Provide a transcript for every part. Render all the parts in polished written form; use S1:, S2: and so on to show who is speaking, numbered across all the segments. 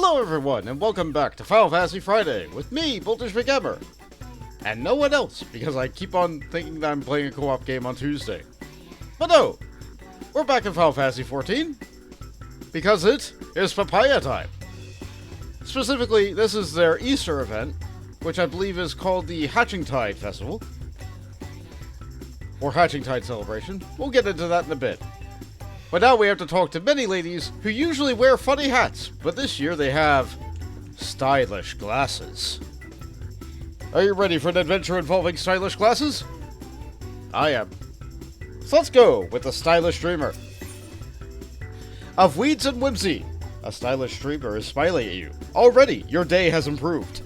S1: Hello everyone, and welcome back to Final Fantasy Friday with me, McGammar. And no one else, because I keep on thinking that I'm playing a co-op game on Tuesday. But no, we're back in Final Fantasy 14, because it is Papaya time. Specifically, this is their Easter event, which I believe is called the Hatching Tide Festival. Or Hatching Tide Celebration. We'll get into that in a bit. But now we have to talk to many ladies who usually wear funny hats, but this year they have stylish glasses. Are you ready for an adventure involving stylish glasses? I am. So let's go with the stylish dreamer. Of Weeds and Whimsy, a stylish dreamer is smiling at you. Already, your day has improved.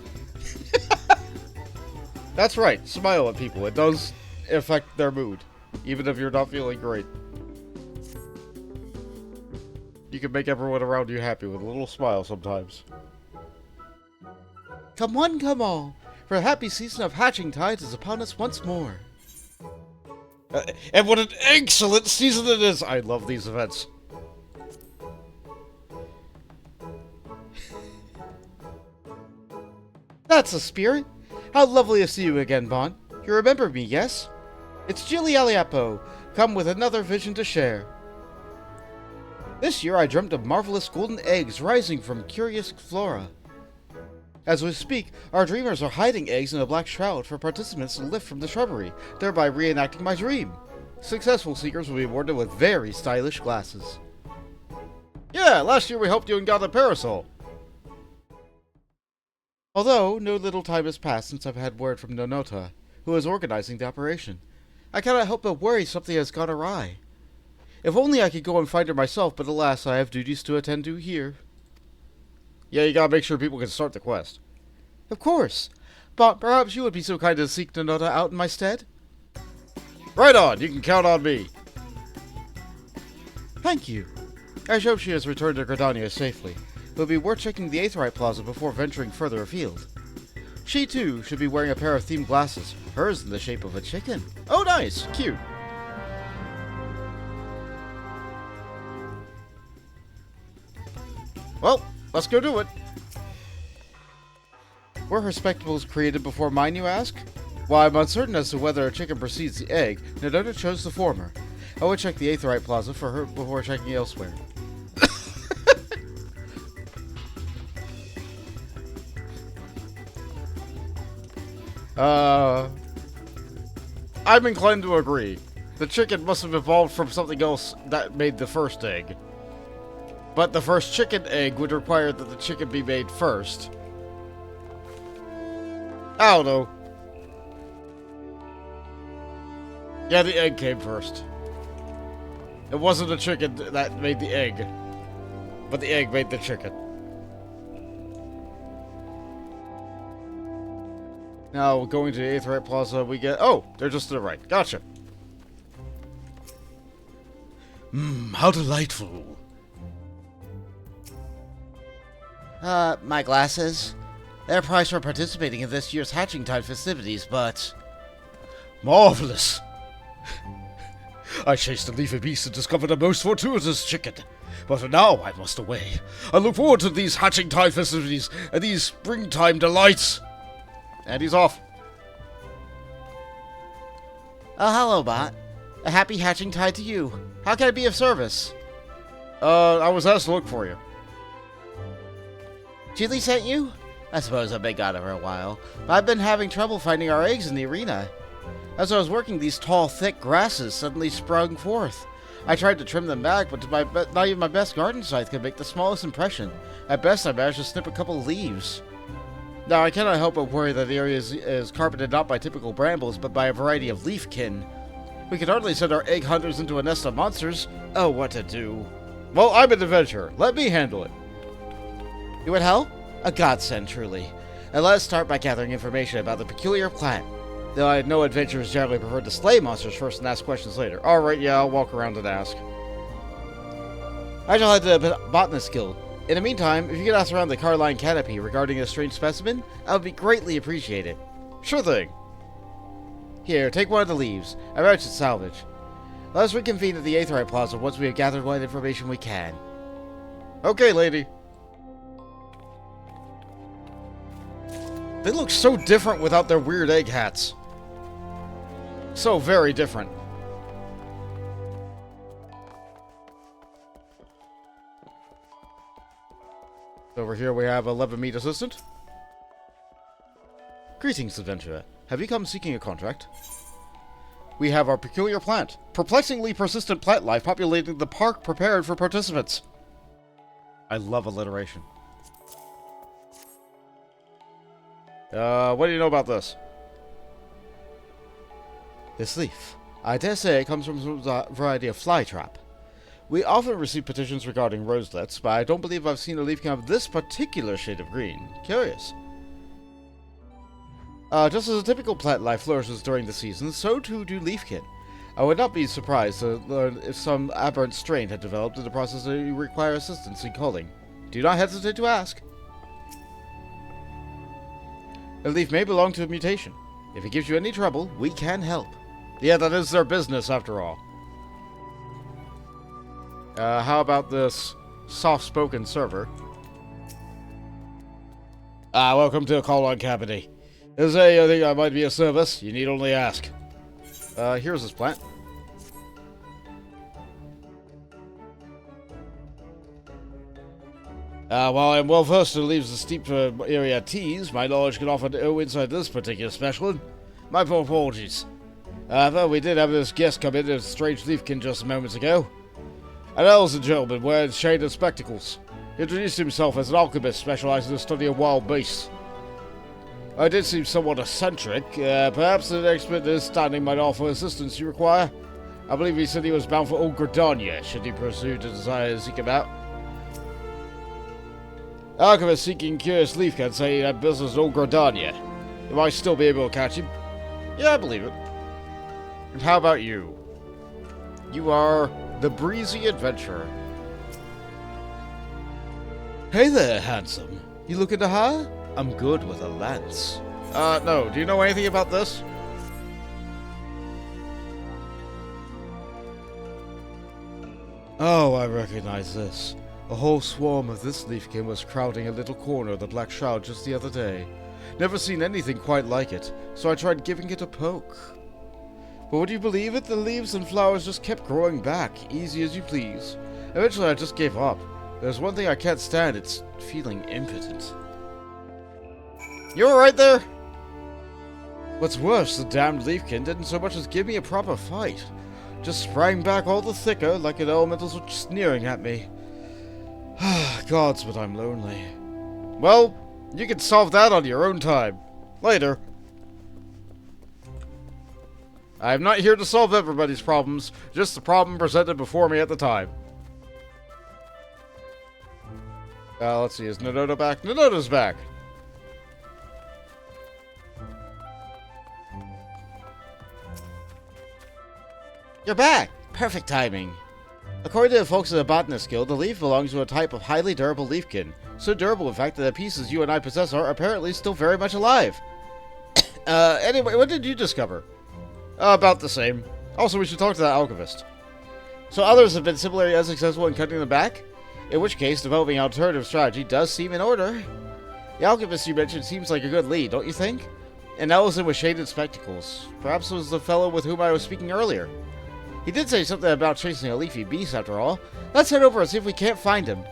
S1: That's right, smile at people. It does affect their mood, even if you're not feeling great. You can make everyone around you happy with a little smile sometimes. Come one, come all, for a happy season of hatching tides is upon us once more. And what an excellent season it is! I love these events. That's the spirit. How lovely to see you again, Bon. You remember me, yes? It's Jilly Aliapo, come with another vision to share. This year I dreamt of marvelous golden eggs rising from curious flora. As we speak, our dreamers are hiding eggs in a black shroud for participants to lift from the shrubbery, thereby reenacting my dream. Successful seekers will be awarded with very stylish glasses. Yeah, last year we helped you and got a parasol. Although, no little time has passed since I've had word from Nonota, who is organizing the operation. I cannot help but worry something has gone awry. If only I could go and find her myself, but alas, I have duties to attend to here. Yeah, you gotta make sure people can start the quest. Of course. But perhaps you would be so kind as to seek Nonota out in my stead? Right on, you can count on me. Thank you. I hope she has returned to Gridania safely. It would be worth checking the Aetheryte Plaza before venturing further afield. She, too, should be wearing a pair of themed glasses, hers in the shape of a chicken. Oh, nice! Cute. Well, let's go do it. Were her spectacles created before mine, you ask? While I'm uncertain as to whether a chicken precedes the egg, Nodota chose the former. I would check the Aetheryte Plaza for her before checking elsewhere. I'm inclined to agree. The chicken must have evolved from something else that made the first egg. But the first chicken egg would require that the chicken be made first. I don't know. Yeah, the egg came first. It wasn't the chicken that made the egg, but the egg made the chicken. Now, going to the Aetheryte Plaza, we get... Oh, they're just to the right. Gotcha. How delightful. My glasses. They're a prize for participating in this year's Hatching Tide festivities, but... Marvelous! I chased a leafy beast and discovered a most fortuitous chicken. But now I must away. I look forward to these Hatching Tide festivities and these springtime delights. And he's off. Oh, hello, Bot. A happy Hatching Tide to you. How can I be of service? I was asked to look for you. Jilly sent you? I suppose I've been gone for a while, but I've been having trouble finding our eggs in the arena. As I was working, these tall, thick grasses suddenly sprung forth. I tried to trim them back, but not even my best garden scythe could make the smallest impression. At best, I managed to snip a couple of leaves. Now, I cannot help but worry that the area is carpeted not by typical brambles, but by a variety of leafkin. We could hardly send our egg hunters into a nest of monsters. Oh, what to do? Well, I'm an adventurer. Let me handle it. You would help? A godsend, truly. And let us start by gathering information about the peculiar plant. Though I know adventurers generally prefer to slay monsters first and ask questions later. Alright, yeah, I'll walk around and ask. I shall head to the Botanist Guild. In the meantime, if you could ask around the Carline Canopy regarding a strange specimen, I would be greatly appreciated. Sure thing. Here, take one of the leaves. I bet it's salvage. Let us reconvene at the Aetheryte Plaza once we have gathered what information we can. Okay, lady. They look so different without their weird egg hats. So very different. Over here we have a Leathermeat assistant. Greetings, adventurer. Have you come seeking a contract? We have our peculiar plant. Perplexingly persistent plant life populating the park prepared for participants. I love alliteration. What do you know about this? This leaf. I dare say it comes from a variety of flytrap. We often receive petitions regarding roselets, but I don't believe I've seen a leaf of this particular shade of green. Curious. Just as a typical plant life flourishes during the season, so too do leafkin. I would not be surprised to learn if some aberrant strain had developed in the process that you require assistance in culling. Do not hesitate to ask. A leaf may belong to a mutation. If it gives you any trouble, we can help. Yeah, that is their business after all. How about this soft-spoken server? Welcome to a call-on cavity. Is there anything I might be of service? You need only ask. Here's this plant. While I'm well versed in leaves of steep area teas, my knowledge can offer no insight to this particular specimen. My apologies. However, we did have this guest come in as a strange leafkin just moments ago. An elderly gentleman wearing shaded spectacles. He introduced himself as an alchemist specializing in the study of wild beasts. I did seem somewhat eccentric. Perhaps an expert in his standing might offer assistance you require. I believe he said he was bound for old Gridania, should he pursue to desire to seek him out. Alchemist seeking curious leafkin say he had business in old Gridania. You might still be able to catch him. Yeah, I believe it. And how about you? You are the breezy adventurer. Hey there, handsome. You looking to hire? I'm good with a lance. No. Do you know anything about this? Oh, I recognize this. A whole swarm of this leafkin was crowding a little corner of the Black Shroud just the other day. Never seen anything quite like it, so I tried giving it a poke. But would you believe it? The leaves and flowers just kept growing back, easy as you please. Eventually I just gave up. There's one thing I can't stand, it's feeling impotent. You alright there? What's worse, the damned leafkin didn't so much as give me a proper fight. Just sprang back all the thicker, like an elemental was sneering at me. Gods, but I'm lonely. Well, you can solve that on your own time. Later. I'm not here to solve everybody's problems, just the problem presented before me at the time. Let's see, is Nonoda back? Nonoda's back! You're back! Perfect timing. According to the folks at the Botanist Guild, the leaf belongs to a type of highly durable leafkin. So durable, in fact, that the pieces you and I possess are apparently still very much alive. Anyway, what did you discover? About the same. Also, we should talk to that alchemist. So others have been similarly unsuccessful in cutting them back? In which case, developing an alternative strategy does seem in order. The alchemist you mentioned seems like a good lead, don't you think? An Ellison with shaded spectacles. Perhaps it was the fellow with whom I was speaking earlier. He did say something about chasing a leafy beast, after all. Let's head over and see if we can't find him.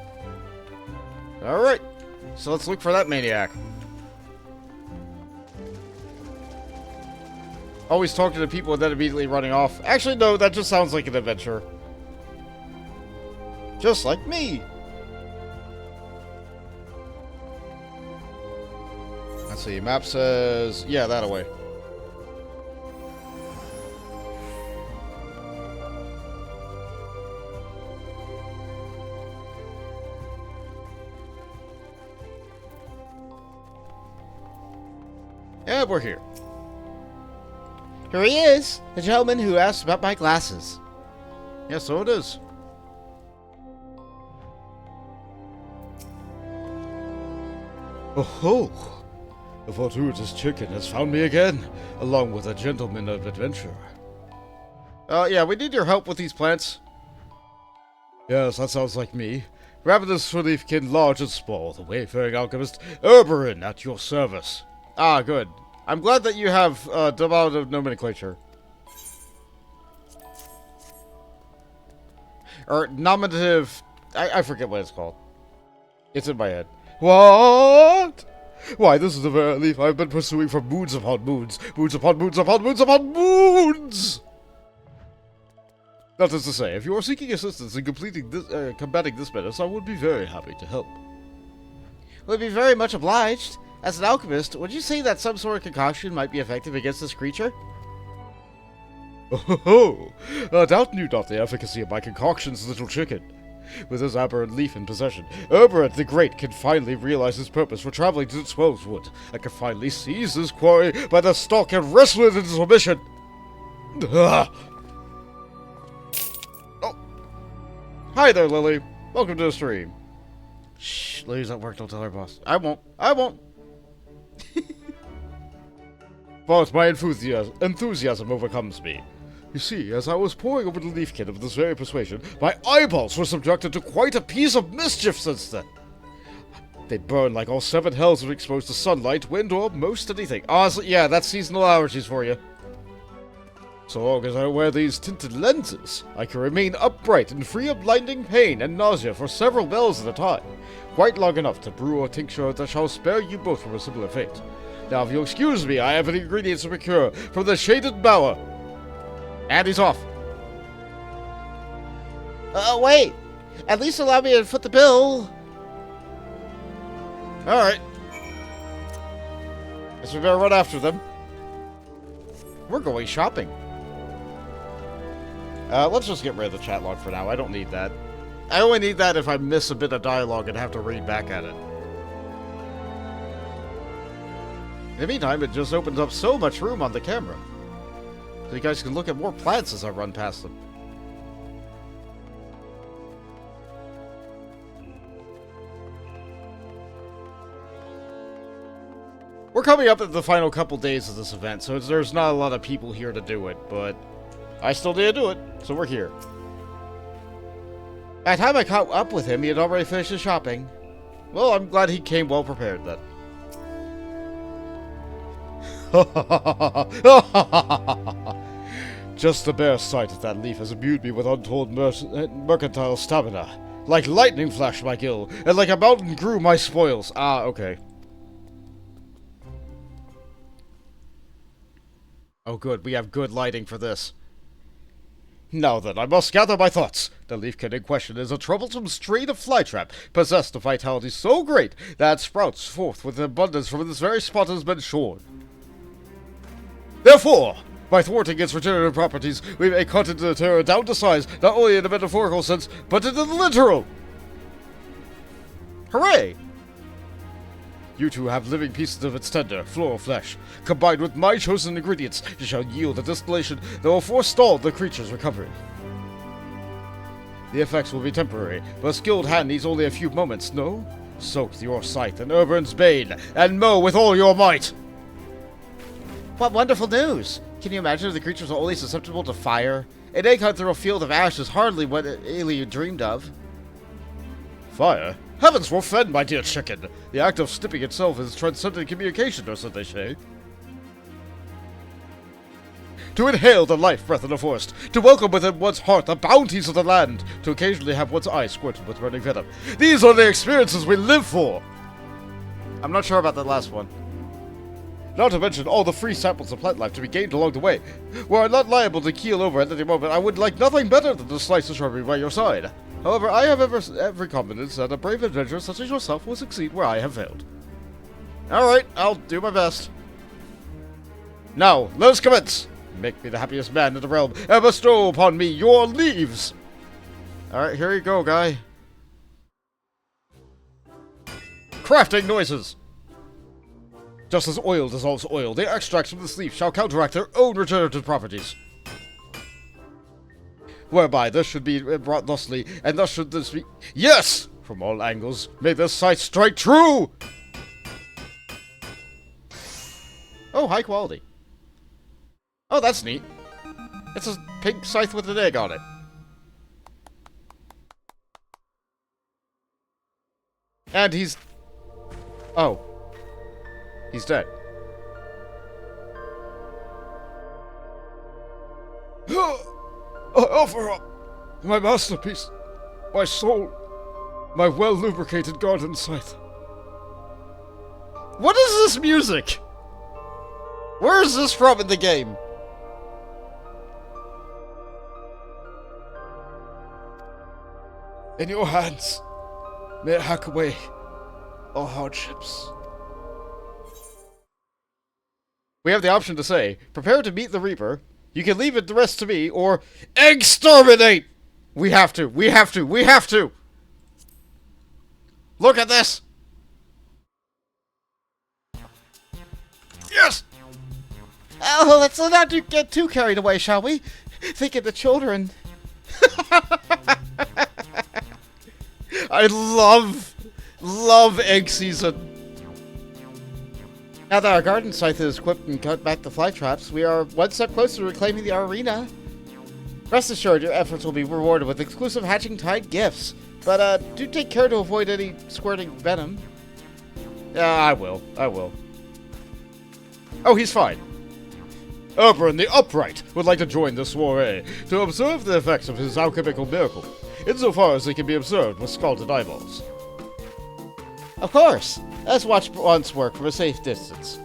S1: Alright, so let's look for that maniac. Always talking to people and then immediately running off. Actually, no, that just sounds like an adventure. Just like me. Let's see, map says... yeah, that-a-way. Yeah, we're here. Here he is, the gentleman who asked about my glasses. Yeah, so it is. Oh ho! The fortuitous chicken has found me again, along with a gentleman of adventure. Yeah, we need your help with these plants. Yes, that sounds like me. Ravenous leafkin, large and small, the wayfaring alchemist, Oberon, at your service. Ah, good. I'm glad that you have the amount of nomenclature. Or nominative... I forget what it's called. It's in my head. What? Why, this is the very leaf I've been pursuing for moons upon moons. Moons upon moons upon moons upon moons! That is to say, if you are seeking assistance in completing this, combating this menace, I would be very happy to help. Would be very much obliged. As an alchemist, would you say that some sort of concoction might be effective against this creature? Oh, doubt you not the efficacy of my concoctions, little chicken. With this aberrant leaf in possession, Aberrant the Great can finally realize his purpose for traveling to the 12 Wood, and can finally seize his quarry by the stalk and wrestle it into submission. Oh. Hi there, Lily. Welcome to the stream. Shh, Lily's at work, don't tell her boss. I won't. But my enthusiasm overcomes me. You see, as I was poring over the leaf kit of this very persuasion, my eyeballs were subjected to quite a piece of mischief since then. They burn like all 7 hells when exposed to sunlight, wind, or most anything. Honestly, yeah, that's seasonal allergies for you. So long as I wear these tinted lenses, I can remain upright and free of blinding pain and nausea for several bells at a time. Quite long enough to brew a tincture that shall spare you both from a similar fate. Now, if you'll excuse me, I have an ingredient to procure from the Shaded Bower. And he's off. Wait! At least allow me to foot the bill. Alright. Guess we better run after them. We're going shopping. Let's just get rid of the chat log for now. I don't need that. I only need that if I miss a bit of dialogue and have to read back at it. In the meantime, it just opens up so much room on the camera. So you guys can look at more plants as I run past them. We're coming up at the final couple days of this event, so there's not a lot of people here to do it, but I still need to do it, so we're here. By the time I caught up with him, he had already finished his shopping. Well, I'm glad he came well prepared then. Just the bare sight of that leaf has imbued me with untold mercantile stamina. Like lightning flash my gill, and like a mountain grew my spoils. Ah, okay. Oh good, we have good lighting for this. Now then, I must gather my thoughts. The leafkin in question is a troublesome strain of flytrap, possessed of vitality so great that it sprouts forth with abundance from this very spot has been shorn. Therefore, by thwarting its regenerative properties, we may cut into the terror down to size, not only in a metaphorical sense, but in the literal! Hooray! You two have living pieces of its tender, floral flesh. Combined with my chosen ingredients, you shall yield a distillation that will forestall the creature's recovery. The effects will be temporary, but a skilled hand needs only a few moments, no? Soak your scythe in Urbern's bane, and mow with all your might! What wonderful news! Can you imagine if the creatures are only susceptible to fire? An egg hunt through a field of ash is hardly what alien dreamed of. Fire? Heavens forfend, my dear chicken! The act of snipping itself is transcendent communication, or so they say. To inhale the life breath of the forest, to welcome within one's heart the bounties of the land, to occasionally have one's eyes squirted with running venom. These are the experiences we live for! I'm not sure about that last one. Not to mention all the free samples of plant life to be gained along the way. Were I not liable to keel over at any moment, I would like nothing better than to slice the shrubbery by your side. However, I have every confidence that a brave adventurer such as yourself will succeed where I have failed. Alright, I'll do my best. Now, let us commence! Make me the happiest man in the realm, and bestow upon me your leaves! Alright, here you go, guy. Crafting noises! Just as oil dissolves oil, the extracts from this leaf shall counteract their own regenerative properties. Whereby this should be brought thusly, and thus should this be— Yes! From all angles, may this sight strike true! Oh, high quality. Oh, that's neat. It's a pink scythe with an egg on it. And he's... Oh. He's dead.
S2: I offer up my masterpiece, my soul, my well-lubricated garden scythe.
S1: What is this music? Where is this from in the game?
S2: In your hands, may it hack away all hardships.
S1: We have the option to say, prepare to meet the Reaper, you can leave it the rest to me, or exterminate! We have to, we have to, we have to! Look at this!
S2: Yes!
S1: Oh, let's not get too carried away, shall we? Think of the children. I love egg season. Now that our garden scythe is equipped and cut back the fly traps, we are one step closer to reclaiming the arena. Rest assured, your efforts will be rewarded with exclusive hatching tide gifts. But, do take care to avoid any squirting venom. I will. Oh, he's fine.
S2: Oberon the Upright would like to join the soiree to observe the effects of his alchemical miracle, insofar as they can be observed with scalded eyeballs.
S1: Of course. Let's watch once work from a safe distance.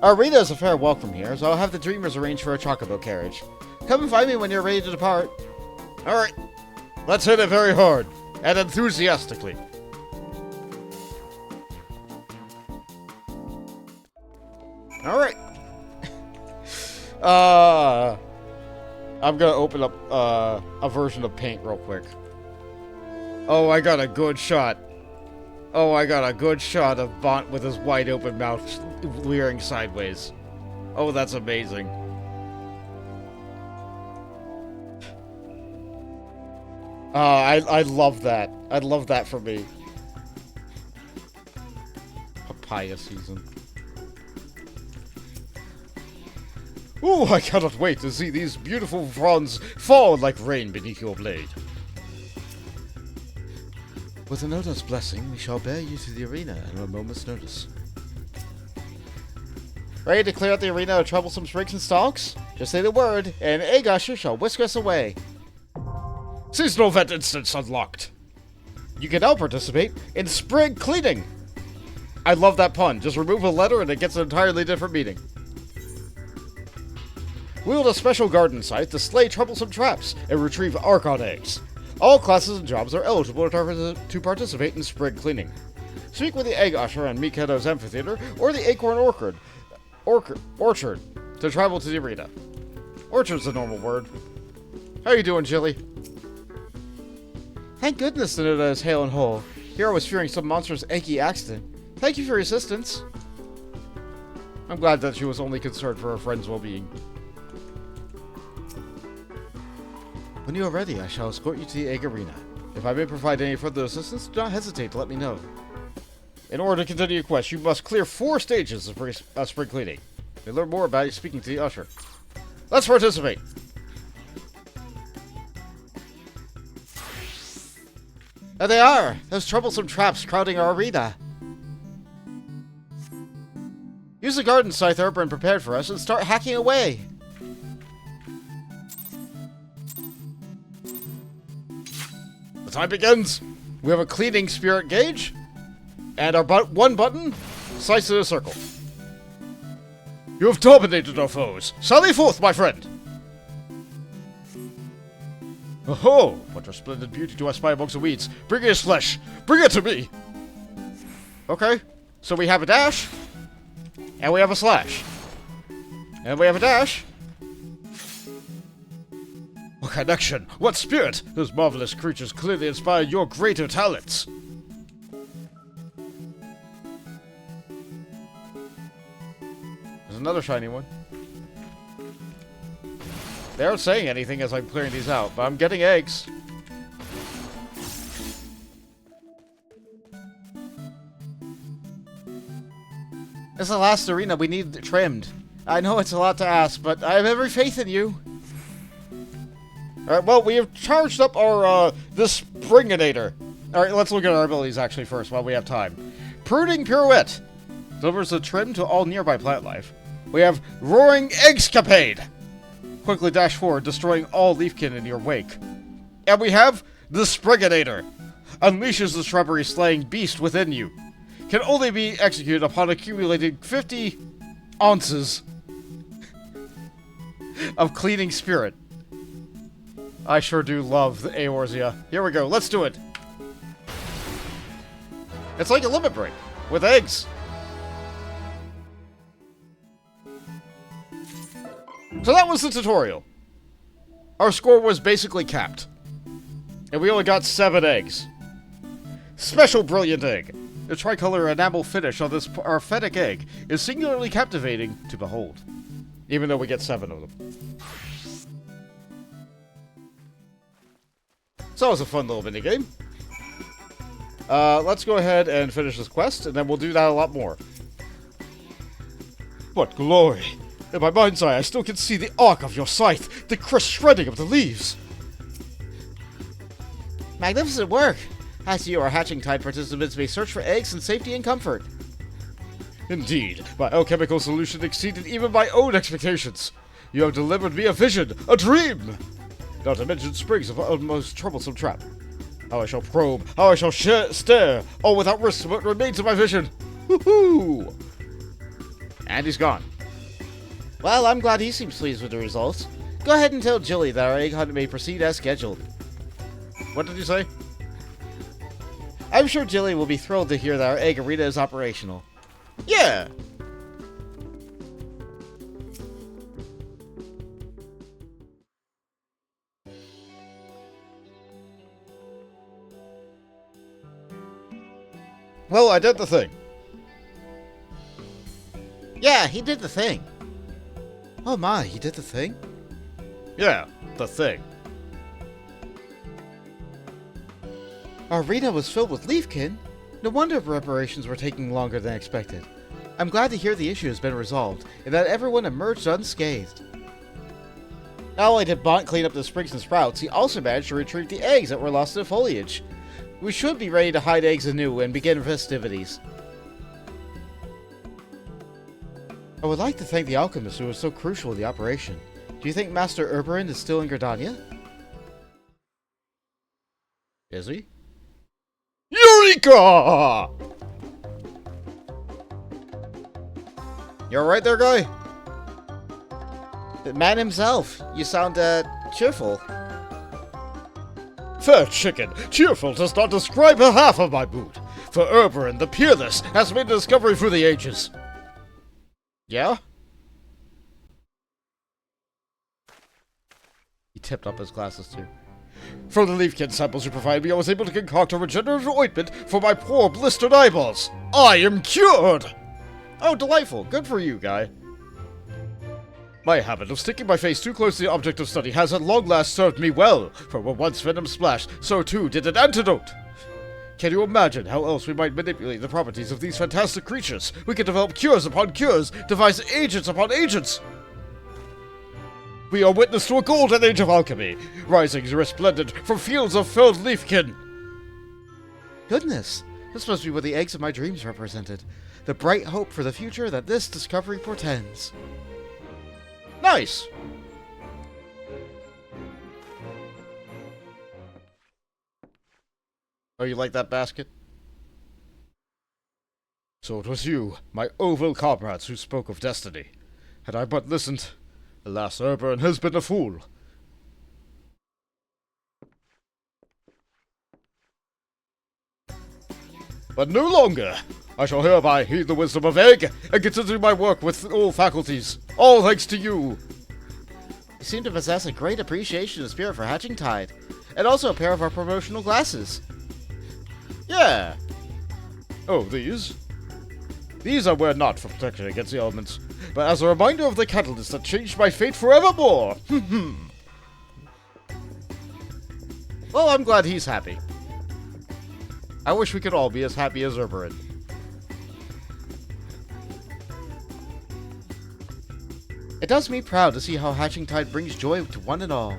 S1: Our arena is a fair walk from here, so I'll have the Dreamers arrange for a chocobo carriage. Come and find me when you're ready to depart.
S2: Alright, let's hit it very hard, and enthusiastically.
S1: Alright.
S2: I'm gonna open up, a version of Paint real quick. Oh, I got a good shot. Oh, I got a good shot of Bont with his wide open mouth leering sideways. Oh, that's amazing. I love that. I love that for me. Papaya season. Ooh, I cannot wait to see these beautiful fronds fall like rain beneath your blade.
S1: With Anota's blessing, we shall bear you to the arena at a moment's notice. Ready to clear out the arena of troublesome sprigs and stalks? Just say the word, and Egg Usher shall whisk us away.
S2: Seasonal event instance unlocked.
S1: You can now participate in Sprig cleaning. I love that pun. Just remove a letter and it gets an entirely different meaning. Wield a special garden scythe to slay troublesome traps and retrieve Archon eggs. All classes and jobs are eligible to participate in Sprig cleaning. Speak with the Egg Usher on Mikedo's Amphitheater or the Acorn Orchard to travel to the arena. Orchard's a normal word. How you doing, Jilly? Thank goodness Anoda is hale and whole. Hero was fearing some monstrous eggy accident. Thank you for your assistance. I'm glad that she was only concerned for her friend's well-being. When you are ready, I shall escort you to the Egg Arena. If I may provide any further assistance, do not hesitate to let me know. In order to continue your quest, you must clear 4 stages of spring cleaning. You'll learn more about it speaking to the Usher. Let's participate! There they are! Those troublesome traps crowding our arena. Use the garden scythe Oberon prepared for us and start hacking away! The time begins! We have a cleaning spirit gauge, and our one button, slice in a circle.
S2: You have dominated our foes. Sally forth, my friend!
S1: Oh, what a splendid beauty do I spy amongst the weeds. Bring his flesh. Bring it to me. Okay, so we have a dash, and we have a slash, and we have a dash.
S2: What connection? What spirit? Those marvelous creatures clearly inspire your greater talents.
S1: There's another shiny one. They aren't saying anything as I'm clearing these out, but I'm getting eggs. This is the last arena we need trimmed. I know it's a lot to ask, but I have every faith in you. Alright, well, we have charged up our, this Springinator. Alright, let's look at our abilities actually first while we have time. Pruning Pirouette delivers a trim to all nearby plant life.
S2: We have Roaring Eggscapade. Quickly dash forward, destroying all leafkin in your wake. And we have the Spriginator. Unleashes the shrubbery-slaying beast within you. Can only be executed upon accumulating 50 ounces of cleaning spirit. I sure do love the Eorzea. Here we go, let's do it. It's like a limit break, with eggs. So that was the tutorial. Our score was basically capped. And we only got 7 eggs. Special brilliant egg. The tricolor enamel finish on this prophetic egg is singularly captivating to behold. Even though we get 7 of them. So that was a fun little minigame. Let's go ahead and finish this quest, and then we'll do that a lot more. What glory! In my mind's eye, I still can see the arc of your scythe, the crisp shredding of the leaves.
S1: Magnificent work! I see our hatching tide participants may search for eggs in safety and comfort.
S2: Indeed, my alchemical solution exceeded even my own expectations. You have delivered me a vision, a dream! Not to mention sprigs of a most troublesome trap. How I shall probe, how I shall stare, all without risk to what remains of my vision. Woohoo! And he's gone.
S1: Well, I'm glad he seems pleased with the results. Go ahead and tell Jilly that our egg hunt may proceed as scheduled.
S2: What did you say?
S1: I'm sure Jilly will be thrilled to hear that our egg arena is operational.
S2: Yeah! Well, I did the thing.
S1: Yeah, he did the thing. Oh my, he did the thing?
S2: Yeah, the thing.
S1: Our arena was filled with leafkin. No wonder reparations were taking longer than expected. I'm glad to hear the issue has been resolved, and that everyone emerged unscathed. Not only did Bont clean up the sprigs and sprouts, he also managed to retrieve the eggs that were lost in the foliage. We should be ready to hide eggs anew and begin festivities. I would like to thank the alchemist who was so crucial in the operation. Do you think Master Raubahn is still in Gridania?
S2: Is he? Eureka! You alright there, guy?
S1: The man himself. You sound, cheerful.
S2: Fair chicken, cheerful does not describe a half of my mood. For Raubahn, the peerless, has made a discovery through the ages. Yeah?
S1: He tipped up his glasses, too.
S2: From the leafkin samples you provided me, I was able to concoct a regenerative ointment for my poor blistered eyeballs. I am cured! Oh, delightful. Good for you, guy. My habit of sticking my face too close to the object of study has at long last served me well, for when once venom splashed, so too did an antidote. Can you imagine how else we might manipulate the properties of these fantastic creatures? We could develop cures upon cures, devise agents upon agents. We are witness to a golden age of alchemy, rising resplendent from fields of filled leafkin.
S1: Goodness, this must be what the eggs of my dreams represented. The bright hope for the future that this discovery portends.
S2: Nice! Oh, you like that basket? So it was you, my oval comrades, who spoke of destiny. Had I but listened, alas, Raubahn has been a fool. But no longer! I shall hereby heed the wisdom of Egg, and continue my work with all faculties. All thanks to you!
S1: You seem to possess a great appreciation and spirit for hatching tide, and also a pair of our promotional glasses.
S2: Yeah! Oh, these? These I wear not for protection against the elements, but as a reminder of the catalyst that changed my fate forevermore! Well, I'm glad he's happy. I wish we could all be as happy as Raubahn.
S1: It does me proud to see how hatching tide brings joy to one and all,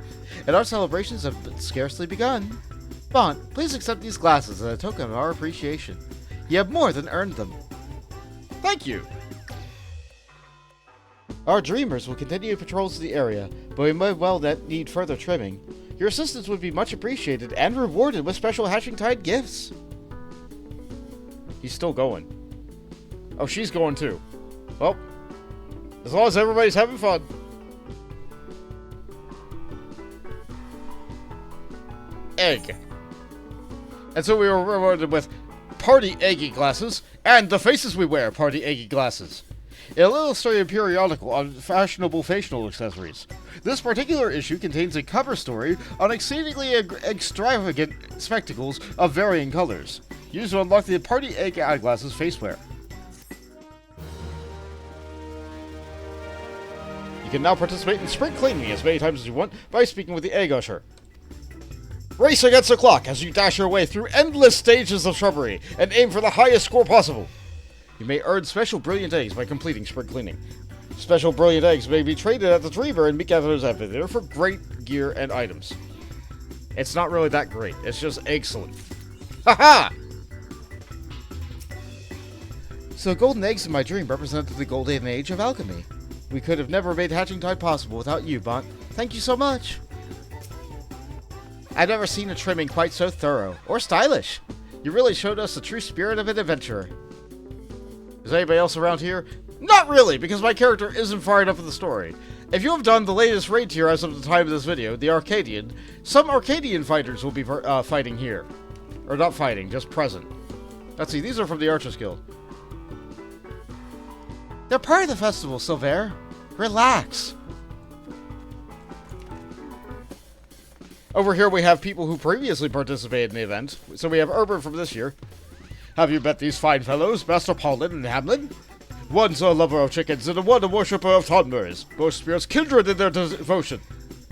S1: and our celebrations have scarcely begun. Bont, please accept these glasses as a token of our appreciation. You have more than earned them.
S2: Thank you.
S1: Our dreamers will continue patrols of the area, but we may well need further trimming. Your assistance would be much appreciated and rewarded with special hatching tide gifts.
S2: He's still going. Oh, she's going too. Well, as long as everybody's having fun. Egg. And so we were rewarded with party eggy glasses and the faces we wear party eggy glasses. A illustrated periodical on fashionable facial accessories. This particular issue contains a cover story on exceedingly extravagant spectacles of varying colors, used to unlock the party egg eyeglasses facewear. You can now participate in spring cleaning as many times as you want by speaking with the egg usher. Race against the clock as you dash your way through endless stages of shrubbery and aim for the highest score possible. You may earn special brilliant eggs by completing spring cleaning. Special brilliant eggs may be traded at the Dreamer and McGammar's amphitheater for great gear and items. It's not really that great, it's just excellent. Haha!
S1: So golden eggs in my dream represented the golden age of alchemy. We could have never made Hatching Tide possible without you, Bont. Thank you so much. I've never seen a trimming quite so thorough, or stylish. You really showed us the true spirit of an adventurer.
S2: Is anybody else around here? Not really, because my character isn't far enough in the story. If you have done the latest raid tier as of the time of this video, the Arcadian, some Arcadian fighters will be fighting here. Or not fighting, just present. Let's see, these are from the Archers Guild.
S1: They're part of the festival, Silver. Relax.
S2: Over here we have people who previously participated in the event. So we have Urban from this year. Have you met these fine fellows, Master Paulin and Hamlin? One's a lover of chickens and one a worshipper of tonberries. Both spirits kindred in their devotion.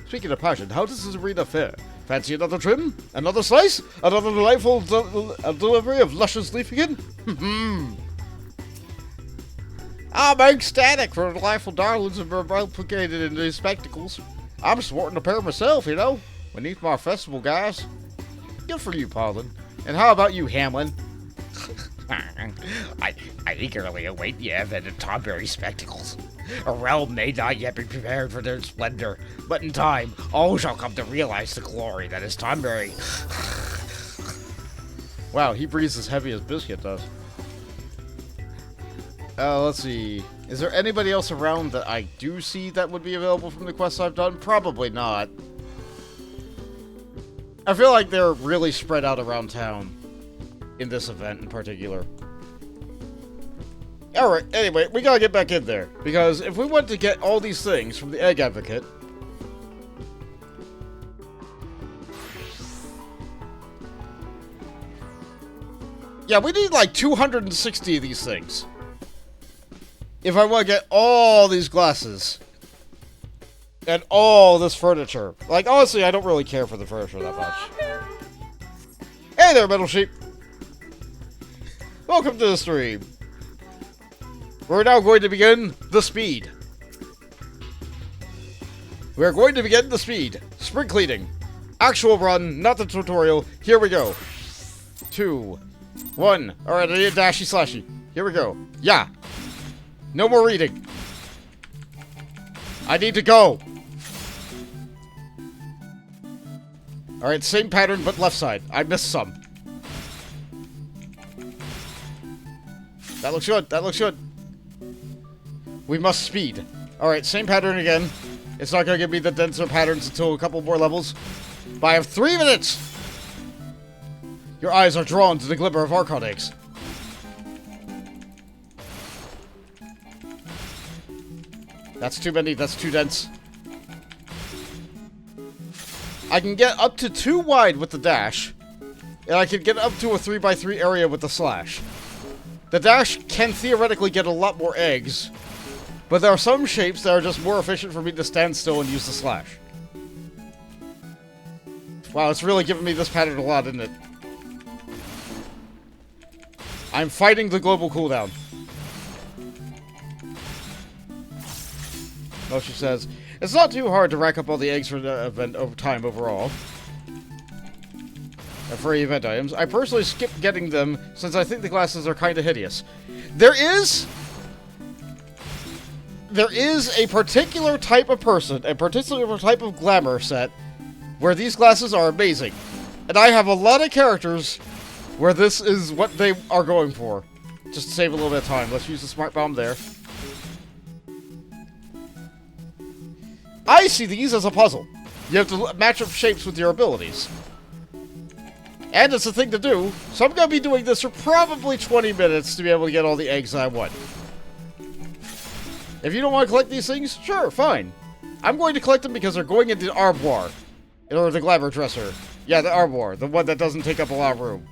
S2: Speaking of passion, how does this arena fare? Fancy another trim? Another slice? Another delightful delivery of luscious leaf again? I'm ecstatic for delightful darlings and replicated in these spectacles. I'm sporting a pair myself, you know. Beneath my festival, guys. Good for you, Paulin. And how about you, Hamlin?
S3: I eagerly await the advent of Tonberry spectacles. A realm may not yet be prepared for their splendor, but in time, all shall come to realize the glory that is Tonberry.
S2: Wow, he breathes as heavy as Biscuit does. Let's see. Is there anybody else around that I do see that would be available from the quests I've done? Probably not. I feel like they're really spread out around town in this event in particular. Alright, anyway, we gotta get back in there. Because if we want to get all these things from the Egg Advocate... yeah, we need like 260 of these things. If I want to get all these glasses. And all this furniture. Like, honestly, I don't really care for the furniture that much. Hey there, Metal Sheep! Welcome to the stream. We're now going to begin the speed. We're going to begin the speed. Spring cleaning. Actual run, not the tutorial. Here we go. 2, 1. Alright, I need a dashy slashy. Here we go. Yeah. No more reading. I need to go. Alright, same pattern, but left side. I missed some. That looks good. That looks good. We must speed. Alright, same pattern again. It's not going to give me the denser patterns until a couple more levels. But I have 3 minutes! Your eyes are drawn to the glimmer of Archon eggs. That's too many. That's too dense. I can get up to 2 wide with the dash. And I can get up to a 3x3 area with the slash. The dash can theoretically get a lot more eggs. But there are some shapes that are just more efficient for me to stand still and use the slash. Wow, it's really giving me this pattern a lot, isn't it? I'm fighting the global cooldown. Oh, she says, it's not too hard to rack up all the eggs for the event over time overall. And for event items, I personally skip getting them since I think the glasses are kind of hideous. There is there is a particular type of person, a particular type of glamour set, where these glasses are amazing. And I have a lot of characters where this is what they are going for. Just to save a little bit of time, let's use the smart bomb there. I see these as a puzzle. You have to match up shapes with your abilities. And it's a thing to do, so I'm going to be doing this for probably 20 minutes to be able to get all the eggs I want. If you don't want to collect these things, sure, fine. I'm going to collect them because they're going into the armoire. Or the glamour dresser. Yeah, the armoire, the one that doesn't take up a lot of room.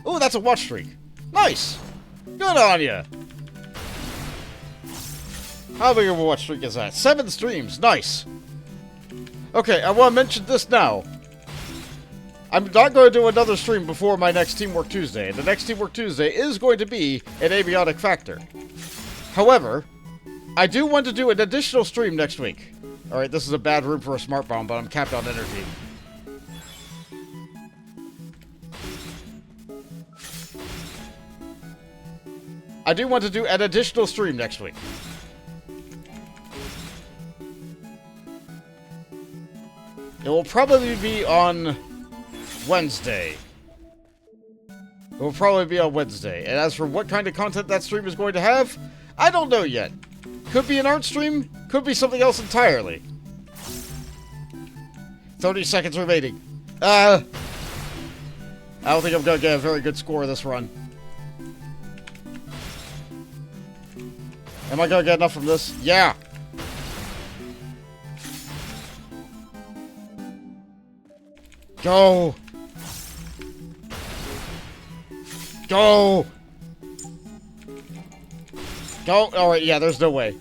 S2: Ooh, that's a watch streak. Nice! Good on ya! How big of a watch streak is that? 7 streams. Nice. Okay, I want to mention this now. I'm not going to do another stream before my next Teamwork Tuesday. The next Teamwork Tuesday is going to be an abiotic factor. However, I do want to do an additional stream next week. Alright, this is a bad room for a smart bomb, but I'm capped on energy. I do want to do an additional stream next week. It will probably be on Wednesday. It will probably be on Wednesday. And as for what kind of content that stream is going to have, I don't know yet. Could be an art stream, could be something else entirely. 30 seconds remaining. I don't think I'm going to get a very good score this run. Am I going to get enough from this? Yeah! Go! Go! Go! Alright, yeah, there's no way.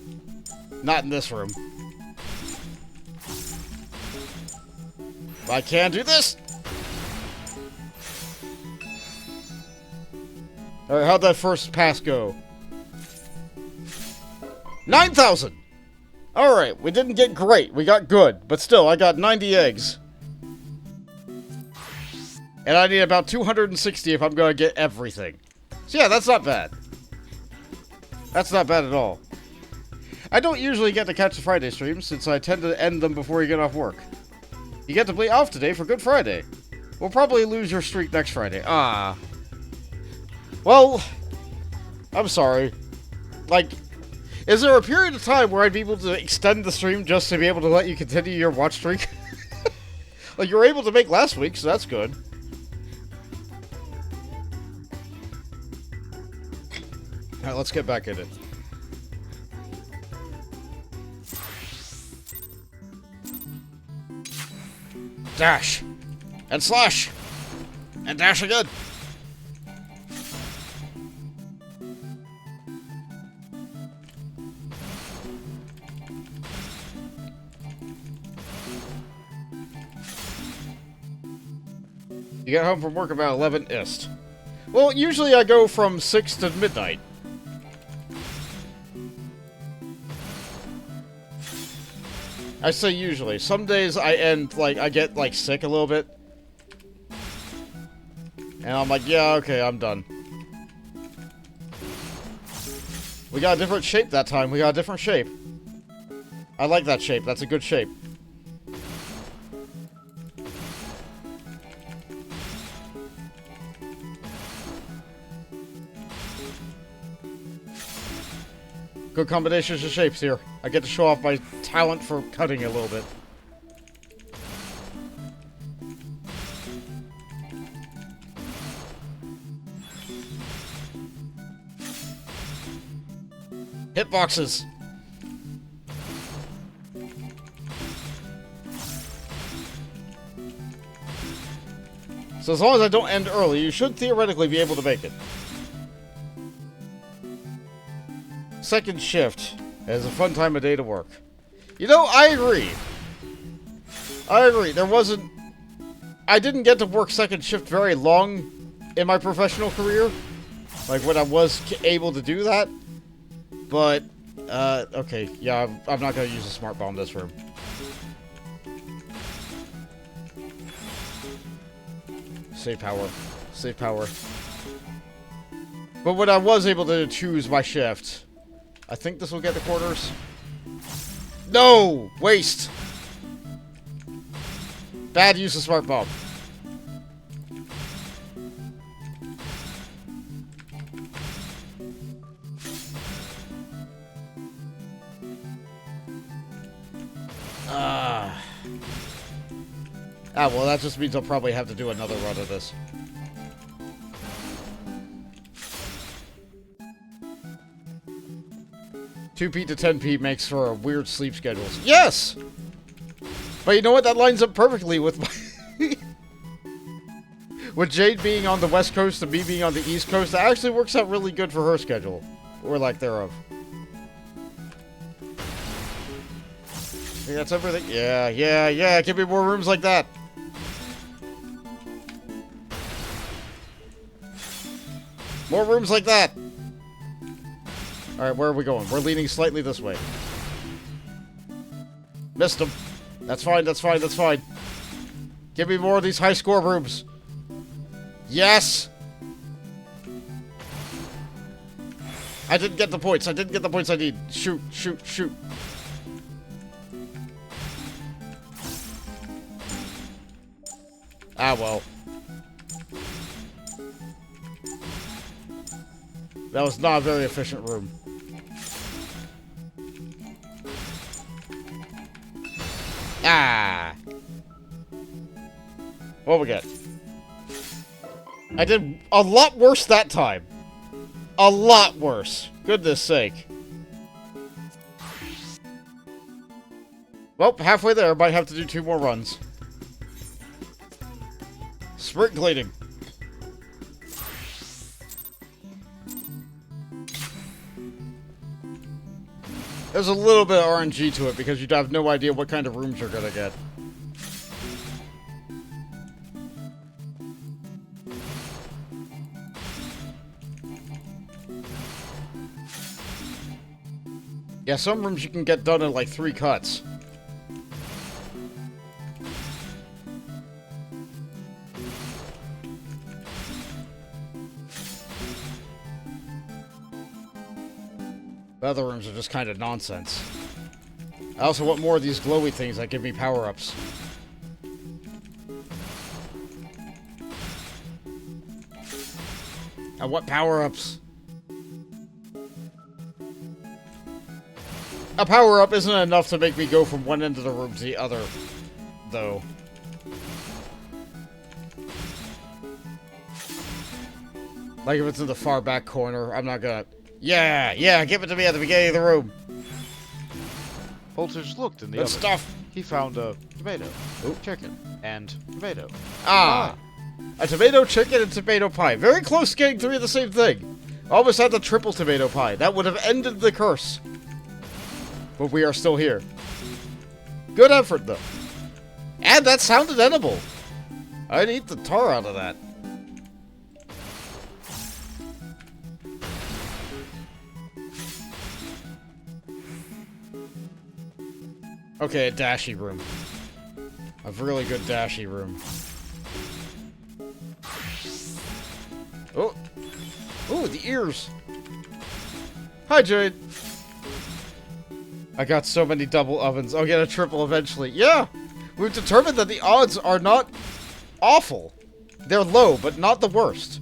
S2: Not in this room. I can do this! Alright, how'd that first pass go? 9,000! Alright, we didn't get great, we got good. But still, I got 90 eggs. And I need about 260 if I'm going to get everything. So yeah, that's not bad. That's not bad at all. I don't usually get to catch the Friday streams, since I tend to end them before you get off work. You get to be off today for Good Friday. We'll probably lose your streak next Friday. Ah. Well, I'm sorry. Like, is there a period of time where I'd be able to extend the stream just to be able to let you continue your watch streak? Like, you were able to make last week, so that's good. Alright, let's get back in it. Dash! And slash! And dash again! You get home from work about 11 ist. Well, usually I go from 6 to midnight. I say usually. Some days I end, like, I get, like, sick a little bit. And I'm like, yeah, okay, I'm done. We got a different shape that time. We got a different shape. I like that shape. That's a good shape. Good combinations of shapes here. I get to show off my talent for cutting a little bit. Hitboxes. So as long as I don't end early, you should theoretically be able to make it. Second shift is a fun time of day to work. You know, I agree. I agree. I didn't get to work second shift very long in my professional career. Like, when I was able to do that. But, okay. Yeah, I'm not going to use a smart bomb this room. Save power. Save power. But when I was able to choose my shift, I think this will get the quarters. No! Waste! Bad use of smart bomb. Well, that just means I'll probably have to do another run of this. $2p to $10p makes for a weird sleep schedules. Yes! But you know what? That lines up perfectly with my... with Jade being on the West Coast and me being on the East Coast, that actually works out really good for her schedule. Or lack thereof. I think that's everything. Yeah. Give me more rooms like that. More rooms like that. Alright, where are we going? We're leaning slightly this way. Missed him. That's fine, that's fine, that's fine. Give me more of these high score rooms. Yes! I didn't get the points. I didn't get the points I need. Shoot, shoot, shoot. Ah, well. That was not a very efficient room. Ah! What we get? I did a lot worse that time. A lot worse. Goodness sake. Well, halfway there. Might have to do 2 more runs. Sprig cleaning. There's a little bit of RNG to it because you'd have no idea what kind of rooms you're gonna get. Yeah, some rooms you can get done in like 3 cuts. The other rooms are just kind of nonsense. I also want more of these glowy things that give me power-ups. I want power-ups. A power-up isn't enough to make me go from one end of the room to the other, though. Like if it's in the far back corner, I'm not gonna... Yeah, give it to me at the beginning of the room.
S4: Voltage looked in the
S2: Good
S4: oven.
S2: stuff.
S4: He found a tomato, chicken, and tomato.
S2: Ah! A tomato chicken and tomato pie. Very close to getting 3 of the same thing. Almost had the triple tomato pie. That would have ended the curse. But we are still here. Good effort, though. And that sounded edible. I'd eat the tar out of that. Okay, a dashy room. A really good dashy room. Oh! Oh, the ears! Hi, Jade! I got so many double ovens. I'll get a triple eventually. Yeah! We've determined that the odds are not awful. They're low, but not the worst.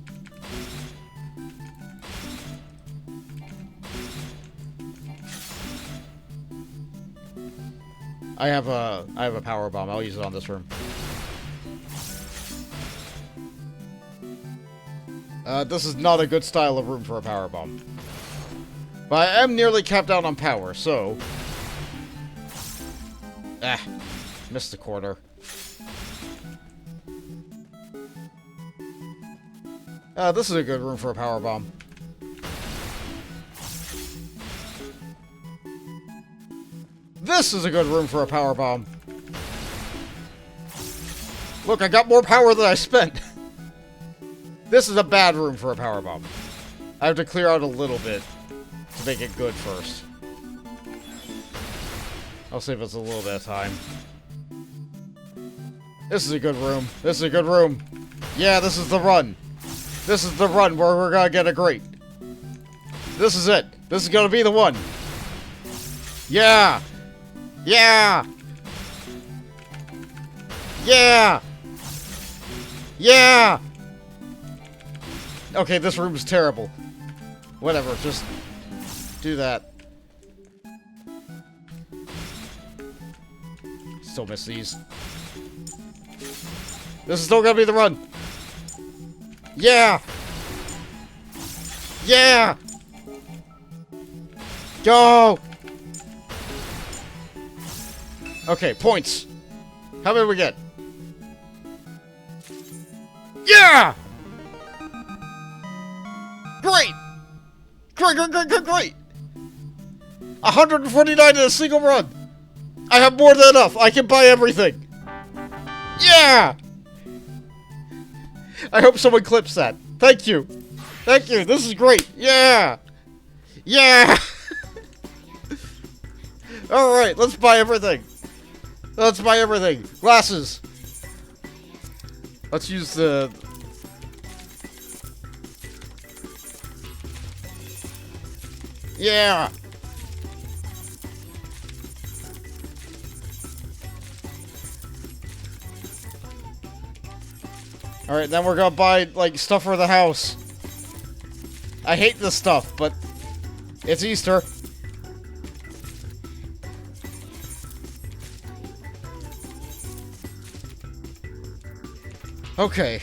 S2: I have a power bomb. I'll use it on this room. This is not a good style of room for a power bomb. But I am nearly capped out on power, so... Ah, missed the quarter. This is a good room for a power bomb. This is a good room for a power bomb. Look, I got more power than I spent. This is a bad room for a power bomb. I have to clear out a little bit to make it good first. I'll save us a little bit of time. This is a good room. This is a good room. Yeah, this is the run. This is the run where we're gonna get a great. This is it. This is gonna be the one. Yeah! Yeah! Yeah! Yeah! Okay, this room is terrible. Whatever, just do that. Still miss these. This is still gonna be the run. Yeah! Yeah! Go! Okay, points. How many we get? Yeah! Great! Great, great, great, great, great! 149 in a single run! I have more than enough! I can buy everything! Yeah! I hope someone clips that. Thank you! Thank you! This is great! Yeah! Yeah! Alright, let's buy everything! Let's buy everything! Glasses! Let's use the... Yeah! Alright, then we're gonna buy, like, stuff for the house. I hate this stuff, but it's Easter. Okay,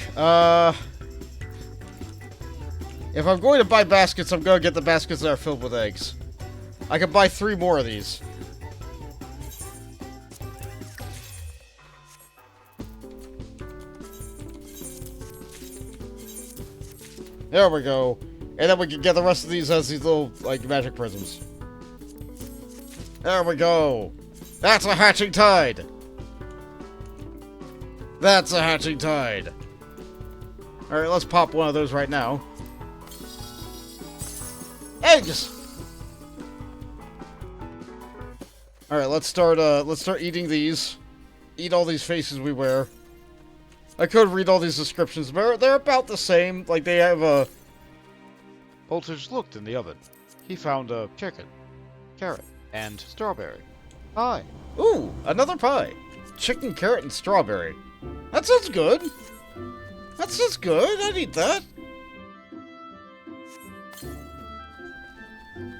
S2: if I'm going to buy baskets, I'm gonna get the baskets that are filled with eggs. I can buy 3 more of these. There we go. And then we can get the rest of these as these little, like, magic prisms. There we go. That's a hatching tide. That's a hatching tide. Alright, let's pop one of those right now. Eggs! Alright, let's start eating these. Eat all these faces we wear. I could read all these descriptions, but they're about the same. Like, they have a...
S4: Voltage looked in the oven. He found a chicken, carrot, and strawberry. Pie.
S2: Ooh, another pie. Chicken, carrot, and strawberry. That sounds good. That sounds good. I'd eat that.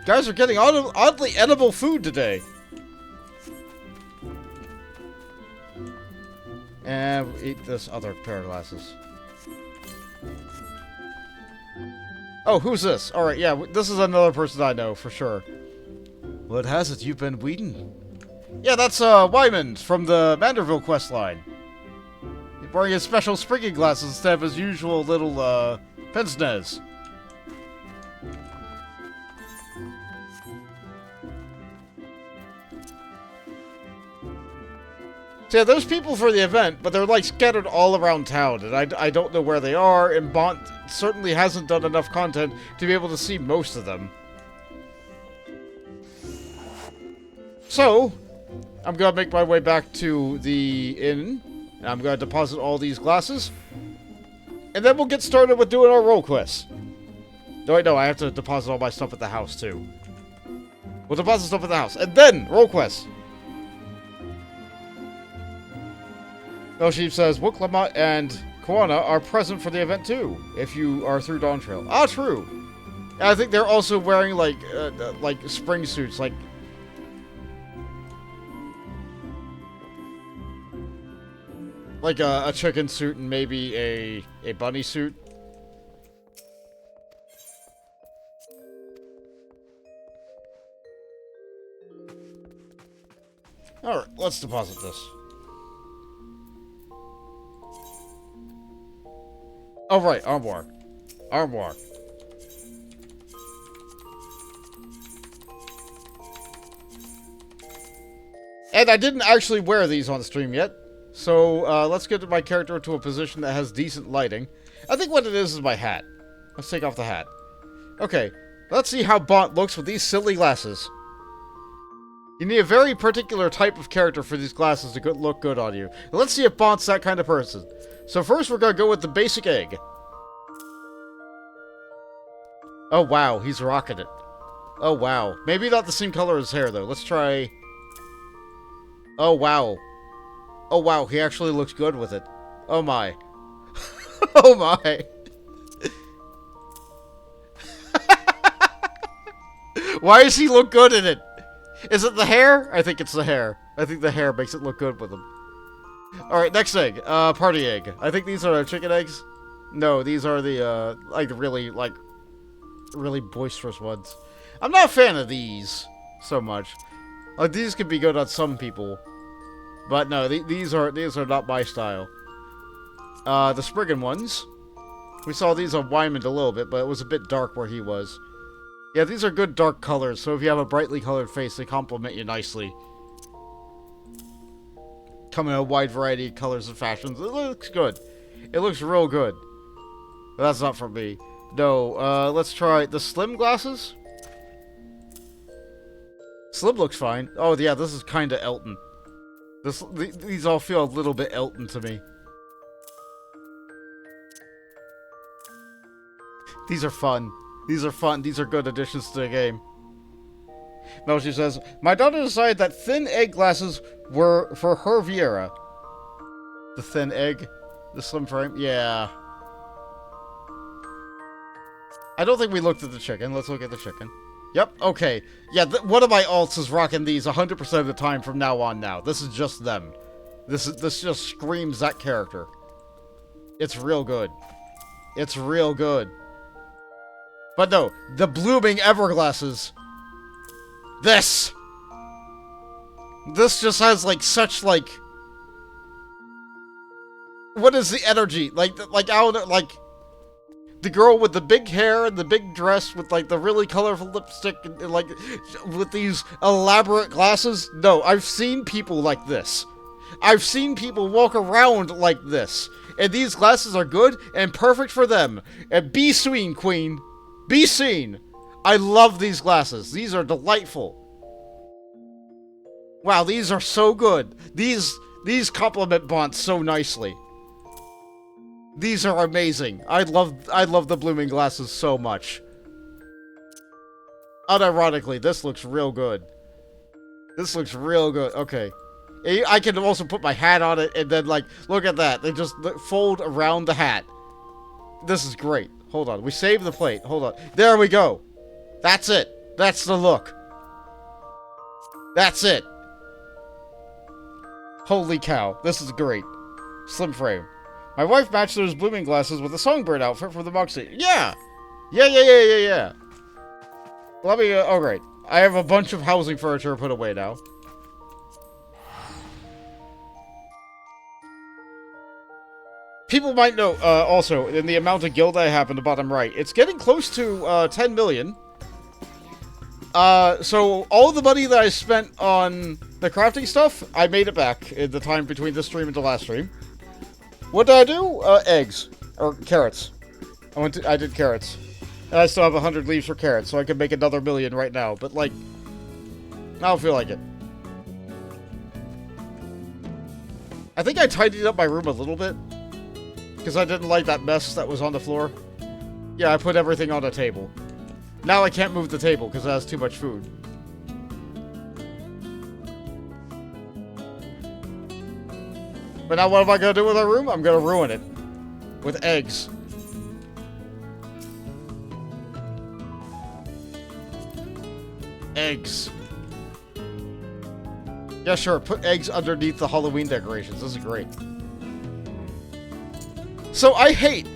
S2: Guys are getting oddly edible food today. And we'll eat this other pair of glasses. Oh, who's this? Alright, yeah, this is another person I know, for sure. What has it you've been weeding? Yeah, that's, Wyman from the Manderville questline. He's wearing his special sprigging glasses instead of his usual little, pince-nez. So yeah, there's people for the event, but they're like scattered all around town, and I don't know where they are, and Bont certainly hasn't done enough content to be able to see most of them. So, I'm gonna make my way back to the inn, and I'm gonna deposit all these glasses, and then we'll get started with doing our role quests. No, wait, no, I have to deposit all my stuff at the house, too. We'll deposit stuff at the house, and then role quests. Bellsheep says, Wooklama and Koana are present for the event too, if you are through Dawn Trail. Ah, true. And I think they're also wearing, like spring suits, like... Like a chicken suit and maybe a bunny suit. Alright, let's deposit this. Oh, right, armoire. Armoire. And I didn't actually wear these on stream yet. So, let's get my character into a position that has decent lighting. I think what it is my hat. Let's take off the hat. Okay, let's see how Bont looks with these silly glasses. You need a very particular type of character for these glasses to look good on you. Let's see if Bont's that kind of person. So first we're gonna go with the basic egg. Oh wow, he's rocking it. Oh wow. Maybe not the same color as hair though. Let's try... Oh wow. Oh wow, he actually looks good with it. Oh my. Oh my. Why does he look good in it? Is it the hair? I think it's the hair. I think the hair makes it look good with him. Alright, next egg. Party egg. I think these are chicken eggs. No, these are the, really boisterous ones. I'm not a fan of these so much. Like, these could be good on some people. But no, these are not my style. The Spriggan ones. We saw these on Wyman a little bit, but it was a bit dark where he was. Yeah, these are good dark colors, so if you have a brightly colored face, they complement you nicely. Come in a wide variety of colors and fashions. It looks good. It looks real good. But that's not for me. No, let's try the slim glasses. Slim looks fine. Oh, yeah, this is kind of Elton. These all feel a little bit Elton to me. These are fun. These are fun. These are good additions to the game. No, she says, my daughter decided that thin egg glasses were for her Viera. The thin egg? The slim frame? Yeah. I don't think we looked at the chicken. Let's look at the chicken. Yep, okay. Yeah, one of my alts is rocking these 100% of the time from now on now. This is just them. This just screams that character. It's real good. It's real good. But no, the blooming Everglasses. This just has such what is the energy? Like I don't know, like the girl with the big hair and the big dress with the really colorful lipstick and with these elaborate glasses. No, I've seen people like this. I've seen people walk around like this. And these glasses are good and perfect for them. And be seen, queen. Be seen! I love these glasses. These are delightful. Wow, these are so good. These complement Bont so nicely. These are amazing. I love the blooming glasses so much. Unironically, this looks real good. This looks real good. Okay. I can also put my hat on it and then look at that. They just fold around the hat. This is great. Hold on. We saved the plate. Hold on. There we go. That's it. That's the look. That's it. Holy cow. This is great. Slim frame. My wife matched those blooming glasses with a songbird outfit from the Moxie. Yeah. Yeah. Let me, oh great. I have a bunch of housing furniture put away now. People might know, also, in the amount of guild I have in the bottom right, it's getting close to, 10 million. So, all the money that I spent on the crafting stuff, I made it back in the time between this stream and the last stream. What did I do? Eggs. Or carrots. I did carrots. And I still have 100 leaves for carrots, so I can make another million right now, but, I don't feel like it. I think I tidied up my room a little bit. Because I didn't like that mess that was on the floor. Yeah, I put everything on the table. Now I can't move the table because it has too much food. But now what am I going to do with our room? I'm going to ruin it. With eggs. Eggs. Yeah, sure. Put eggs underneath the Halloween decorations. This is great. So I hate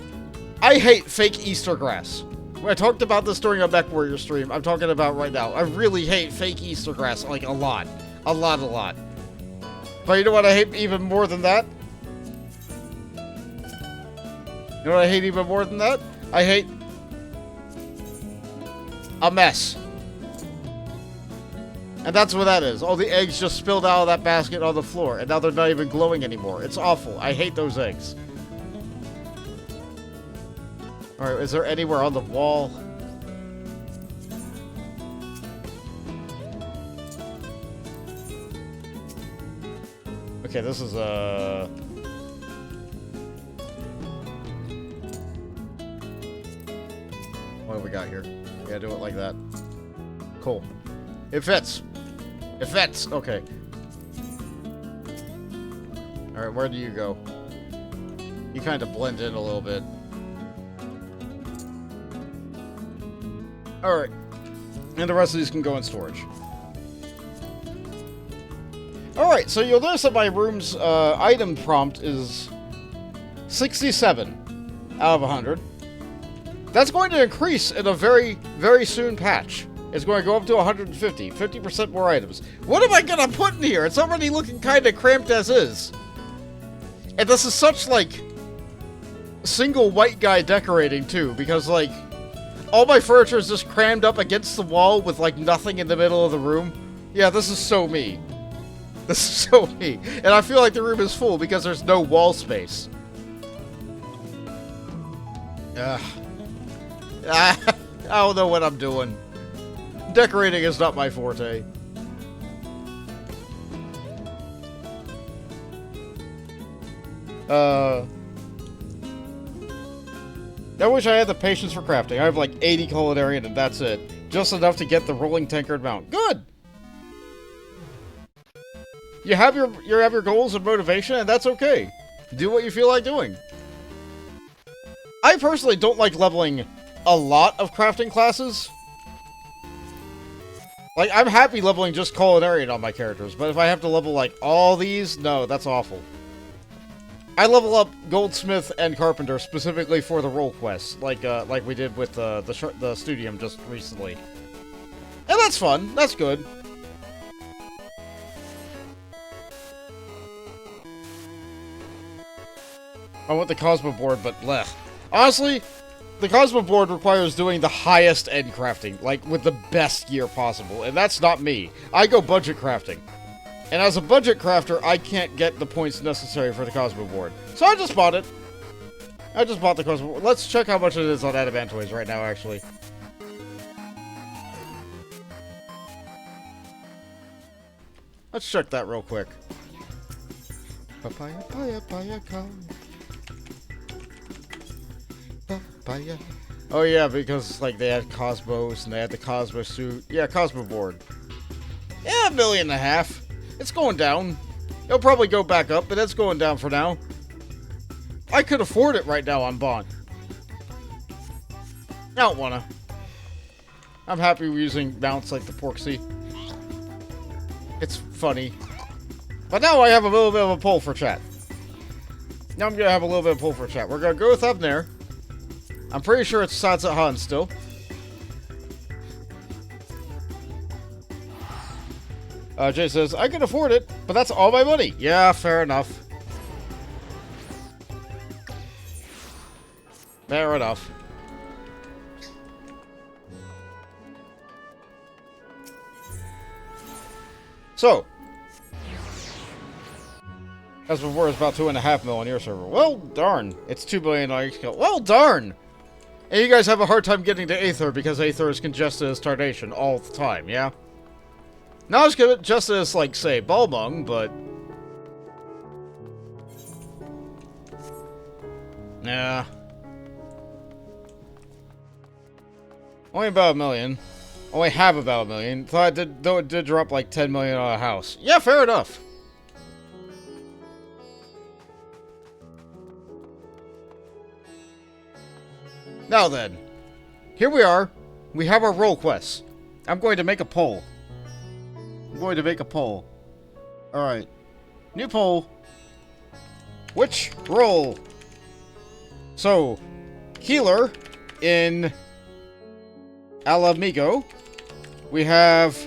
S2: fake Easter grass. I talked about this during a Mech Warrior stream. I'm talking about right now. I really hate fake Easter grass, a lot. A lot. But you know what I hate even more than that? You know what I hate even more than that? I hate a mess. And that's what that is. All the eggs just spilled out of that basket on the floor, and now they're not even glowing anymore. It's awful. I hate those eggs. Alright, is there anywhere on the wall? Okay, this is what do we got here? Yeah, do it like that. Cool. It fits. It fits. Okay. All right, where do you go? You kind of blend in a little bit. All right. And the rest of these can go in storage. Alright, so you'll notice that my room's item prompt is 67 out of 100. That's going to increase in a very, very soon patch. It's going to go up to 150, 50% more items. What am I going to put in here? It's already looking kind of cramped as is. And this is such, like, single white guy decorating, too, because, like, all my furniture is just crammed up against the wall with, like, nothing in the middle of the room. Yeah, this is so me. This is so me. And I feel like the room is full because there's no wall space. I don't know what I'm doing. Decorating is not my forte. I wish I had the patience for crafting. I have like 80 culinarian and that's it. Just enough to get the rolling tankard mount. Good! You have your goals and motivation, and that's okay. Do what you feel like doing. I personally don't like leveling a lot of crafting classes. Like, I'm happy leveling just culinarian on my characters, but if I have to level, like, all these, no, that's awful. I level up goldsmith and carpenter specifically for the role quests, like we did with the studium just recently. And that's fun. That's good. I want the Cosmo board, but bleh. Honestly, the Cosmo board requires doing the highest end crafting, like with the best gear possible, and that's not me. I go budget crafting. And as a budget crafter, I can't get the points necessary for the Cosmo board. So I just bought it. I just bought the Cosmo board. Let's check how much it is on Adamantoids right now, actually. Let's check that real quick. Papaya, papaya, papaya, papaya. Oh yeah, because like they had Cosmos and they had the Cosmo suit. Yeah, Cosmo board. Yeah, $1.5 million. It's going down. It'll probably go back up, but it's going down for now. I could afford it right now on Bond. I don't wanna. I'm happy using mounts like the Porksy. It's funny. But now I have a little bit of a poll for chat. Now I'm gonna have a little bit of pull for chat. We're gonna go with Abner. I'm pretty sure it's Sansa Han still. Jay says, I can afford it, but that's all my money. Yeah, fair enough. Fair enough. So, as before, it's about 2.5 million on your server. Well, darn. It's 2 billion on each kill. Well, darn! And you guys have a hard time getting to Aether because Aether is congested as Tarnation all the time, yeah? Not as good just as, like, say, Balmung, but... yeah. Only about 1 million. Only have about 1 million. Though it did drop like 10 million on a house. Yeah, fair enough. Now then, here we are. We have our role quests. I'm going to make a poll. Alright. New poll. Which role? So, healer in Ala Mhigo. We have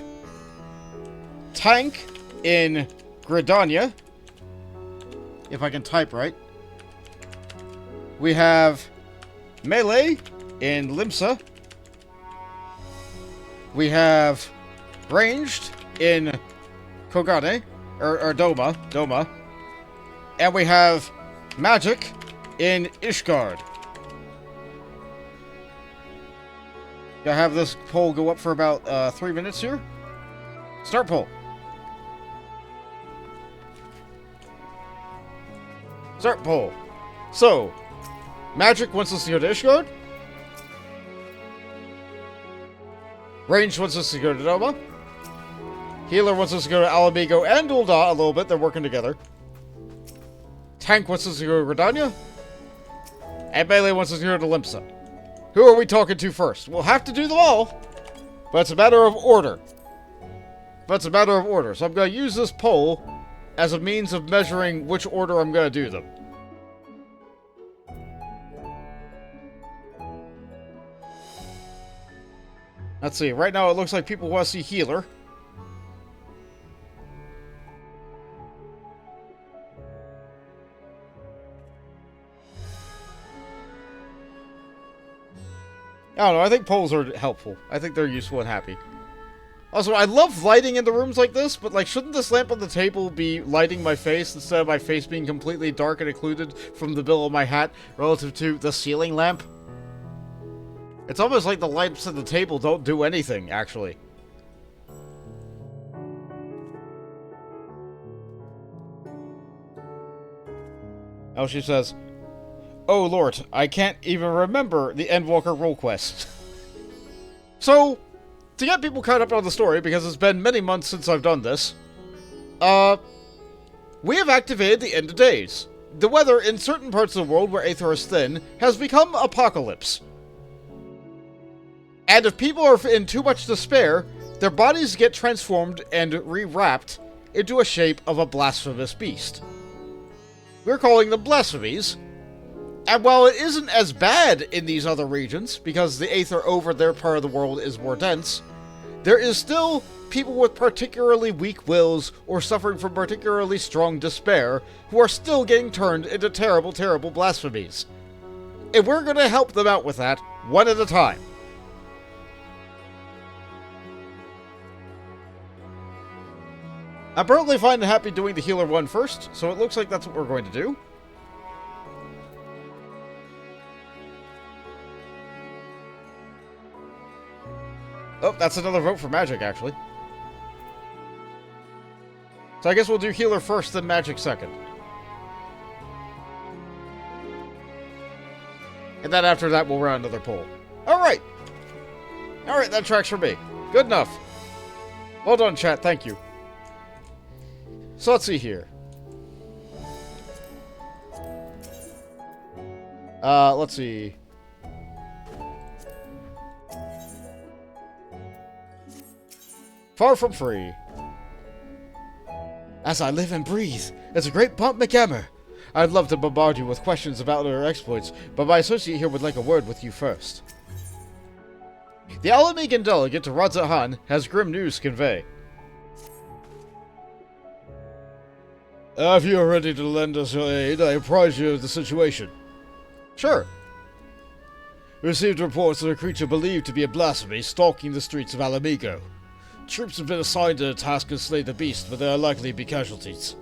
S2: tank in Gridania. If I can type right. We have melee in Limsa. We have ranged in Kogane, or Doma. And we have magic in Ishgard. Gonna have this poll go up for about 3 minutes here. Start poll. Start poll. So, Magic wants us to go to Ishgard. Range wants us to go to Noma. Healer wants us to go to Ala Mhigo and Ul'dah a little bit. They're working together. Tank wants us to go to Gridania. And Melee wants us to go to Limsa. Who are we talking to first? We'll have to do them all. But it's a matter of order. So I'm going to use this poll as a means of measuring which order I'm going to do them. Let's see. Right now it looks like people want to see Healer. I don't know, I think polls are helpful. I think they're useful and happy. Also, I love lighting in the rooms like this, but like, shouldn't this lamp on the table be lighting my face instead of my face being completely dark and occluded from the bill of my hat relative to the ceiling lamp? It's almost like the lamps at the table don't do anything, actually. Oh, she says, "Oh Lord, I can't even remember the Endwalker role quest." So, to get people caught up on the story, because it's been many months since I've done this, we have activated the End of Days. The weather in certain parts of the world where Aether is thin has become apocalypse. And if people are in too much despair, their bodies get transformed and rewrapped into a shape of a blasphemous beast. We're calling them blasphemies. And while it isn't as bad in these other regions, because the Aether over their part of the world is more dense, there is still people with particularly weak wills or suffering from particularly strong despair who are still getting turned into terrible, terrible blasphemies. And we're going to help them out with that, one at a time. I'm perfectly fine and happy doing the healer one first, so it looks like that's what we're going to do. Oh, that's another vote for magic, actually. So I guess we'll do healer first, then magic second. And then after that, we'll run another poll. Alright! Alright, that tracks for me. Good enough. Well done, chat. Thank you. So let's see here. Let's see. Far from free. As I live and breathe, it's a great bump, McGammar. I'd love to bombard you with questions about our exploits, but my associate here would like a word with you first. The Ala Mhigo delegate to Raubahn has grim news to convey. If you are ready to lend us your aid, I apprise you of the situation. Sure. We received reports of a creature believed to be a blasphemy stalking the streets of Ala Mhigo. Troops have been assigned to the task to slay the beast, but there are likely to be casualties.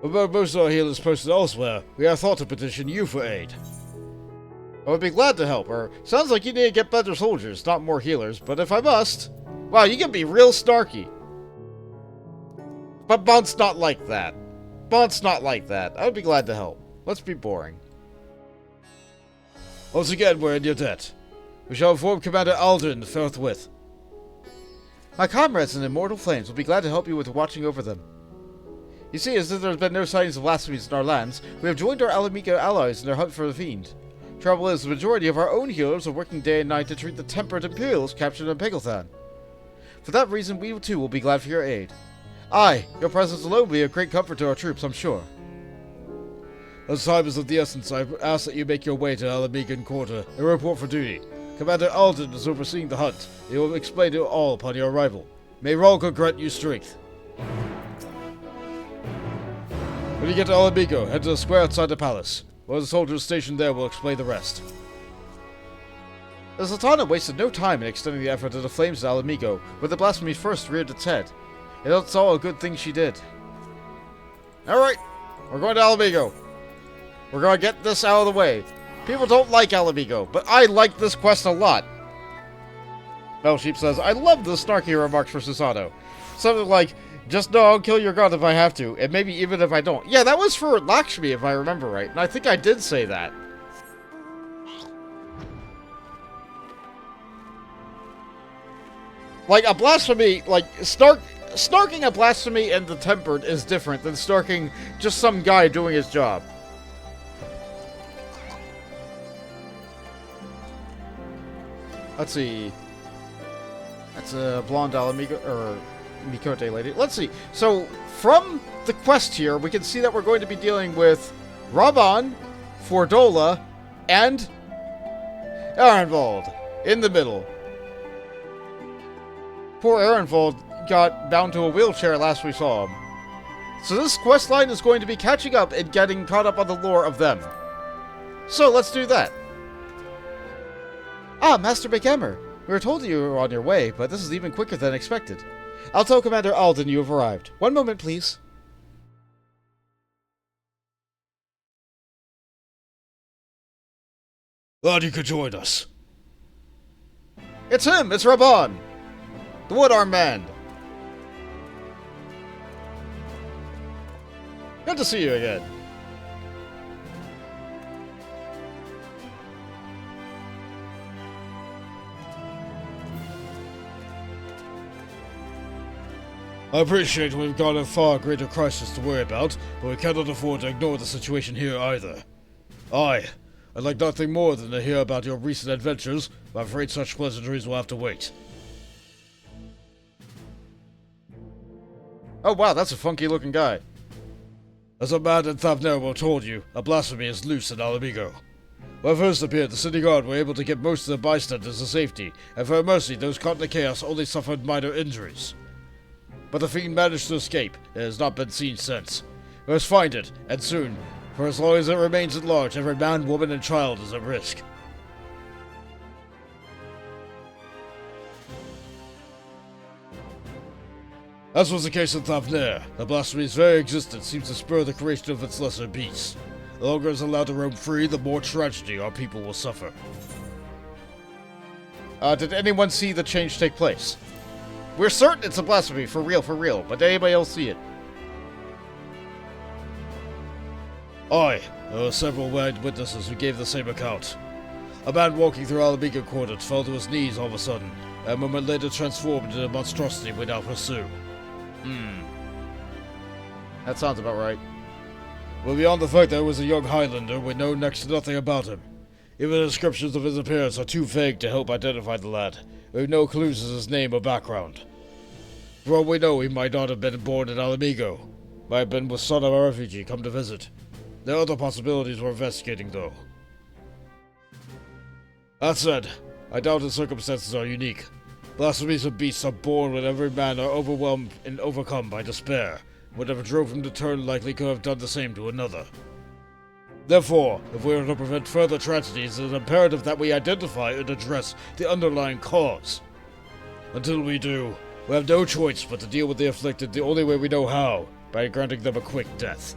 S2: Although most of our healers posted elsewhere, we have thought to petition you for aid. I would be glad to help her. Sounds like you need to get better soldiers, not more healers, but if I must... Wow, you can be real snarky. But Bont's not like that. Bont's not like that. I would be glad to help. Let's be boring. Once again, we're in your debt. We shall inform Commander Alden forthwith. My comrades in Immortal Flames will be glad to help you with watching over them. You see, as there has been no sightings of blasphemies in our lands, we have joined our Ala Mhigo allies in their hunt for the fiend. Trouble is, the majority of our own healers are working day and night to treat the temperate Imperials captured in Piglethan. For that reason, we too will be glad for your aid. Aye, your presence alone will be a great comfort to our troops, I'm sure. As time is of the essence, I ask that you make your way to Ala Mhigo Quarter and report for duty. Commander Alden is overseeing the hunt. He will explain it all upon your arrival. May Rolka grant you strength. When you get to Ala Mhigo, head to the square outside the palace. One of the soldiers stationed there will explain the rest. The Sultana wasted no time in extending the effort to the flames at Ala Mhigo, where the blasphemy first reared its head. And that's all a good thing she did. Alright, we're going to Ala Mhigo. We're going to get this out of the way. People don't like Ala Mhigo, but I like this quest a lot. Bellsheep says, I love the snarky remarks for Susanoo. Something like, Just know I'll kill your god if I have to, and maybe even if I don't. Yeah, that was for Lakshmi, if I remember right. And I think I did say that. Like, a blasphemy, like, snarking a blasphemy and the tempered is different than snarking just some guy doing his job. Let's see. That's a blonde Ala Mhigo, or Mikote lady. Let's see. So, from the quest here, we can see that we're going to be dealing with Raubahn, Fordola, and Arenvald in the middle. Poor Arenvald got bound to a wheelchair last we saw him. So this quest line is going to be catching up and getting caught up on the lore of them. So let's do that. Ah, Master McGammar. We were told you were on your way, but this is even quicker than expected. I'll tell Commander Alden you have arrived. One moment, please.
S4: Glad you could join us.
S2: It's him! It's Raubahn! The Wood-Arm Man! Good to see you again.
S4: I appreciate we've got a far greater crisis to worry about, but we cannot afford to ignore the situation here either. I'd like nothing more than to hear about your recent adventures, but I'm afraid such pleasantries will have to wait.
S2: Oh wow, that's a funky looking guy.
S4: As a man in Thavner told you, a blasphemy is loose in Ala Mhigo. When I first appeared, the city guard were able to get most of the bystanders to safety, and for mercy, those caught in the chaos only suffered minor injuries. But the fiend managed to escape, and has not been seen since. We must find it, and soon, for as long as it remains at large, every man, woman, and child is at risk. As was the case in Thavner, the blasphemy's very existence seems to spur the creation of its lesser beasts. The longer it's allowed to roam free, the more tragedy our people will suffer.
S2: Did anyone see the change take place? We're certain it's a blasphemy, for real, but did anybody else see it?
S4: Aye, there were several witnesses who gave the same account. A man walking through Ala Mhigo quarters fell to his knees all of a sudden, and a moment later transformed into a monstrosity we now pursue.
S2: That sounds about right.
S4: Well, beyond the fact that he was a young Highlander, we know next to nothing about him. Even the descriptions of his appearance are too vague to help identify the lad. We have no clues as his name or background. For all we know, he might not have been born in Ala Mhigo. Might have been the son of a refugee come to visit. There are other possibilities we're investigating, though. That said, I doubt his circumstances are unique. Blasphemies of beasts are born when every man are overwhelmed and overcome by despair. Whatever drove him to turn likely could have done the same to another. Therefore, if we are to prevent further tragedies, it is imperative that we identify and address the underlying cause. Until we do, we have no choice but to deal with the afflicted the only way we know how, by granting them a quick death.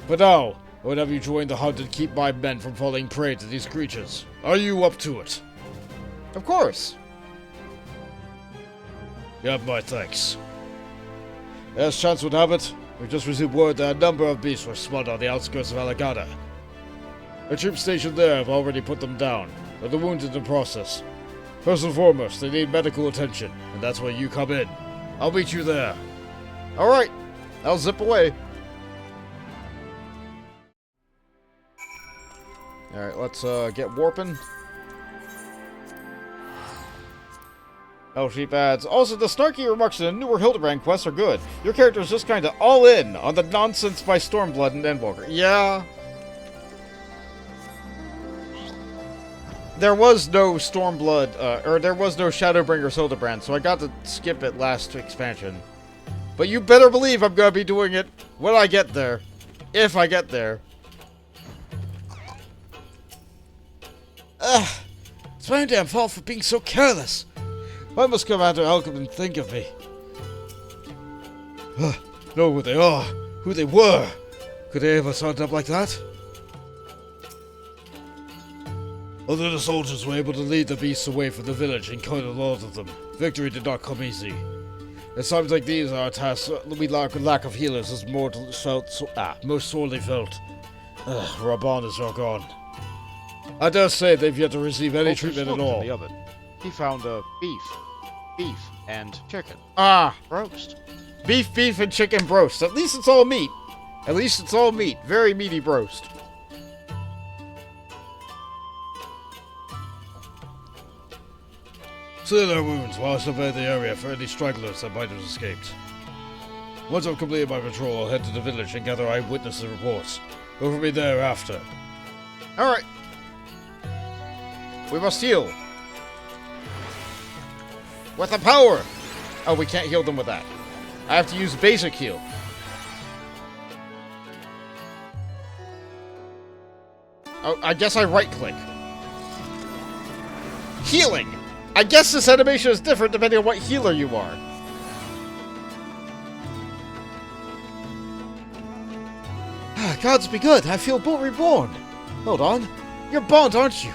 S4: For now, I would have you join the hunt and keep my men from falling prey to these creatures. Are you up to it?
S2: Of course.
S4: You have my thanks. As chance would have it, we just received word that a number of beasts were spotted on the outskirts of Alagada. The troops stationed there have already put them down, but the wounded in the process. First and foremost, they need medical attention, and that's where you come in. I'll meet you there.
S2: Alright, I'll zip away. Alright, let's get warping. Oh, sheep ads. Also, the snarky remarks in the newer Hildebrand quests are good. Your character is just kinda all in on the nonsense by Stormblood and Endwalker. Yeah. There was no Stormblood, or there was no Shadowbringers Hildebrand, so I got to skip it last expansion. But you better believe I'm gonna be doing it when I get there. If I get there. Ugh. It's my own damn fault for being so careless. Why must Commander Alchemist think of me?
S4: Know who they are, who they were. Could they ever start up like that? Although the soldiers were able to lead the beasts away from the village and kill a lot of them, victory did not come easy. At times like these, our tasks, we lack of healers is most sorely felt. Raubahn is all gone. I dare say they've yet to receive any treatment at all.
S5: In the oven. He found beef, and chicken. Roast.
S2: Beef, and chicken broast. At least it's all meat. At least it's all meat. Very meaty broast.
S4: Seal their wounds while I survey the area for any stragglers that might have escaped. Once I've completed my patrol, I'll head to the village and gather eyewitness reports. Look for me there after.
S2: Alright. We must heal. With the power! Oh, we can't heal them with that. I have to use basic heal. Oh, I guess I right-click. Healing! I guess this animation is different depending on what healer you are. Gods be good, I feel reborn. Hold on. You're Bond, aren't you?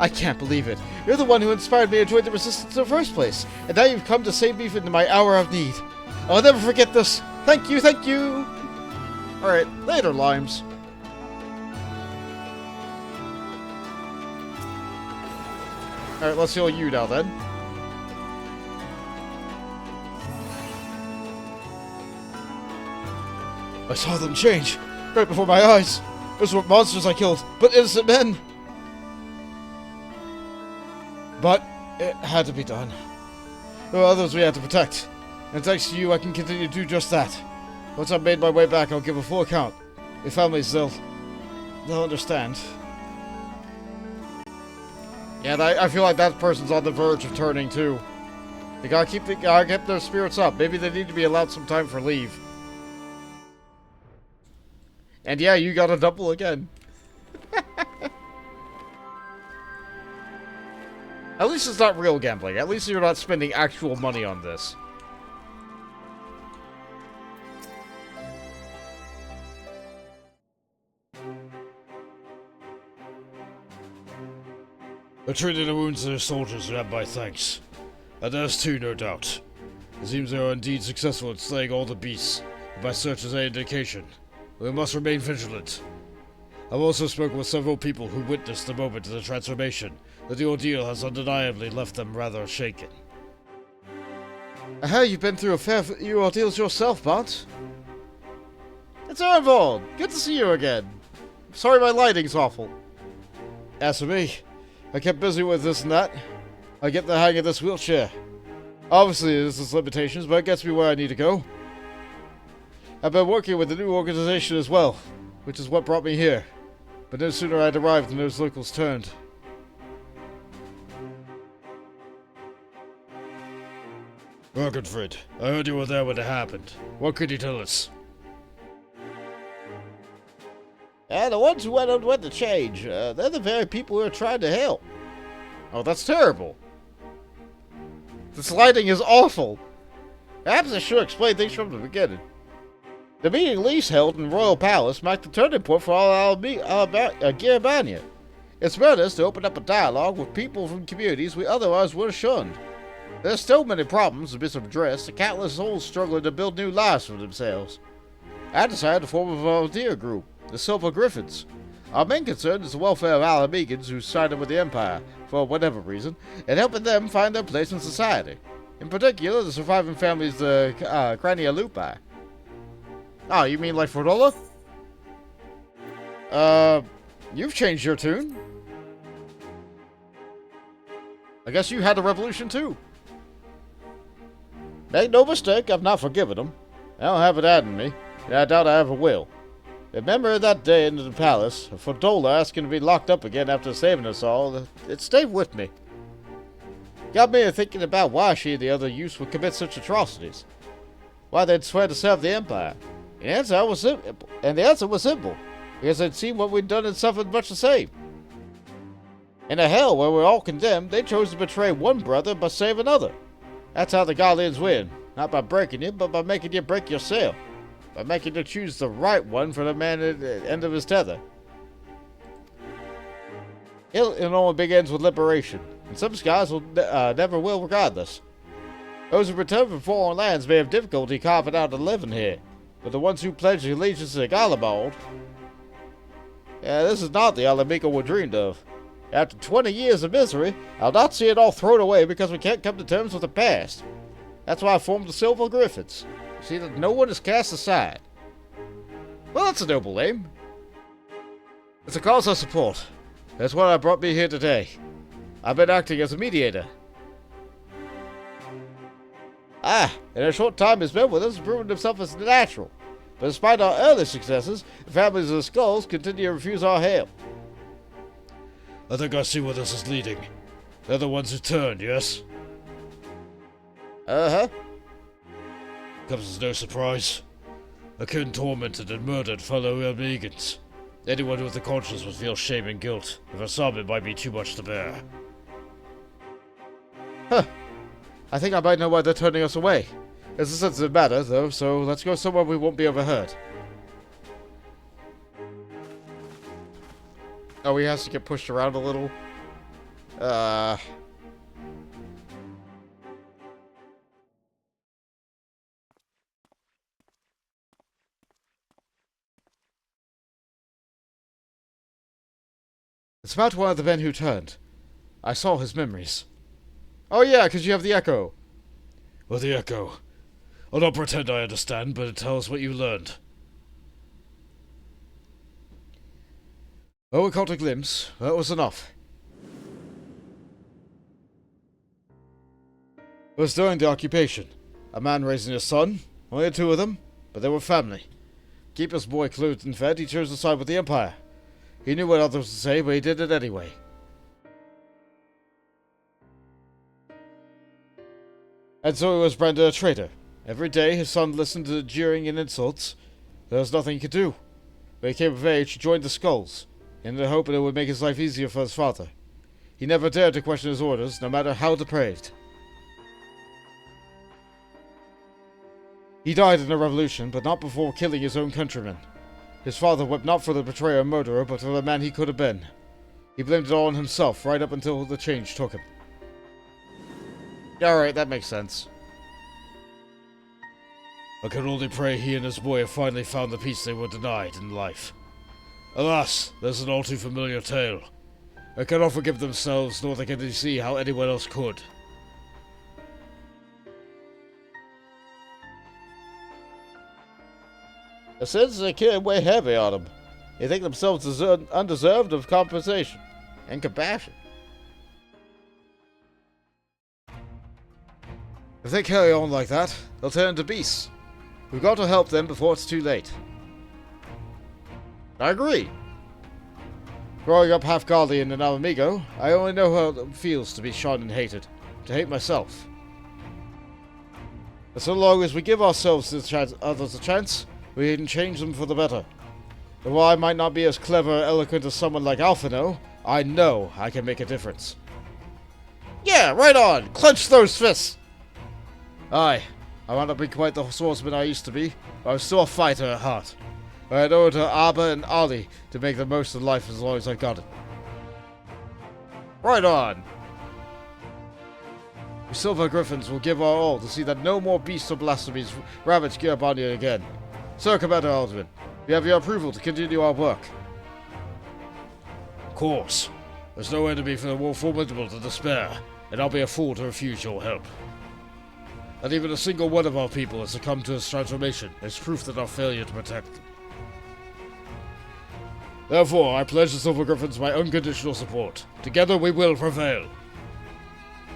S2: I can't believe it. You're the one who inspired me to join the Resistance in the first place. And now you've come to save me in my hour of need. I'll never forget this. Thank you, thank you. Alright, later, Limes. Alright, let's heal you now then. I saw them change. Right before my eyes. Those weren't monsters I killed, but innocent men. But it had to be done. There were others we had to protect. And thanks to you, I can continue to do just that. Once I've made my way back, I'll give a full account. Your families, they'll understand. Yeah, I feel like that person's on the verge of turning too. They gotta keep their spirits up. Maybe they need to be allowed some time for leave. And yeah, you got a double again. At least it's not real gambling. At least you're not spending actual money on this.
S4: I treated the wounds of their soldiers who have my thanks. And theirs too, no doubt. It seems they are indeed successful in slaying all the beasts, if my search is any indication. We must remain vigilant. I've also spoken with several people who witnessed the moment of the transformation, but the ordeal has undeniably left them rather shaken.
S2: I hear you've been through a fair few ordeals yourself, Bart. It's Arenvald! Good to see you again. Sorry my lighting's awful. As for me, I kept busy with this and that. I get the hang of this wheelchair. Obviously, there's its limitations, but it gets me where I need to go. I've been working with a new organization as well, which is what brought me here. But no sooner I'd arrived than those locals turned.
S4: Ragnfrid, I heard you were there when it happened. What could you tell us?
S2: The ones who went to change, they're the very people who are trying to help. Oh, that's terrible. This lighting is awful. Perhaps I should explain things from the beginning. The meeting Lease held in Royal Palace marked the turning point for all Ala Mhigo. It's meant us to open up a dialogue with people from communities we otherwise would have shunned. There's so many problems to be addressed, the countless souls struggling to build new lives for themselves. I decided to form a volunteer group, the Silver Griffins. Our main concern is the welfare of Ala Mhigans who sided with the Empire, for whatever reason, and helping them find their place in society. In particular, the surviving families, the Gridania. Oh, you mean like Fordola? You've changed your tune. I guess you had a revolution too. Make no mistake, I've not forgiven them. I don't have it out in me, and I doubt I ever will. Remember that day in the palace, Fordola asking to be locked up again after saving us all? It stayed with me. Got me thinking about why she and the other youths would commit such atrocities. Why they'd swear to serve the Empire. The answer was simple, because they'd seen what we'd done and suffered much the same. In a hell where we're all condemned, they chose to betray one brother but save another. That's how the Guardians win, not by breaking you, but by making you break yourself. By making you choose the right one for the man at the end of his tether. It only begins with liberation, and some skies will never will regardless. Those who return from foreign lands may have difficulty carving out a living here, but the ones who pledge allegiance to Arenvald... Yeah, this is not the Ala Mhigo we dreamed of. After 20 years of misery, I'll not see it all thrown away because we can't come to terms with the past. That's why I formed the Silver Griffins. You see that no one is cast aside. Well, that's a noble aim. It's a cause I support. That's why brought me here today. I've been acting as a mediator. In a short time his men with us has proven himself as natural. But despite our early successes, the families of the Skulls continue to refuse our help.
S4: I think I see where this is leading. They're the ones who turned, yes?
S2: Uh-huh.
S4: Comes as no surprise. Akin tormented and murdered fellow Mhigans. Anyone with a conscience would feel shame and guilt. If I saw it might be too much to bear.
S2: Huh. I think I might know why they're turning us away. It's a sensitive matter, though, so let's go somewhere we won't be overheard. Oh, he has to get pushed around a little? It's about one of the men who turned. I saw his memories. Oh yeah, because you have the echo.
S4: Well, the echo. I'll not pretend I understand, but tell us what you learned.
S2: Well, we caught a glimpse. That was enough. It was during the occupation. A man raising his son. Only two of them, but they were family. Keep his boy clothed and fed, he chose to side with the Empire. He knew what others would say, but he did it anyway. And so he was branded a traitor. Every day his son listened to the jeering and insults. There was nothing he could do. When he came of age, he joined the Skulls, in the hope that it would make his life easier for his father. He never dared to question his orders, no matter how depraved. He died in a revolution, but not before killing his own countrymen. His father wept not for the betrayer and murderer, but for the man he could have been. He blamed it all on himself, right up until the change took him. Alright, that makes sense.
S4: I can only pray he and his boy have finally found the peace they were denied in life. Alas, there's an all too familiar tale. They cannot forgive themselves, nor can they see how anyone else could.
S2: The sins they carry weigh heavy on them. They think themselves undeserved of compensation and compassion. If they carry on like that, they'll turn into beasts. We've got to help them before it's too late. I agree. Growing up half Guardian and Ala Mhigo, I only know how it feels to be shunned and hated. To hate myself. But so long as we give ourselves others a chance, we can change them for the better. And while I might not be as clever or eloquent as someone like Alphino, I know I can make a difference. Yeah, right on! Clench those fists! Aye, I might not be quite the swordsman I used to be, but I'm still a fighter at heart. I owe it to Abba and Ali to make the most of life as long as I got it. Right on! We Silver Griffins will give our all to see that no more beasts or blasphemies ravage Gridania again. Sir Commander Aldrin, we have your approval to continue our work.
S4: Of course. There's no enemy for the more formidable to despair, and I'll be a fool to refuse your help. That even a single one of our people has succumbed to his transformation is proof that our failure to protect them. Therefore, I pledge the Silver Griffins my unconditional support. Together we will prevail.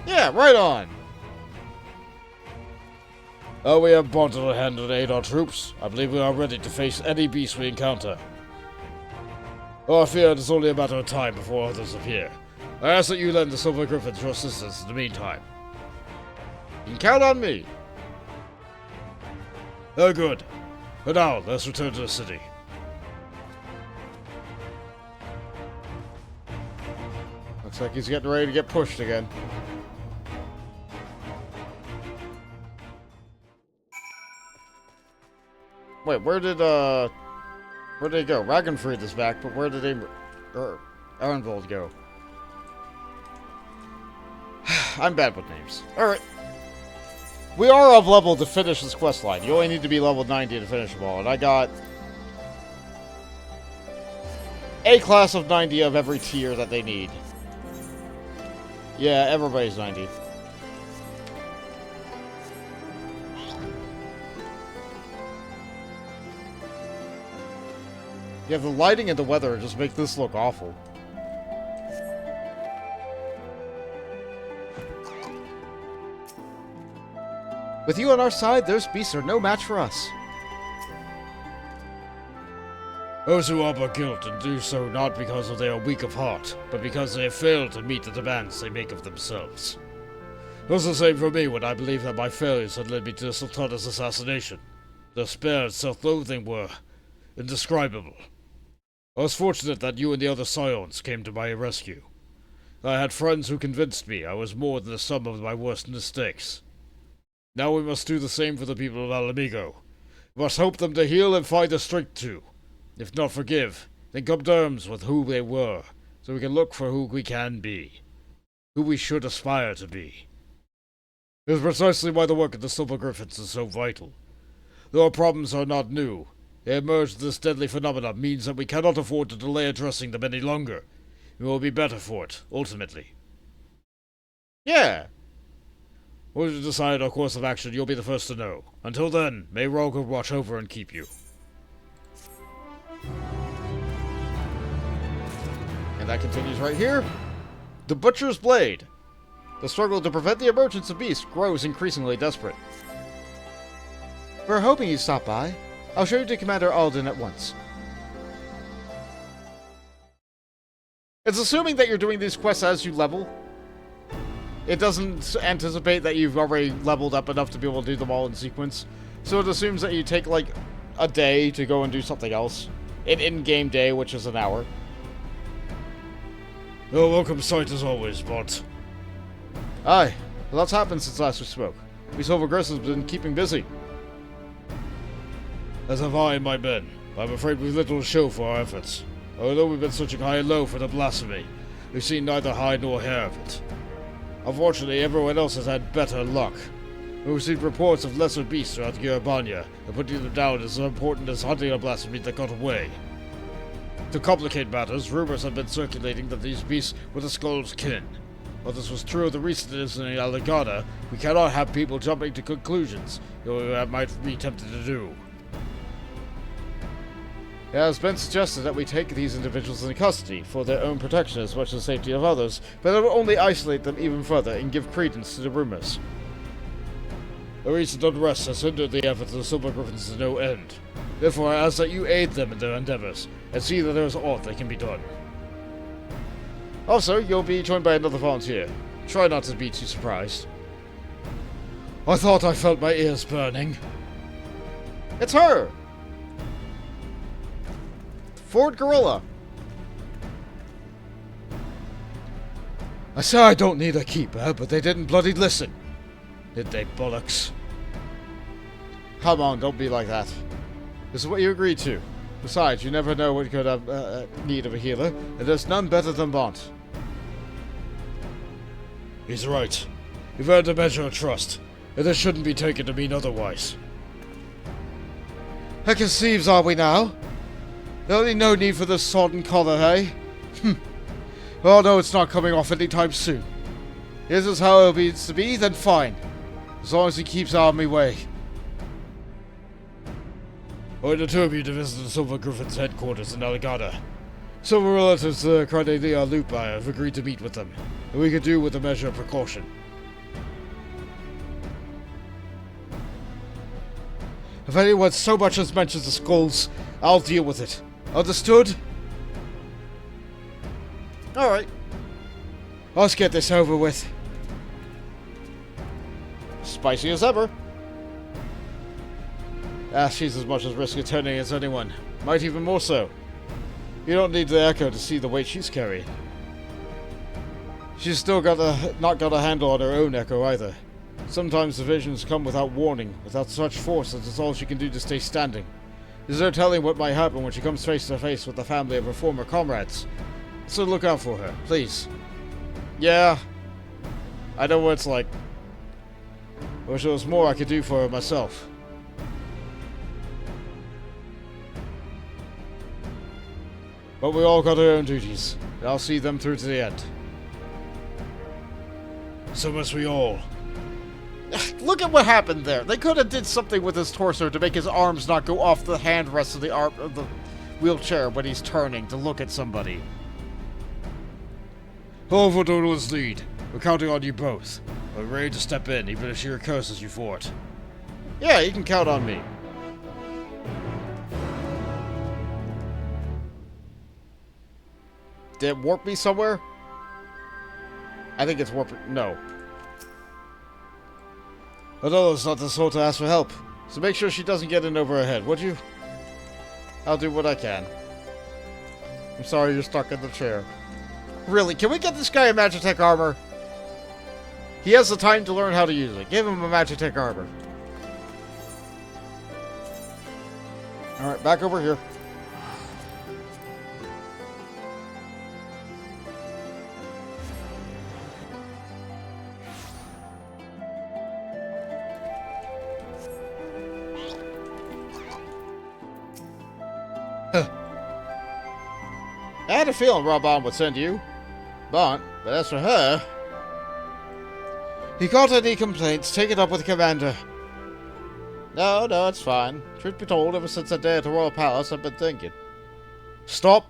S2: Yeah, right on!
S4: Though we have bonded a hand to aid our troops, I believe we are ready to face any beast we encounter. Though I fear it is only a matter of time before others appear. I ask that you lend the Silver Griffins your assistance in the meantime.
S2: You can count on me.
S4: Oh, good. But now, let's return to the city.
S2: Looks like he's getting ready to get pushed again. Wait, where did he go? Ragnfried is back, but where did Arenvald go? I'm bad with names. Alright. We are of level to finish this quest line. You only need to be level 90 to finish them all. And I got a class of 90 of every tier that they need. Yeah, everybody's 90. Yeah, the lighting and the weather just make this look awful.
S1: With you on our side, those beasts are no match for us.
S4: Those who harbor guilt and do so not because they are weak of heart, but because they have failed to meet the demands they make of themselves. It was the same for me when I believed that my failures had led me to the Sultana's assassination. The despair and self-loathing were indescribable. I was fortunate that you and the other Scions came to my rescue. I had friends who convinced me I was more than the sum of my worst mistakes. Now we must do the same for the people of Ala Mhigo. We must help them to heal and find the strength to. If not forgive, then come to terms with who they were, so we can look for who we can be. Who we should aspire to be. It is precisely why the work of the Silver Griffins is so vital. Though our problems are not new, they emerged this deadly phenomenon means that we cannot afford to delay addressing them any longer. We will be better for it, ultimately.
S2: Yeah.
S4: Once we decide our course of action, you'll be the first to know. Until then, may Rolga watch over and keep you.
S2: And that continues right here. The Butcher's Blade. The struggle to prevent the emergence of beasts grows increasingly desperate.
S1: We're hoping you stop by. I'll show you to Commander Alden at once.
S2: It's assuming that you're doing these quests as you level. It doesn't anticipate that you've already leveled up enough to be able to do them all in sequence. So it assumes that you take, like, a day to go and do something else. An in-game day, which is an hour.
S4: A welcome sight as always, Bot.
S2: Aye. A lot's happened since last we spoke. We Silver Griffins have been keeping busy.
S4: As have I, my men. I'm afraid we've little to show for our efforts. Although we've been searching high and low for the blasphemy, we've seen neither hide nor hair of it. Unfortunately, everyone else has had better luck. We've received reports of lesser beasts throughout Gridania, and putting them down is as important as hunting a blasphemy that got away. To complicate matters, rumors have been circulating that these beasts were the Skull's kin. While this was true of the recent incident in Alagada, we cannot have people jumping to conclusions, though we might be tempted to do.
S2: It has been suggested that we take these individuals into custody for their own protection as much as the safety of others, but it will only isolate them even further and give credence to the rumors.
S4: The recent unrest has hindered the efforts of the Silver Griffins to no end. Therefore, I ask that you aid them in their endeavors, and see that there is aught that can be done.
S2: Also, you'll be joined by another volunteer. Try not to be too surprised.
S4: I thought I felt my ears burning.
S2: It's her! Ford Gorilla.
S4: I say I don't need a keeper, but they didn't bloody listen. Did they, bollocks?
S2: Come on, don't be like that. This is what you agreed to. Besides, you never know when you could have need of a healer, and there's none better than Bont.
S4: He's right. You've earned a measure of trust, and this shouldn't be taken to mean otherwise.
S2: Conceives are we now? There'll be no need for this sword and collar, eh? Oh no, it's not coming off anytime soon. If this is how it needs to be, then fine. As long as he keeps out of my way.
S4: I determine you to visit the Silver Griffin's headquarters in Alagada. Silver relatives to Gridania Lupa have agreed to meet with them, and we could do with a measure of precaution.
S2: If anyone so much as mentions the skulls, I'll deal with it. Understood? Alright. Let's get this over with. Spicy as ever. She's as much as risk of turning as anyone. Might even more so. You don't need the Echo to see the weight she's carrying. She's still not got a handle on her own Echo either. Sometimes the visions come without warning, without such force that it's all she can do to stay standing. There's no telling what might happen when she comes face to face with the family of her former comrades. So look out for her, please. Yeah. I know what it's like.
S4: I wish there was more I could do for her myself. But we all got our own duties, and I'll see them through to the end. So must we all.
S2: Look at what happened there. They could have did something with his torso to make his arms not go off the handrest of the wheelchair when he's turning to look at somebody.
S4: All Fordola's lead. We're counting on you both. We're ready to step in, even if she curses you for it.
S2: Yeah, you can count on me. Did it warp me somewhere? I think it's warping. No.
S4: Fordola's not the sort to ask for help, so make sure she doesn't get in over her head, would you?
S2: I'll do what I can. I'm sorry you're stuck in the chair. Really, can we get this guy a Magitech armor? He has the time to learn how to use it. Give him a Magitech armor. Alright, back over here. I had a feeling Raubahn would send you. But as for her... He got any complaints, take it up with the commander. No, it's fine. Truth be told, ever since that day at the Royal Palace, I've been thinking.
S4: Stop!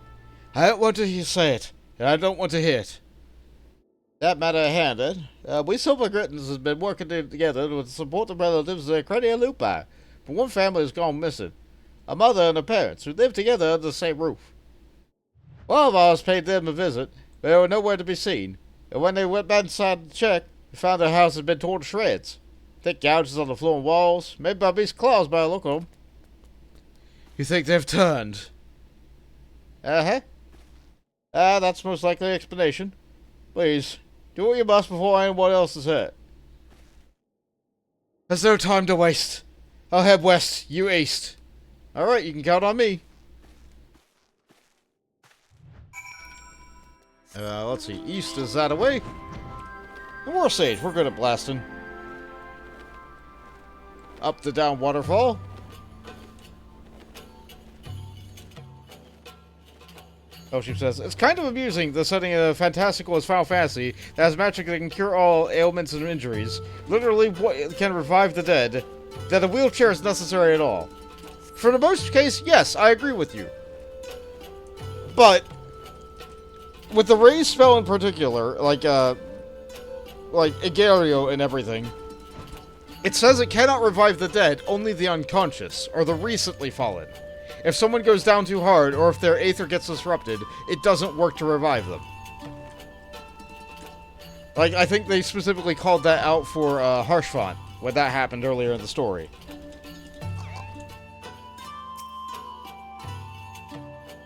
S4: I don't want to hear say it, and I don't want to hear it.
S2: That matter at hand, we Silver Gritons have been working together to support the relatives of Gridania, but one family has gone missing. A mother and her parents, who lived together under the same roof. One of ours paid them a visit, but they were nowhere to be seen, and when they went back inside to check, they found their house had been torn to shreds. Thick gouges on the floor and walls, made by beast claws by the look of them.
S4: You think they've turned?
S2: Uh-huh. That's most likely the explanation. Please, do what you must before anyone else is hurt.
S4: There's no time to waste. I'll head west, you east.
S2: Alright, you can count on me. Let's see. East is that away. And we're sage. We're good at blasting. Up the down waterfall. Oh, she says, it's kind of amusing the setting of fantastical as Final Fantasy that has magic that can cure all ailments and injuries. Literally can revive the dead. That a wheelchair is necessary at all. For the most case, yes, I agree with you. But with the raise spell in particular, like Igario and everything, it says it cannot revive the dead, only the unconscious, or the recently fallen. If someone goes down too hard, or if their aether gets disrupted, it doesn't work to revive them. Like, I think they specifically called that out for Harshfont, when that happened earlier in the story.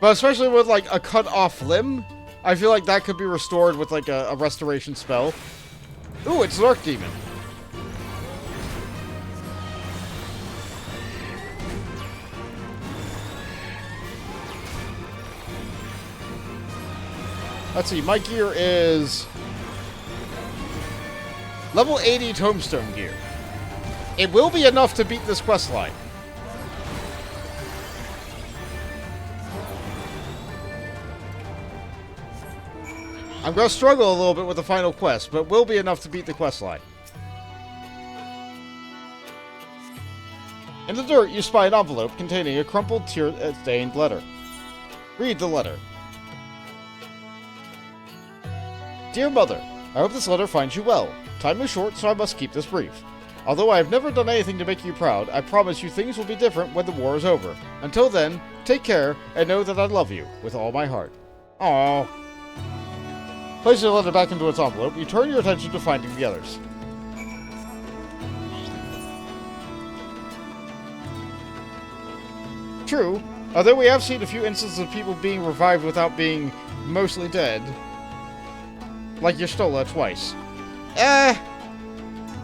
S2: But especially with, like, a cut-off limb, I feel like that could be restored with, like, a restoration spell. Ooh, it's Lurk Demon. Let's see, my gear is level 80 Tombstone gear. It will be enough to beat this quest line. I'm going to struggle a little bit with the final quest, but will be enough to beat the quest line. In the dirt, you spy an envelope containing a crumpled, tear-stained letter. Read the letter. Dear Mother, I hope this letter finds you well. Time is short, so I must keep this brief. Although I have never done anything to make you proud, I promise you things will be different when the war is over. Until then, take care, and know that I love you with all my heart. Aww. Place the letter back into its envelope, you turn your attention to finding the others. True, although we have seen a few instances of people being revived without being mostly dead. Like Y'shtola twice.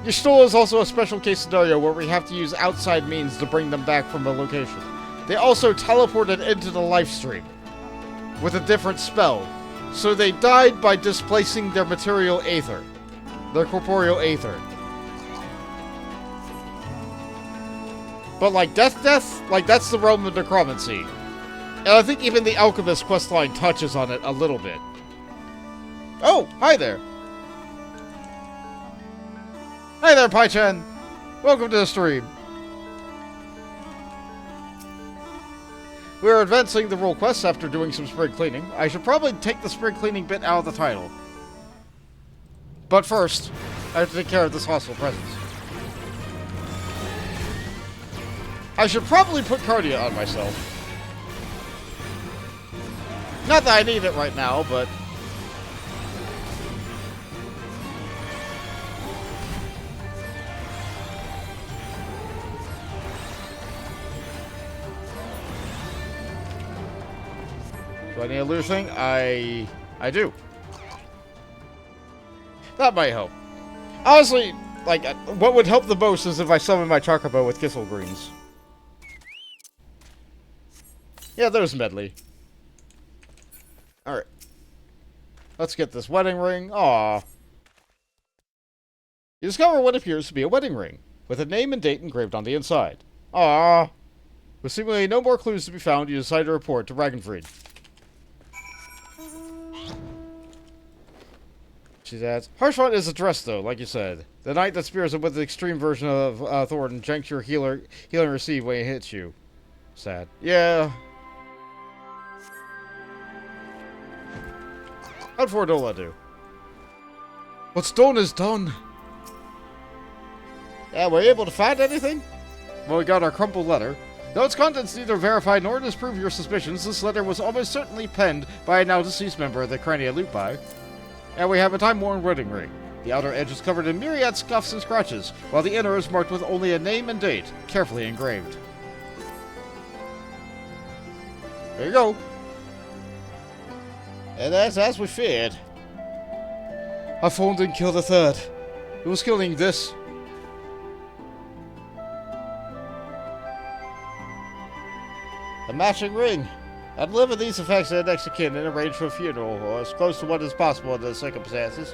S2: Y'shtola is also a special case scenario where we have to use outside means to bring them back from a location. They also teleported into the life stream with a different spell. So they died by displacing their material aether. Their corporeal aether. But like death, like that's the realm of necromancy. And I think even the alchemist questline touches on it a little bit. Oh, hi there. Hi there, Pai-chan. Welcome to the stream. We're advancing the role quests after doing some sprig cleaning. I should probably take the sprig cleaning bit out of the title. But first, I have to take care of this hostile presence. I should probably put cardia on myself. Not that I need it right now, but... Do I need to lose thing? I do. That might help. Honestly, like, what would help the most is if I summon my Chocobo with Kissel Greens. Yeah, there's Medley. Alright. Let's get this wedding ring. Aww. You discover what appears to be a wedding ring, with a name and date engraved on the inside. Aww. With seemingly no more clues to be found, you decide to report to Ragnfried. She adds, Harshfront is addressed though, like you said. The knight that spears him with the extreme version of Thornton janks your healing receive when he hits you. Sad. Yeah. How'd Fordola do? What's done is done. Yeah, were you able to find anything? Well, we got our crumpled letter. Though its contents neither verify nor disprove your suspicions, this letter was almost certainly penned by a now deceased member of the Kan-E-Senna. And we have a time-worn wedding ring. The outer edge is covered in myriad scuffs and scratches, while the inner is marked with only a name and date, carefully engraved. There you go. And that's as we feared. I found and killed a third. It was killing this. A matching ring. I'd deliver these effects to the next of kin and arrange for a funeral, or as close to what is possible under the circumstances.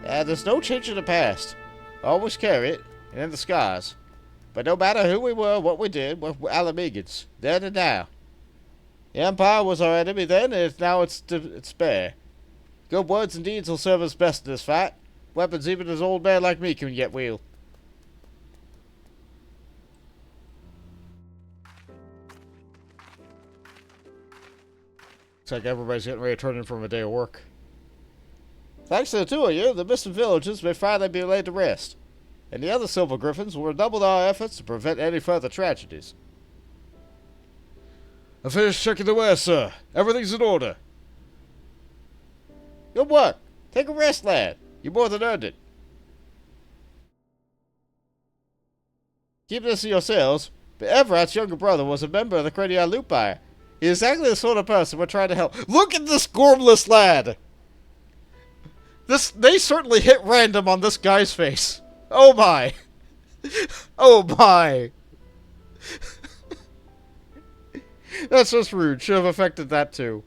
S2: There's no change in the past. I always carry it, and in the scars. But no matter who we were, what we did, we're Ala Mhigans, then and now. The Empire was our enemy then, and now it's spare. Good words and deeds will serve us best in this fight. Weapons even an old man like me can yet wield. Looks like everybody's getting ready to turn in from a day of work. Thanks to the two of you, the missing villages may finally be laid to rest. And the other Silver Griffins will redouble our efforts to prevent any further tragedies.
S4: I finished checking the ware, sir. Everything's in order.
S1: Good work. Take a rest, lad. You more than earned it. Keep this to yourselves, but Everett's younger brother was a member of the Kan-E-Senna. He is exactly the sort of person we're trying to help. Look at this gormless lad! They certainly hit random on this guy's face. Oh my. Oh my. That's just rude. Should have affected that too.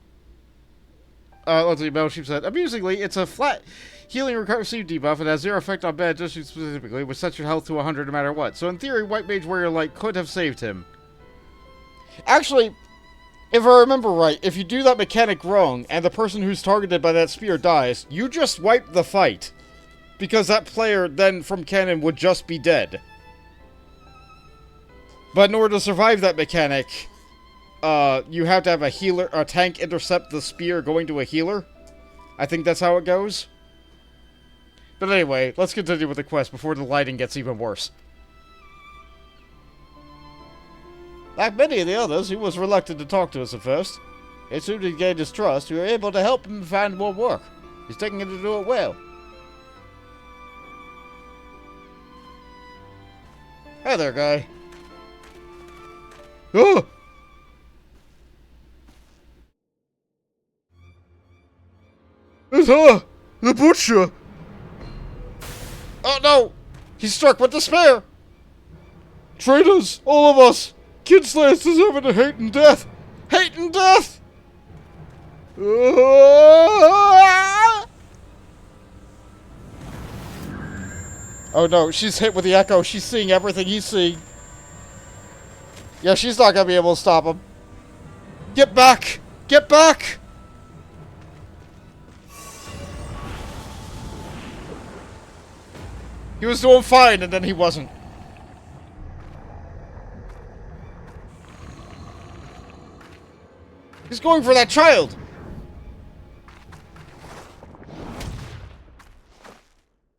S1: Let's see, Metal Sheep said, amusingly, it's a flat healing received debuff and has zero effect on bad districts specifically, which sets your health to 100 no matter what. So in theory, White Mage Warrior Light could have saved him. Actually, if I remember right, if you do that mechanic wrong, and the person who's targeted by that spear dies, you just wipe the fight. Because that player, then, from canon, would just be dead. But in order to survive that mechanic, you have to have a tank intercept the spear going to a healer. I think that's how it goes. But anyway, let's continue with the quest before the lighting gets even worse. Like many of the others, he was reluctant to talk to us at first. As soon as he gained his trust, we were able to help him find more work. He's taking it to do it well. Hey there, guy.
S4: Oh! It's her! The butcher!
S2: Oh no! He's struck with despair!
S4: Traitors! All of us! Kinslayers deserving of hate and death!
S2: Hate and death! Oh no, she's hit with the echo. She's seeing everything he's seeing. Yeah, she's not gonna be able to stop him. Get back! Get back! He was doing fine, and then he wasn't. He's going for that child!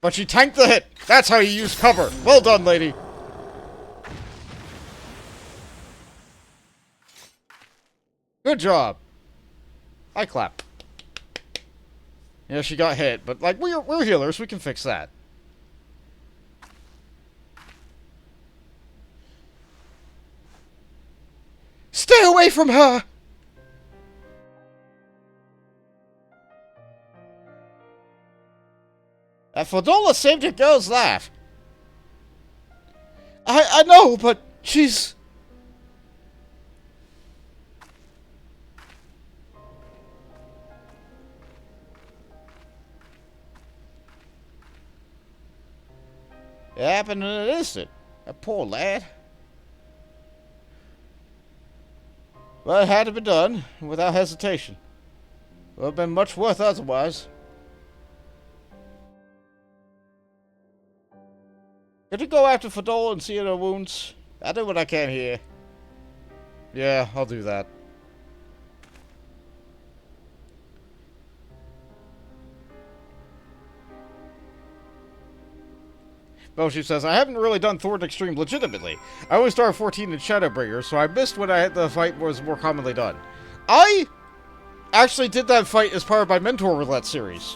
S2: But she tanked the hit! That's how you use cover! Well done, lady! Good job! I clap. Yeah, she got hit, but, like, we're healers, we can fix that. Stay away from her! That Fordola saved your girl's life. I know, but she's... It happened in an instant. That poor lad. Well, it had to be done, without hesitation. Would have been much worse otherwise. Could you go after Fordola and see her wounds? I do what I can here. Yeah, I'll do that. Well, she says, I haven't really done Thorn Extreme legitimately. I only started 14 in Shadowbringer, so I missed when the fight was more commonly done. I actually did that fight as part of my Mentor Roulette series.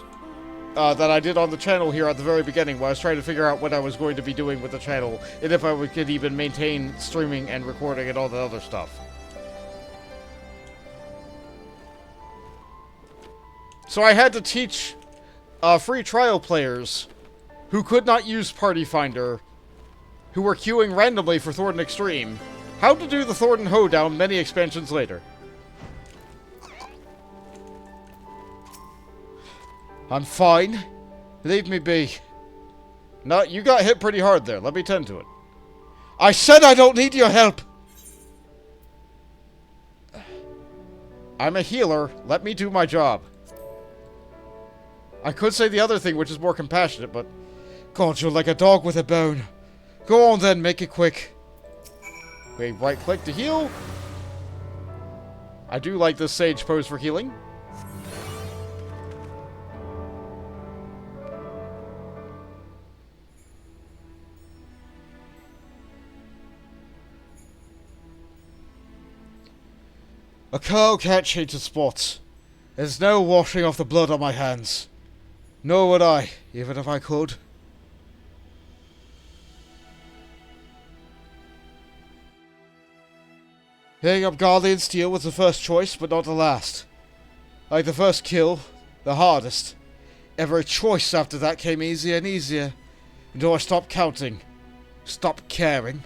S2: That I did on the channel here at the very beginning, while I was trying to figure out what I was going to be doing with the channel, and if I could even maintain streaming and recording and all that other stuff. So I had to teach free trial players who could not use Party Finder, who were queuing randomly for Thornton Extreme, how to do the Thornton Hoedown many expansions later. I'm fine. Leave me be. No, you got hit pretty hard there. Let me tend to it. I said I don't need your help! I'm a healer. Let me do my job. I could say the other thing, which is more compassionate, but... God, you're like a dog with a bone. Go on then, make it quick. Wait, right-click to heal. I do like this sage pose for healing. A cow can't change its spots. There's no washing off the blood on my hands. Nor would I, even if I could. Picking up Guardian Steel was the first choice, but not the last. Like the first kill, the hardest. Every choice after that came easier and easier, until I stopped counting, stopped caring.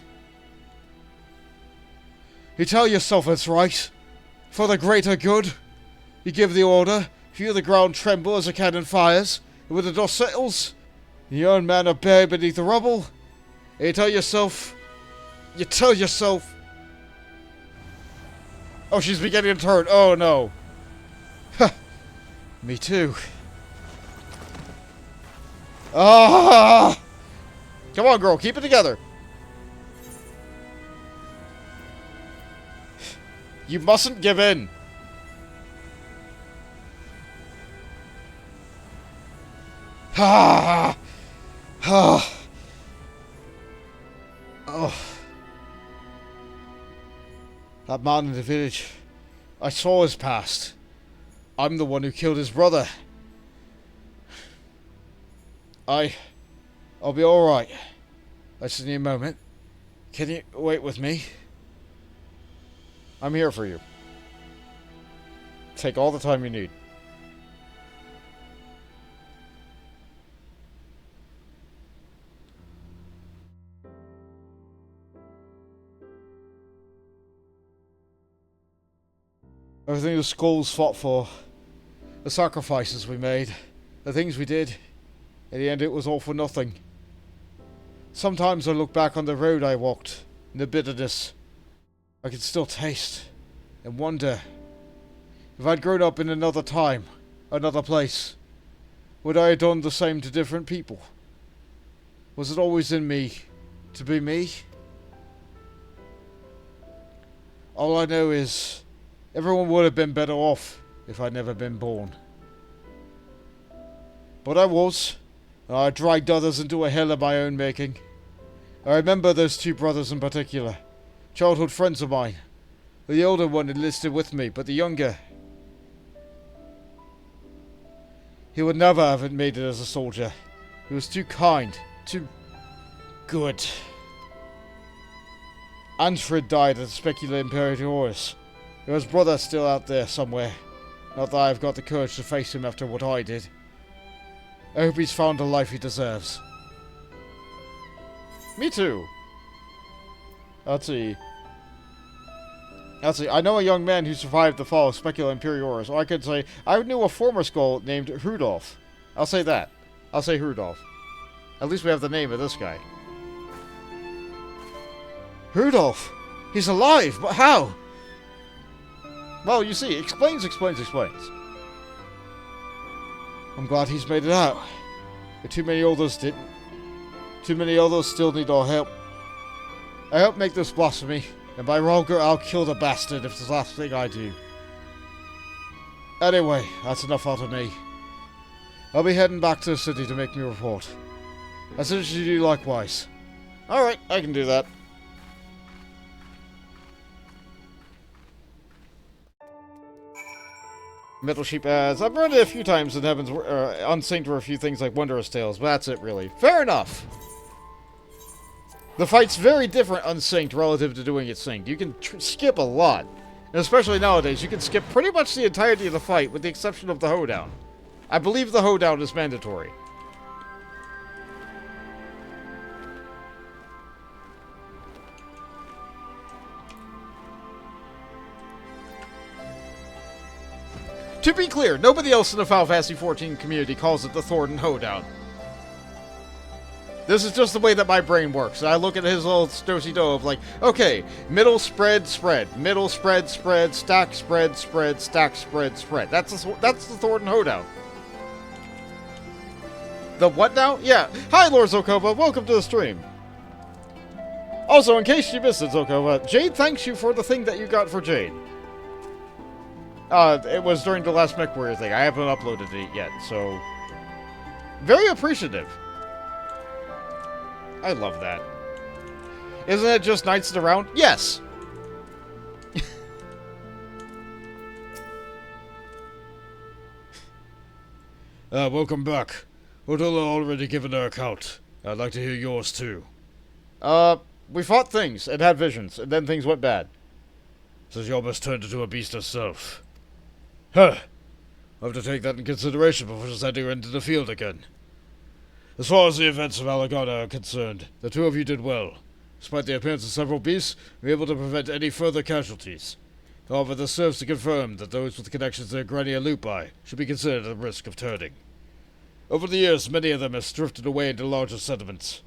S2: You tell yourself it's right, for the greater good. You give the order, feel the ground tremble as a cannon fires, and when the dust settles, the young men are buried beneath the rubble, and you tell yourself... Oh, she's beginning to turn. Oh, no. Ha! Me too. Ah! Come on, girl. Keep it together. You mustn't give in. Ah! Ah! Oh. That man in the village. I saw his past. I'm the one who killed his brother. I'll be alright. I just need a moment. Can you wait with me? I'm here for you. Take all the time you need. Everything the skulls fought for, the sacrifices we made, the things we did, in the end it was all for nothing. Sometimes I look back on the road I walked, and the bitterness I can still taste, and wonder if I'd grown up in another time, another place, would I have done the same to different people? Was it always in me to be me? All I know is everyone would have been better off if I'd never been born. But I was. I dragged others into a hell of my own making. I remember those two brothers in particular, childhood friends of mine. The older one enlisted with me, but the younger, he would never have made it as a soldier. He was too kind, too good. Anfred died at the Specula Imperatoris. There was brother still out there somewhere. Not that I've got the courage to face him after what I did. I hope he's found the life he deserves. Me too. Let's see. I know a young man who survived the fall of Specula Imperioris, or I could say, I knew a former Skull named Rudolph. I'll say that. I'll say Rudolph. At least we have the name of this guy. Rudolph! He's alive! But how? Well, you see, explains. I'm glad he's made it out. But too many others didn't. Too many others still need our help. I helped make this blasphemy, and by Rolger I'll kill the bastard if it's the last thing I do. Anyway, that's enough out of me. I'll be heading back to the city to make my report. I suggest you do likewise. Alright, I can do that. Metal Sheep adds, I've read it a few times in Heaven's Unsynced were a few things like Wondrous Tales, but that's it really. Fair enough! The fight's very different unsynced relative to doing it synced. You can skip a lot. And especially nowadays, you can skip pretty much the entirety of the fight with the exception of the hoedown. I believe the hoedown is mandatory. To be clear, nobody else in the Final Fantasy XIV community calls it the Thornton Hoedown. This is just the way that my brain works. I look at his little do-si-do of like, okay, middle spread, spread, middle spread, spread, stack spread, spread, stack spread, spread. That's the Thornton Hoedown. The what now? Yeah. Hi, Lord Zokova. Welcome to the stream. Also, in case you missed it, Zokova, Jade thanks you for the thing that you got for Jade. It was during the last Mech Warrior thing. I haven't uploaded it yet, so... Very appreciative. I love that. Isn't it just Knights of the Round? Yes!
S4: Welcome back. Fordola already given her account. I'd like to hear yours too.
S2: We fought things and had visions, and then things went bad.
S4: So she almost turned into a beast herself. Huh. I'll have to take that in consideration before sending her into the field again. As far as the events of Alagana are concerned, the two of you did well. Despite the appearance of several beasts, we were able to prevent any further casualties. However, this serves to confirm that those with connections to Gridania Lupi should be considered at risk of turning. Over the years, many of them have drifted away into larger settlements.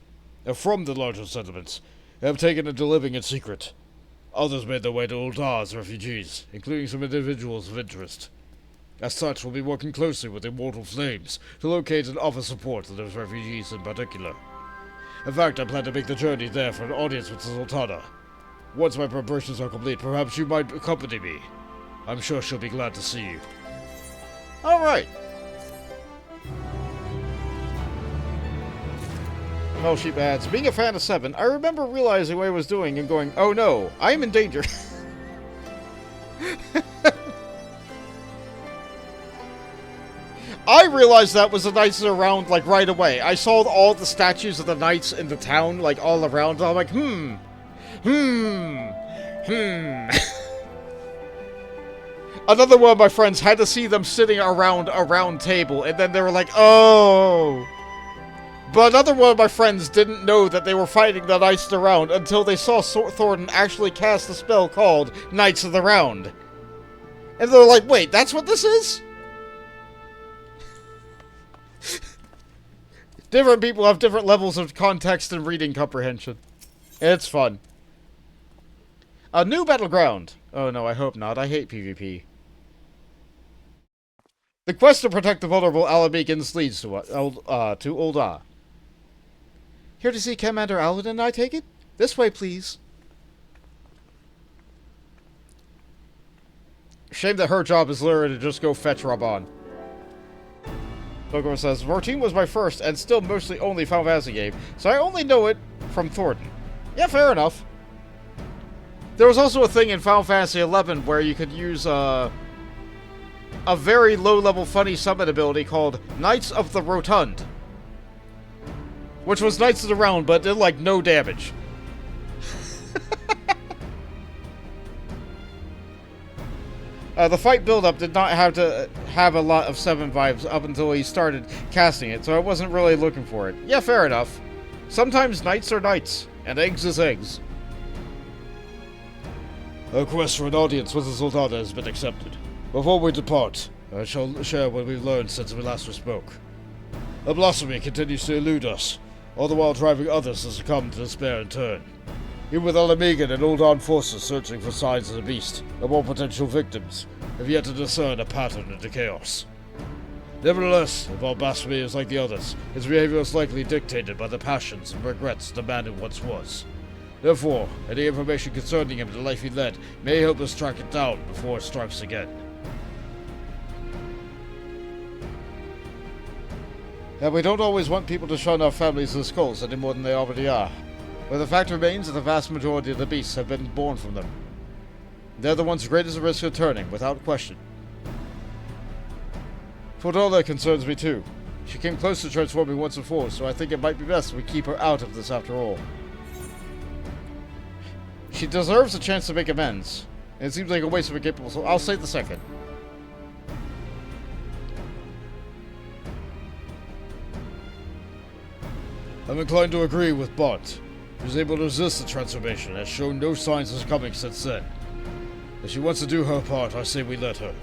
S4: And from the larger settlements, they have taken to living in secret. Others made their way to Ul'dah as refugees, including some individuals of interest. As such, we'll be working closely with Immortal Flames to locate and offer support to those refugees in particular. In fact, I plan to make the journey there for an audience with Sultana. Once my preparations are complete, perhaps you might accompany me. I'm sure she'll be glad to see you.
S2: Alright. Well, Sheep adds, being a fan of 7, I remember realizing what I was doing and going, oh no, I am in danger. I realized that was the Knights around, like, right away. I saw all the statues of the Knights in the town, like, all around. I'm like, Another one of my friends had to see them sitting around a round table, and then they were like, oh. But another one of my friends didn't know that they were fighting the Knights of the Round until they saw Thornton actually cast a spell called Knights of the Round. And they're like, wait, that's what this is? Different people have different levels of context and reading comprehension. It's fun. A new battleground. Oh no, I hope not. I hate PvP. The quest to protect the vulnerable Ala Mhigo leads to Ul'dah. Here to see Commander Aladdin, I take it? This way, please. Shame that her job is literally to just go fetch Raubahn. McGammar says, Routine was my first and still mostly only Final Fantasy game, so I only know it from Thornton. Yeah, fair enough. There was also a thing in Final Fantasy XI where you could use a very low-level funny summon ability called Knights of the Rotund. Which was Knights of the Round, but did, like, no damage. The fight build-up did not have to have a lot of 7 vibes up until he started casting it, so I wasn't really looking for it. Yeah, fair enough. Sometimes knights are knights, and eggs is eggs.
S4: A request for an audience with the Sultana has been accepted. Before we depart, I shall share what we've learned since we last spoke. A blasphemy continues to elude us, all the while driving others to succumb to despair in turn. Even with Ala Mhigo and Ul'dah forces searching for signs of the beast, and more potential victims, have yet to discern a pattern into chaos. Nevertheless, if our blasphemy is like the others, its behavior is likely dictated by the passions and regrets the man who once was. Therefore, any information concerning him and the life he led may help us track it down before it strikes again.
S2: And we don't always want people to shun our families as skulls any more than they already are. But the fact remains that the vast majority of the beasts have been born from them. They're the ones greatest at risk of turning, without question. Fordola concerns me too. She came close to transforming once before, so I think it might be best we keep her out of this after all. She deserves a chance to make amends. And it seems like a waste of a capable, so I'll say the second.
S4: I'm inclined to agree with Bont. She was able to resist the transformation and has shown no signs of succumbing since then. If she wants to do her part, I say we let her.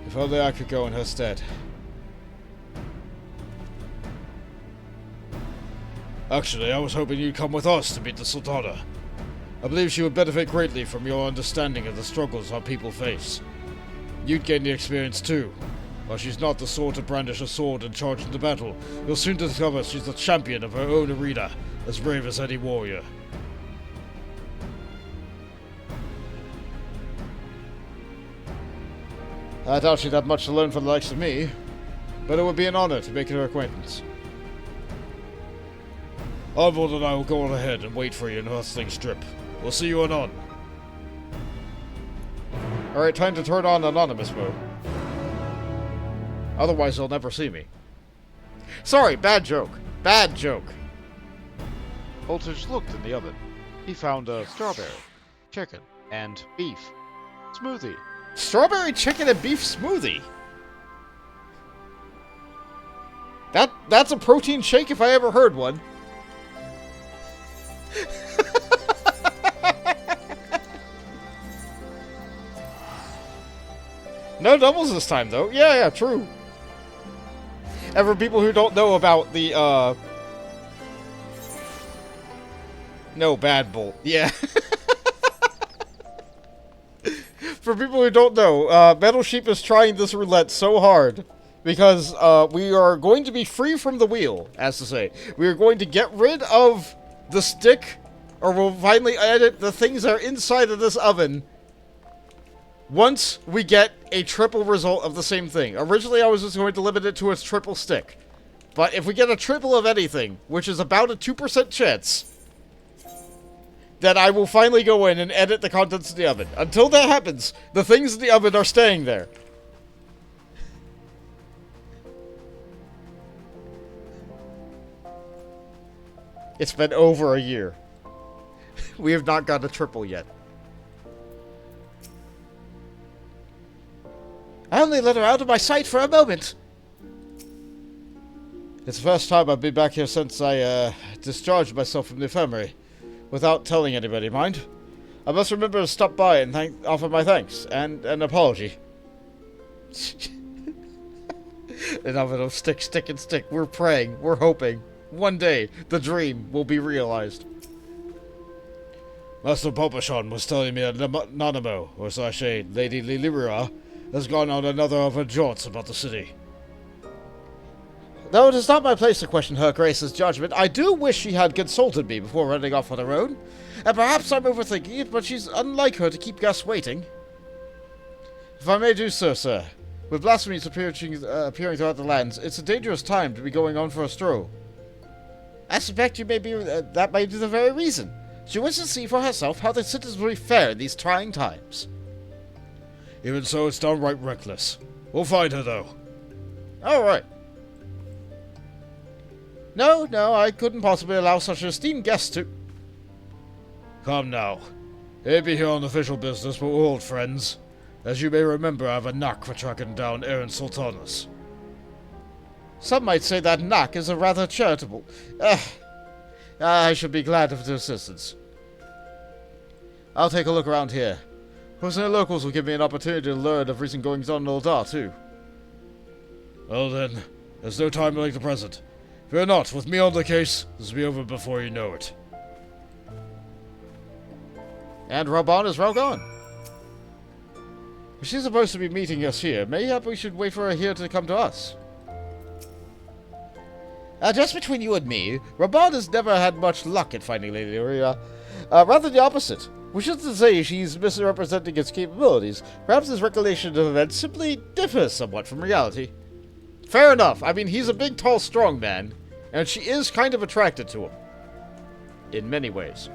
S2: If only I could go in her stead.
S4: Actually, I was hoping you'd come with us to meet the Sultana. I believe she would benefit greatly from your understanding of the struggles our people face. You'd gain the experience too. While she's not the sort to brandish a sword and charge into battle, you'll soon discover she's the champion of her own arena, as brave as any warrior.
S2: I doubt she'd have much to learn from the likes of me, but it would be an honor to make her acquaintance.
S4: Arenvald and I will go on ahead and wait for you in Hustling Strip. We'll see you anon.
S2: Alright, time to turn on anonymous mode. Otherwise, they'll never see me. Sorry, bad joke. Bad joke.
S5: Voltage looked in the oven. He found a strawberry, chicken, and beef smoothie.
S2: Strawberry chicken and beef smoothie? That's a protein shake if I ever heard one. No doubles this time, though. Yeah, true. And for people who don't know about the, No, bad bolt. Yeah. For people who don't know, Metal Sheep is trying this roulette so hard because we are going to be free from the wheel, as to say. We are going to get rid of the stick, or we'll finally edit the things that are inside of this oven once we get a triple result of the same thing. Originally, I was just going to limit it to a triple stick. But if we get a triple of anything, which is about a 2% chance, then I will finally go in and edit the contents of the oven. Until that happens, the things in the oven are staying there. It's been over a year. We have not got a triple yet. I only let her out of my sight for a moment. It's the first time I've been back here since I, discharged myself from the infirmary. Without telling anybody, mind. I must remember to stop by and offer my thanks, and an apology. Enough of stick, stick, and stick. We're praying. We're hoping. One day, the dream will be realized.
S4: Master Popashon was telling me that Nanamo, or so I say, Lady Lilira, has gone on another of her jaunts about the city.
S2: Though it is not my place to question her Grace's judgment, I do wish she had consulted me before running off on her own. And perhaps I'm overthinking it, but she's unlike her to keep guests waiting. If I may do so, sir. With blasphemies appearing throughout the lands, it's a dangerous time to be going on for a stroll. I suspect you may be that may be the very reason. She wishes to see for herself how the citizens will fare in these trying times.
S4: Even so, it's downright reckless. We'll find her, though.
S2: All right. No, I couldn't possibly allow such an esteemed guest to...
S4: Come now. May be here on official business, but we're old friends. As you may remember, I have a knack for tracking down errant sultanas.
S2: Some might say that knack is a rather charitable... I should be glad of the assistance. I'll take a look around here. Perhaps the locals will give me an opportunity to learn of recent goings on in Uldar, too.
S4: Well then, there's no time like the present. Fear not, with me on the case, this will be over before you know it.
S2: And Raubahn is well gone. If she's supposed to be meeting us here, mayhap we should wait for her here to come to us. Just between you and me, Raubahn has never had much luck at finding Lady Lyria. Rather the opposite. Which is to say she's misrepresenting its capabilities. Perhaps his recollection of events simply differs somewhat from reality. Fair enough. I mean, he's a big, tall, strong man, and she is kind of attracted to him. In many ways.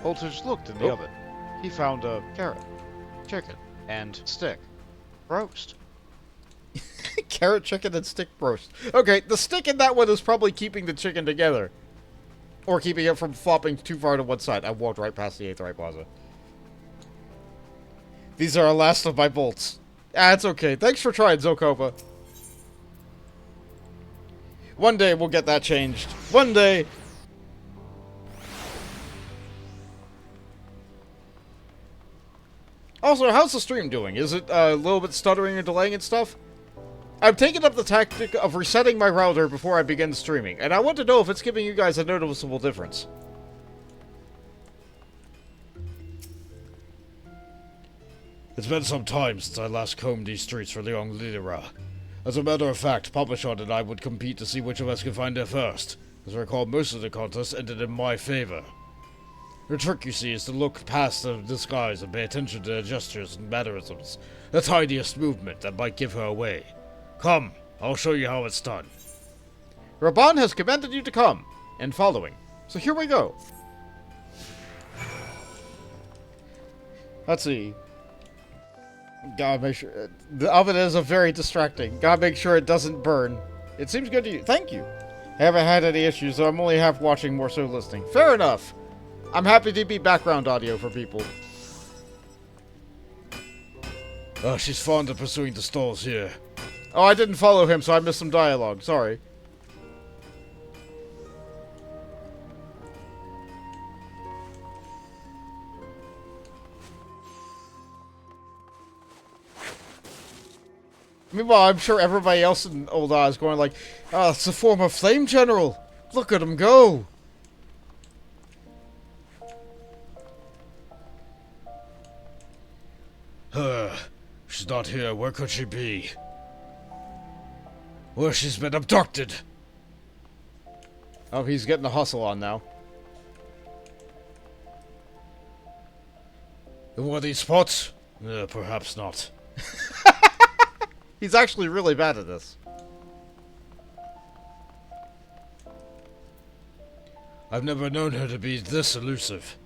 S5: Voltage looked in the oven. He found a carrot, chicken, and stick. Roast.
S2: Carrot, chicken, and stick roast. Okay, the stick in that one is probably keeping the chicken together. Or keeping it from flopping too far to one side. I walked right past the Aetheryte Plaza. These are the last of my bolts. It's okay. Thanks for trying, Zokopa. One day we'll get that changed. One day. Also, how's the stream doing? Is it a little bit stuttering and delaying and stuff? I'm taking up the tactic of resetting my router before I begin streaming, and I want to know if it's giving you guys a noticeable difference.
S4: It's been some time since I last combed these streets for Leon Lidera. As a matter of fact, Papashot and I would compete to see which of us could find her first. As I recall, most of the contests ended in my favor. The trick, you see, is to look past the disguise and pay attention to their gestures and mannerisms. The tiniest movement that might give her away. Come, I'll show you how it's done.
S2: Raubahn has commanded you to come, and following. So here we go. Let's see. Gotta make sure... the oven is very distracting. Gotta make sure it doesn't burn. It seems good to you. Thank you. I haven't had any issues, so I'm only half watching, more so listening. Fair enough. I'm happy to be background audio for people.
S4: She's fond of pursuing the stalls here.
S2: Oh, I didn't follow him, so I missed some dialogue. Sorry. Meanwhile, I'm sure everybody else in Uldar is going like, oh, it's a form of flame general. Look at him go.
S4: She's not here. Where could she be? Well, she's been abducted.
S2: Oh, he's getting the hustle on now.
S4: In one of these spots? Perhaps not.
S2: He's actually really bad at this.
S4: I've never known her to be this elusive.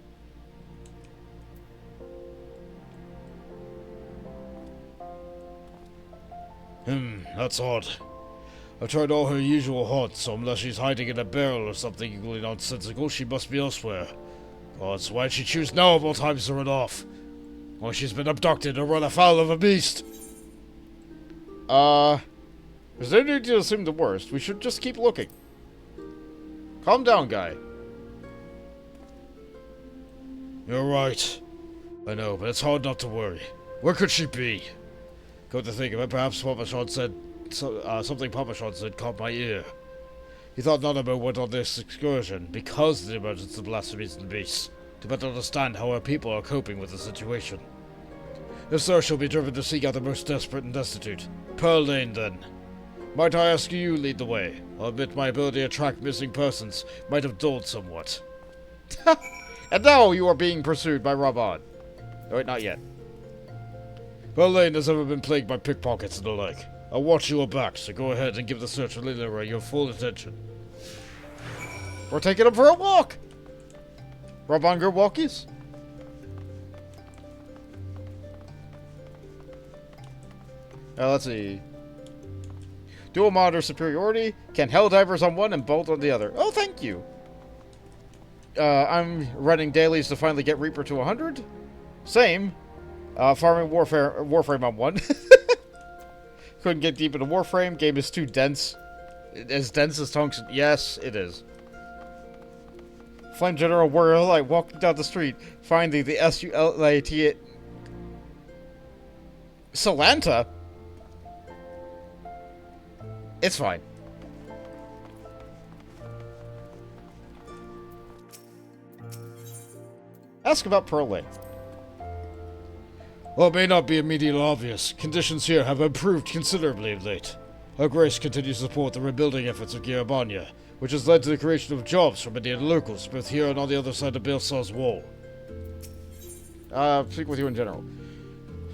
S4: That's odd. I've tried all her usual haunts, so unless she's hiding in a barrel or something equally nonsensical, she must be elsewhere. Gods, why'd she choose now of all times to run off? Or she's been abducted or run afoul of a beast.
S2: There's no need to assume the worst. We should just keep looking. Calm down, guy.
S4: You're right. I know, but it's hard not to worry. Where could she be? Come to think of it, perhaps Papa-Shon said something Papa-Shon said caught my ear. He thought Nanamo went on this excursion because of the emergence of blasphemies and beasts, to better understand how our people are coping with the situation. If so, she'll be driven to seek out the most desperate and destitute. Pearl Lane, then. Might I ask you lead the way? I'll admit my ability to track missing persons might have dulled somewhat.
S2: And now you are being pursued by Raubahn. Oh, wait, not yet.
S4: Pearl Lane has ever been plagued by pickpockets and the like. I'll watch your back, so go ahead and give the search for Lilira your full attention.
S2: We're taking him for a walk! Raubahn, go walkies? Let's see. Dual monitor superiority. Can Helldivers on one and Bolt on the other. Oh, thank you. I'm running dailies to finally get Reaper to 100. Same. Farming Warframe on one. Couldn't get deep into Warframe. Game is too dense. As dense as tungsten. Yes, it is. Flame General Warrior Light walking down the street, finding the SULAT. Solanta? It's fine. Ask about Pearl Lane.
S4: While it may not be immediately obvious, conditions here have improved considerably of late. Her Grace continues to support the rebuilding efforts of Gridania, which has led to the creation of jobs for many of the locals, both here and on the other side of Bilsaw's wall.
S2: Speak with you in general.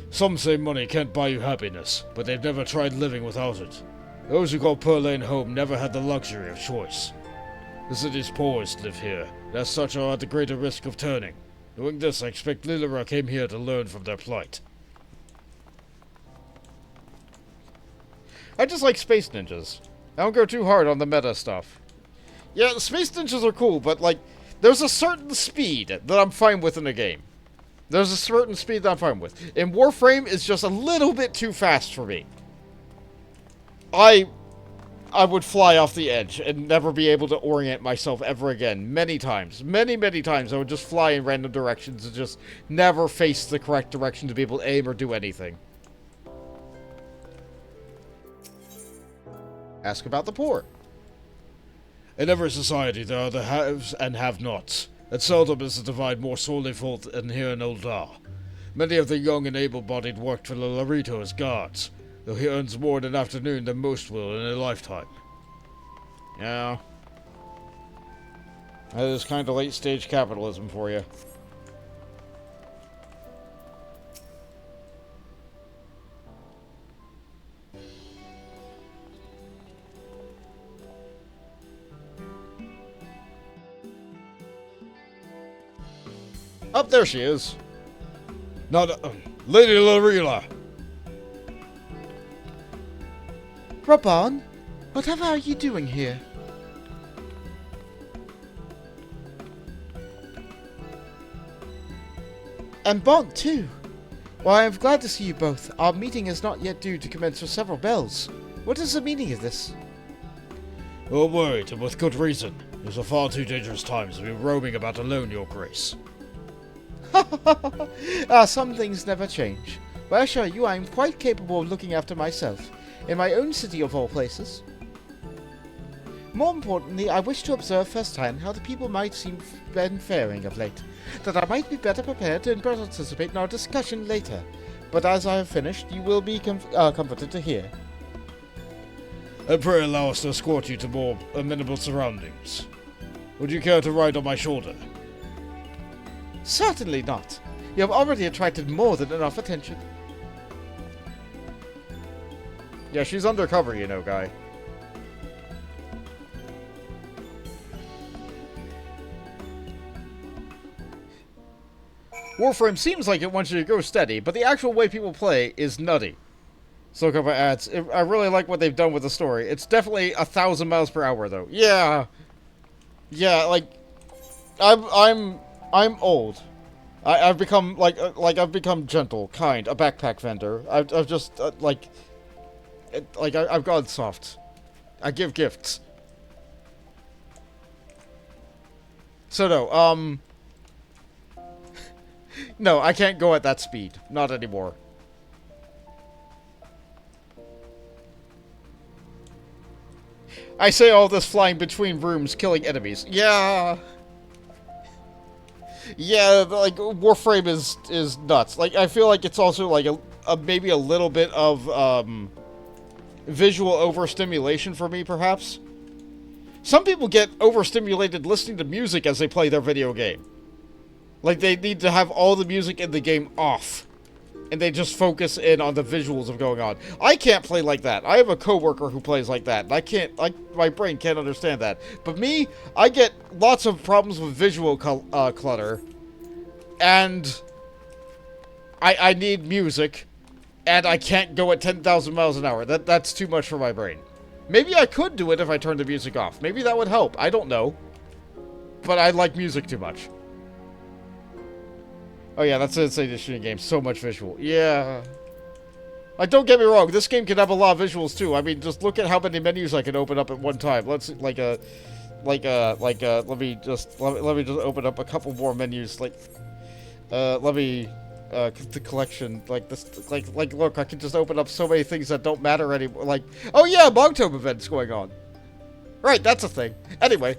S4: Some say money can't buy you happiness, but they've never tried living without it. Those who call Pearl Lane home never had the luxury of choice. The city's poorest live here, and as such are at the greater risk of turning. Knowing this, I expect Lilira came here to learn from their plight.
S2: I just like Space Ninjas. I don't go too hard on the meta stuff. Yeah, the Space Ninjas are cool, but, like, there's a certain speed that I'm fine with in a game. There's a certain speed that I'm fine with. In Warframe, it's just a little bit too fast for me. I would fly off the edge and never be able to orient myself ever again. Many times. Many, many times I would just fly in random directions and just never face the correct direction to be able to aim or do anything. Ask about the poor.
S4: In every society there are the haves and have-nots, and seldom is the divide more sorely fought than here in Uldar. Many of the young and able-bodied worked for the Larito as guards, though he earns more in an afternoon than most will in a lifetime.
S2: Yeah. That is kind of late-stage capitalism for you. Up there she is.
S4: Not, Lady Larila!
S1: Raubahn, whatever are you doing here? And Bont, too. Well, I am glad to see you both. Our meeting is not yet due to commence for several bells. What is the meaning of this?
S4: We're worried, and with good reason. These are far too dangerous times to be roaming about alone, Your Grace.
S1: Some things never change. But I assure you I am quite capable of looking after myself. In my own city of all places. More importantly, I wish to observe firsthand how the people might seem been faring of late, that I might be better prepared to participate in our discussion later. But as I have finished, you will be comforted to hear.
S4: And pray allow us to escort you to more amenable surroundings. Would you care to ride on my shoulder?
S1: Certainly not. You have already attracted more than enough attention.
S2: Yeah, she's undercover, you know, guy. Warframe seems like it wants you to go steady, but the actual way people play is nutty. So cover ads. I really like what they've done with the story. It's definitely 1,000 miles per hour, though. Yeah, yeah. Like, I'm old. I've become I've become gentle, kind, a backpack vendor. I've just I've gone soft. I give gifts. So no, no, I can't go at that speed. Not anymore. I say all this flying between rooms, killing enemies. Yeah. Yeah, like, Warframe is nuts. Like, I feel like it's also, like, maybe a little bit of, visual overstimulation for me, perhaps. Some people get overstimulated listening to music as they play their video game. Like, they need to have all the music in the game off. And they just focus in on the visuals of going on. I can't play like that. I have a coworker who plays like that. And I can't, like, my brain can't understand that. But me, I get lots of problems with visual clutter. And I need music. And I can't go at 10,000 miles an hour. That's too much for my brain. Maybe I could do it if I turned the music off. Maybe that would help. I don't know. But I like music too much. Oh yeah, that's an insane shooting game. So much visual. Yeah. Like, don't get me wrong. This game can have a lot of visuals too. I mean, just look at how many menus I can open up at one time. Let's let me just open up a couple more menus. Like, the collection. Like this. Like, look, I can just open up so many things that don't matter anymore. Like, oh yeah, Mogtome event's going on. Right, that's a thing. Anyway.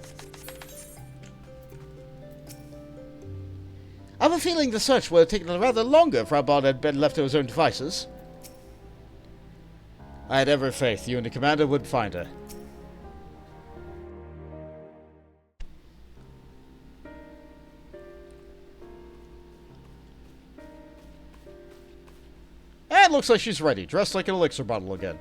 S1: I have a feeling the search would have taken rather longer if Raubahn had been left to his own devices.
S2: I had every faith you and the commander would find her. And looks like she's ready, dressed like an elixir bottle again.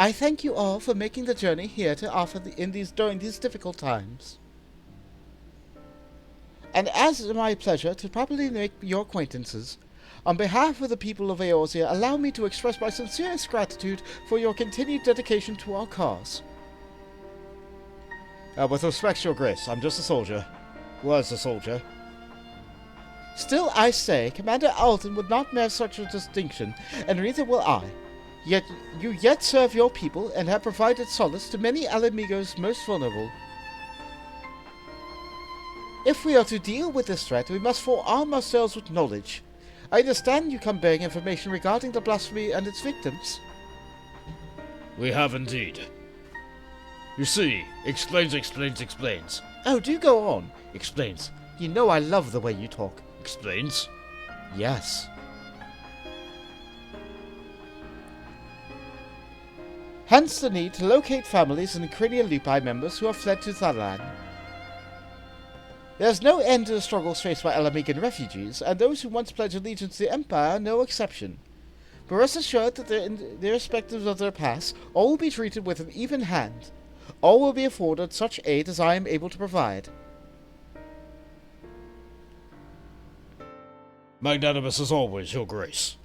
S1: I thank you all for making the journey here to offer during these difficult times. And as it is my pleasure to properly make your acquaintances, on behalf of the people of Eorzea, allow me to express my sincerest gratitude for your continued dedication to our cause.
S2: With respect, your grace, I'm just a soldier. Was a soldier.
S1: Still, I say, Commander Alden would not merit such a distinction, and neither will I. Yet you serve your people and have provided solace to many Ala Mhigo's most vulnerable. If we are to deal with this threat, we must forearm ourselves with knowledge. I understand you come bearing information regarding the blasphemy and its victims.
S4: We have indeed. You see, explains.
S1: Oh, do go on. Explains. You know I love the way you talk.
S4: Explains?
S1: Yes. Hence the need to locate families and Crania Lupi members who have fled to Thalan. There is no end to the struggles faced by Ala Mhigan refugees, and those who once pledged allegiance to the Empire are no exception. But rest assured that irrespective of their past, all will be treated with an even hand. All will be afforded such aid as I am able to provide.
S4: Magnanimous as always, your grace.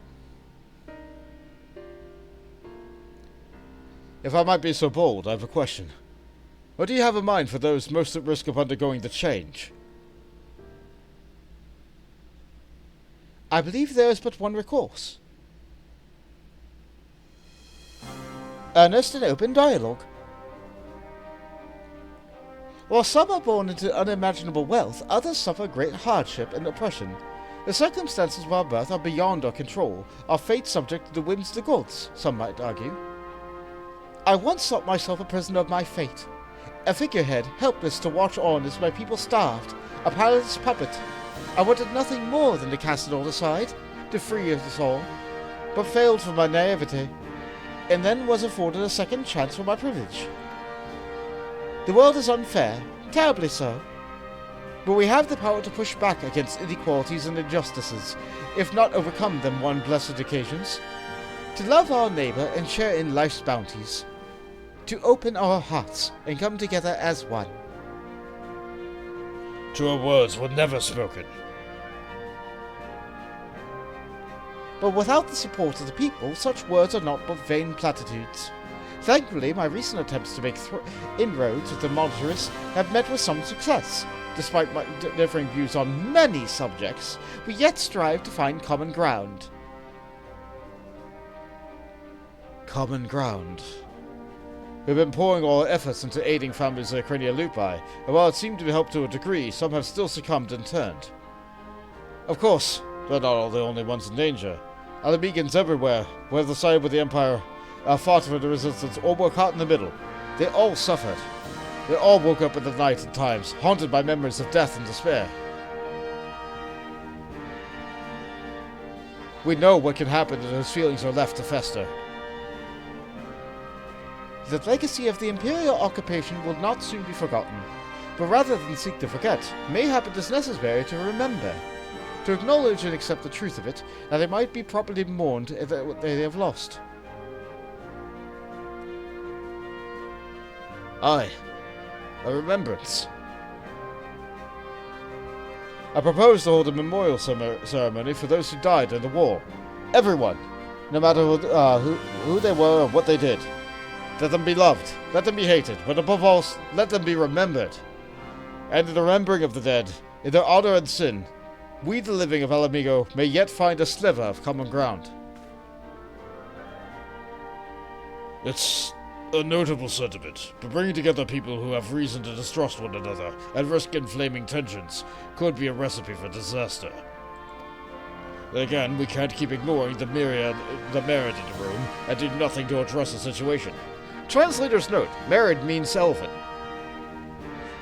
S2: If I might be so bold, I have a question. What do you have in mind for those most at risk of undergoing the change?
S1: I believe there is but one recourse. Earnest and open dialogue. While some are born into unimaginable wealth, others suffer great hardship and oppression. The circumstances of our birth are beyond our control, our fate subject to the whims of the gods, some might argue. I once thought myself a prisoner of my fate, a figurehead helpless to watch on as my people starved, a powerless puppet. I wanted nothing more than to cast it all aside, to free us all, but failed for my naivety, and then was afforded a second chance for my privilege. The world is unfair, terribly so, but we have the power to push back against inequalities and injustices, if not overcome them on blessed occasions, to love our neighbor and share in life's bounties, to open our hearts and come together as one.
S4: Truer words were never spoken.
S1: But without the support of the people, such words are not but vain platitudes. Thankfully, my recent attempts to make inroads with the monetarists have met with some success. Despite my differing views on many subjects, we yet strive to find common ground.
S2: Common ground. We've been pouring all our efforts into aiding families of Crania Lupi, and while it seemed to help to a degree, some have still succumbed and turned. Of course, They're not all the only ones in danger. Ala Mhigans everywhere, whether sided with the Empire, fought for the resistance, or were caught in the middle. They all suffered. They all woke up in the night at times, haunted by memories of death and despair. We know what can happen if those feelings are left to fester. The legacy of the Imperial occupation will not soon be forgotten, but rather than seek to forget, mayhap it is necessary to remember, to acknowledge and accept the truth of it, that it might be properly mourned at what they have lost. Aye, a remembrance. I propose to hold a memorial ceremony for those who died in the war. Everyone, no matter who they were or what they did. Let them be loved, let them be hated, but above all, let them be remembered. And in the remembering of the dead, in their honor and sin, we the living of Ala Mhigo may yet find a sliver of common ground.
S4: It's a notable sentiment, but bringing together people who have reason to distrust one another and risk inflaming tensions could be a recipe for disaster. Again, we can't keep ignoring the merit in the room and do nothing to address the situation.
S2: Translator's note, merit means elven.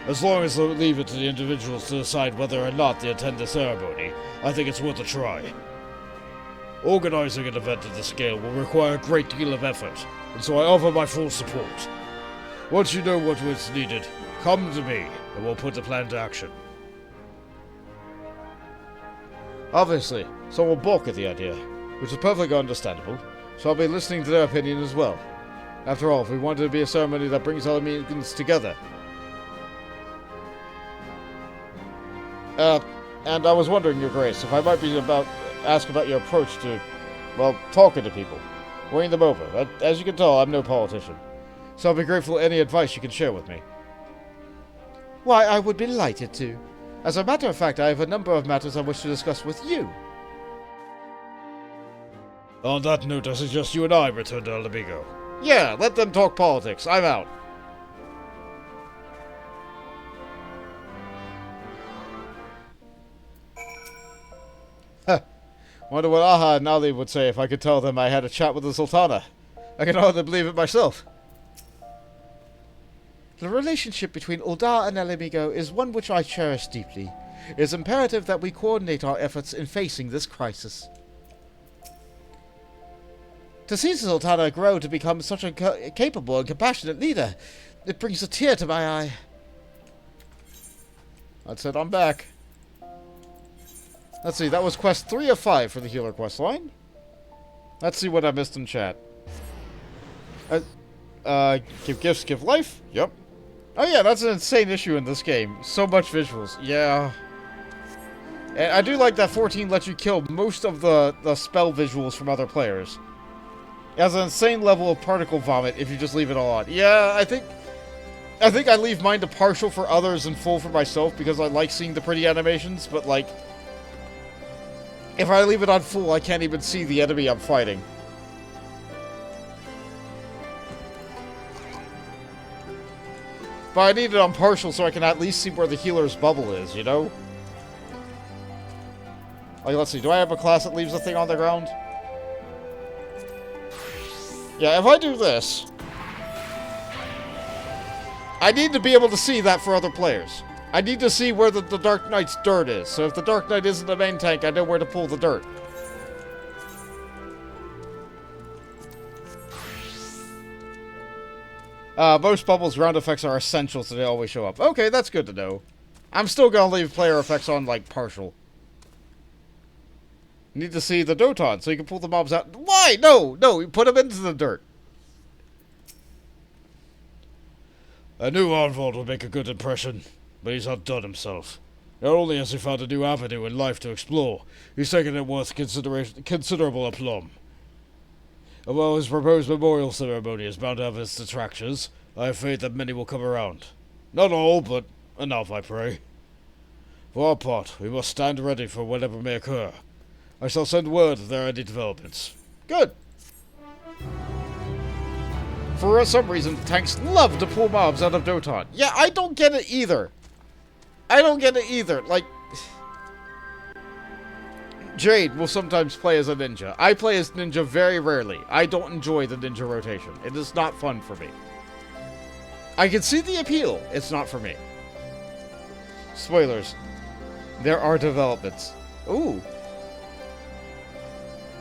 S4: As long as they leave it to the individuals to decide whether or not they attend the ceremony, I think it's worth a try. Organizing an event of this scale will require a great deal of effort, and so I offer my full support. Once you know what is needed, come to me, and we'll put the plan to action.
S2: Obviously, some will balk at the idea, which is perfectly understandable, so I'll be listening to their opinion as well. After all, if we want it to be a ceremony that brings Ala Mhigans together. And I was wondering, Your Grace, if I might be ask about your approach to, well, talking to people, winning them over. As you can tell, I'm no politician, so I'll be grateful for any advice you can share with me. Why, I would be delighted to. As a matter of fact, I have a number of matters I wish to discuss with you.
S4: On that note, I suggest you and I return to Ala Mhigo.
S2: Yeah, let them talk politics. I'm out. Wonder what Aha and Nali would say if I could tell them I had a chat with the Sultana. I can hardly believe it myself. The relationship between Ul'dah and Ala Mhigo is one which I cherish deeply. It is imperative that we coordinate our efforts in facing this crisis. To see the Sultana grow to become such a capable and compassionate leader, it brings a tear to my eye. That's it, I'm back. Let's see, that was quest 3 of 5 for the healer quest line. Let's see what I missed in chat. Give gifts, give life? Yep. Oh yeah, that's an insane issue in this game. So much visuals. Yeah. And I do like that 14 lets you kill most of the spell visuals from other players. It has an insane level of particle vomit if you just leave it all on. Yeah, I think I leave mine to partial for others and full for myself because I like seeing the pretty animations, but like, if I leave it on full, I can't even see the enemy I'm fighting. But I need it on partial so I can at least see where the healer's bubble is, you know? Like, let's see, do I have a class that leaves the thing on the ground? Yeah, if I do this, I need to be able to see that for other players. I need to see where the Dark Knight's dirt is. So if the Dark Knight isn't the main tank, I know where to pull the dirt. Most bubbles ground effects are essential, so they always show up. Okay, that's good to know. I'm still gonna leave player effects on, like, partial. You need to see the Doton, so you can pull the mobs out. Why? No! No, you put them into the dirt.
S4: I knew Arenvald would make a good impression, but he's outdone himself. Not only has he found a new avenue in life to explore, he's taken it worth considerable aplomb. And while his proposed memorial ceremony is bound to have its detractors, I have faith that many will come around. Not all, but enough, I pray. For our part, we must stand ready for whatever may occur. I shall send word if there are any developments.
S2: Good. For some reason, tanks love to pull mobs out of Doton. Yeah, I don't get it either. I don't get it either. Like, Jade will sometimes play as a ninja. I play as ninja very rarely. I don't enjoy the ninja rotation. It is not fun for me. I can see the appeal. It's not for me. Spoilers. There are developments. Ooh.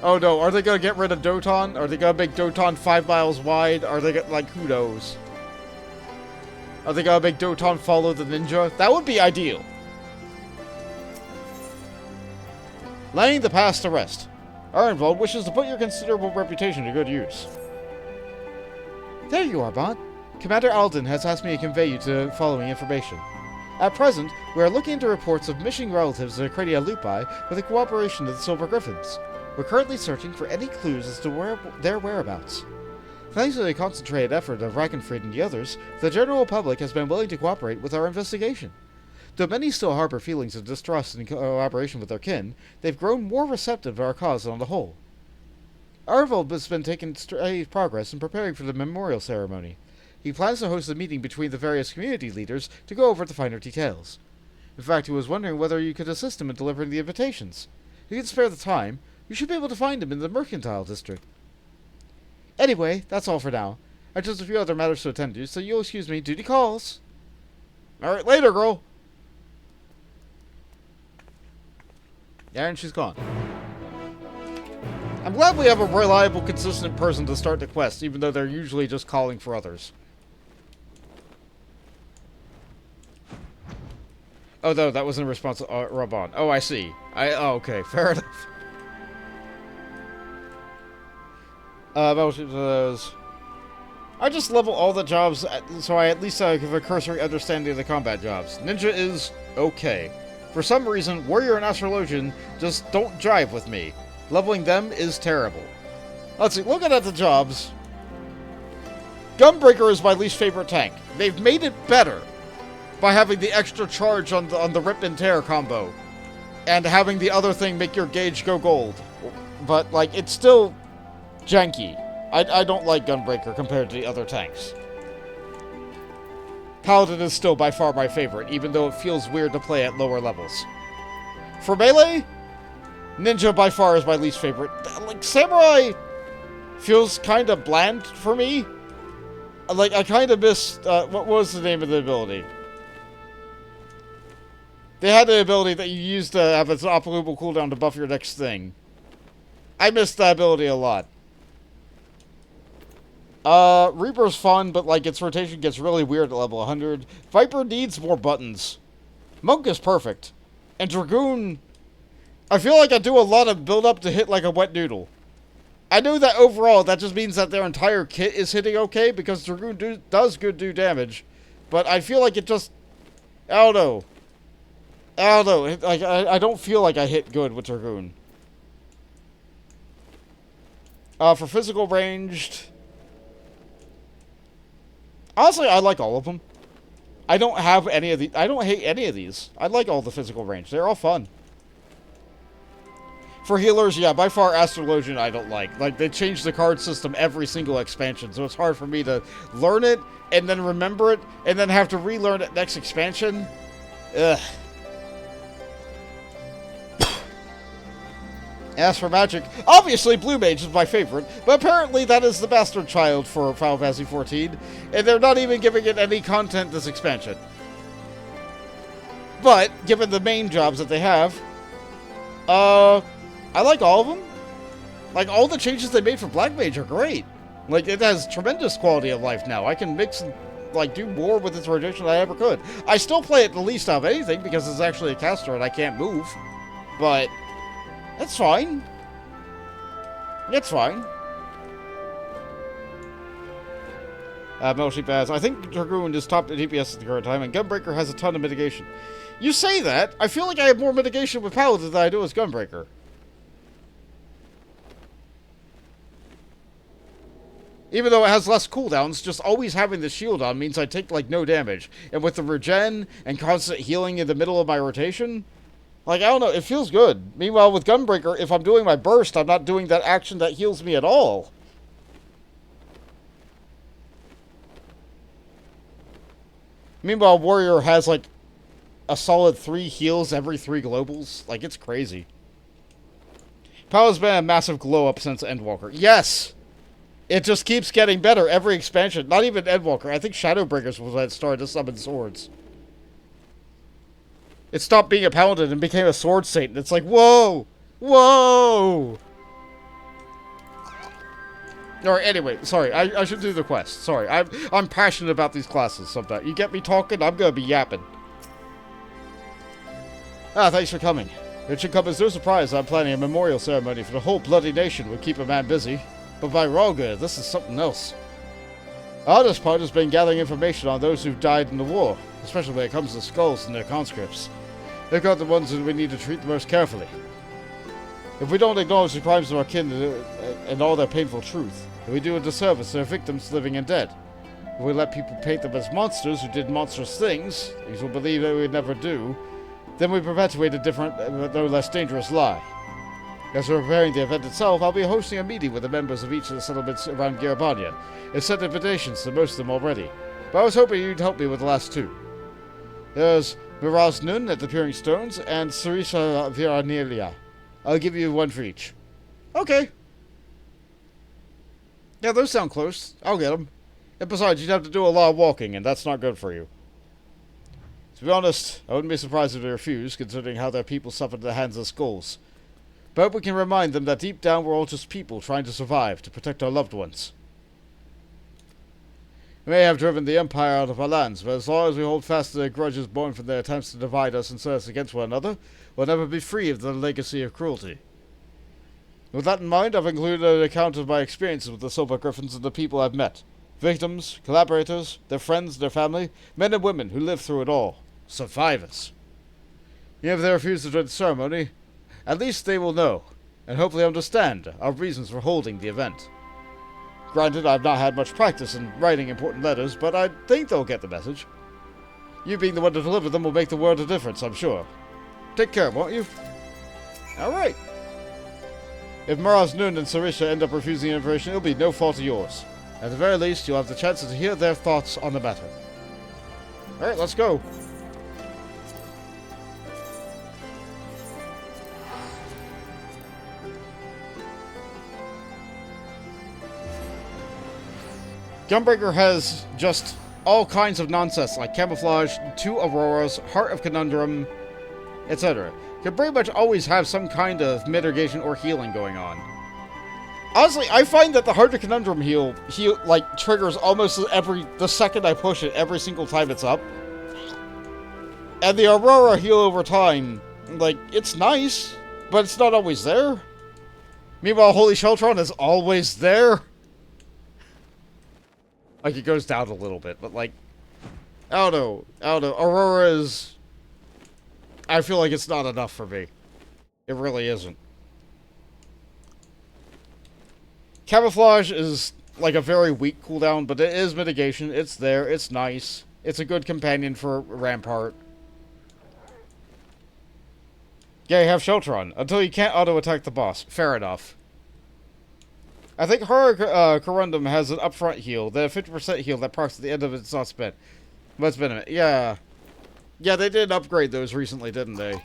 S2: Oh no, are they gonna get rid of Doton? Are they gonna make Doton 5 miles wide? Are they like, who knows? Are they gonna make Doton follow the ninja? That would be ideal. Laying the past to rest. Arenvald wishes to put your considerable reputation to good use. There you are, Bond. Commander Alden has asked me to convey you to following information. At present, we are looking into reports of missing relatives of Crania Lupi with the cooperation of the Silver Griffins. We're currently searching for any clues as to their whereabouts. Thanks to the concentrated effort of Rakenfried and the others, the general public has been willing to cooperate with our investigation. Though many still harbor feelings of distrust in collaboration with their kin, they've grown more receptive to our cause on the whole. Arenvald has been taking steady progress in preparing for the memorial ceremony. He plans to host a meeting between the various community leaders to go over the finer details. In fact, he was wondering whether you could assist him in delivering the invitations. If you can spare the time, you should be able to find him in the Mercantile District. Anyway, that's all for now. I have just a few other matters to attend to, so you'll excuse me. Duty calls. Alright, later, girl. Yeah, and she's gone. I'm glad we have a reliable, consistent person to start the quest, even though they're usually just calling for others. Oh, no, that was in response to Raubahn. Oh, I see. Oh, okay, fair enough. I just level all the jobs so I at least have a cursory understanding of the combat jobs. Ninja is okay. For some reason, Warrior and Astrologian just don't jive with me. Leveling them is terrible. Let's see, looking at the jobs. Gunbreaker is my least favorite tank. They've made it better by having the extra charge on the Rip and Tear combo. And having the other thing make your gauge go gold. But, like, it's still janky. I don't like Gunbreaker compared to the other tanks. Paladin is still by far my favorite, even though it feels weird to play at lower levels. For melee, Ninja by far is my least favorite. Like, Samurai feels kind of bland for me. Like, I kind of missed, what was the name of the ability? They had the ability that you used to have an unbelievable cooldown to buff your next thing. I missed that ability a lot. Reaper's fun, but, like, its rotation gets really weird at level 100. Viper needs more buttons. Monk is perfect. And Dragoon, I feel like I do a lot of build-up to hit like a wet noodle. I know that overall, that just means that their entire kit is hitting okay, because Dragoon does do damage. But I feel like it just, I don't know. Like, I don't feel like I hit good with Dragoon. For physical ranged, honestly, I like all of them. I don't have any of the. I don't hate any of these. I like all the physical range. They're all fun. For healers, yeah, by far Astrologian I don't like. Like, they change the card system every single expansion, so it's hard for me to learn it, and then remember it, and then have to relearn it next expansion. Ugh. As for magic, obviously Blue Mage is my favorite, but apparently that is the bastard child for Final Fantasy XIV, and they're not even giving it any content this expansion. But, given the main jobs that they have, I like all of them. Like, all the changes they made for Black Mage are great. Like, it has tremendous quality of life now. I can mix and, like, do more with its rotation than I ever could. I still play it the least out of anything because it's actually a caster and I can't move. But it's fine. It's fine. Mostly Baz. I think Dragoon is top DPS at the current time, and Gunbreaker has a ton of mitigation. You say that. I feel like I have more mitigation with Paladin than I do with Gunbreaker. Even though it has less cooldowns, just always having the shield on means I take, like, no damage. And with the regen and constant healing in the middle of my rotation, like, I don't know, it feels good. Meanwhile, with Gunbreaker, if I'm doing my burst, I'm not doing that action that heals me at all. Meanwhile, Warrior has, like, a solid 3 heals every 3 globals. Like, it's crazy. Power's been a massive glow up since Endwalker. Yes! It just keeps getting better every expansion. Not even Endwalker. I think Shadowbringers was when it started to summon swords. It stopped being a paladin and became a sword saint. It's like, whoa! Whoa! Alright, anyway, sorry. I should do the quest. Sorry. I'm passionate about these classes sometimes. You get me talking, I'm gonna be yapping. Thanks for coming. It should come as no surprise I'm planning a memorial ceremony for the whole bloody nation would keep a man busy. But by Roga, this is something else. The hardest part has been gathering information on those who've died in the war, especially when it comes to skulls and their conscripts. They've got the ones that we need to treat the most carefully. If we don't acknowledge the crimes of our kin and all their painful truth, then we do a disservice to their victims living and dead. If we let people paint them as monsters who did monstrous things, these will believe that we would never do, then we perpetuate a different, no less dangerous lie. As we're preparing the event itself, I'll be hosting a meeting with the members of each of the settlements around Gridania. I've sent invitations to most of them already, but I was hoping you'd help me with the last two. There's Miraz Nun at the Peering Stones, and Sarisha Viranelia. I'll give you one for each. Okay. Yeah, those sound close. I'll get them. And besides, you'd have to do a lot of walking, and that's not good for you. To be honest, I wouldn't be surprised if they refused, considering how their people suffered at the hands of skulls. But we can remind them that deep down we're all just people trying to survive, to protect our loved ones. We may have driven the Empire out of our lands, but as long as we hold fast to their grudges born from their attempts to divide us and set us against one another, we'll never be free of the legacy of cruelty. With that in mind, I've included an account of my experiences with the Silver Griffins and the people I've met. Victims, collaborators, their friends, their family, men and women who lived through it all. Survivors. Even if they refuse to join the ceremony, at least they will know, and hopefully understand, our reasons for holding the event. Granted, I've not had much practice in writing important letters, but I think they'll get the message. You being the one to deliver them will make the world a difference, I'm sure. Take care, won't you? Alright. If Miraz Nun and Sarisha end up refusing the invitation, it'll be no fault of yours. At the very least, you'll have the chance to hear their thoughts on the matter. Alright, let's go. Gunbreaker has just all kinds of nonsense like camouflage, 2 auroras, heart of conundrum, etc. Can pretty much always have some kind of mitigation or healing going on. Honestly, I find that the heart of conundrum heal like triggers almost the second I push it, every single time it's up. And the aurora heal over time, like, it's nice, but it's not always there. Meanwhile, Holy Sheltron is always there. Like, it goes down a little bit, but, like, I don't know. Aurora is... I feel like it's not enough for me. It really isn't. Camouflage is, like, a very weak cooldown, but it is mitigation. It's there. It's nice. It's a good companion for Rampart. Yeah, you have Sheltron. Until you can't auto-attack the boss. Fair enough. I think Horror Corundum has an upfront heal, then a 50% heal that procs at the end of it's not spent. But it's been a minute. Yeah. Yeah, they did upgrade those recently, didn't they?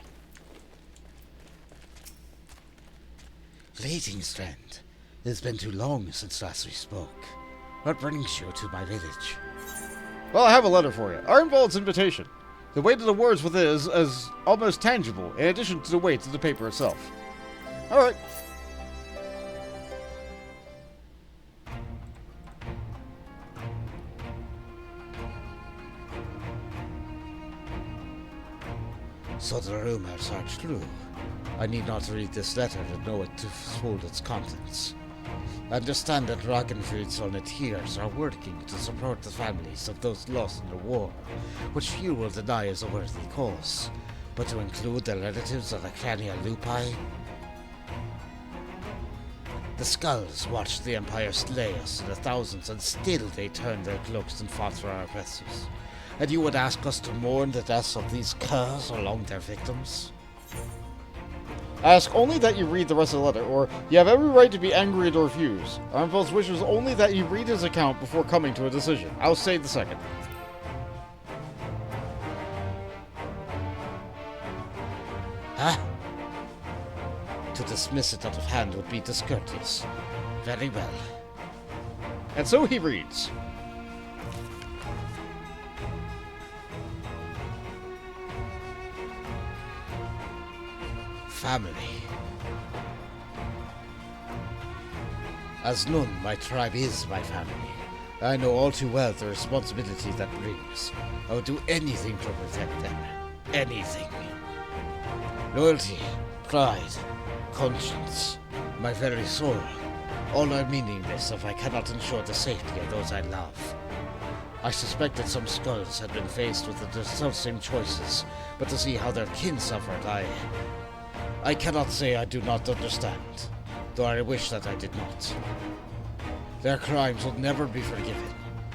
S1: Greetings, friend. It has been too long since last we spoke. What brings you to my village?
S2: Well, I have a letter for you. Arenvald's invitation. The weight of the words with it is almost tangible, in addition to the weight of the paper itself. Alright.
S1: So the rumors are true. I need not read this letter to know it to hold its contents. I understand that Ragnfrid's own tiers are working to support the families of those lost in the war, which few will deny is a worthy cause. But to include the relatives of the Crania Lupi? The Skulls watched the Empire slay us in the thousands, and still they turned their cloaks and fought for our oppressors. And you would ask us to mourn the deaths of these curs along their victims?
S2: Ask only that you read the rest of the letter, or you have every right to be angry to refuse. Arenvald's wish is only that you read his account before coming to a decision. I'll say the second.
S1: Huh? To the
S2: dismiss it out of hand would be discourteous.
S1: Very well.
S2: And so he reads.
S1: Family.
S2: As known, my tribe is my family. I know all too well the responsibility that brings. I would do anything to protect them. Anything. Loyalty, pride, conscience, my very soul. All are meaningless if I cannot ensure the safety of those I love. I suspect that some skulls had been faced with the same choices, but to see how their kin suffered, I cannot say I do not understand, though I wish that I did not. Their crimes will never be forgiven.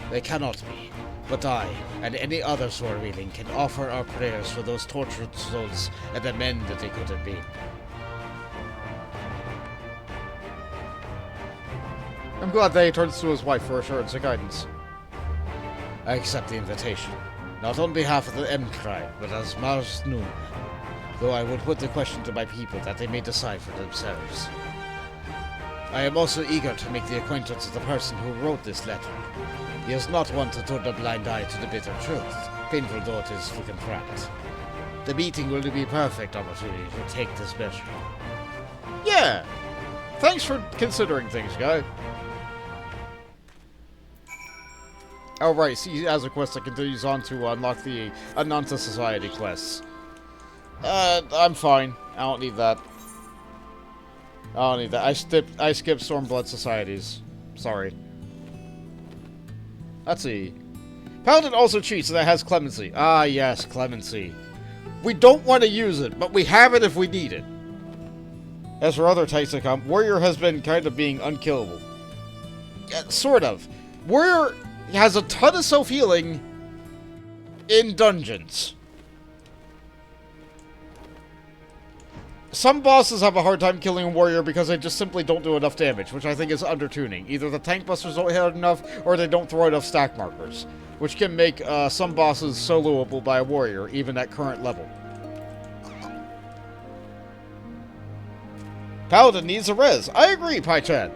S2: They cannot be. But I, and any other sword-wielding, can offer our prayers for those tortured souls and amend that they could have been.
S1: I'm glad that he turns to his wife for assurance and guidance.
S2: I accept the invitation, not on behalf of the M tribe, but as Mars Noon, though I will put the question to my people that they may decide for themselves. I am also eager to make the acquaintance of the person who wrote this letter. He is not one to turn a blind eye to the bitter truth, painful though it is to confront. The meeting will be a perfect opportunity to take this measure.
S1: Yeah! Thanks for considering things, guy. Oh, right, so he has a quest that continues on to unlock the Ananta Society quests. I'm fine. I don't need that. I don't need that. I skipped Stormblood Societies. Sorry. Let's see. Paladin also cheats, and that has Clemency. Ah, yes, Clemency. We don't want to use it, but we have it if we need it. As for other types that come, Warrior has been kind of being unkillable. Sort of. Warrior has a ton of self-healing in dungeons. Some bosses have a hard time killing a warrior because they just simply don't do enough damage, which I think is undertuning. Either the tank busters don't hit enough, or they don't throw enough stack markers, which can make some bosses soloable by a warrior, even at current level. Paladin needs a res. I agree, Pai-chan.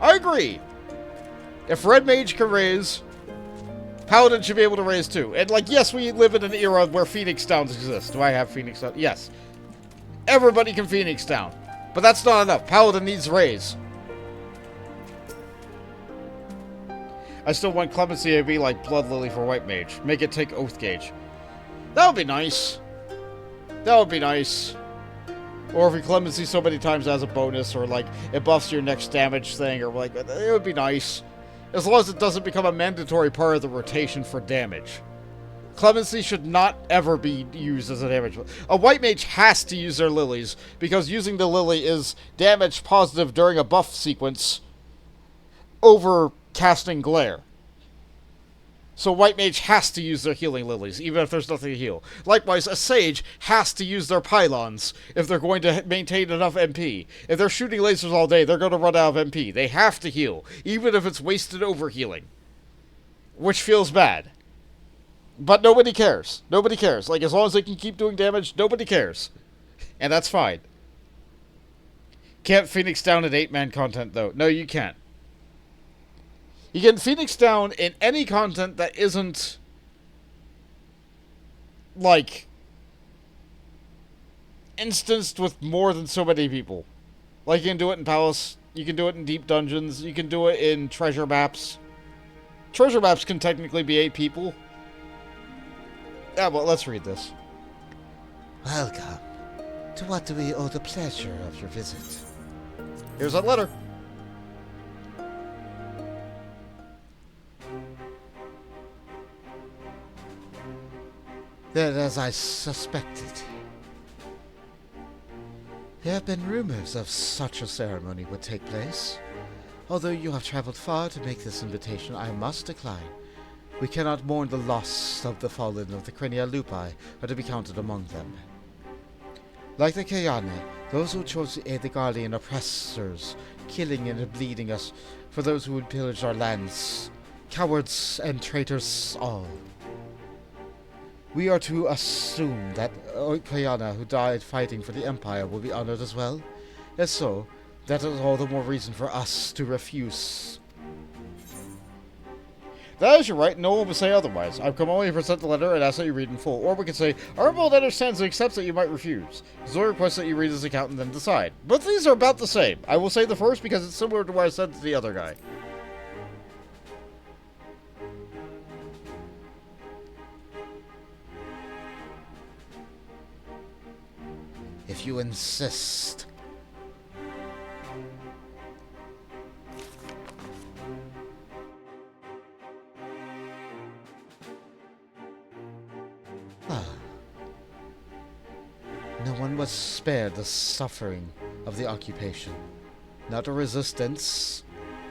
S1: I agree. If Red Mage can raise, Paladin should be able to raise too. And, like, yes, we live in an era where Phoenix Downs exist. Do I have Phoenix Downs? Yes. Everybody can Phoenix Down. But that's not enough. Paladin needs raise. I still want Clemency to be like Blood Lily for White Mage. Make it take Oath Gauge. That would be nice. That would be nice. Or if you Clemency so many times as a bonus, or like it buffs your next damage thing, or like, it would be nice. As long as it doesn't become a mandatory part of the rotation for damage. Clemency should not ever be used as a damage. A White Mage has to use their lilies, because using the lily is damage positive during a buff sequence over casting Glare. So White Mage has to use their healing lilies, even if there's nothing to heal. Likewise, a Sage has to use their pylons if they're going to maintain enough MP. If they're shooting lasers all day, they're going to run out of MP. They have to heal, even if it's wasted overhealing. Which feels bad. But nobody cares. Nobody cares. Like, as long as they can keep doing damage, nobody cares. And that's fine. Can't Phoenix down at 8-man content, though. No, you can't. You can Phoenix down in any content that isn't, like, instanced with more than so many people. Like, you can do it in Palace. You can do it in Deep Dungeons. You can do it in Treasure Maps. Treasure Maps can technically be 8 people. Yeah, well, let's read this.
S6: Welcome. To what do we owe the pleasure of your visit?
S1: Here's that letter.
S6: Then, as I suspected, there have been rumors of such a ceremony would take place. Although you have traveled far to make this invitation, I must decline. We cannot mourn the loss of the fallen of the Crania Lupi, or to be counted among them. Like the Kayane, those who chose to aid the Guardian oppressors, killing and bleeding us for those who would pillage our lands, cowards and traitors all. We are to assume that Kayana, who died fighting for the Empire, will be honored as well. And so, that is all the more reason for us to refuse.
S2: That is your right, no one will say otherwise. I've come only to present the letter and ask that you read in full. Or we could say, Arenvald understands and accepts that you might refuse. His lawyer requests that you read his account and then decide. Both of these are about the same. I will say the first because it's similar to what I said to the other guy.
S6: If you insist. No one was spared the suffering of the occupation. Not the resistance,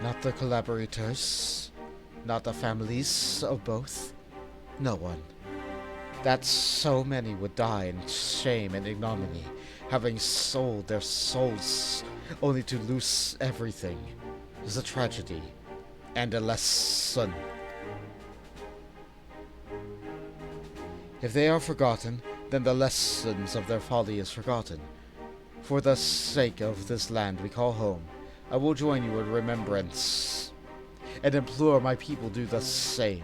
S6: not the collaborators, not the families of both. No one. That so many would die in shame and ignominy, having sold their souls only to lose everything, is a tragedy and a lesson. If they are forgotten, then the lessons of their folly is forgotten. For the sake of this land we call home, I will join you in remembrance, and implore my people do the same.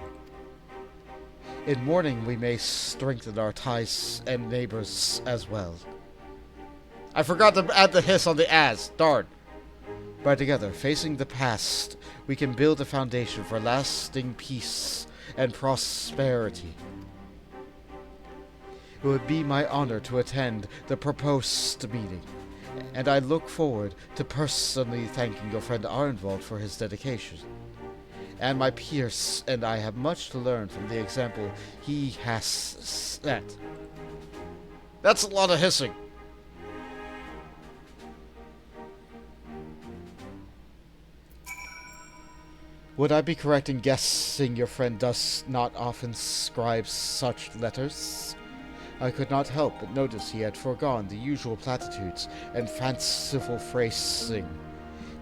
S6: In mourning we may strengthen our ties and neighbors as well.
S2: I forgot to add the hiss on the as. Darn.
S6: By together, facing the past, we can build a foundation for lasting peace and prosperity. It would be my honor to attend the proposed meeting, and I look forward to personally thanking your friend Arenvald for his dedication. And my peers and I have much to learn from the example he has set.
S2: That's a lot of hissing.
S6: Would I be correct in guessing your friend does not often scribe such letters? I could not help but notice he had foregone the usual platitudes and fanciful phrasing.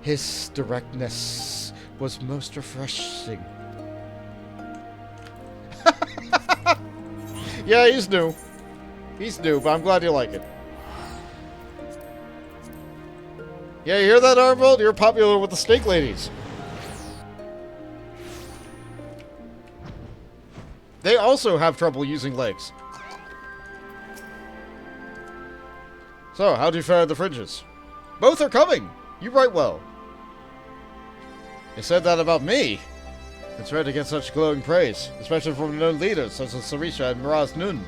S6: His directness was most refreshing.
S2: Yeah, he's new. He's new, but I'm glad you like it. Yeah, you hear that, Arenvald? You're popular with the snake ladies. They also have trouble using legs. So, how do you fare at the fringes? Both are coming! You write well. You said that about me. It's rare to get such glowing praise, especially from known leaders such as Sarisha and Miraz Nun.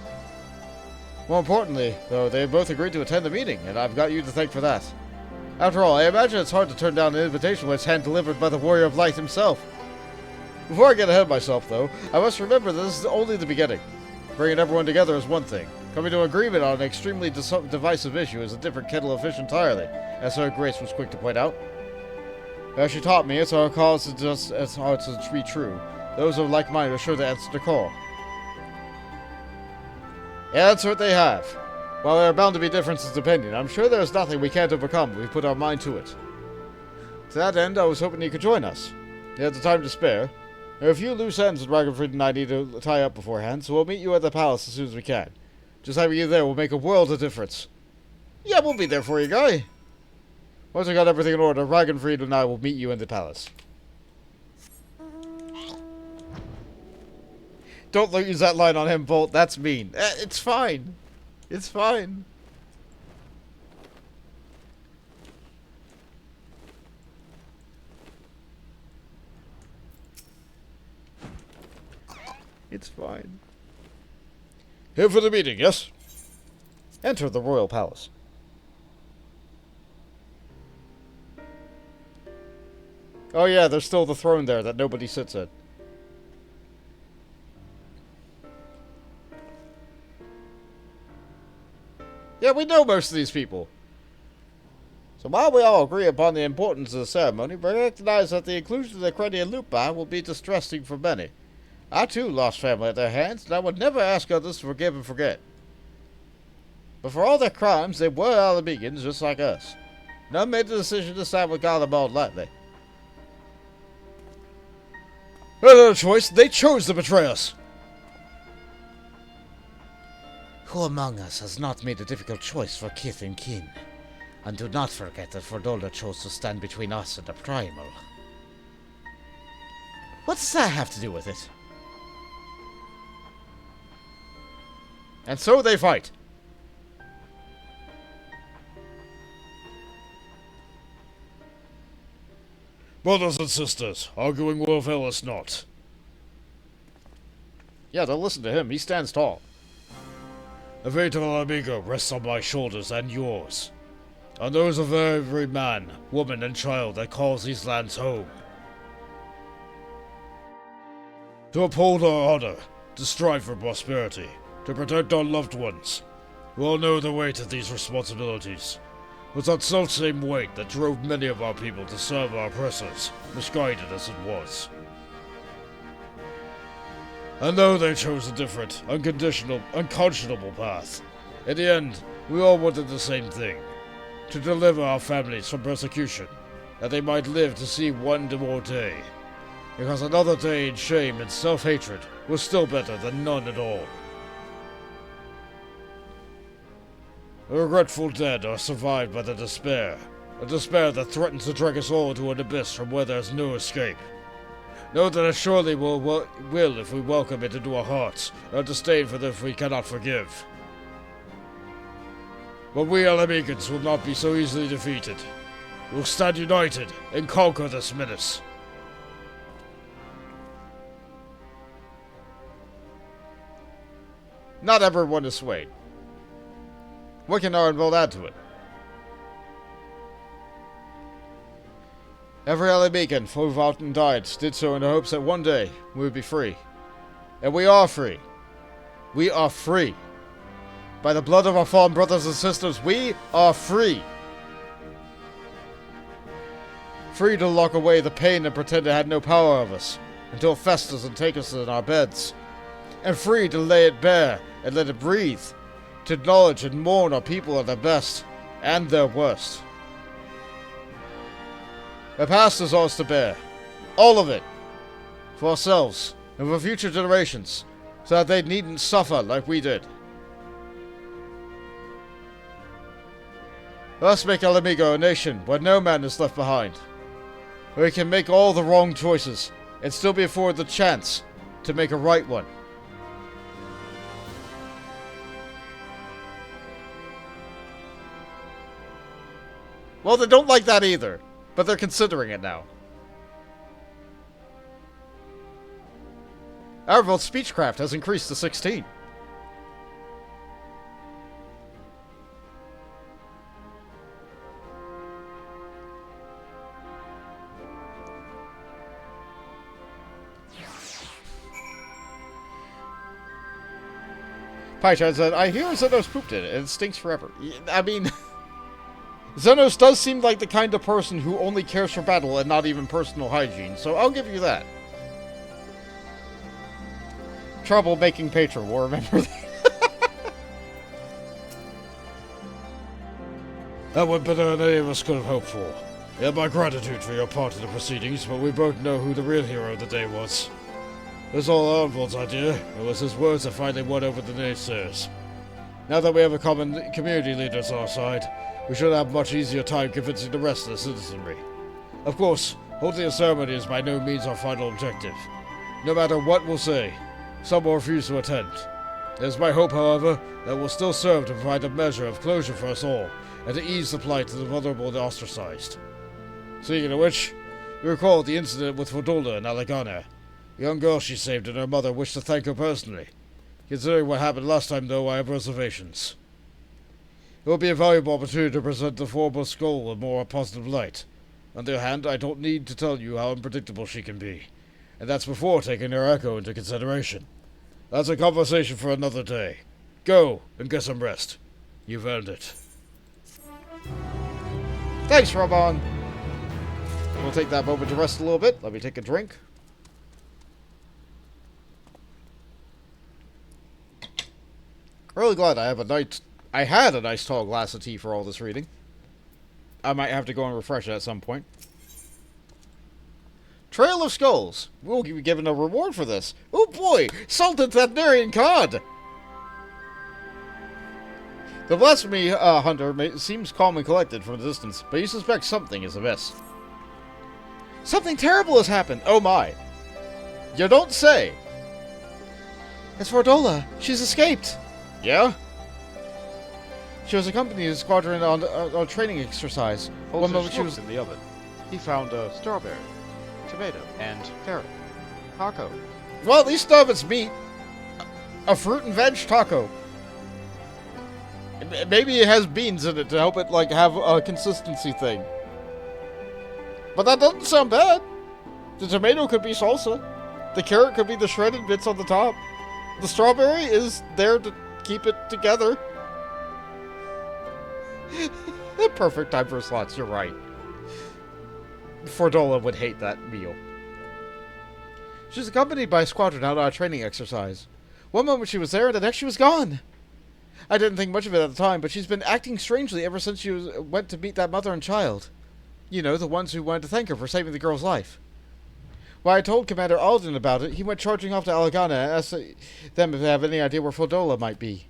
S2: More importantly, though, they have both agreed to attend the meeting, and I've got you to thank for that. After all, I imagine it's hard to turn down an invitation when it's hand-delivered by the Warrior of Light himself. Before I get ahead of myself, though, I must remember that this is only the beginning. Bringing everyone together is one thing. Coming to agreement on an extremely divisive issue is a different kettle of fish entirely, as Her Grace was quick to point out. As she taught me, it's our cause to just as hard to be true. Those of like mind are sure to answer the call. Yeah, that's what they have. While there are bound to be differences of opinion, I'm sure there's nothing we can't overcome if we put our mind to it. To that end, I was hoping you could join us. You have the time to spare. There are a few loose ends that Ragnfried and I need to tie up beforehand, so we'll meet you at the palace as soon as we can. Just having you there will make a world of difference. Yeah, we'll be there for you, guy. Once I got everything in order, Ragnfried and I will meet you in the palace. Don't use that line on him, Bolt. That's mean. It's fine. It's fine. It's fine. Here for the meeting, yes? Enter the royal palace. Oh yeah, there's still the throne there that nobody sits at. Yeah, we know most of these people. So while we all agree upon the importance of the ceremony, we recognize that the inclusion of the Gridania will be distressing for many. I too lost family at their hands, and I would never ask others to forgive and forget. But for all their crimes, they were Ala Mhigans just like us. None made the decision to side with Arenvald lightly. No choice, they chose to betray us.
S6: Who among us has not made a difficult choice for kith and kin? And do not forget that Fordola chose to stand between us and the primal. What does that have to do with it?
S2: And so they fight.
S4: Brothers and sisters, arguing will avail us not.
S2: Yeah, don't listen to him. He stands tall.
S4: The fate of Ala Mhigo rests on my shoulders and yours, on those of every man, woman, and child that calls these lands home. To uphold our honor, to strive for prosperity, to protect our loved ones. We all know the weight of these responsibilities. It was that self-same weight that drove many of our people to serve our oppressors, misguided as it was. And though they chose a different, unconscionable path, in the end, we all wanted the same thing. To deliver our families from persecution, that they might live to see one more day. Because another day in shame and self-hatred was still better than none at all. The regretful dead are survived by the despair, a despair that threatens to drag us all to an abyss from where there is no escape. Know that it surely will if we welcome it into our hearts, and disdain for them if we cannot forgive. But we Ala Mhigans will not be so easily defeated. We will stand united and conquer this menace.
S2: Not everyone is swayed. What can Arenvald add to it? Every Ala Mhigan fought out and died, did so in the hopes that one day we would be free. And we are free. We are free. By the blood of our fallen brothers and sisters, we are free. Free to lock away the pain and pretend it had no power of us, until it festers and takes us in our beds. And free to lay it bare and let it breathe, to acknowledge and mourn our people at their best and their worst. The past is ours to bear, all of it, for ourselves and for future generations, so that they needn't suffer like we did. Let's make Ala Mhigo a nation where no man is left behind, where we can make all the wrong choices and still be afforded the chance to make a right one. Well, they don't like that either, but they're considering it now. Arenvald's speechcraft has increased to 16. Pychan said, I hear Zenos pooped in it, and it stinks forever. I mean... Zenos does seem like the kind of person who only cares for battle and not even personal hygiene, so I'll give you that. Trouble making patron, we'll remember that.
S4: That went better than any of us could have hoped for. We have my gratitude for your part in the proceedings, but we both know who the real hero of the day was. It was all Arenvald's idea. It was his words that finally won over the naysayers. Now that we have a common community leader on our side, we should have a much easier time convincing the rest of the citizenry. Of course, holding a ceremony is by no means our final objective. No matter what we'll say, some will refuse to attend. It is my hope, however, that will still serve to provide a measure of closure for us all, and to ease the plight of the vulnerable and ostracized. Speaking of which, we recall the incident with Fordola and Alagana. The young girl she saved and her mother wished to thank her personally. Considering what happened last time, though, I have reservations. It will be a valuable opportunity to present the former skull in more positive light. On the other hand, I don't need to tell you how unpredictable she can be, and that's before taking her echo into consideration. That's a conversation for another day. Go and get some rest. You've earned it.
S2: Thanks, Raubahn. We'll take that moment to rest a little bit. Let me take a drink. Really glad I had a nice tall glass of tea for all this reading. I might have to go and refresh it at some point. Trail of Skulls. We'll be given a reward for this. Oh boy! Salted Thanarian cod! The blasphemy hunter seems calm and collected from a distance, but you suspect something is amiss. Something terrible has happened! Oh my! You don't say!
S6: It's Fordola. She's escaped.
S2: Yeah?
S6: She was accompanying the squadron on a training exercise.
S5: Holds
S6: One
S5: his
S6: moment she
S5: books
S6: was...
S5: in the oven. He found a strawberry, tomato, and carrot. Taco.
S2: Well, at least none of it's meat. A fruit and veg taco. Maybe it has beans in it to help it, like, have a consistency thing. But that doesn't sound bad. The tomato could be salsa. The carrot could be the shredded bits on the top. The strawberry is there to keep it together. The perfect time for slots, you're right. Fordola would hate that meal.
S6: She was accompanied by a squadron out on a training exercise. One moment she was there, and the next she was gone. I didn't think much of it at the time, but she's been acting strangely ever since went to meet that mother and child. You know, the ones who wanted to thank her for saving the girl's life. When I told Commander Alden about it, he went charging off to Alagana and asked them if they have any idea where Fordola might be.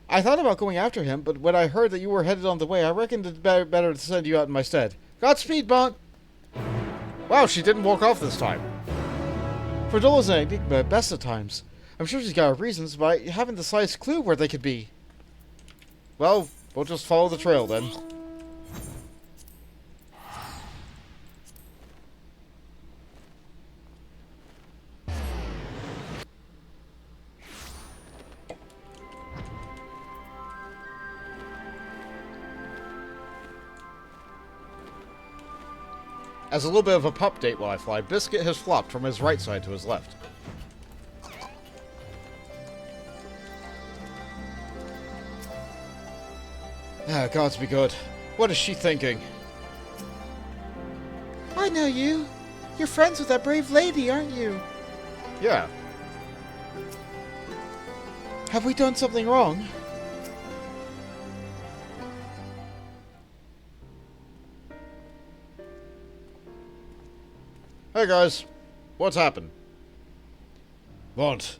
S6: I thought about going after him, but when I heard that you were headed on the way, I reckoned it better to send you out in my stead. Godspeed, Bont!
S2: Wow, she didn't walk off this time.
S6: Fordola's an enigma at best of times. I'm sure she's got her reasons, but I haven't the slightest clue where they could be.
S2: Well, we'll just follow the trail then. As a little bit of a pup date while I fly, Biscuit has flopped from his right side to his left. Ah, gods be good. What is she thinking?
S6: I know you. You're friends with that brave lady, aren't you?
S2: Yeah.
S6: Have we done something wrong?
S2: Hey guys, what's happened?
S4: Bont,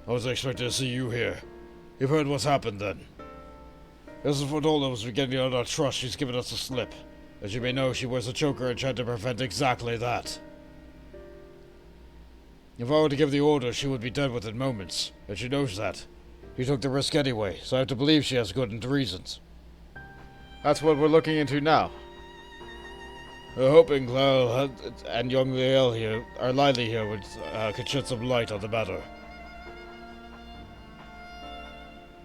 S4: I was expecting to see you here. You've heard what's happened then. This is Fordola was getting on our trust. She's given us a slip. As you may know, she wears a choker and tried to prevent exactly that. If I were to give the order, she would be dead within moments, and she knows that. You took the risk anyway, so I have to believe she has good reasons.
S2: That's what we're looking into now.
S4: We're hoping Clell and young Liel here, or Lily here, could shed some light on the matter.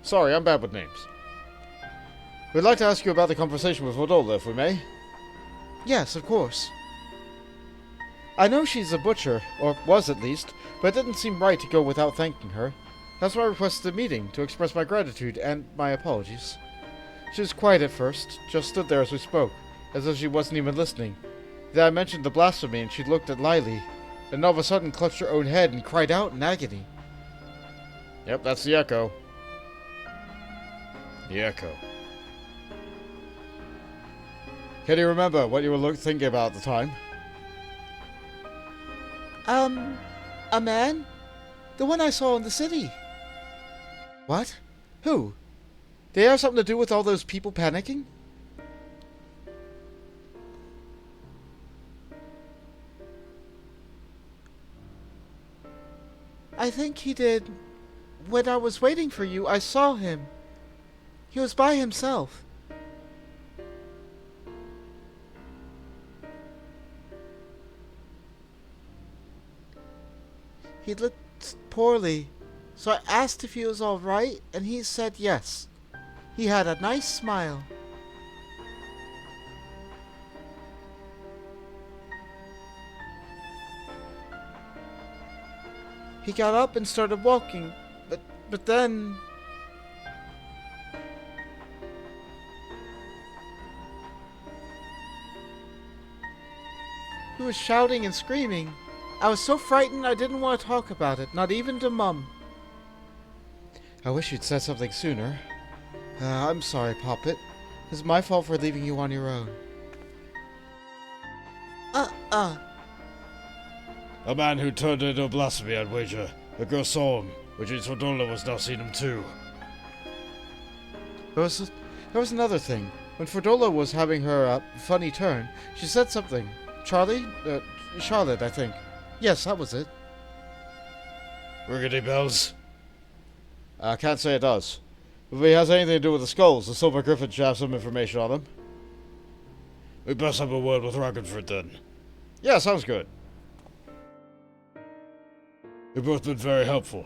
S2: Sorry, I'm bad with names. We'd like to ask you about the conversation with Fordola, if we may.
S6: Yes, of course. I know she's a butcher, or was at least, but it didn't seem right to go without thanking her. That's why I requested a meeting, to express my gratitude and my apologies. She was quiet at first, just stood there as we spoke, as if she wasn't even listening. Then I mentioned the blasphemy and she looked at Lily, and all of a sudden clutched her own head and cried out in agony.
S2: Yep, that's the echo.
S4: The echo.
S2: Can you remember what you were thinking about at the time?
S6: A man? The one I saw in the city. What? Who? Did it have something to do with all those people panicking? I think he did. When I was waiting for you, I saw him. He was by himself. He looked poorly, so I asked if he was all right, and he said yes. He had a nice smile. He got up and started walking, but then... He was shouting and screaming. I was so frightened I didn't want to talk about it, not even to Mum. I wish you'd said something sooner. I'm sorry, Poppet. It's my fault for leaving you on your own.
S4: A man who turned into a blasphemy, I'd wager. The girl saw him, which means Fordola was now seeing him too.
S6: There was another thing. When Fordola was having her funny turn, she said something. Charlie? Charlotte, I think. Yes, that was it.
S4: Ring any bells?
S2: I can't say it does. If it has anything to do with the skulls, the Silver Griffin should have some information on them.
S4: We best have a word with Ragnford then.
S2: Yeah, sounds good.
S4: You've both been very helpful.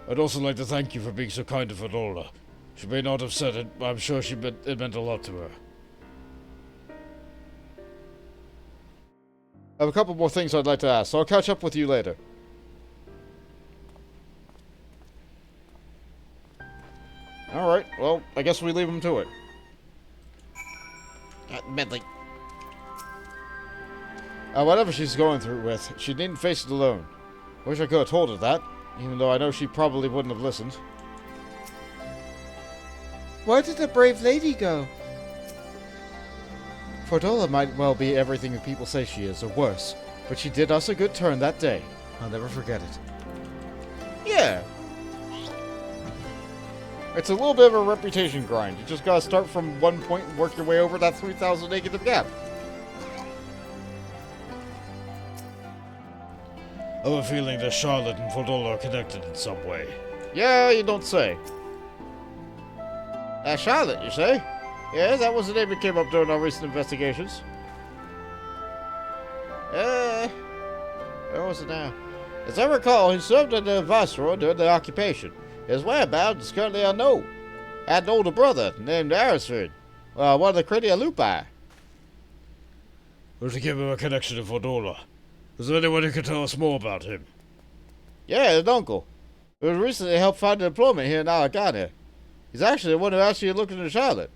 S4: I'd also like to thank you for being so kind to Fordola. She may not have said it, but I'm sure it meant a lot to her.
S2: I have a couple more things I'd like to ask, so I'll catch up with you later. Alright, well, I guess we leave him to it.
S3: Medley.
S2: Whatever she's going through with, she needn't face it alone. Wish I could have told her that, even though I know she probably wouldn't have listened.
S6: Where did the brave lady go? Fordola might well be everything that people say she is, or worse, but she did us a good turn that day. I'll never forget it.
S2: Yeah. It's a little bit of a reputation grind. You just gotta start from one point and work your way over that 3,000 negative gap.
S4: I have a feeling that Charlotte and Fordola are connected in some way.
S2: Yeah, you don't say. Charlotte, you say? Yeah, that was the name that came up during our recent investigations. Where was it now? As I recall, he served in the Viceroy during the occupation. His whereabouts is currently unknown. I had an older brother named Arenvald, one of the Gridania Lupi.
S4: We're to give him a connection to Fordola. Is there anyone who can tell us more about him?
S2: Yeah, his uncle. Who recently helped find employment here in Gridania. He's actually the one who asked you to look into Charlotte.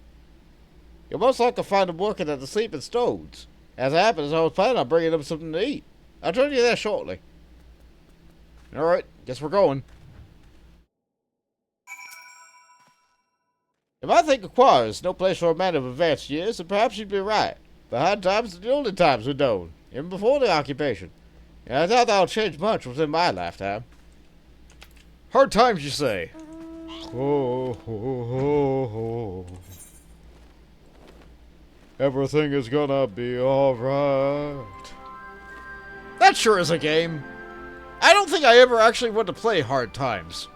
S2: You'll most likely find him working at the Sleeping Stones. As it happens, I was planning on bringing him something to eat. I'll join you there shortly. Alright, guess we're going. You might think Acquire is no place for a man of advanced years, and perhaps you'd be right. But hard times are the only times we've known, even before the occupation. And I doubt that'll change much within my lifetime. Hard times, you say? Oh. Everything is gonna be alright. That sure is a game. I don't think I ever actually want to play Hard Times.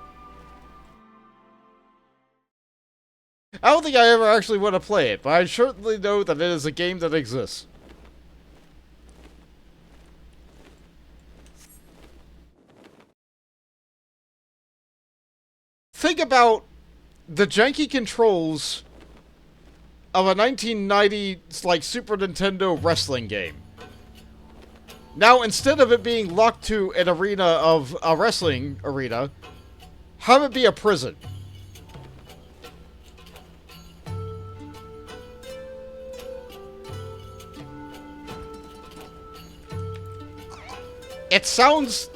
S2: I don't think I ever actually want to play it, but I certainly know that it is a game that exists. Think about the janky controls of a 1990s, like, Super Nintendo wrestling game. Now, instead of it being locked to an arena of a wrestling arena, have it be a prison. It sounds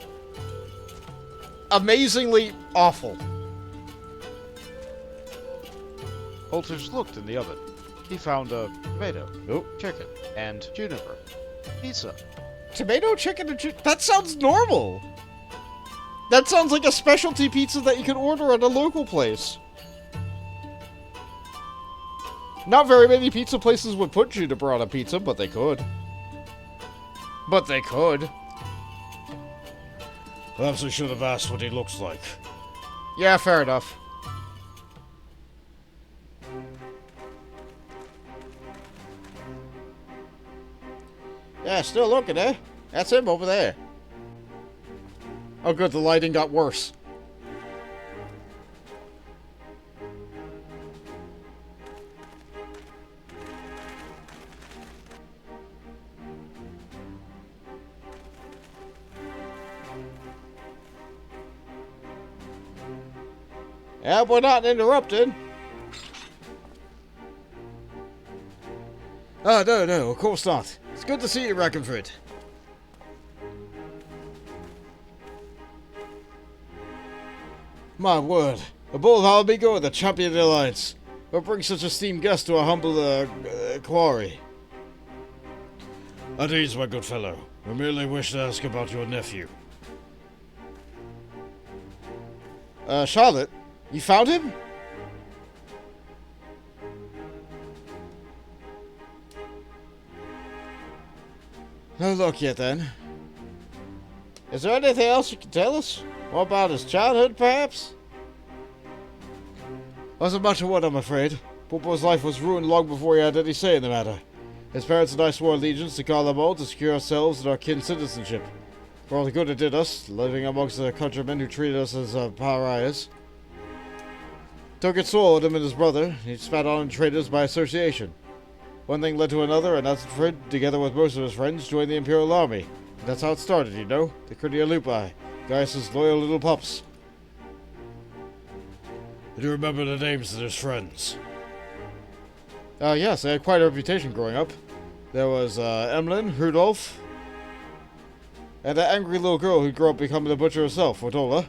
S2: amazingly awful.
S5: Holters looked in the oven. He found a tomato, chicken, and juniper. Pizza.
S2: Tomato, chicken, and that sounds normal. That sounds like a specialty pizza that you can order at a local place. Not very many pizza places would put juniper on a pizza, but they could. But they could.
S4: Perhaps we should have asked what he looks like.
S2: Yeah, fair enough. Yeah, still looking, eh? That's him over there. Oh good, the lighting got worse. Yeah, we're not interrupted. Oh, no, of course not. It's good to see you, Ragnford. My word, a bold Ala Mhigo and the champion of the Alliance. What brings such esteemed guest to a humble, quarry?
S4: At ease, my good fellow. We merely wish to ask about your nephew.
S2: Charlotte? You found him? No luck yet, then. Is there anything else you can tell us? What about his childhood, perhaps? Wasn't much of one, I'm afraid. Popo's life was ruined long before he had any say in the matter. His parents and I swore allegiance to Arenvald to secure ourselves and our kin citizenship. For all the good it did us, living amongst the countrymen who treated us as pariahs. Took swallowed him and his brother. He spat on traitors by association. One thing led to another, and Frid, together with most of his friends, joined the Imperial Army. And that's how it started, you know. The Gridania Lupi. Gaius' loyal little pups.
S4: Do you remember the names of his friends?
S2: Yes, they had quite a reputation growing up. There was, Emlyn, Rudolph, and that angry little girl who grew up becoming the butcher herself, Fordola.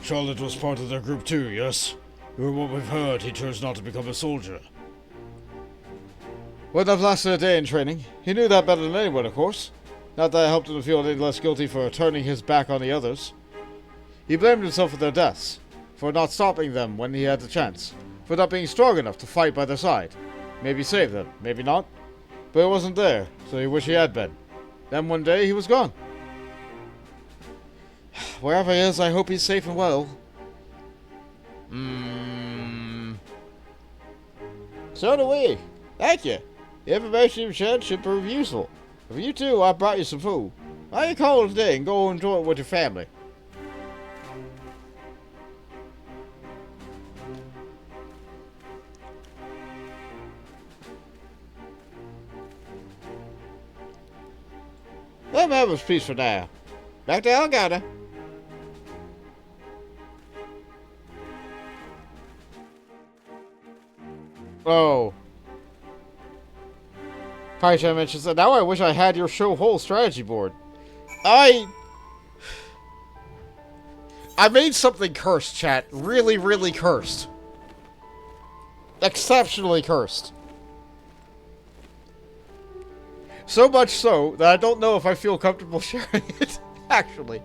S4: Charlotte was part of their group too, yes? From what we've heard, he chose not to become a soldier.
S2: Wouldn't have lasted a day in training. He knew that better than anyone, of course. Not that it helped him to feel any less guilty for turning his back on the others. He blamed himself for their deaths, for not stopping them when he had the chance, for not being strong enough to fight by their side. Maybe save them, maybe not. But he wasn't there, so he wished he had been. Then one day, he was gone. Wherever he is, I hope he's safe and well. So do we. Thank you. The information you've shared should prove useful. For you too, I brought you some food. Why don't you call it today and go enjoy it with your family? Let me have his peace for now. Back to Elgato. Oh. Paicha mentions that now I wish I had your show whole strategy board. I made something cursed, chat. Really, really cursed. Exceptionally cursed. So much so that I don't know if I feel comfortable sharing it, actually.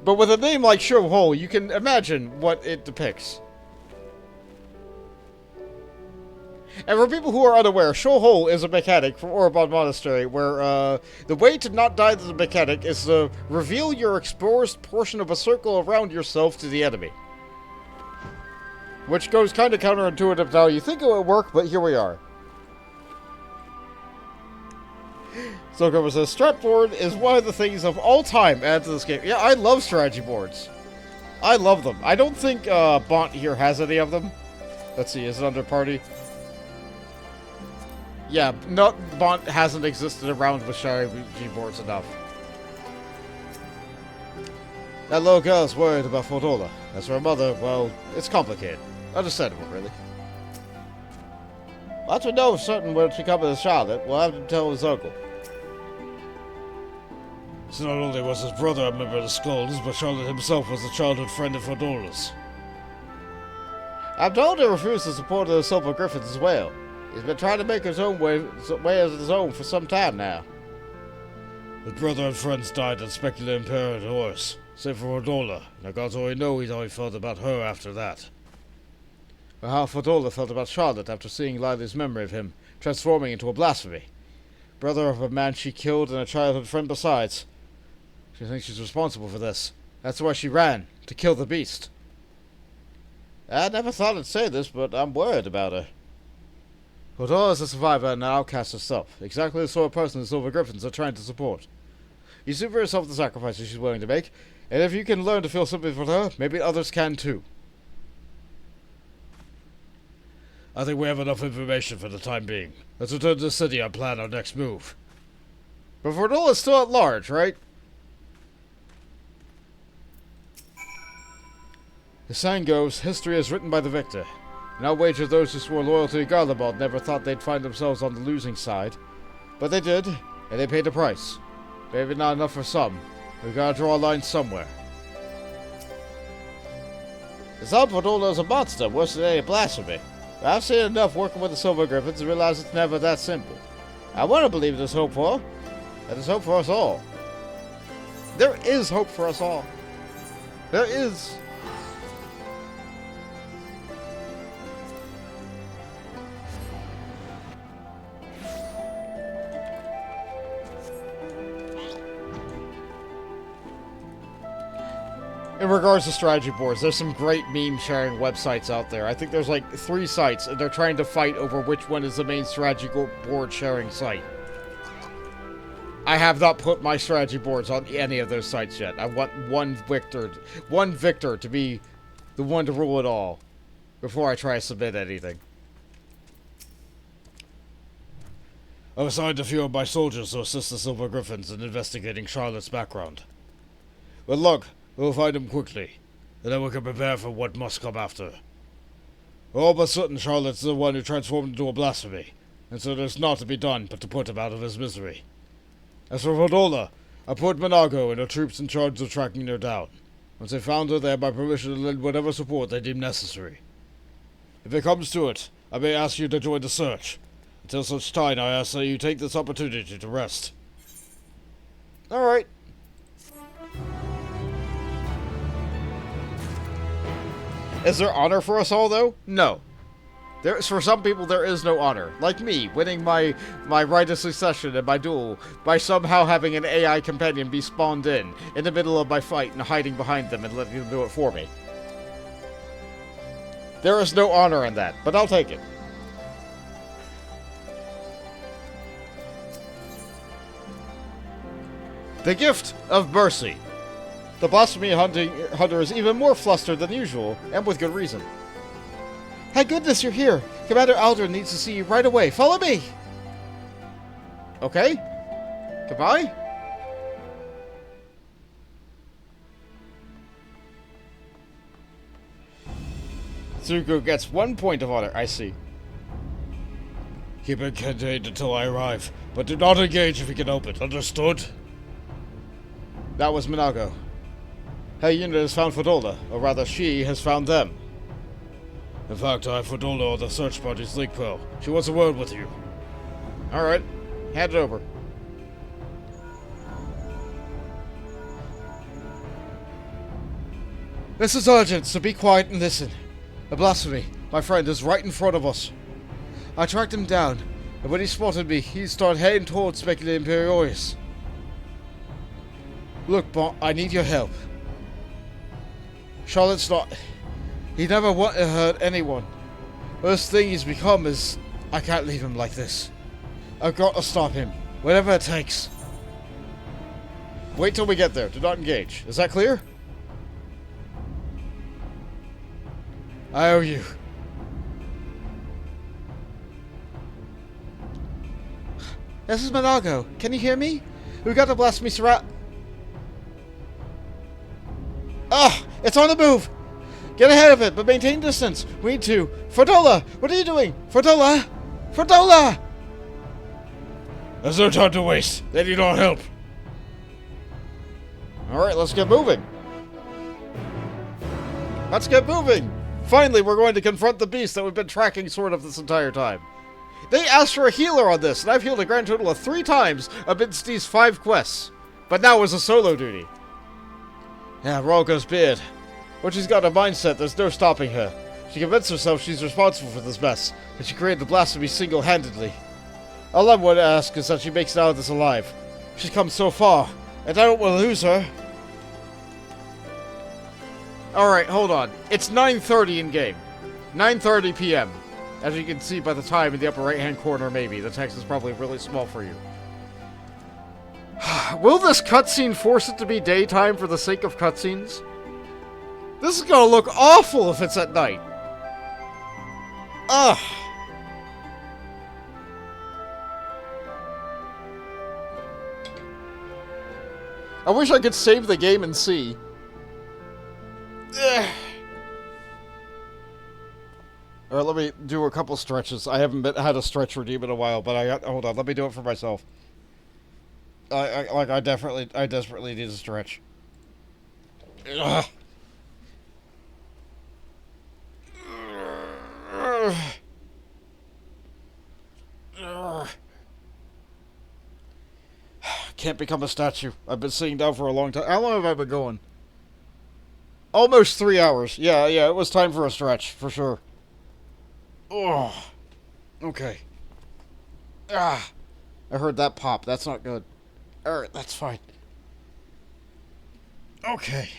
S2: But with a name like Show Hole, you can imagine what it depicts. And for people who are unaware, Show Hole is a mechanic from Raubahn Monastery where the way to not die to the mechanic is to reveal your exposed portion of a circle around yourself to the enemy. Which goes kind of counterintuitive now. You think it would work, but here we are. So Cover says, strat board is one of the things of all time added to this game. Yeah, I love strategy boards. I love them. I don't think Bont here has any of them. Let's see, is it under party? Yeah, no, Bont hasn't existed around with strategy boards enough. That little girl's worried about Fordola. As for her mother, well, it's complicated. Understandable, really. Once we know for certain where she comes with Charlotte, we'll have to tell his uncle.
S4: So not only was his brother a member of the Skulls, but Charlotte himself was a childhood friend of Fordola's.
S2: I'm told he refused to support the Silver Griffins as well. He's been trying to make his own way of his own for some time now.
S4: His brother and friends died on Speculative Imperator Horse, save for Fordola, and gods only know how he felt about her after that.
S2: Or how Fordola felt about Charlotte after seeing Lily's memory of him transforming into a blasphemy. Brother of a man she killed and a childhood friend besides. She thinks she's responsible for this. That's why she ran, to kill the beast. I never thought I'd say this, but I'm worried about her. Fordola is a survivor and an outcast herself, exactly the sort of person the Silver Griffins are trying to support. You see for yourself the sacrifices she's willing to make, and if you can learn to feel sympathy for her, maybe others can too.
S4: I think we have enough information for the time being. Let's return to the city and plan our next move.
S2: But Fordola's still at large, right? The saying goes, history is written by the victor. And I'll wager those who swore loyalty to Arenvald never thought they'd find themselves on the losing side. But they did, and they paid the price. Maybe not enough for some. We gotta draw a line somewhere. The Son Fordola is a monster, worse than any blasphemy. But I've seen enough working with the Silver Griffins to realize it's never that simple. I want to believe there's hope for her, and there's hope for us all. There is hope for us all. There is. In regards to strategy boards, there's some great meme sharing websites out there. I think there's like 3 sites, and they're trying to fight over which one is the main strategy board sharing site. I have not put my strategy boards on any of those sites yet. I want one victor to be the one to rule it all before I try to submit anything.
S4: I've assigned a few of my soldiers to assist the Silver Griffins in investigating Charlotte's background. But look, we'll find him quickly, and then we can prepare for what must come after. We're all but certain Charlotte's the one who transformed into a blasphemy, and so there's naught to be done but to put him out of his misery. As for Fordola, I put Mhigo and her troops in charge of tracking her down. Once they found her, they have my permission to lend whatever support they deem necessary. If it comes to it, I may ask you to join the search. Until such time, I ask that you take this opportunity to rest.
S2: Alright. Is there honor for us all, though? No. For some people, there is no honor. Like me, winning my right of succession in my duel by somehow having an AI companion be spawned in the middle of my fight and hiding behind them and letting them do it for me. There is no honor in that, but I'll take it. The Gift of Mercy. The blasphemy hunter is even more flustered than usual, and with good reason. Thank goodness you're here. Commander Aldrin needs to see you right away. Follow me! Okay. Goodbye? Zuko gets 1 point of honor. I see.
S4: Keep it contained until I arrive, but do not engage if you can help it. Understood?
S2: That was Mhigo. Her unit has found Fordola, or rather she has found them.
S4: In fact, I have Fordola on the search party's link pearl. She wants a word with you.
S2: Alright, hand it over. This is urgent, so be quiet and listen. A blasphemy, my friend, is right in front of us. I tracked him down, and when he spotted me, he started heading towards Speculative Imperioris. Look, Bon, I need your help. Charlotte's not... He never wanted to hurt anyone. First thing he's become is... I can't leave him like this. I've got to stop him. Whatever it takes. Wait till we get there. Do not engage. Is that clear? I owe you. This is Mhigo. Can you hear me? We got to blasphemy surround... Ah! It's on the move! Get ahead of it, but maintain distance. We need to. Fordola! What are you doing? Fordola! Fordola!
S4: There's no time to waste. They need our help.
S2: Alright, let's get moving. Let's get moving! Finally, we're going to confront the beast that we've been tracking sort of this entire time. They asked for a healer on this, and I've healed a grand total of 3 times amidst these 5 quests. But now is a solo duty. Yeah, Rolgo's beard. When she's got a mindset, there's no stopping her. She convinced herself she's responsible for this mess, and she created the blasphemy single-handedly. All I want to ask is that she makes it out of this alive. She's come so far, and I don't want to lose her. Alright, hold on. It's 9:30 in-game. 9:30 p.m. As you can see by the time in the upper right-hand corner, maybe. The text is probably really small for you. Will this cutscene force it to be daytime for the sake of cutscenes? This is gonna look awful if it's at night. Ugh. I wish I could save the game and see. Ugh. Alright, let me do a couple stretches. I haven't had a stretch redeem in a while, but hold on, let me do it for myself. I desperately need a stretch. Ugh. can't become a statue. I've been sitting down for a long time. How long have I been going? Almost 3 hours. Yeah, it was time for a stretch, for sure. Oh. Okay. Ah. I heard that pop. That's not good. Alright, that's fine. Okay.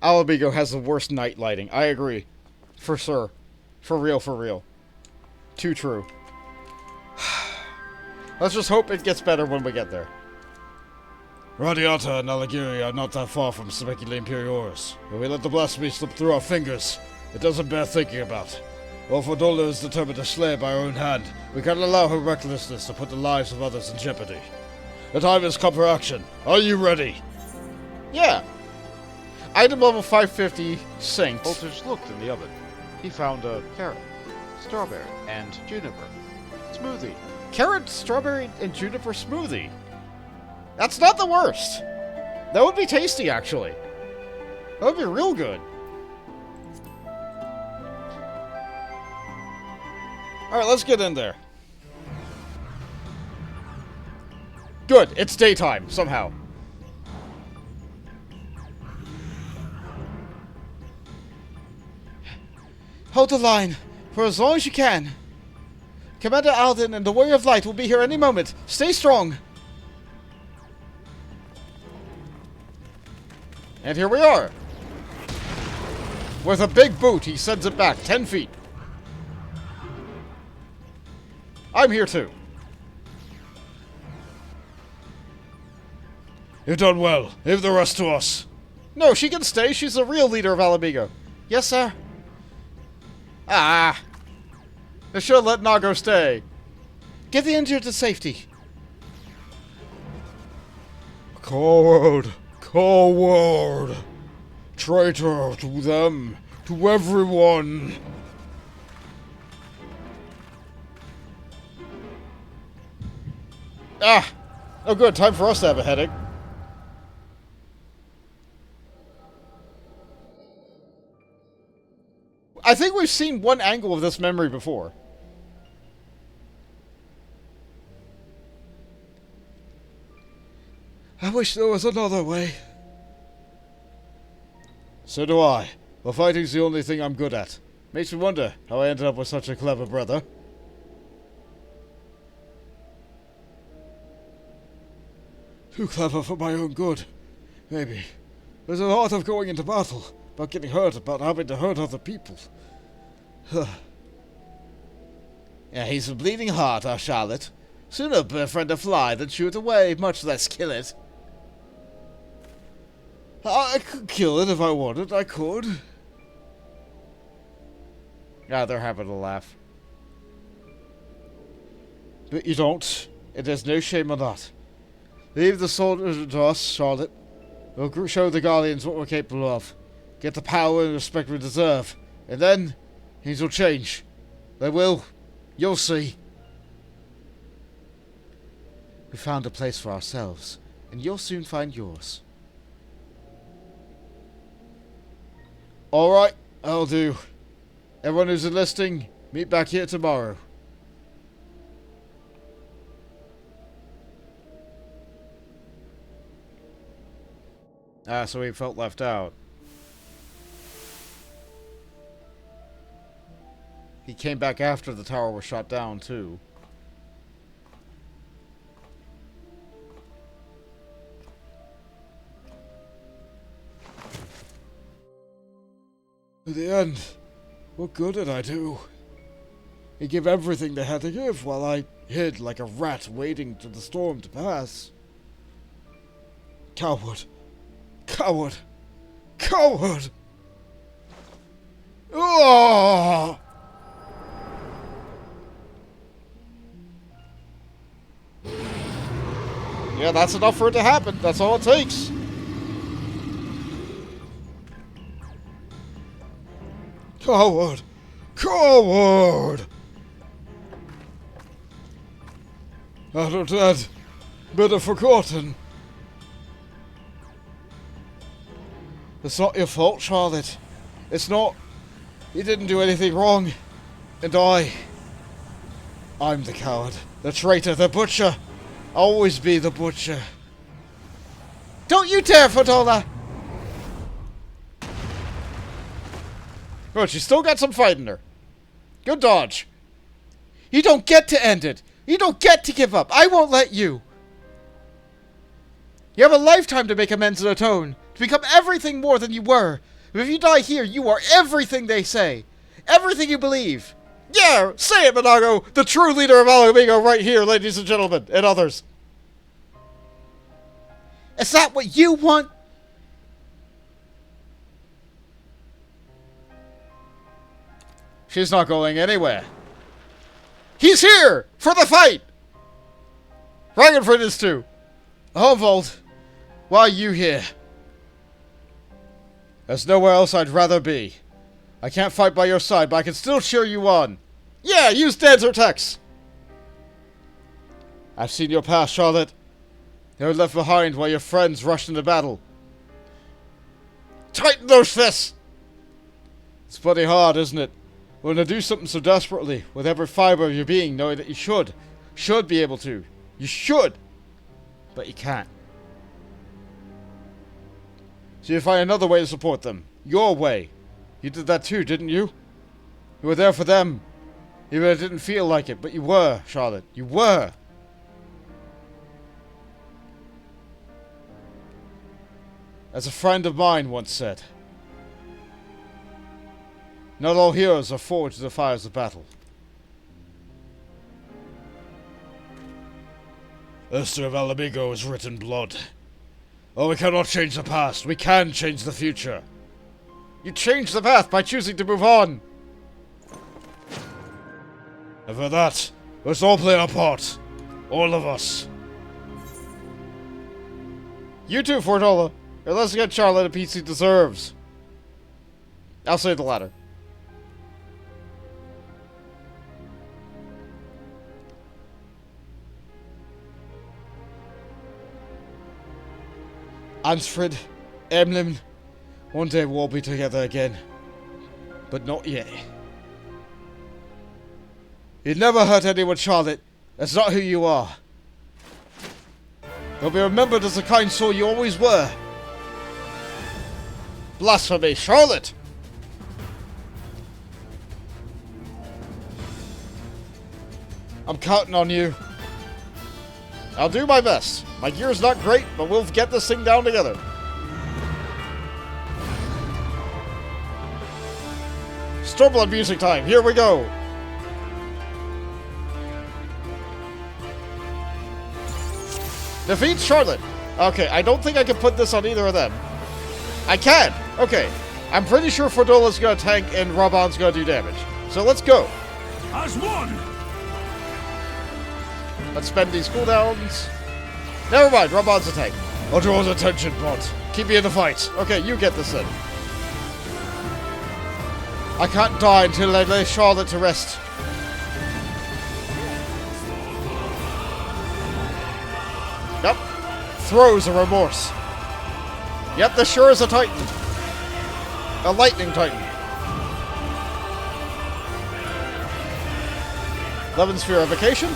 S2: Ala Mhigo has the worst night lighting. I agree. For sure. For real, for real. Too true. Let's just hope it gets better when we get there.
S4: Radiata and Alagiri are not that far from Specula Imperioris. When we let the blasphemy slip through our fingers, it doesn't bear thinking about. While Fordola is determined to slay by her own hand, we cannot allow her recklessness to put the lives of others in jeopardy. The time has come for action. Are you ready?
S2: Yeah. Item level 550, synced.
S5: Voltage looked in the oven. He found a carrot, strawberry, and juniper. Smoothie.
S2: Carrot, strawberry, and juniper smoothie. That's not the worst. That would be tasty, actually. That would be real good. Alright, let's get in there. Good, it's daytime, somehow.
S6: Hold the line, for as long as you can. Commander Alden and the Warrior of Light will be here any moment. Stay strong.
S2: And here we are. With a big boot, he sends it back 10 feet. I'm here too.
S4: You've done well. Leave the rest to us.
S2: No, she can stay. She's the real leader of Ala Mhigo.
S6: Yes, sir.
S2: Ah. They should have let Nago stay.
S6: Get the injured to safety.
S4: Coward! Coward! Traitor to them, to everyone!
S2: Ah! Oh good, time for us to have a headache. I think we've seen one angle of this memory before.
S4: I wish there was another way.
S2: So do I. But fighting's the only thing I'm good at. Makes me wonder how I ended up with such a clever brother.
S4: Too clever for my own good. Maybe. There's a lot of going into battle, about getting hurt, about having to hurt other people.
S6: Yeah, he's a bleeding heart, our Charlotte. Sooner befriend a fly than shoot away, much less kill it.
S4: I could kill it if I wanted, I could.
S2: Yeah, they're having a laugh.
S4: But you don't. It is no shame in that. Leave the soldiers to us, Charlotte. We'll show the Guardians what we're capable of. Get the power and respect we deserve. And then, things will change. They will. You'll see.
S6: We found a place for ourselves, and you'll soon find yours.
S4: Alright, I'll do. Everyone who's enlisting, meet back here tomorrow.
S2: Ah, so he felt left out. He came back after the tower was shot down, too.
S4: In the end, what good did I do? They gave everything they had to give while I hid like a rat waiting for the storm to pass. Coward. Coward. Coward! Oh!
S2: Yeah, that's enough for it to happen. That's all it takes.
S4: Coward! Coward! Not dead, better forgotten.
S2: It's not your fault, Charlotte. It's not. You didn't do anything wrong. And I'm the coward, the traitor, the butcher. Always be the butcher.
S1: Don't you dare, Fordola!
S2: Good, she's still got some fight in her. Good dodge.
S1: You don't get to end it! You don't get to give up! I won't let you! You have a lifetime to make amends and atone, to become everything more than you were. But if you die here, you are everything they say. Everything you believe.
S2: Yeah, say it, Minago! The true leader of Ala Mhigo right here, ladies and gentlemen, and others.
S1: Is that what you want?
S2: She's not going anywhere. He's here! For the fight! Ragnfrid is too. Arenvald, why are you here? There's nowhere else I'd rather be. I can't fight by your side, but I can still cheer you on. Yeah, use dance or attacks! I've seen your past, Charlotte. You were left behind while your friends rushed into battle. Tighten those fists! It's bloody hard, isn't it? When to do something so desperately, with every fiber of your being, knowing that you should be able to. You should! But you can't. So you find another way to support them. Your way. You did that too, didn't you? You were there for them. Even if it didn't feel like it, but you were, Charlotte. You were! As a friend of mine once said, not all heroes are forged in the fires of battle. The history of Ala Mhigo is written blood. Oh, we cannot change the past. We can change the future. You change the path by choosing to move on. And for that, let's all play our part. All of us. You too, Fordola. Or let's get Charlotte a piece he deserves. I'll say the latter. Ansfrid, Emlyn, one day we'll all be together again. But not yet. You'd never hurt anyone, Charlotte. That's not who you are. You'll be remembered as the kind soul you always were. Blasphemy, Charlotte! I'm counting on you. I'll do my best. My gear's not great, but we'll get this thing down together. Stormblood music time. Here we go. Defeat Charlotte. Okay, I don't think I can put this on either of them. I can. Okay. I'm pretty sure Fordola's gonna tank and Raubahn's gonna do damage. So let's go.
S7: As one.
S2: Let's spend these cooldowns. Never mind, Raubahn's a tank. I'll draw his attention, bot. Keep me in the fight. Okay, you get this in. I can't die until I lay Charlotte to rest. Yep. Throws a remorse. Yep, this sure is a titan. A lightning titan. 11 sphere evocation.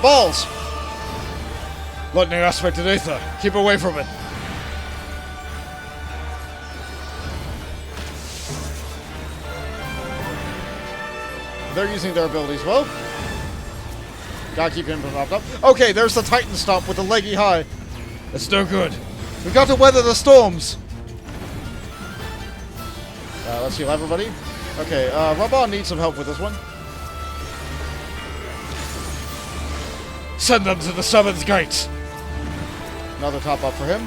S2: Balls! Lightning aspect in Aether. Keep away from it. They're using their abilities well. Gotta keep him propped up. Okay, there's the Titan Stomp with the leggy high. It's no good. We've got to weather the storms. Let's heal everybody. Okay, Raubahn needs some help with this one. Send them to the Seventh Gate. Another top up for him.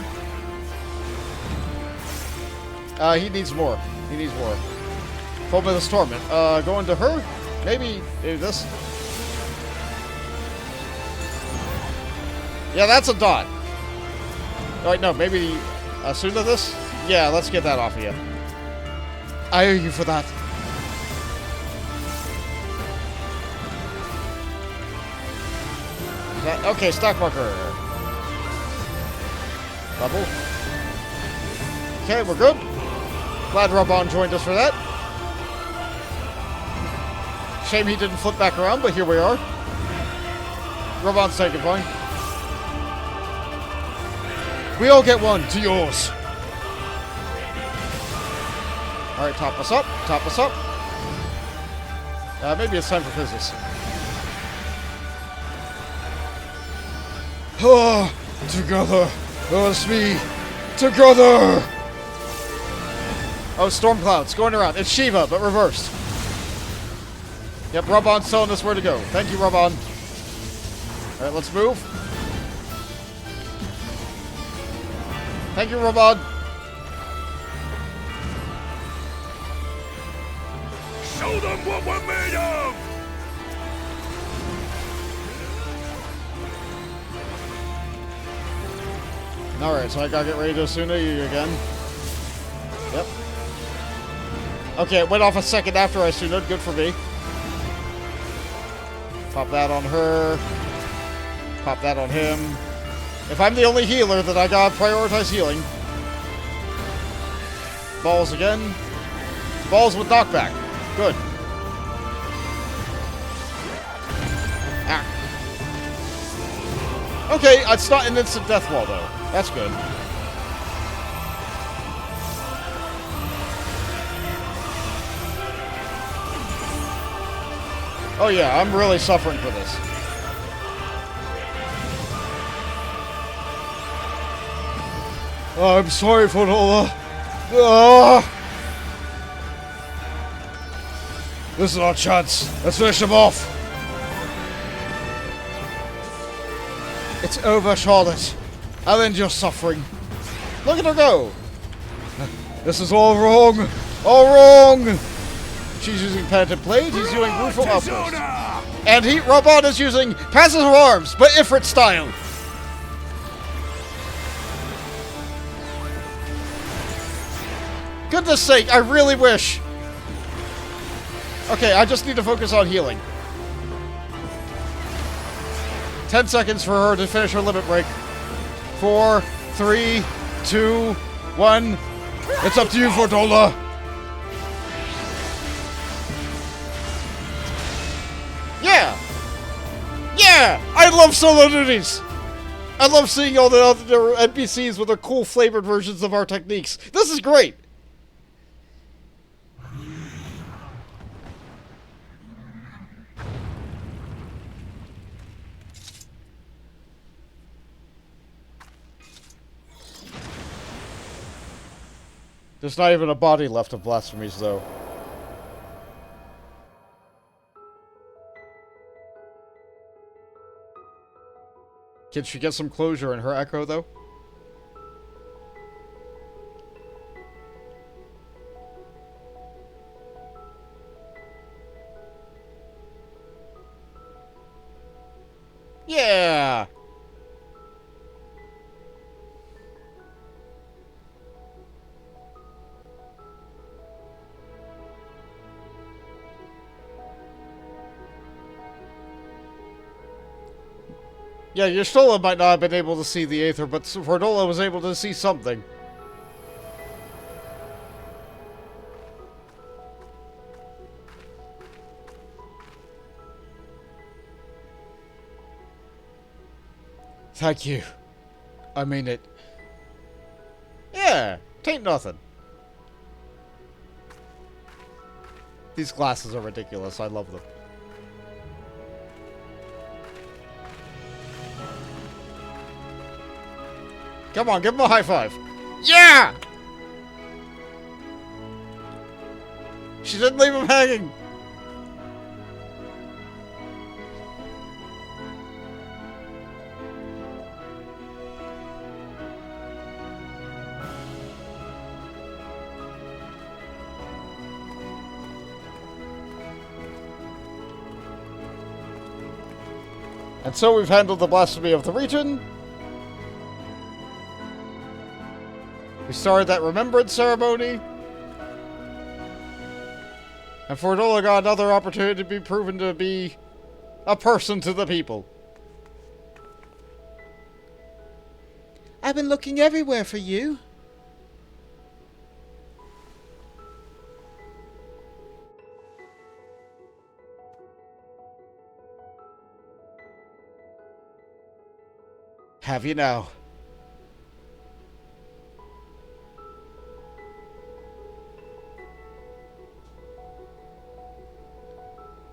S2: He needs more. He needs more. Fulminous Torment. Going to her? Maybe this. Yeah, that's a dot. Oh, wait, no, maybe Asuna this? Yeah, let's get that off of you. I owe you for that. Okay, stock marker. Level. Okay, we're good. Glad Raubahn joined us for that. Shame he didn't flip back around, but here we are. Raubahnn's taking point. We all get one.
S4: To yours.
S2: Alright, top us up. Top us up. Maybe it's time for physics.
S4: Ah, together. Us me. Together.
S2: Oh, storm clouds going around. It's Shiva, but reversed. Yep, Raubahn's telling us where to go. Thank you, Raubahn. Alright, let's move. Thank you, Raubahn.
S4: Show them what we're made of.
S2: Alright, so I gotta get ready to Asuna you again. Yep. Okay, it went off a second after I Asuna. Good for me. Pop that on her. Pop that on him. If I'm the only healer, then I gotta prioritize healing. Balls again. Balls with knockback. Good. Ah. Okay, it's not an instant death wall, though. That's good. Oh yeah, I'm really suffering for this.
S4: I'm sorry, Fordola. Ah! This is our chance. Let's finish him off.
S2: It's over, Charlotte. I'll end your suffering. Look at her go.
S4: This is all wrong.
S2: All wrong. She's using Penitent Blade, he's doing Brutal Outburst. And Raubahn is using Passive Arms, but Ifrit style. Goodness sake, I really wish. Okay, I just need to focus on healing. 10 seconds for her to finish her limit break. 4, 3, 2, 1.
S4: It's up to you, Fordola.
S2: Yeah! Yeah! I love solo duties! I love seeing all the other NPCs with their cool flavored versions of our techniques. This is great! There's not even a body left of Blasphemies, though. Can she get some closure in her echo, though? Yeah! Yeah, Y'shtola might not have been able to see the Aether, but Fordola was able to see something.
S4: Thank you. I mean it.
S2: Yeah, tain't nothing. These glasses are ridiculous. I love them. Come on, give him a high five. Yeah! She didn't leave him hanging. And so we've handled the blasphemy of the region. We started that remembrance ceremony. And Fordola got another opportunity to be proven to be a person to the people.
S6: I've been looking everywhere for you.
S2: Have you now?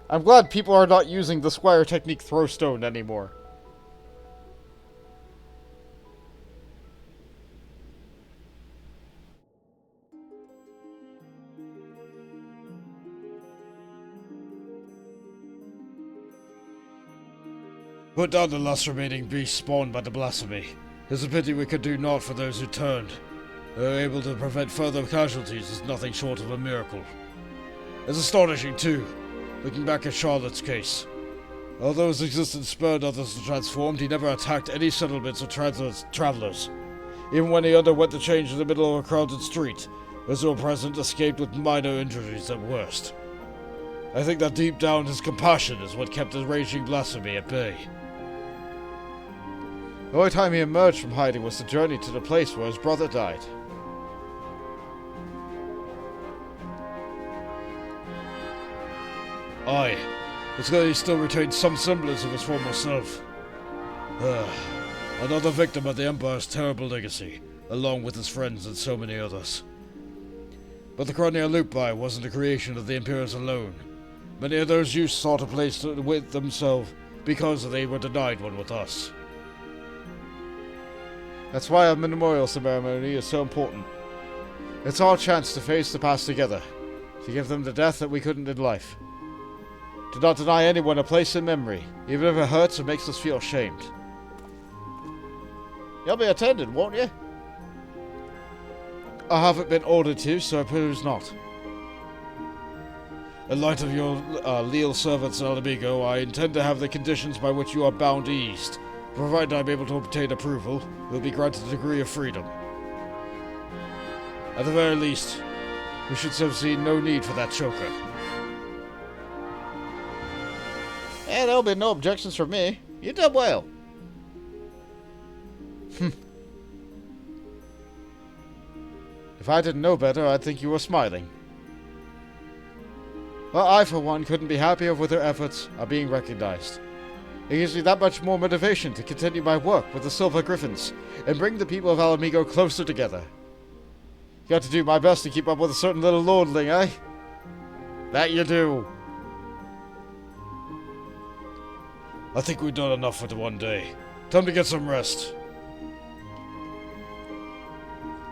S2: I'm glad people are not using the Squire technique throw stone anymore.
S4: Put down the last remaining beast spawned by the blasphemy. It's a pity we could do naught for those who turned. They were able to prevent further casualties is nothing short of a miracle. It's astonishing, too, looking back at Charlotte's case. Although his existence spurred others to transform, he never attacked any settlements or travelers. Even when he underwent the change in the middle of a crowded street, those who were present escaped with minor injuries at worst. I think that deep down his compassion is what kept the raging blasphemy at bay.
S2: The only time he emerged from hiding was the journey to the place where his brother died.
S4: Aye, it's that he still retained some semblance of his former self. Another victim of the Empire's terrible legacy, along with his friends and so many others. But the Gridania loop-by wasn't a creation of the Imperials alone. Many of those youths sought a place with themselves because they were denied one with us.
S2: That's why a memorial ceremony is so important. It's our chance to face the past together, to give them the death that we couldn't in life. Do not deny anyone a place in memory, even if it hurts or makes us feel ashamed. You'll be attended, won't you? I haven't been ordered to, so I suppose not.
S4: In light of your leal servants, Ala Mhigo, I intend to have the conditions by which you are bound eased. Provided I'm able to obtain approval, you'll be granted a degree of freedom. At the very least, we should have seen no need for that choker.
S2: Yeah, there'll be no objections from me. You did well. If I didn't know better, I'd think you were smiling. Well, I, for one, couldn't be happier with their efforts are being recognized. It gives me that much more motivation to continue my work with the Silver Griffins and bring the people of Ala Mhigo closer together. Got to do my best to keep up with a certain little lordling, eh? That you do.
S4: I think we've done enough for the one day. Time to get some rest.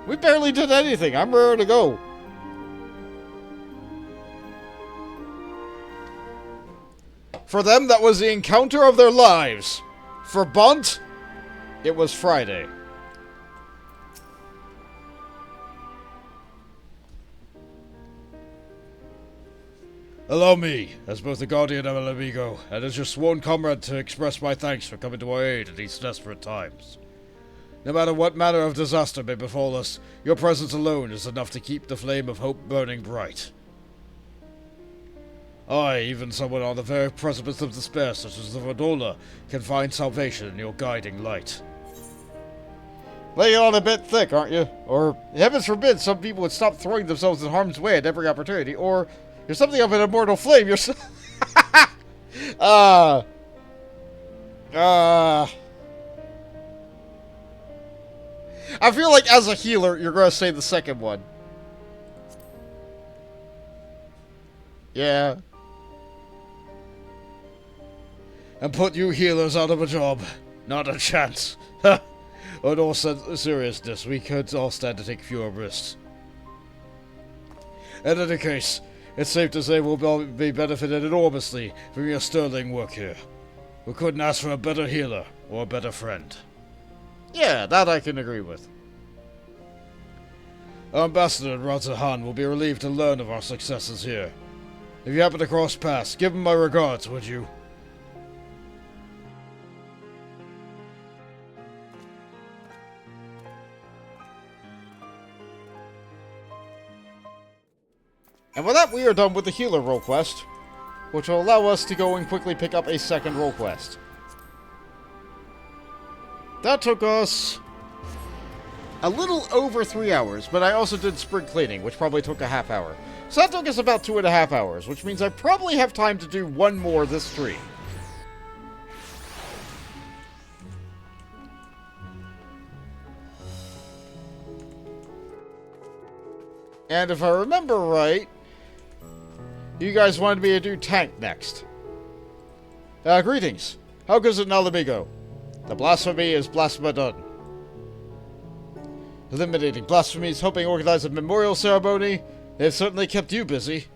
S2: We barely did anything. I'm ready to go. For them, that was the encounter of their lives. For Bunt, it was Friday.
S4: Allow me, as both the guardian of Ala Mhigo and as your sworn comrade, to express my thanks for coming to our aid in these desperate times. No matter what manner of disaster may befall us, your presence alone is enough to keep the flame of hope burning bright. I, even someone on the very precipice of despair such as the Fordola, can find salvation in your guiding light.
S2: Laying on a bit thick, aren't you? Or, heavens forbid, some people would stop throwing themselves in harm's way at every opportunity. Or, you're something of an immortal flame. You're so... I feel like as a healer, you're going to say the second one. Yeah.
S4: And put you healers out of a job. Not a chance. In all seriousness, we could all stand to take fewer risks. In any case, it's safe to say we'll be benefited enormously from your sterling work here. We couldn't ask for a better healer or a better friend.
S2: Yeah, that I can agree with.
S4: Our ambassador, Raubahn, will be relieved to learn of our successes here. If you happen to cross paths, give him my regards, would you?
S2: And with that, we are done with the healer role quest, which will allow us to go and quickly pick up a second role quest. That took us a little over 3 hours, but I also did sprig cleaning, which probably took a half hour. So that took us about 2.5 hours, which means I probably have time to do one more this stream. And if I remember right, you guys wanted me to do tank next. Greetings. How goes it in Ala Mhigo? The blasphemy is blasphema done. Eliminating blasphemies, helping organize a memorial ceremony. They've certainly kept you busy.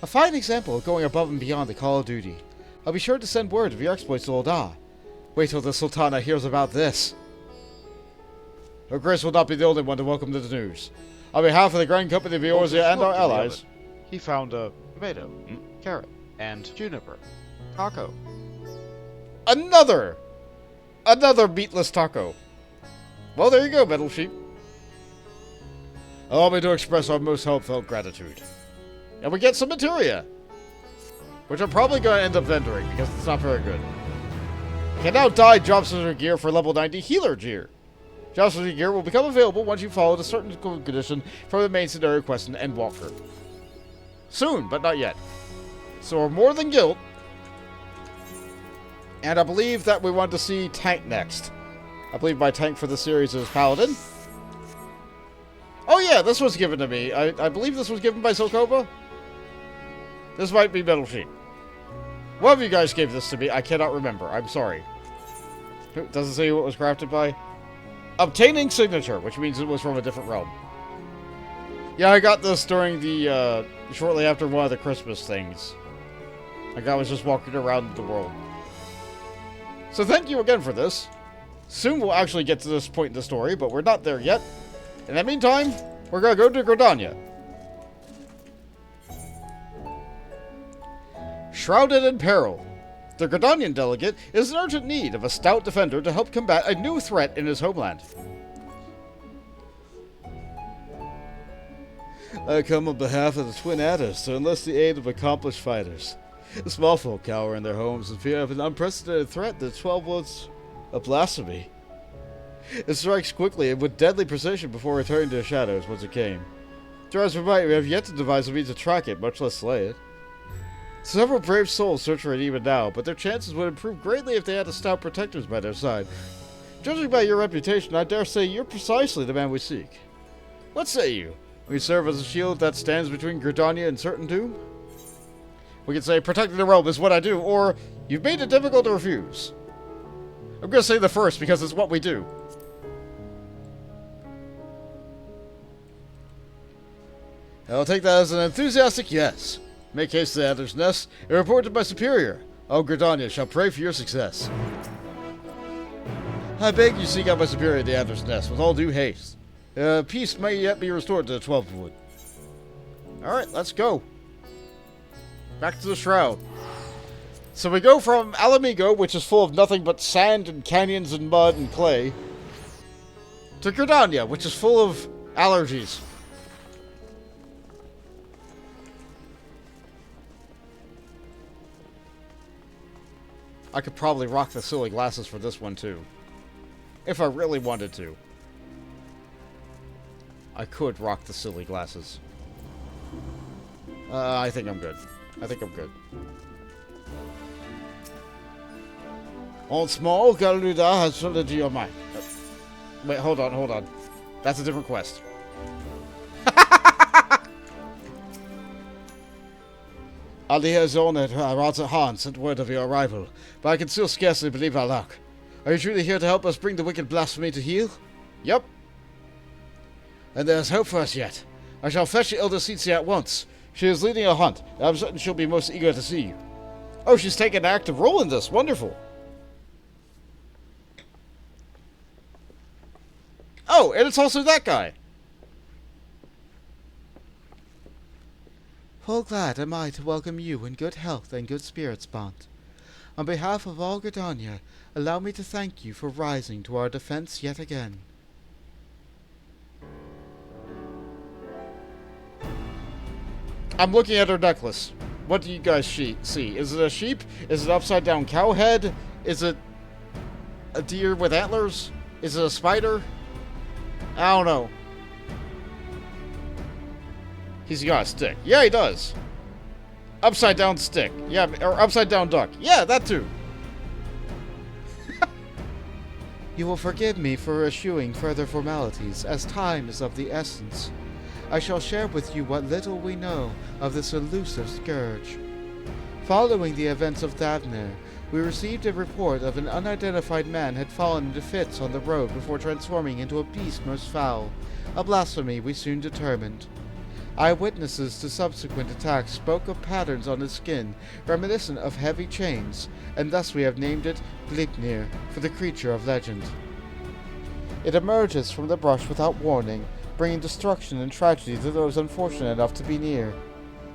S6: A fine example of going above and beyond the call of duty. I'll be sure to send word of your exploits to Ul'dah. Wait till the Sultana hears about this.
S2: Her Grace will not be the only one to welcome the news. On behalf of the Grand Company of Eorzea and our allies...
S5: He found a tomato, carrot, and juniper. Taco.
S2: Another meatless taco. Well, there you go, Metal Sheep. Allow me to express our most heartfelt gratitude. And we get some materia, which I'm probably going to end up vendoring because it's not very good. Can now dye Job Searcher gear for level 90 healer gear. Job Searcher gear will become available once you follow a certain condition from the main scenario quest in Endwalker. Soon, but not yet. So we're more than guilt. And I believe that we want to see tank next. I believe my tank for the series is Paladin. Oh yeah, this was given to me. I believe this was given by Silkova. This might be Metal Sheep. One of you guys gave this to me. I cannot remember. I'm sorry. Does it say who it was crafted by? Obtaining signature, which means it was from a different realm. Yeah, I got this during the, shortly after one of the Christmas things. Like I was just walking around the world. So thank you again for this. Soon we'll actually get to this point in the story, but we're not there yet. In the meantime, we're gonna go to Gridania. Shrouded in peril. The Gridanian delegate is in urgent need of a stout defender to help combat a new threat in his homeland.
S4: I come on behalf of the Twin Adders to enlist the aid of accomplished fighters. The small folk cower in their homes in fear of an unprecedented threat that 12 was a blasphemy. It strikes quickly and with deadly precision before returning to the shadows once it came. Tries for might, we have yet to devise a means to track it, much less slay it. Several brave souls search for it even now, but their chances would improve greatly if they had a stout protectors by their side. Judging by your reputation, I dare say you're precisely the man we seek. What say you? We serve as a shield that stands between Gridania and certain doom? We could say, protecting the realm is what I do, or, you've made it difficult to refuse. I'm gonna say the first, because it's what we do. I'll take that as an enthusiastic yes. Make haste to the Adder's Nest, and report to my superior. All Gridania shall pray for your success. I beg you seek out my superior at the Adder's Nest, with all due haste. Peace may yet be restored to the 12th Wood. Alright, let's go. Back to the Shroud. So we go from Ala Mhigo, which is full of nothing but sand and canyons and mud and clay, to Gridania, which is full of allergies. I could probably rock the silly glasses for this one too. If I really wanted to. I could rock the silly glasses. I think I'm good. I think I'm good. Once more, Garuda has filled into your mind. Wait, hold on. That's a different quest. Al-Liaison at Raubahn sent word of your arrival, but I can still scarcely believe our luck. Are you truly here to help us bring the wicked blasphemy to heel? Yep. And there's hope for us yet. I shall fetch the Elder Tsitsi at once. She is leading a hunt, and I'm certain she'll be most eager to see you. Oh, she's taken an active role in this. Wonderful. Oh, and it's also that guy.
S6: Full glad am I to welcome you in good health and good spirits, Bont. On behalf of all Gridania, allow me to thank you for rising to our defense yet again.
S2: I'm looking at her necklace. What do you guys see? Is it a sheep? Is it an upside-down cow head? Is it a deer with antlers? Is it a spider? I don't know. He's got a stick. Yeah, he does. Upside-down stick. Yeah, or upside-down duck. Yeah, that too.
S6: You will forgive me for eschewing further formalities, as time is of the essence. I shall share with you what little we know of this elusive scourge. Following the events of Thavner, we received a report of an unidentified man had fallen into fits on the road before transforming into a beast most foul, a blasphemy we soon determined. Eyewitnesses to subsequent attacks spoke of patterns on his skin reminiscent of heavy chains, and thus we have named it Gleipnir, for the creature of legend. It emerges from the brush without warning, bringing destruction and tragedy to those unfortunate enough to be near.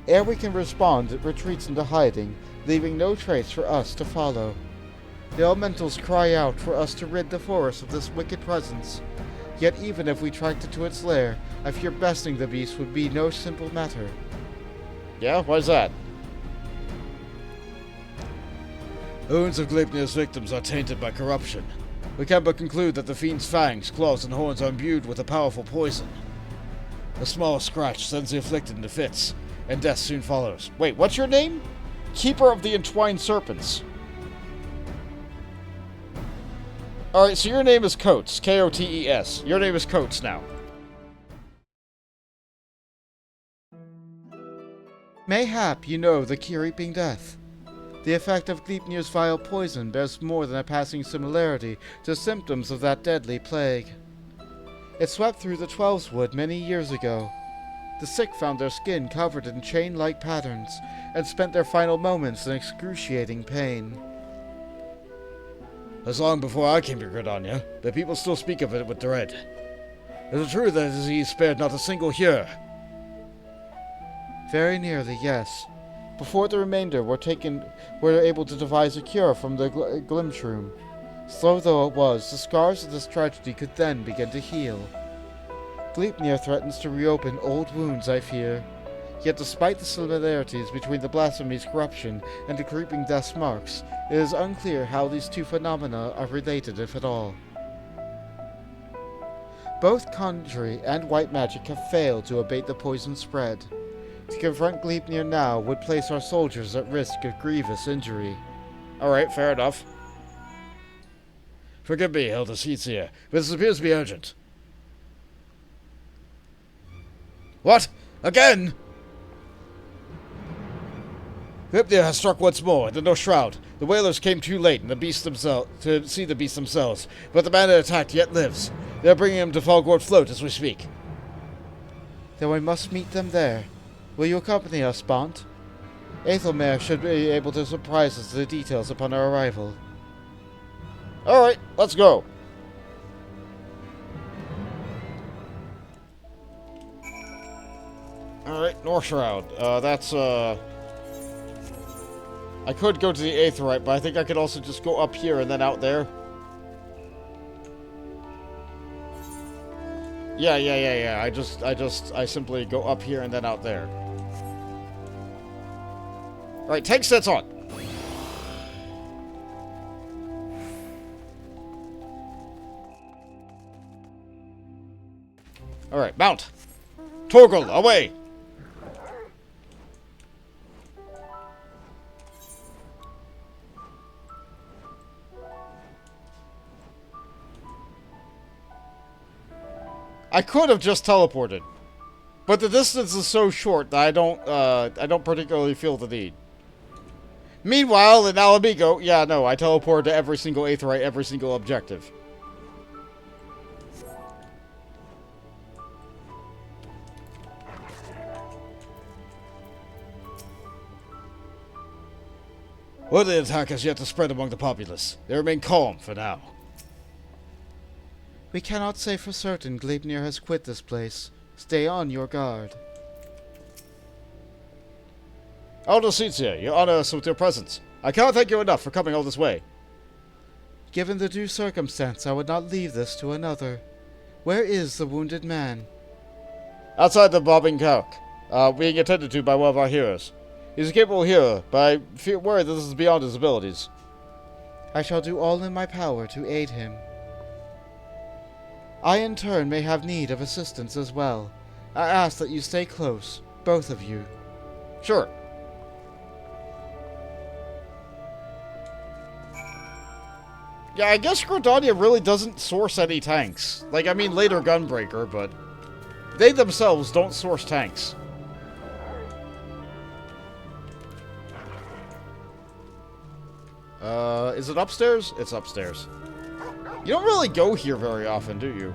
S6: Ere we can respond, it retreats into hiding, leaving no trace for us to follow. The elementals cry out for us to rid the forest of this wicked presence. Yet even if we tracked it to its lair, I fear besting the beast would be no simple matter.
S2: Yeah, why's that?
S4: Wounds of Gleipnir's victims are tainted by corruption. We can but conclude that the fiend's fangs, claws, and horns are imbued with a powerful poison. A small scratch sends the afflicted into fits, and death soon follows.
S2: Wait, what's your name? Keeper of the Entwined Serpents. Alright, so your name is Coates. K-O-T-E-S. Your name is Coates now.
S6: Mayhap you know the creeping death. The effect of Gleipnir's vile poison bears more than a passing similarity to symptoms of that deadly plague. It swept through the Twelveswood many years ago. The sick found their skin covered in chain-like patterns, and spent their final moments in excruciating pain.
S4: As long before I came to Gridania, but people still speak of it with dread. Is it true that the disease spared not a single here?
S6: Very nearly, yes. Before the remainder were able to devise a cure from the Glimshroom. Slow though it was, the scars of this tragedy could then begin to heal. Gleipnir threatens to reopen old wounds, I fear. Yet despite the similarities between the blasphemy's corruption and the creeping death's marks, it is unclear how these two phenomena are related, if at all. Both conjury and white magic have failed to abate the poison spread. To confront Gleipnir now would place our soldiers at risk of grievous injury.
S2: Alright, fair enough.
S4: Forgive me, Elder Seatsia, but this appears to be urgent. What? Again? Gleipnir has struck once more, and no shroud. The whalers came too late and to see the beast themselves, but the man that attacked yet lives. They are bringing him to Falgord Float as we speak.
S6: Then we must meet them there. Will you accompany us, Bont? Aethelmare should be able to surprise us with the details upon our arrival.
S2: Alright, let's go. Alright, North Shroud. That's, I could go to the Aetherite, but I think I could also just go up here and then out there. Yeah. I simply go up here and then out there. Alright, tank sets on. Alright, mount. Torgal, away! I could have just teleported, but the distance is so short that I don't particularly feel the need. Meanwhile, in Ala Mhigo, yeah, no, I teleport to every single Aetherite, every single objective.
S4: Word of the attack has yet to spread among the populace. They remain calm for now.
S6: We cannot say for certain Gleipnir has quit this place. Stay on your guard.
S2: Elder Seatsia, you honor us with your presence. I cannot thank you enough for coming all this way.
S6: Given the due circumstance, I would not leave this to another. Where is the wounded man?
S2: Outside the bobbing cock, being attended to by one of our heroes. He's a capable hero, but I worry that this is beyond his abilities.
S6: I shall do all in my power to aid him. I, in turn, may have need of assistance as well. I ask that you stay close, both of you.
S2: Sure. Yeah, I guess Gridania really doesn't source any tanks. Like, I mean, later Gunbreaker, but... They themselves don't source tanks. Is it upstairs? It's upstairs. You don't really go here very often, do you?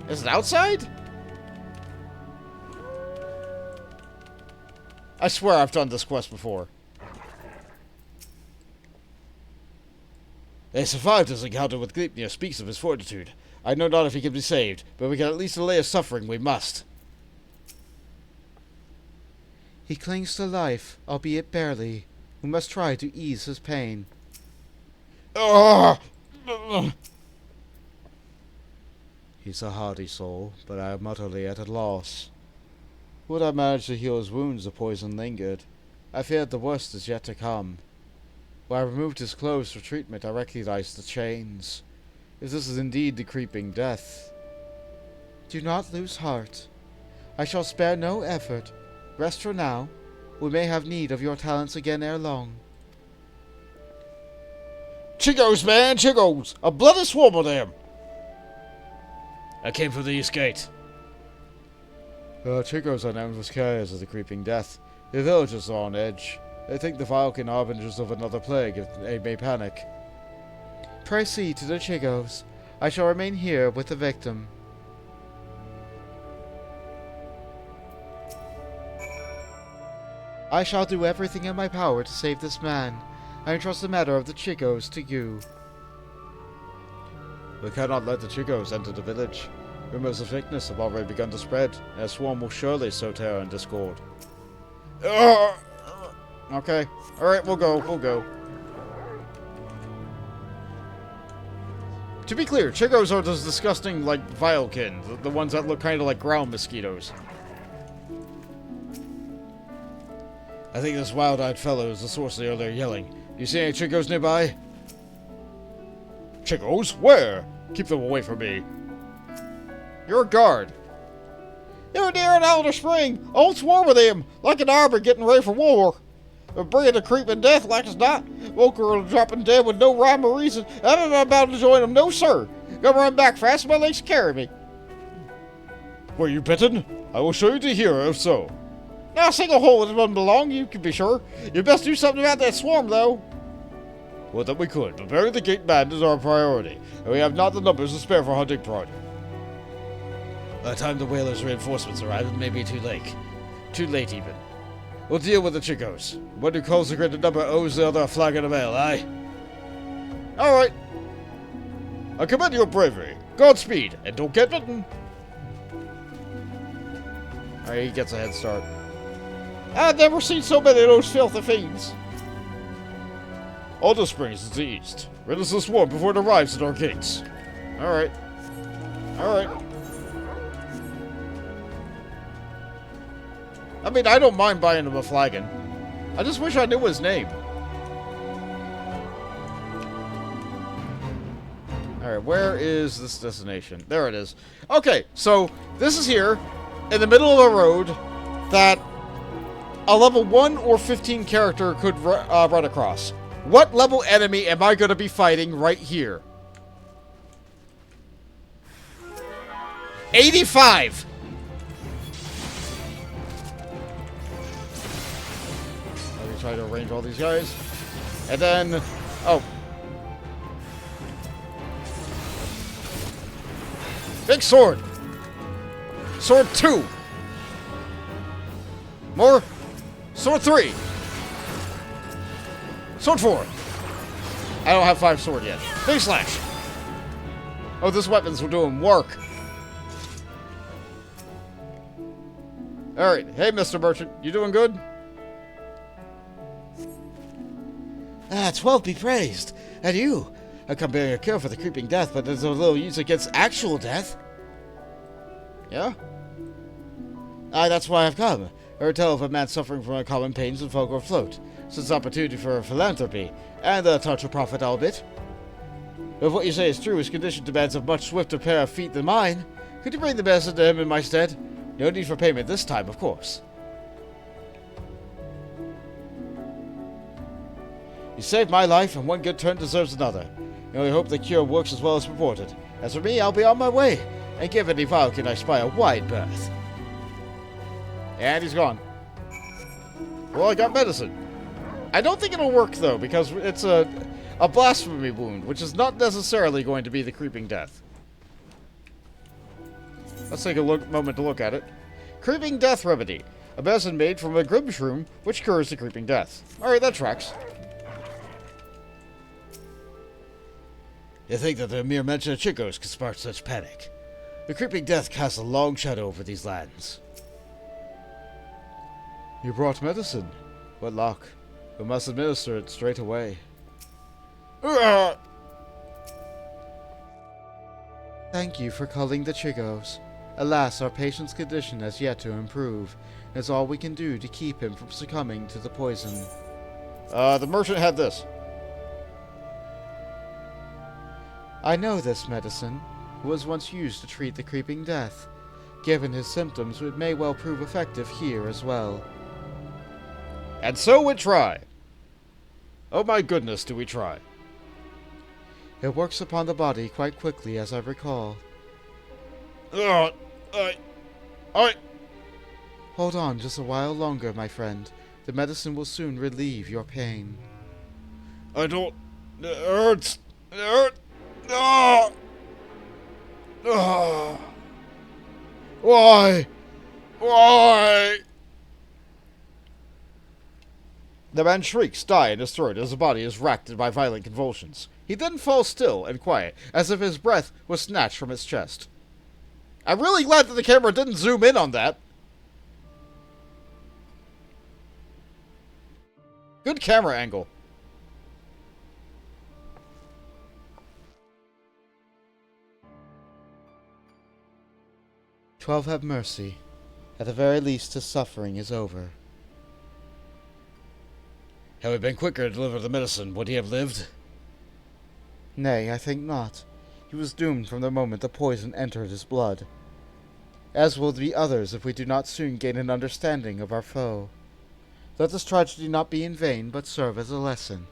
S2: Is it outside? I swear I've done this quest before. They survived his encounter with Gridania speaks of his fortitude. I know not if he can be saved, but we can at least allay his suffering, we must.
S6: He clings to life, albeit barely. We must try to ease his pain. He's a hardy soul, but I am utterly at a loss. Would I manage to heal his wounds, the poison lingered. I feared the worst is yet to come. When I removed his clothes for treatment, I recognized the chains. If this is indeed the creeping death. Do not lose heart. I shall spare no effort. Rest for now. We may have need of your talents again ere long.
S4: Chigos, man, Chigos! A bloody swarm of them! I came from the east gate.
S6: Chicos are known as carriers of the creeping death. The villagers are on edge. They think the Falcon harbingers of another plague if they may panic. Pray see to the Chigos. I shall remain here with the victim. I shall do everything in my power to save this man. I entrust the matter of the Chigos to you. We cannot let the Chigos enter the village. Rumors of sickness have already begun to spread, and a swarm will surely sow terror and discord.
S2: Okay. Alright, we'll go. To be clear, Chigos are those disgusting, like, Vilekin. The ones that look kind of like ground mosquitoes.
S4: I think this wild-eyed fellow is the source of the earlier yelling. Do you see any Chigos nearby? Chigos? Where? Keep them away from me.
S2: You're a guard. They're near an Elder Spring. Old swarm of them, like an arbor getting ready for war. They're bringing the creeping death like it's not. Woker are dropping dead with no rhyme or reason. I'm not about to join them, no sir. Gotta run back fast, my legs carry me.
S4: Were you bitten? I will show you the hero if so.
S2: Not a single hole that doesn't belong, you can be sure. You best do something about that swarm, though.
S4: Would that we could, but burying the gate band is our priority, and we have not the numbers to spare for hunting party. By the time the whalers' reinforcements arrive, it may be too late. Too late, even. We'll deal with the Chigos. One who calls the greater number owes the other a flagon of ale, aye?
S2: Alright.
S4: I commend your bravery. Godspeed, and don't get bitten.
S2: Alright, he gets a head start. I've never seen so many of those filthy fiends.
S4: Alder Springs is the east. Rid us of the swarm before it arrives at our gates.
S2: Alright. Alright. I mean, I don't mind buying him a flagon. I just wish I knew his name. Alright, where is this destination? There it is. Okay, so this is here, in the middle of a road, that a level 1 or 15 character could run across. What level enemy am I going to be fighting right here? 85! Let me try to arrange all these guys. And then... Oh. Big sword! Sword 2! More? Sword 3! Sword 4! I don't have 5 sword yet. Big slash! Oh, this weapons were doing work. Alright, hey Mr. Merchant, you doing good?
S6: 12 be praised. And you? I come bearing a cure for the creeping death, but there's a little use against actual death.
S2: Yeah?
S6: That's why I've come. Heard tell of a man suffering from uncommon pains and folk afloat. Since opportunity for philanthropy, and a touch of profit albeit. If what you say is true, his condition demands a much swifter pair of feet than mine. Could you bring the medicine to him in my stead? No need for payment this time, of course. You saved my life, and one good turn deserves another.
S2: I only hope the cure works as well as purported. As for me, I'll be on my way, and give any Valken I spy a wide berth. And he's gone. Well, I got medicine. I don't think it'll work, though, because it's a blasphemy wound, which is not necessarily going to be the creeping death. Let's take a moment to look at it. Creeping death remedy. A medicine made from a grimshroom, which cures the creeping death. Alright, that tracks. You think that the mere mention of Chicos could spark such panic? The creeping death casts a long shadow over these lands.
S6: You brought medicine. What luck. We must administer it straight away. Thank you for culling the Chigos. Alas, our patient's condition has yet to improve. It's all we can do to keep him from succumbing to the poison.
S2: The merchant had this.
S6: I know this medicine. It was once used to treat the creeping death. Given his symptoms, it may well prove effective here as well.
S2: And so we try. Oh my goodness, do we try.
S6: It works upon the body quite quickly, as I recall. Hold on just a while longer, my friend. The medicine will soon relieve your pain.
S4: I don't... It hurts. It hurts. Ah! Ah! Why? Why?
S2: The man shrieks, die in his throat as his body is racked by violent convulsions. He then falls still and quiet, as if his breath was snatched from his chest. I'm really glad that the camera didn't zoom in on that. Good camera angle.
S6: XII have mercy. At the very least, his suffering is over.
S4: Had we been quicker to deliver the medicine, would he have lived?
S6: Nay, I think not. He was doomed from the moment the poison entered his blood. As will be others if we do not soon gain an understanding of our foe. Let this tragedy not be in vain, but serve as a lesson.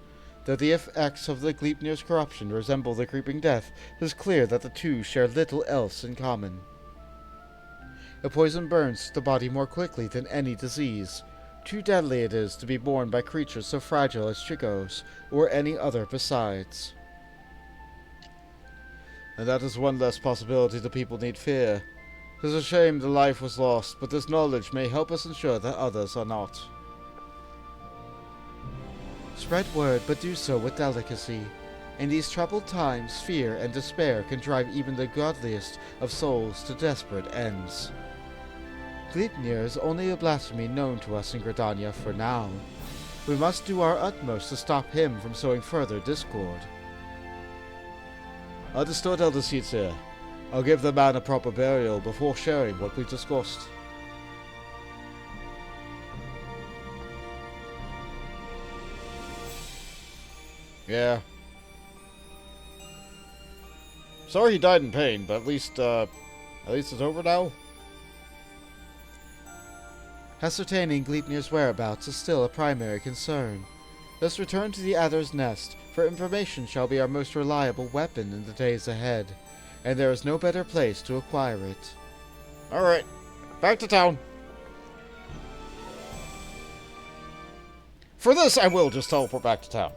S6: Though the effects of the Gleipnir's corruption resemble the creeping death, it is clear that the two share little else in common. The poison burns the body more quickly than any disease. Too deadly it is to be borne by creatures so fragile as Chicos, or any other besides. And that is one less possibility the people need fear. It is a shame the life was lost, but this knowledge may help us ensure that others are not. Spread word, but do so with delicacy. In these troubled times, fear and despair can drive even the godliest of souls to desperate ends. Gleipnir is only a blasphemy known to us in Gridania for now. We must do our utmost to stop him from sowing further discord.
S2: Understood, Elder Seatsir. I'll give the man a proper burial before sharing what we've discussed. Yeah. Sorry he died in pain, but at least it's over now.
S6: Ascertaining Gleipnir's whereabouts is still a primary concern. Let's return to the Adder's Nest, for information shall be our most reliable weapon in the days ahead, and there is no better place to acquire it.
S2: Alright, back to town. For this, I will just teleport back to town.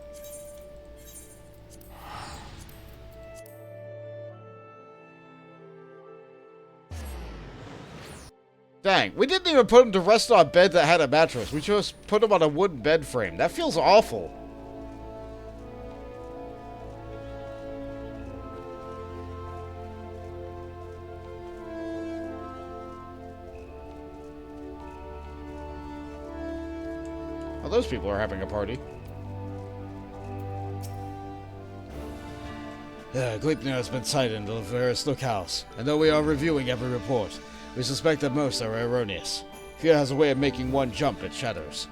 S2: Dang, we didn't even put him to rest on a bed that had a mattress. We just put him on a wooden bed frame. That feels awful. Well, those people are having a party.
S4: Gleipnir has been sighted in the various locales, and though we are reviewing every report, we suspect that most are erroneous. Fear has a way of making one jump at shadows.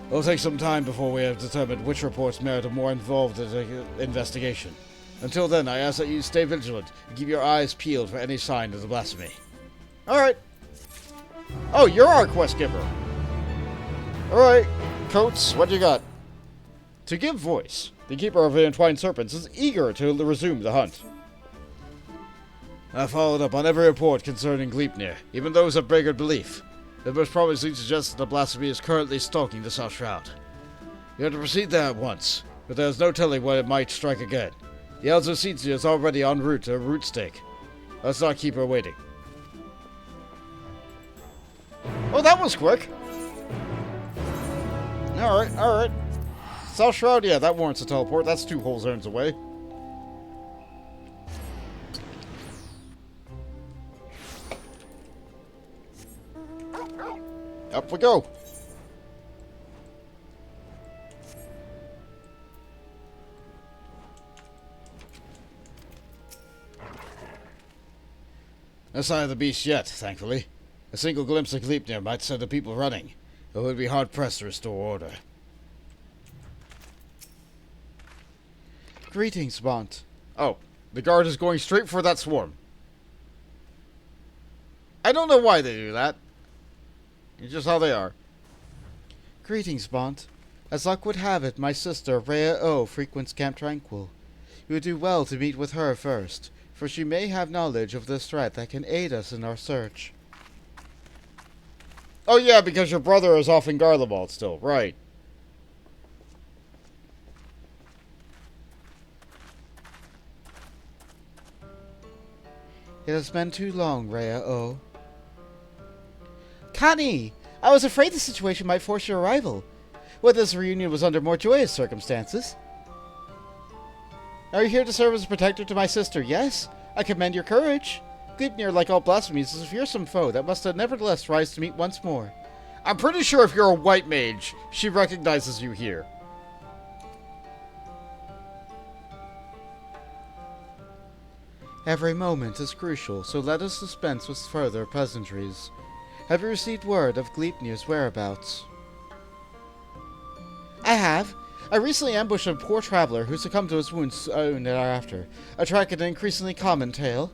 S4: It will take some time before we have determined which reports merit a more involved investigation. Until then, I ask that you stay vigilant and keep your eyes peeled for any sign of the blasphemy.
S2: Alright. Oh, you're our quest giver. Alright. Coates, what you got? To give voice. the keeper of the Entwined Serpents, is eager to resume the hunt. I followed up on every report concerning Gleipnir, even those of beggared belief. The most promising suggests that the blasphemy is currently stalking the South Shroud. You have to proceed there at once, but there is no telling when it might strike again. The Elder Seatsia is already en route to a root stake. Let's not keep her waiting. Oh, that was quick! Alright. South Shroud, yeah, that warrants a teleport. That's 2 whole zones away. Up we go! No sign of the beast yet, thankfully. A single glimpse of Gleipnir might send the people running. It would be hard-pressed to restore order.
S6: Greetings, Bont.
S2: Oh, the guard is going straight for that swarm. I don't know why they do that. It's just how they are.
S6: Greetings, Bont. As luck would have it, my sister, Rhea O, frequents Camp Tranquil. You would do well to meet with her first, for she may have knowledge of this threat that can aid us in our search.
S2: Oh yeah, because your brother is off in Garlemald still, right.
S6: It has been too long, Rhea O.
S1: Connie! I was afraid the situation might force your arrival. Whether this reunion was under more joyous circumstances. Are you here to serve as a protector to my sister? Yes? I commend your courage. Gleipnir, like all blasphemies, is a fearsome foe that must nevertheless rise to meet once more.
S2: I'm pretty sure if you're a white mage, she recognizes you here.
S6: Every moment is crucial, so let us dispense with further pleasantries. Have you received word of Gleipnir's whereabouts?
S1: I have. I recently ambushed a poor traveler who succumbed to his wounds soon thereafter. A track an increasingly common tale.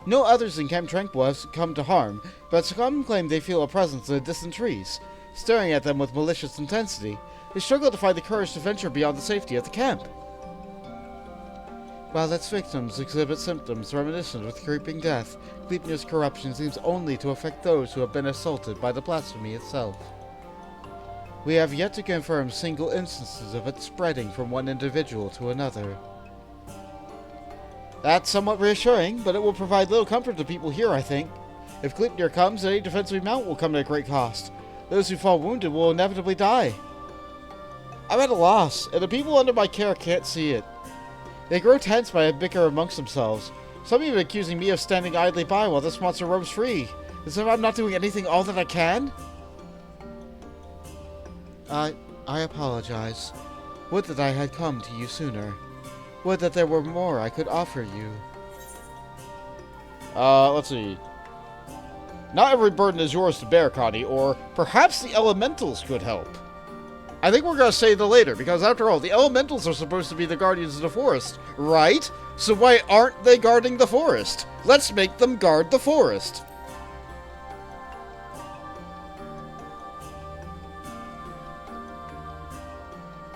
S1: No others in Camp Tranquil have come to harm, but some claim they feel a presence in the distant trees, staring at them with malicious intensity. They struggle to find the courage to venture beyond the safety of the camp.
S6: While its victims exhibit symptoms reminiscent of creeping death, Gleipnir's corruption seems only to affect those who have been assaulted by the blasphemy itself. We have yet to confirm single instances of it spreading from one individual to another.
S1: That's somewhat reassuring, but it will provide little comfort to people here, I think. If Gleipnir comes, any defense we mount will come at a great cost. Those who fall wounded will inevitably die. I'm at a loss, and the people under my care can't see it. They grow tense when I bicker amongst themselves. Some even accusing me of standing idly by while this monster roams free. As if I'm not doing anything all that I can?
S6: I apologize. Would that I had come to you sooner. Would that there were more I could offer you.
S2: Let's see. Not every burden is yours to bear, Connie, or perhaps the elementals could help. I think we're going to say the later, because after all, the elementals are supposed to be the guardians of the forest, right? So why aren't they guarding the forest? Let's make them guard the forest.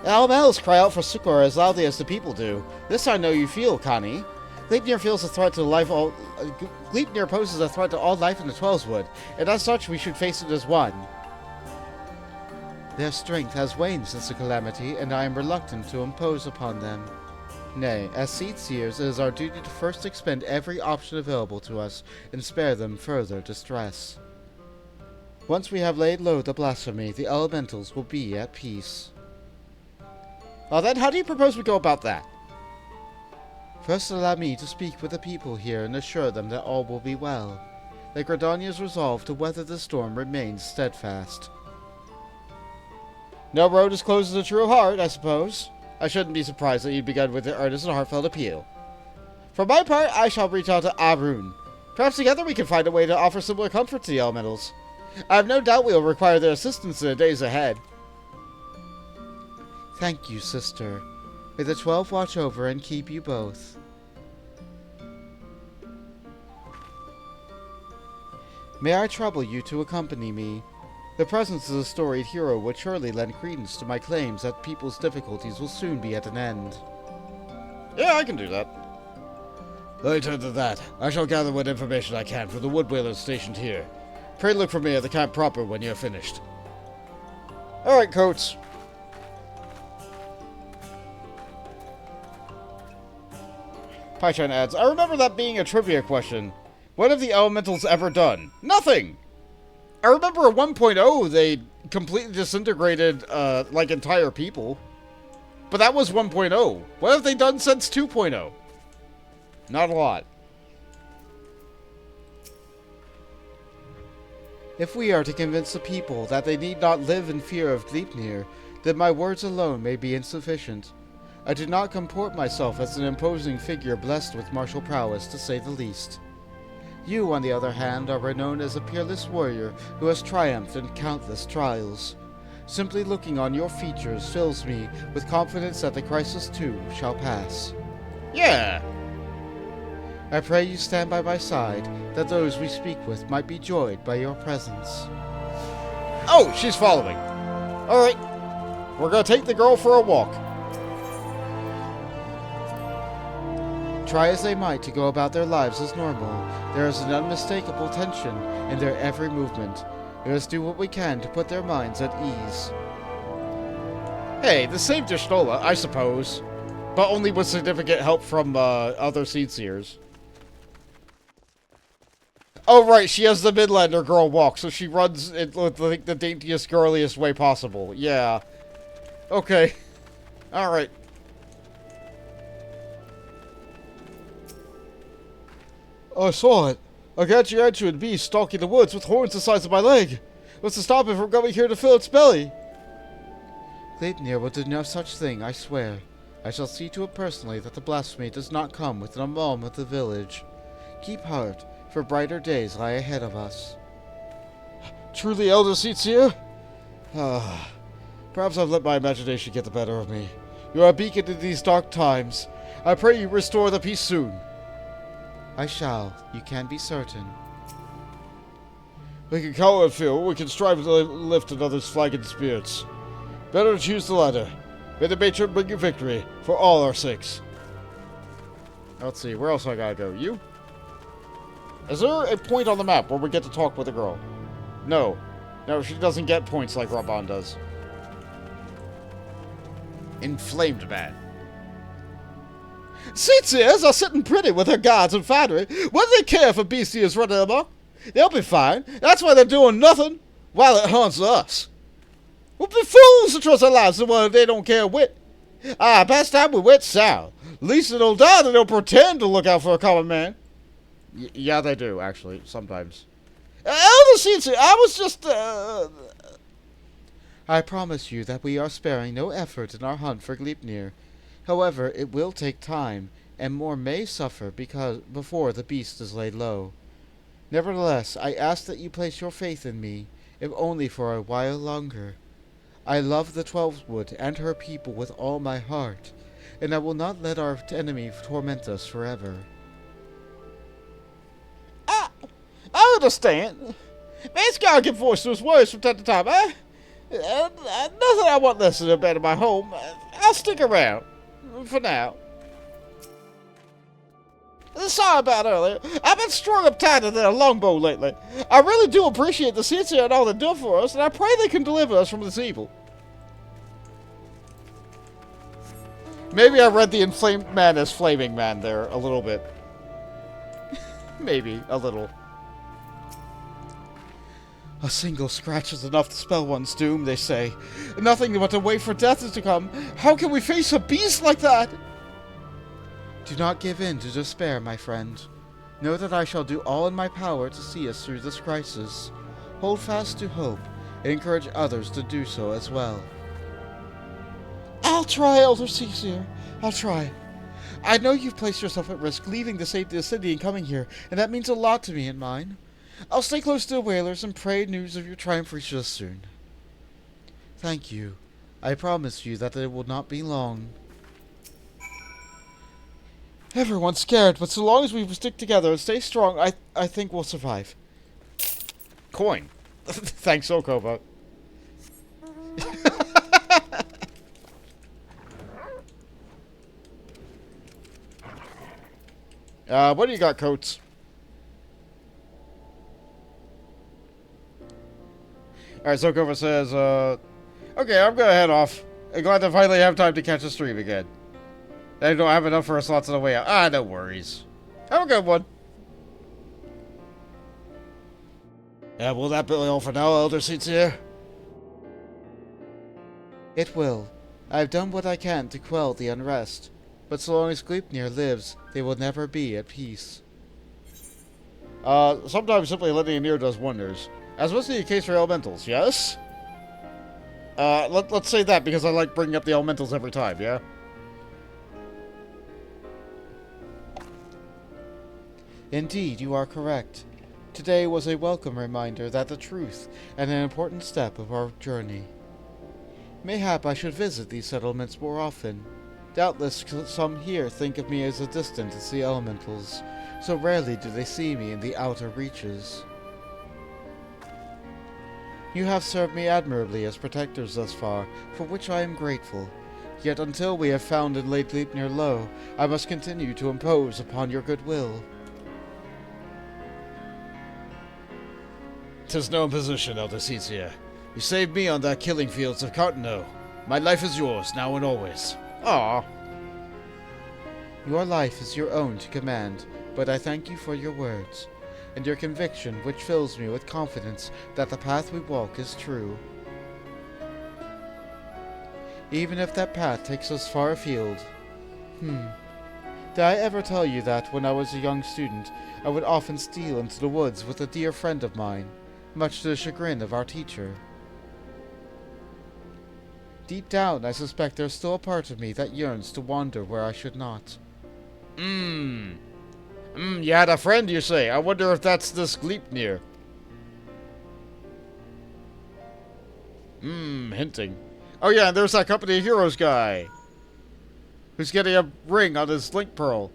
S1: The elementals cry out for succor as loudly as the people do. This I know you feel, Connie. Gleipnir feels a threat to life. Gleipnir poses a threat to all life in the Twelveswood, and as such, we should face it as one.
S6: Their strength has waned since the calamity, and I am reluctant to impose upon them. Nay, as seed seers, it is our duty to first expend every option available to us, and spare them further distress. Once we have laid low the blasphemy, the elementals will be at peace.
S1: Well then, how do you propose we go about that?
S6: First allow me to speak with the people here and assure them that all will be well. That Gridania's resolve to weather the storm remains steadfast.
S1: No road is closed to the true heart, I suppose. I shouldn't be surprised that you begun with an earnest and heartfelt appeal. For my part, I shall reach out to Arun. Perhaps together we can find a way to offer similar comfort to the elementals. I have no doubt we will require their assistance in the days ahead.
S6: Thank you, sister. May the 12 watch over and keep you both. May I trouble you to accompany me? The presence of the storied hero would surely lend credence to my claims that people's difficulties will soon be at an end.
S2: Yeah, I can do that.
S4: Later to that, I shall gather what information I can from the wood whalers stationed here. Pray look for me at the camp proper when you're finished.
S2: Alright, Coates. Pychan adds, I remember that being a trivia question. What have the elementals ever done? Nothing! I remember at 1.0 they completely disintegrated, like, entire people. But that was 1.0. What have they done since 2.0? Not a lot.
S6: If we are to convince the people that they need not live in fear of Gleipnir, then my words alone may be insufficient. I do not comport myself as an imposing figure blessed with martial prowess, to say the least. You, on the other hand, are renowned as a peerless warrior who has triumphed in countless trials. Simply looking on your features fills me with confidence that the crisis too shall pass.
S2: Yeah!
S6: I pray you stand by my side, that those we speak with might be joyed by your presence.
S2: Oh, she's following. Alright. We're gonna take the girl for a walk.
S6: Try as they might to go about their lives as normal, there is an unmistakable tension in their every movement. We must do what we can to put their minds at ease.
S2: Hey, the same Fordola, I suppose. But only with significant help from, other Seedseers. Oh, right, she has the Midlander girl walk, so she runs in like, the daintiest, girliest way possible. Yeah. Okay. Alright.
S4: I saw it. A gargantuan beast stalking the woods with horns the size of my leg. What's to stop it from coming here to fill its belly?
S6: Gleipnir will do no such thing, I swear. I shall see to it personally that the blasphemy does not come within a mile of the village. Keep heart, for brighter days lie ahead of us.
S4: Truly, Elder Seedseer? Perhaps I've let my imagination get the better of me. You are a beacon in these dark times. I pray you restore the peace soon.
S6: I shall, you can be certain.
S4: We can cower and feel, we can strive to lift another's flagging spirits. Better to choose the latter. May the matron bring you victory, for all our sakes.
S2: Let's see, where else I gotta go? You? Is there a point on the map where we get to talk with a girl? No. No, she doesn't get points like Raubahn does. Inflamed man.
S4: Seedseers are sitting pretty with their guards and finery. What do they care if a beastie is running amok? They'll be fine. That's why they're doing nothing, while it haunts us. We'll be fools to trust our lives to one they don't care a whit. Past time we went south. At least they don't die, they don't pretend to look out for a common man.
S2: Yeah, they do, actually, sometimes.
S4: Elder Seedseer, I was just,
S6: I promise you that we are sparing no effort in our hunt for Gleipnir. However, it will take time, and more may suffer before the beast is laid low. Nevertheless, I ask that you place your faith in me, if only for a while longer. I love the Twelvewood and her people with all my heart, and I will not let our enemy torment us forever.
S4: I understand. Man's gotta give voice to his words from time to time, eh? Nothing I want less than a bed in my home. I'll stick around. For now. Sorry about earlier. I've been strung up tighter than a longbow lately. I really do appreciate the Seedseer and all they do for us, and I pray they can deliver us from this evil.
S2: Maybe I read the inflamed man as flaming man there a little bit. Maybe a little.
S6: A single scratch is enough to spell one's doom, they say. Nothing but to wait for death is to come. How can we face a beast like that? Do not give in to despair, my friend. Know that I shall do all in my power to see us through this crisis. Hold fast to hope, and encourage others to do so as well. I'll try, Elder Seedseer. I'll try. I know you've placed yourself at risk leaving the safety of the city and coming here, and that means a lot to me and mine. I'll stay close to the whalers and pray news of your triumph reaches us soon. Thank you. I promise you that it will not be long. Everyone's scared, but so long as we stick together and stay strong, I think we'll survive.
S2: Coin. Thanks, Okoba. What do you got, Coates? Alright, so Kova says, okay, I'm gonna head off. I'm glad to finally have time to catch a stream again. I don't have enough for a slots on the way out. Ah, no worries. Have a good one. Will that be all for now, Elder Seats here?
S6: It will. I have done what I can to quell the unrest, but so long as Gleipnir lives, they will never be at peace.
S2: Sometimes simply letting a near does wonders. As must be the case for elementals, yes? Let's say that because I like bringing up the elementals every time, yeah?
S6: Indeed, you are correct. Today was a welcome reminder that the truth and an important step of our journey. Mayhap I should visit these settlements more often. Doubtless some here think of me as distant as the elementals, so rarely do they see me in the outer reaches. You have served me admirably as protectors thus far, for which I am grateful. Yet until we have found and laid Gleipnir low, I must continue to impose upon your goodwill.
S4: 'Tis no imposition, Elder Seatsia. You saved me on the killing fields of Cartano. My life is yours, now and always.
S2: Aw.
S6: Your life is your own to command, but I thank you for your words, and your conviction which fills me with confidence that the path we walk is true. Even if that path takes us far afield. Did I ever tell you that, when I was a young student, I would often steal into the woods with a dear friend of mine, much to the chagrin of our teacher? Deep down, I suspect there's still a part of me that yearns to wander where I should not.
S2: You had a friend, you say? I wonder if that's this Gleipnir. Hinting. Oh yeah, and there's that Company of Heroes guy. Who's getting a ring on his link pearl.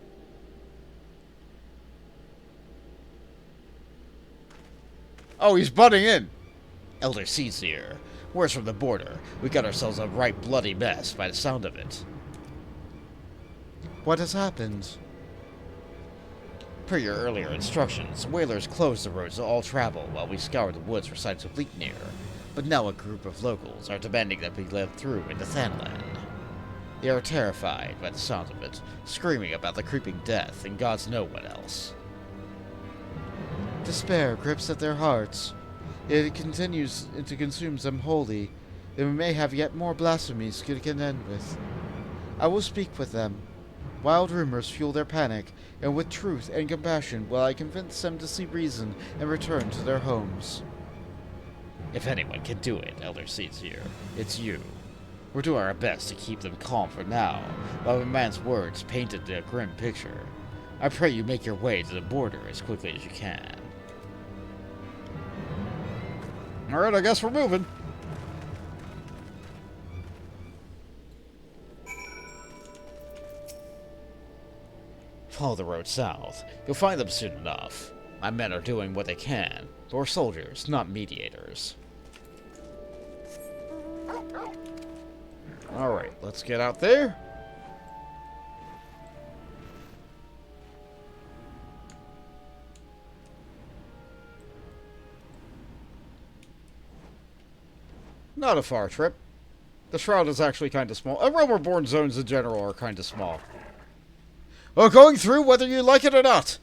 S2: Oh, he's butting in.
S3: Elder Seeds here. Where's from the border? We got ourselves a right bloody mess by the sound of it.
S6: What has happened?
S3: Per your earlier instructions, whalers closed the roads to all travel while we scoured the woods for signs of Gleipnir. But now a group of locals are demanding that we let through into Thanland. They are terrified by the sound of it, screaming about the creeping death and gods know what else.
S6: Despair grips at their hearts. It continues to consume them wholly, and we may have yet more blasphemies to contend with. I will speak with them. Wild rumors fuel their panic, and with truth and compassion will I convince them to see reason and return to their homes.
S3: If anyone can do it, Elder Seeds here, it's you. We're doing our best to keep them calm for now, while a man's words painted a grim picture. I pray you make your way to the border as quickly as you can.
S2: Alright, I guess we're moving.
S3: Follow the road south. You'll find them soon enough. My men are doing what they can, but we're soldiers, not mediators.
S2: Alright, let's get out there. Not a far trip. The Shroud is actually kind of small. Realm Reborn zones in general are kind of small. We're going through whether you like it or not.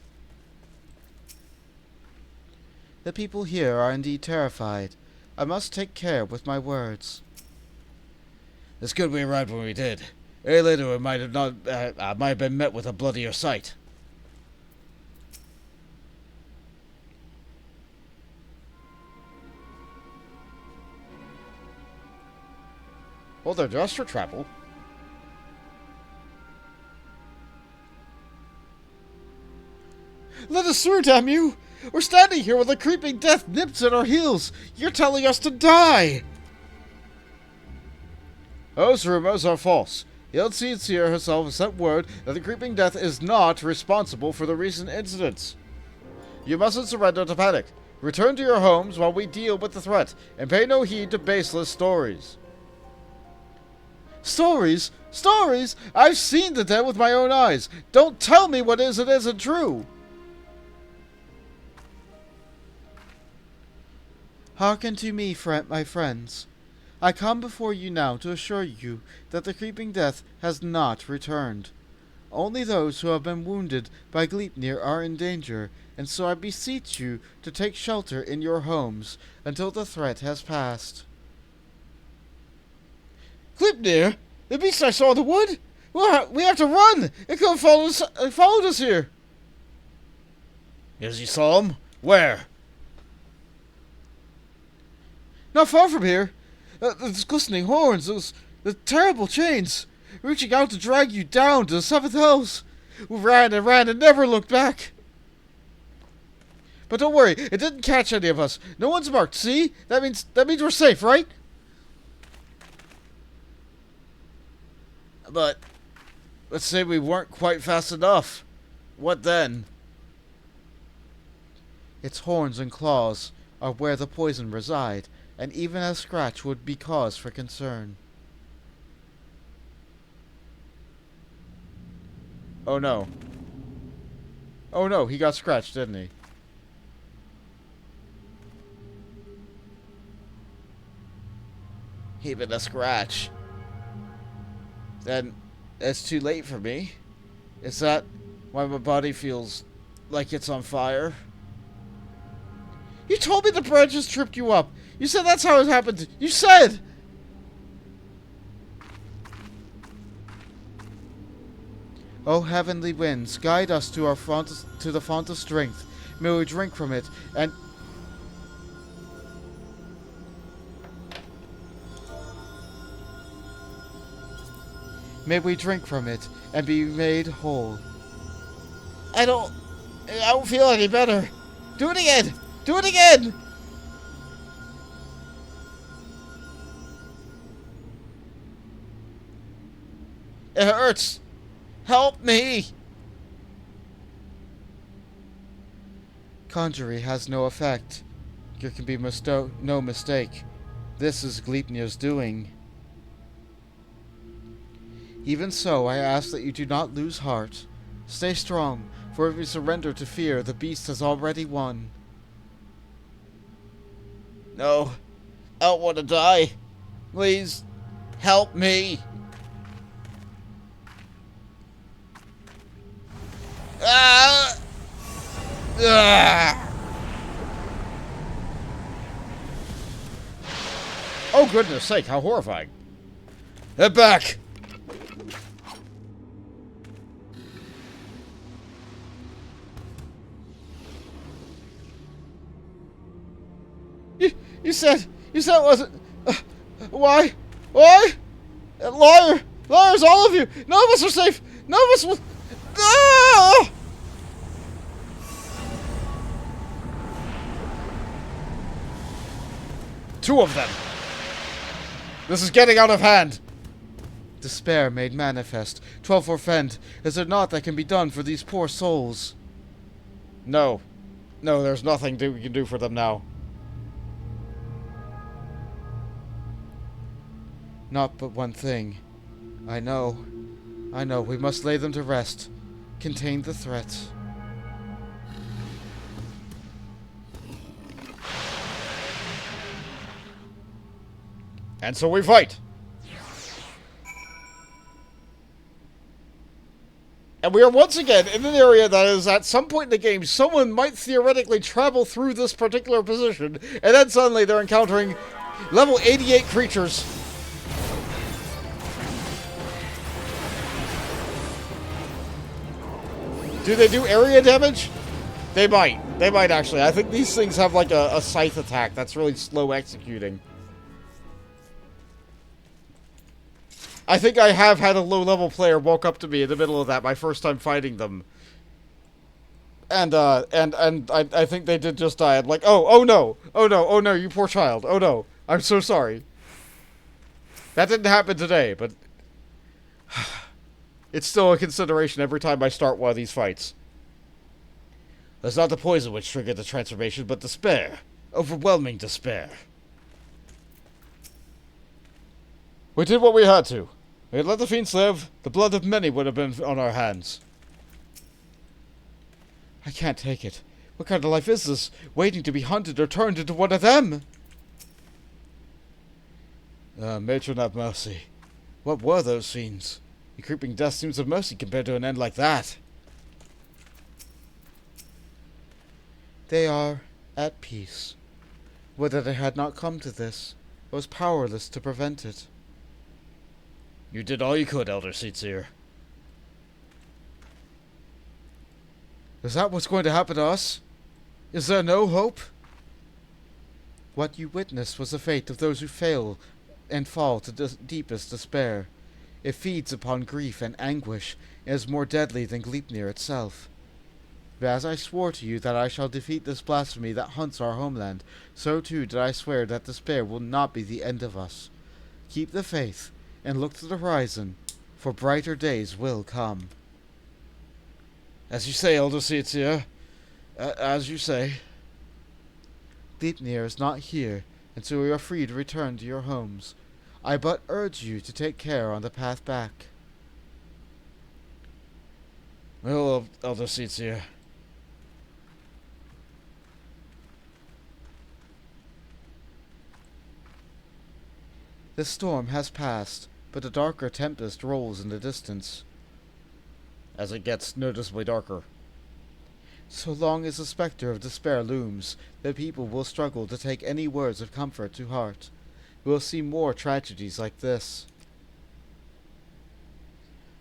S6: The people here are indeed terrified. I must take care with my words.
S4: It's good we arrived when we did. A later we might have been met with a bloodier sight.
S2: Well, they're dressed for travel. Let us through, damn you! We're standing here with a creeping death nips at our heels. You're telling us to die! Those rumors are false. Seer herself has sent word that the creeping death is not responsible for the recent incidents. You mustn't surrender to panic. Return to your homes while we deal with the threat, and pay no heed to baseless stories.
S1: Stories? Stories? I've seen the dead with my own eyes. Don't tell me what is and isn't true. Hearken to me, my friends. I come before you now to assure you that the creeping death has not returned. Only those who have been wounded by Gleipnir are in danger, and so I beseech you to take shelter in your homes until the threat has passed.
S2: Gleipnir? The beast I saw in the wood? We have to run! It could have followed us here!
S4: Yes, you saw him? Where?
S2: Not far from here. Those glistening horns, the terrible chains, reaching out to drag you down to the seventh hells. We ran and never looked back. But don't worry, it didn't catch any of us. No one's marked, see? That means we're safe, right?
S1: But let's say we weren't quite fast enough. What then?
S6: Its horns and claws are where the poison reside, and even a scratch would be cause for concern.
S1: Oh no. Oh no, he got scratched, didn't he? Even a scratch. Then it's too late for me. Is that why my body feels like it's on fire?
S2: You told me the branches tripped you up. You said that's how it happened. You said!
S6: O heavenly winds, guide us to the font of strength. May we drink from it, and be made whole.
S2: I don't feel any better. Do it again! Do it again! It hurts. Help me!
S6: Conjury has no effect. There can be no mistake. This is Gleipnir's doing. Even so, I ask that you do not lose heart. Stay strong, for if we surrender to fear, the beast has already won.
S2: No, I don't want to die. Please, help me. Ah! Ah!
S1: Oh goodness sake, how horrifying.
S4: Head back!
S2: You said it wasn't. Why? Liars, all of you. None of us are safe. None of us will. Ah!
S1: Two of them. This is getting out of hand.
S6: Despair made manifest. 12 forfend. Is there naught that can be done for these poor souls?
S1: No. No, there's nothing we can do for them now.
S6: Not but one thing. I know. We must lay them to rest. Contain the threat.
S1: And so we fight. And we are once again in an area that is at some point in the game someone might theoretically travel through this particular position, and then suddenly they're encountering level 88 creatures. Do they do area damage? They might. They might actually. I think these things have like a scythe attack that's really slow executing. I think I have had a low-level player walk up to me in the middle of that my first time fighting them. And I think they did just die. I'm like, oh no, you poor child. Oh no, I'm so sorry. That didn't happen today, but it's still a consideration every time I start one of these fights. It's not the poison which triggered the transformation, but despair. Overwhelming despair. We did what we had to.
S4: We had let the fiends live, the blood of many would have been on our hands.
S6: I can't take it. What kind of life is this? Waiting to be hunted or turned into one of them?
S4: Matron have mercy.
S6: What were those fiends? The creeping death seems of mercy compared to an end like that. They are at peace. Would that it had not come to this. I was powerless to prevent it.
S4: You did all you could, Elder Seatsier.
S6: Is that what's going to happen to us? Is there no hope? What you witnessed was the fate of those who fail and fall to deepest despair. It feeds upon grief and anguish, and is more deadly than Gleipnir itself. But as I swore to you that I shall defeat this blasphemy that hunts our homeland, so too did I swear that despair will not be the end of us. Keep the faith, and look to the horizon, for brighter days will come.
S4: As you say, Elder Seatsier. As you say.
S6: Gleipnir is not here, and so you are free to return to your homes. I but urge you to take care on the path back.
S4: Well, Elder Seatsier.
S6: The storm has passed, but a darker tempest rolls in the distance.
S2: As it gets noticeably darker.
S6: So long as the specter of despair looms, the people will struggle to take any words of comfort to heart. We'll see more tragedies like this.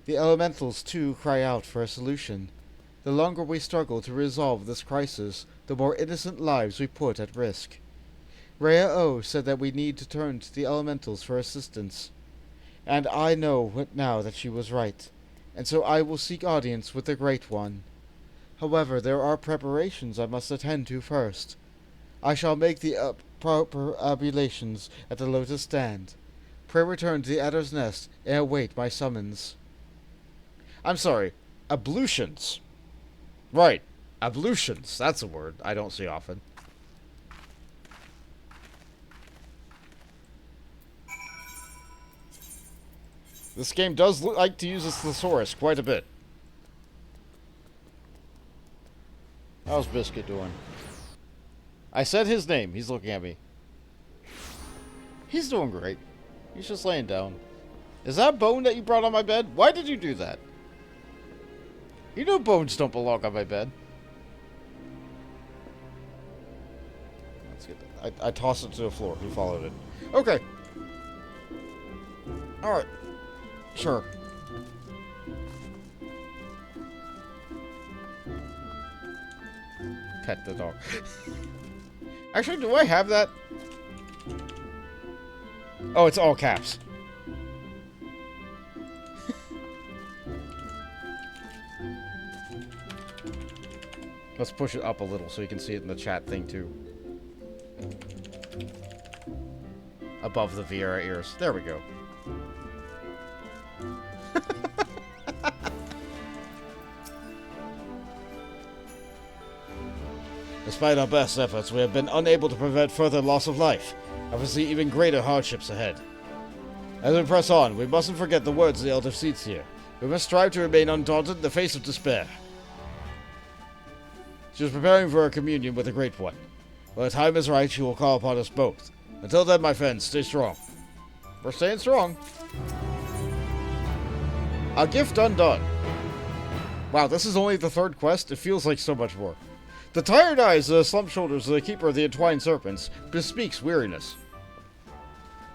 S6: The elementals, too, cry out for a solution. The longer we struggle to resolve this crisis, the more innocent lives we put at risk. Rhea O said that we need to turn to the elementals for assistance. And I know now that she was right, and so I will seek audience with the Great One. However, there are preparations I must attend to first. I shall make the proper oblations at the Lotus Stand. Pray return to the Adder's Nest and await my summons.
S2: I'm sorry, ablutions. Right, ablutions. That's a word I don't see often. This game does like to use its thesaurus quite a bit. How's Biscuit doing? I said his name. He's looking at me. He's doing great. He's just laying down. Is that a bone that you brought on my bed? Why did you do that? You know bones don't belong on my bed. Let's get that. I tossed it to the floor. He followed it. Okay. Alright. Sure. Pet the dog. Actually, do I have that? Oh, it's all caps. Let's push it up a little so you can see it in the chat thing too. Above the Viera ears. There we go.
S4: Despite our best efforts, we have been unable to prevent further loss of life. I foresee even greater hardships ahead. As we press on, we mustn't forget the words of the Elder Seatsier. We must strive to remain undaunted in the face of despair. She is preparing for her communion with the Great One. When the time is right, she will call upon us both. Until then, my friends, stay strong.
S2: We're staying strong. A gift undone. Wow, this is only the third quest. It feels like so much more. The tired eyes of the slumped shoulders of the keeper of the Entwined Serpents bespeaks weariness.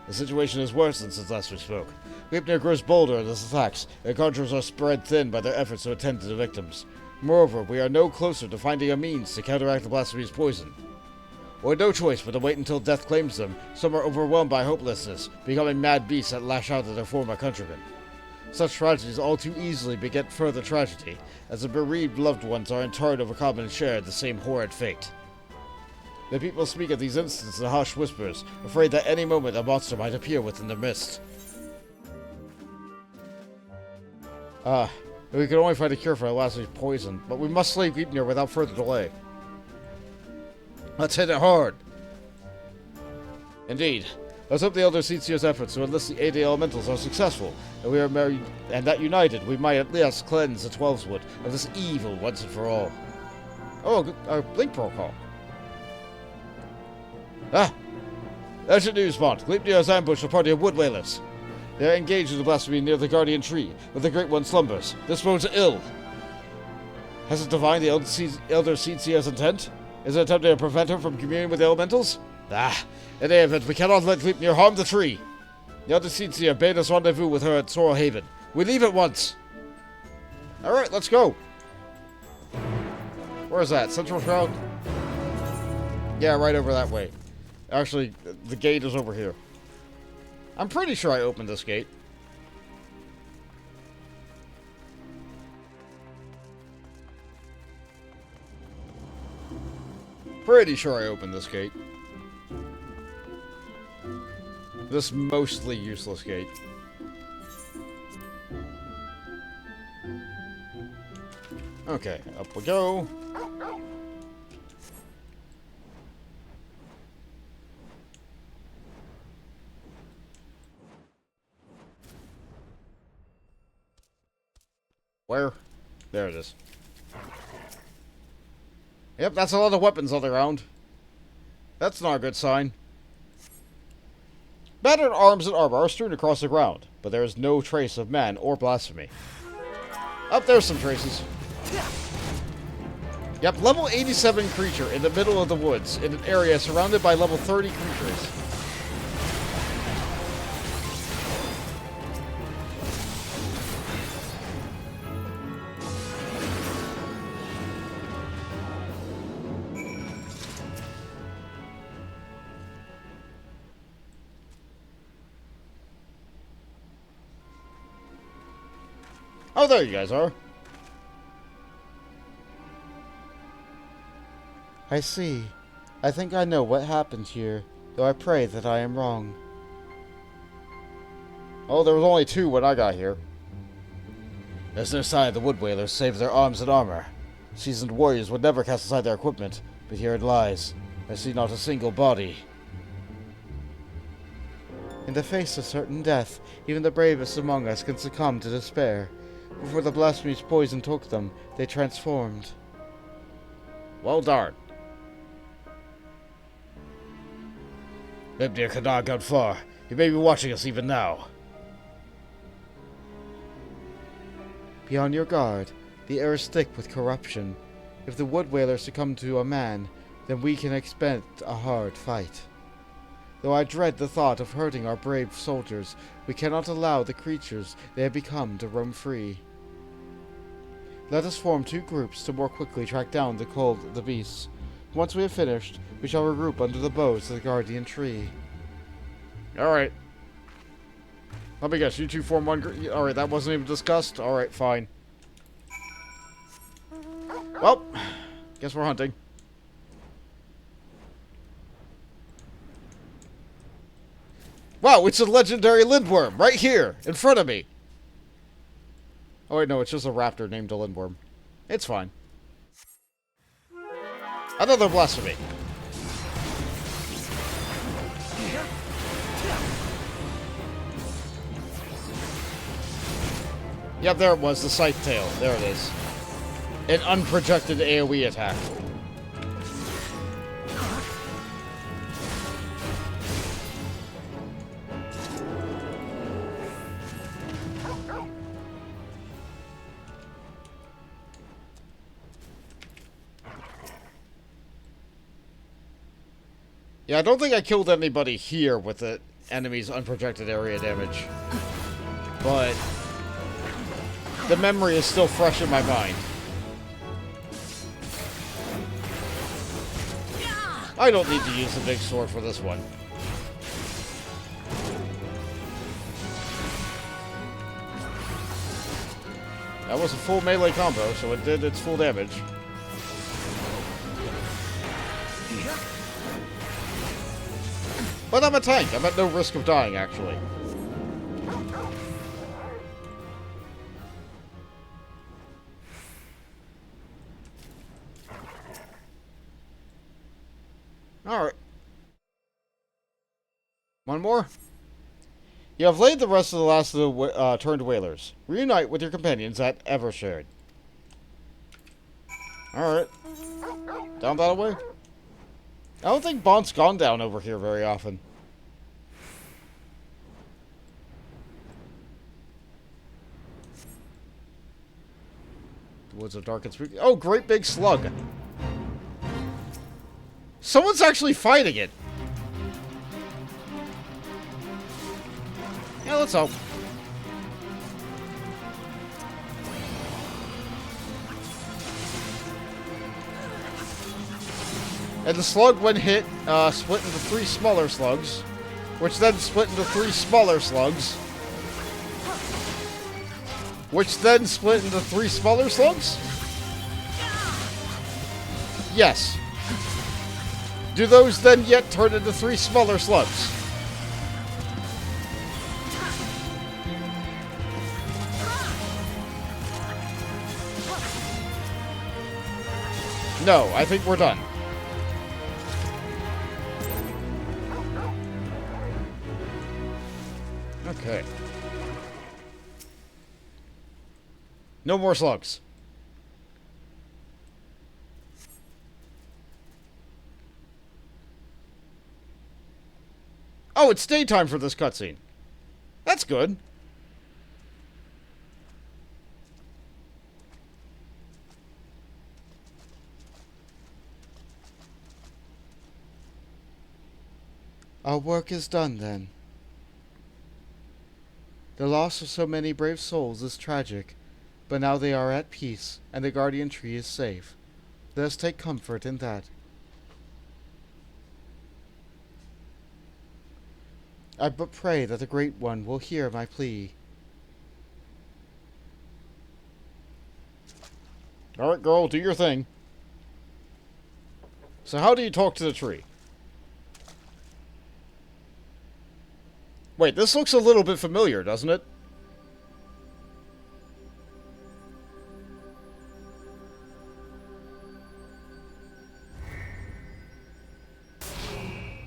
S4: The situation is worsened since last we spoke. Gleipnir grows bolder in his attacks, and conjurers are spread thin by their efforts to attend to the victims. Moreover, we are no closer to finding a means to counteract the blasphemy's poison. We have no choice but to wait until death claims them. Some are overwhelmed by hopelessness, becoming mad beasts that lash out at their former countrymen. Such tragedies all too easily beget further tragedy, as the bereaved loved ones are in turn overcome and share the same horrid fate. The people speak of these incidents in hushed whispers, afraid that any moment a monster might appear within their midst.
S2: We could only find a cure for Elastig's poison, but we must slay Gleipnir without further delay.
S4: Let's hit it hard! Indeed.
S2: Let's hope the Elder Seatsio's efforts to enlist the 80 elementals are successful, and we are married, and that united we might at least cleanse the Twelveswood of this evil once and for all. Oh, our blink protocol. Ah! Urgent news, Bond. Gleipnir has ambushed a party of wood whalers. They are engaged in the blasphemy near the Guardian Tree, where the Great One slumbers. This bodes ill. Has it divined the Elder Seatsio's intent? Is it attempting to prevent her from communing with the elementals? Ah! In any event, we cannot let Gleipnir harm the tree. The Elder Seatsia bade us rendezvous with her at Sorrel Haven. We leave at once. Alright, let's go. Where is that? Central Shroud? Yeah, right over that way. Actually, the gate is over here. I'm pretty sure I opened this gate. Pretty sure I opened this gate. This mostly useless gate. Okay, up we go. Where? There it is. Yep, that's a lot of weapons all around. That's not a good sign. Battered arms and armor are strewn across the ground, but there is no trace of man or blasphemy. Up there's some traces. Yep, level 87 creature in the middle of the woods, in an area surrounded by level 30 creatures. Oh, there you guys are.
S6: I see. I think I know what happened here, though I pray that I am wrong.
S2: Oh, there was only 2 when I got here. There's no sign of the wood whalers save their arms and armor. Seasoned warriors would never cast aside their equipment, but here it lies. I see not a single body.
S6: In the face of certain death, even the bravest among us can succumb to despair. Before the blasphemy's poison took them, they transformed.
S2: Well darn. Gleipnir could not have gone far. He may be watching us even now.
S6: Be on your guard. The air is thick with corruption. If the wood whalers succumb to a man, then we can expect a hard fight. Though I dread the thought of hurting our brave soldiers, we cannot allow the creatures they have become to roam free. Let us form 2 groups to more quickly track down the beasts. Once we have finished, we shall regroup under the boughs of the Guardian Tree.
S2: Alright. Let me guess, you 2 form 1 group. Alright, that wasn't even discussed. Alright, fine. Well, guess we're hunting. Wow, it's a legendary lindworm right here in front of me. Oh wait, no, it's just a raptor named a lindworm. It's fine. Another blasphemy. Yep, there it was, the scythe tail. There it is. An unprojected AoE attack. Yeah, I don't think I killed anybody here with the enemy's unprojected area damage. But the memory is still fresh in my mind. I don't need to use the big sword for this one. That was a full melee combo, so it did its full damage. But I'm a tank. I'm at no risk of dying, actually. Alright. One more? You have laid the rest of the last of the turned whalers. Reunite with your companions at Evershard. Alright. Down that way? I don't think Bont's gone down over here very often. The woods are dark and spooky. Oh, great big slug. Someone's actually fighting it. Yeah, let's hope. And the slug, when hit, split into 3 smaller slugs, which then split into 3 smaller slugs, which then split into 3 smaller slugs? Yes. Do those then yet turn into 3 smaller slugs? No, I think we're done. Okay. No more slugs. Oh, it's daytime for this cutscene. That's good.
S6: Our work is done, then. The loss of so many brave souls is tragic, but now they are at peace, and the guardian tree is safe. Let us take comfort in that. I but pray that the Great One will hear my plea.
S2: Alright, girl, do your thing. So how do you talk to the tree? Wait, this looks a little bit familiar, doesn't it?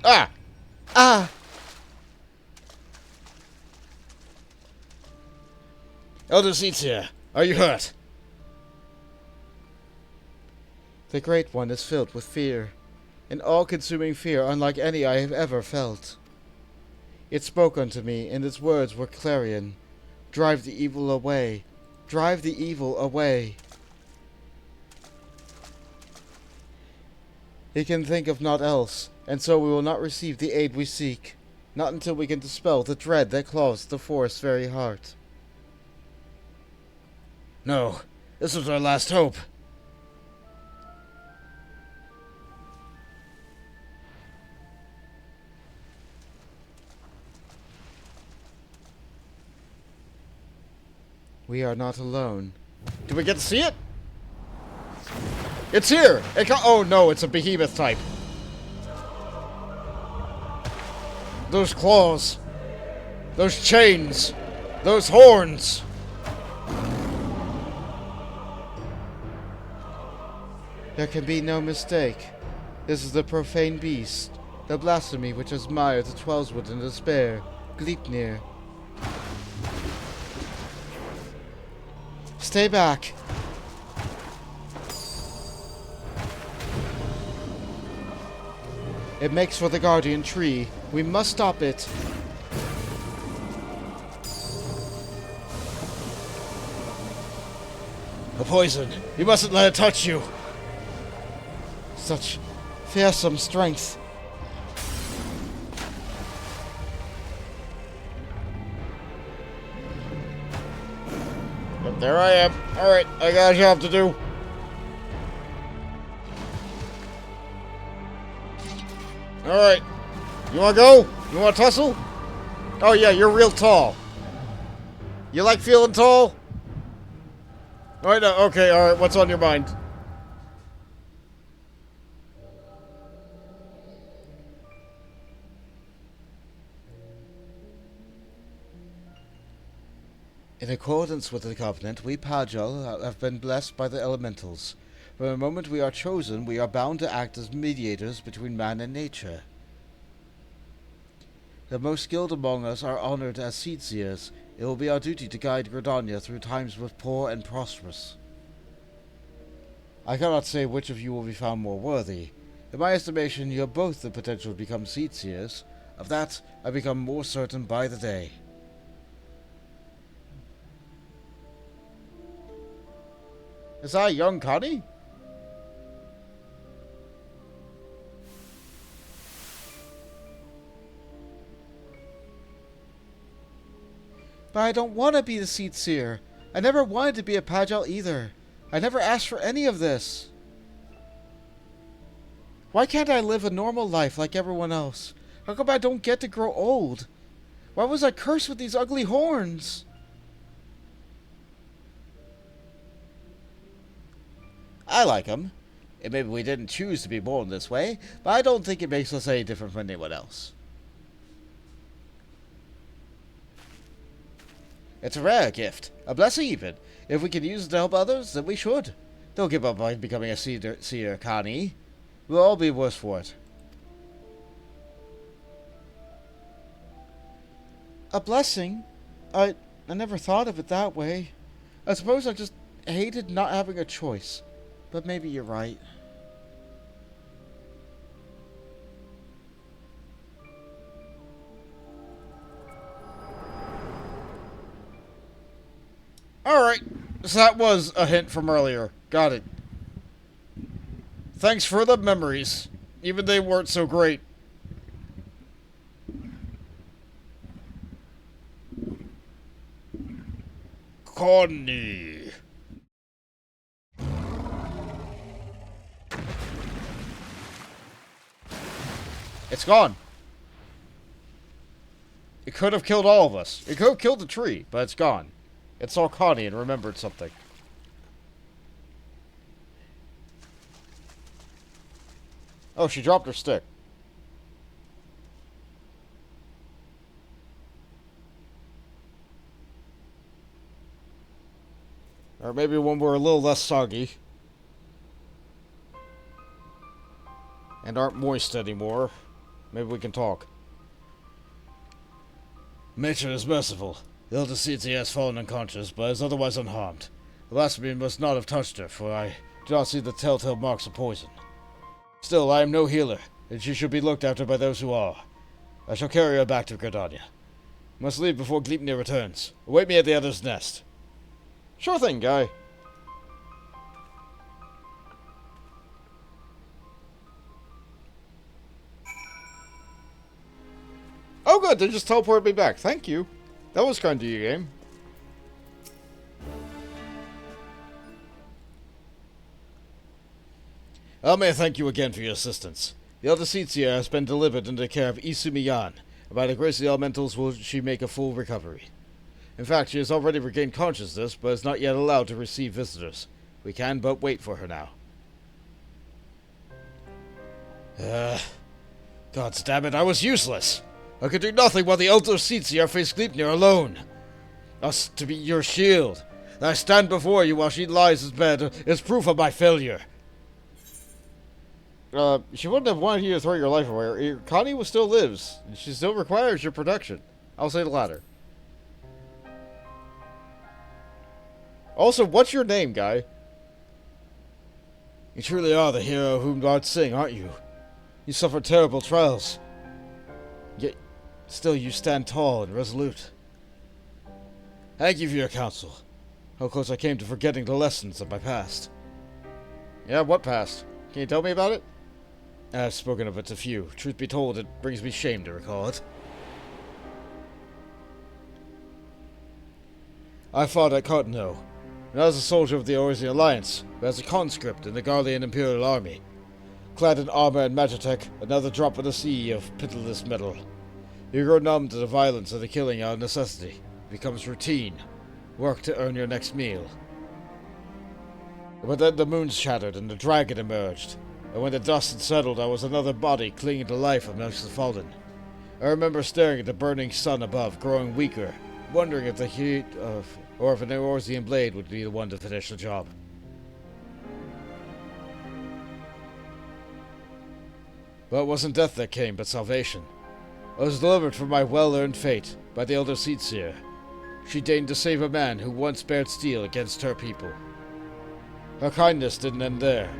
S2: Ah!
S6: Ah!
S4: Elder Seatia, are you hurt?
S6: The Great One is filled with fear, an all-consuming fear unlike any I have ever felt. It spoke unto me, and its words were clarion. Drive the evil away. Drive the evil away. It can think of naught else, and so we will not receive the aid we seek, not until we can dispel the dread that claws the forest's very heart.
S4: No, this was our last hope.
S6: We are not alone.
S2: Do we get to see it? It's here! Oh no, it's a behemoth type. Those claws. Those chains. Those horns.
S6: There can be no mistake. This is the profane beast, the blasphemy which has mired the Twelswood in despair, Gleipnir. Stay back! It makes for the guardian tree. We must stop it.
S4: A poison. You mustn't let it touch you.
S6: Such fearsome strength.
S2: But there I am. Alright, I got a job to do. Alright. You wanna go? You wanna tussle? Oh yeah, you're real tall. You like feeling tall? Alright, okay, alright, what's on your mind?
S6: In accordance with the covenant, we Pajal have been blessed by the elementals. From the moment we are chosen, we are bound to act as mediators between man and nature. The most skilled among us are honored as seers. It will be our duty to guide Gridania through times both poor and prosperous. I cannot say which of you will be found more worthy. In my estimation, you have both the potential to become seers. Of that, I become more certain by the day.
S2: Is that young Connie?
S6: But I don't want to be the seer. I never wanted to be a Pagel either. I never asked for any of this. Why can't I live a normal life like everyone else? How come I don't get to grow old? Why was I cursed with these ugly horns?
S2: I like him. And maybe we didn't choose to be born this way, but I don't think it makes us any different from anyone else. It's a rare gift, a blessing even. If we can use it to help others, then we should. Don't give up on becoming a seer, Kan-E. We'll all be worse for it.
S6: A blessing? I never thought of it that way. I suppose I just hated not having a choice. But maybe you're right.
S2: Alright, so that was a hint from earlier. Got it. Thanks for the memories. Even they weren't so great. Connie. It's gone. It could have killed all of us. It could have killed the tree, but it's gone. It saw Connie and remembered something. Oh, she dropped her stick. Or maybe when we're a little less soggy. And aren't moist anymore. Maybe we can talk. Matron is merciful. The elder Tsetse has fallen unconscious, but is otherwise unharmed. The blasphemy must not have touched her, for I do not see the telltale marks of poison. Still, I am no healer, and she should be looked after by those who are. I shall carry her back to Gridania. Must leave before Gleipnir returns. Await me at the other's nest. Sure thing, guy. Oh good, they just teleported me back. Thank you. That was kind of you, game. May I thank you again for your assistance. The elder Tsetse has been delivered into the care of Isumiyan, and by the grace of the elementals will she make a full recovery. In fact, she has already regained consciousness, but is not yet allowed to receive visitors. We can but wait for her now. God damn it, I was useless! I could do nothing while the elder Tsetse faced Gleipnir alone. Us to be your shield. That I stand before you while she lies in bed is proof of my failure. She wouldn't have wanted you to throw your life away. Connie still lives, and she still requires your protection. I'll say the latter. Also, what's your name, guy? You truly are the hero whom God sing, aren't you? You suffered terrible trials. Yet, still you stand tall and resolute. Thank you for your counsel. How close I came to forgetting the lessons of my past. Yeah, what past? Can you tell me about it? I've spoken of it to few. Truth be told, it brings me shame to recall it. I fought at Cottonau, and I was a soldier of the Orisian Alliance, but as a conscript in the Garlean Imperial Army. Clad in armor and magitech, another drop in the sea of pitiless metal. You grow numb to the violence of the killing out of necessity. It becomes routine. Work to earn your next meal. But then the moons shattered and the dragon emerged. And when the dust had settled, I was another body clinging to life amongst the fallen. I remember staring at the burning sun above, growing weaker, wondering if the heat or if an Orisian blade would be the one to finish the job. But it wasn't death that came, but salvation.
S4: I was delivered from my well-earned fate by the Elder Seatseer. She deigned to save a man who once bared steel against her people. Her kindness didn't end there.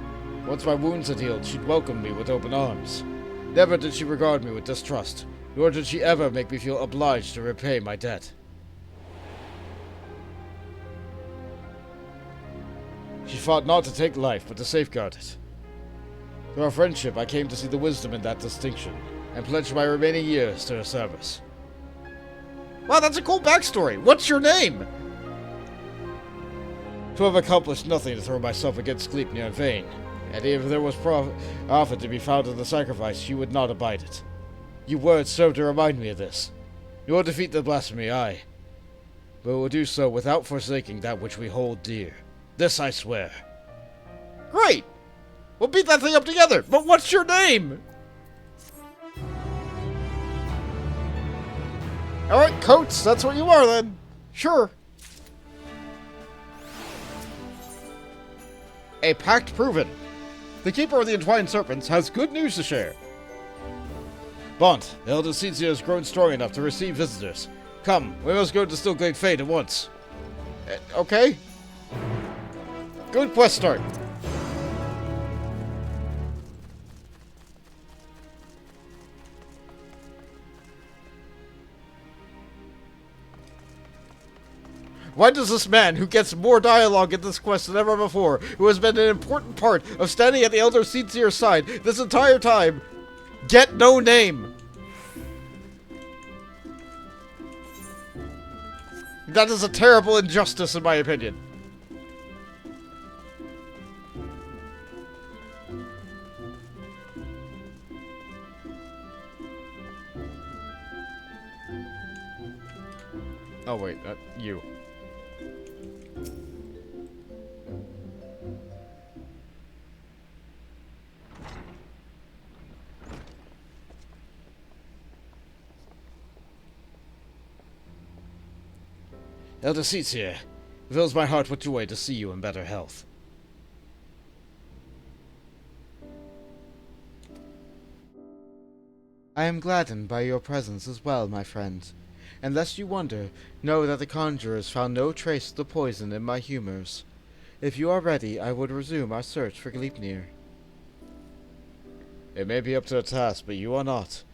S4: Once my wounds had healed, she'd welcome me with open arms. Never did she regard me with distrust, nor did she ever make me feel obliged to repay my debt. She fought not to take life, but to safeguard it. Through our friendship, I came to see the wisdom in that distinction, and pledged my remaining years to her service.
S2: Wow, that's a cool backstory. What's your name?
S4: To have accomplished nothing to throw myself against Gleipnir in vain, and if there was profit to be found in the sacrifice, she would not abide it. Your words serve to remind me of this. You will defeat the blasphemy, aye, but will do so without forsaking that which we hold dear. This I swear.
S2: Great! We'll beat that thing up together, but what's your name? Alright, Coates, that's what you are then. Sure. A pact proven. The Keeper of the Entwined Serpents has good news to share.
S4: Bont, the Elder Seatseer has grown strong enough to receive visitors. Come, we must go to Stillglade Fade at once.
S2: Okay. Good quest start. Why does this man, who gets more dialogue in this quest than ever before, who has been an important part of standing at the Elder Seatseer's side this entire time, get no name? That is a terrible injustice, in my opinion. Oh wait, you.
S4: Elder Seatseer, it fills my heart with joy to see you in better health.
S6: I am gladdened by your presence as well, my friend. And lest you wonder, know that the conjurers found no trace of the poison in my humors. If you are ready, I would resume our search for Gleipnir.
S4: It may be up to the task, but you are not.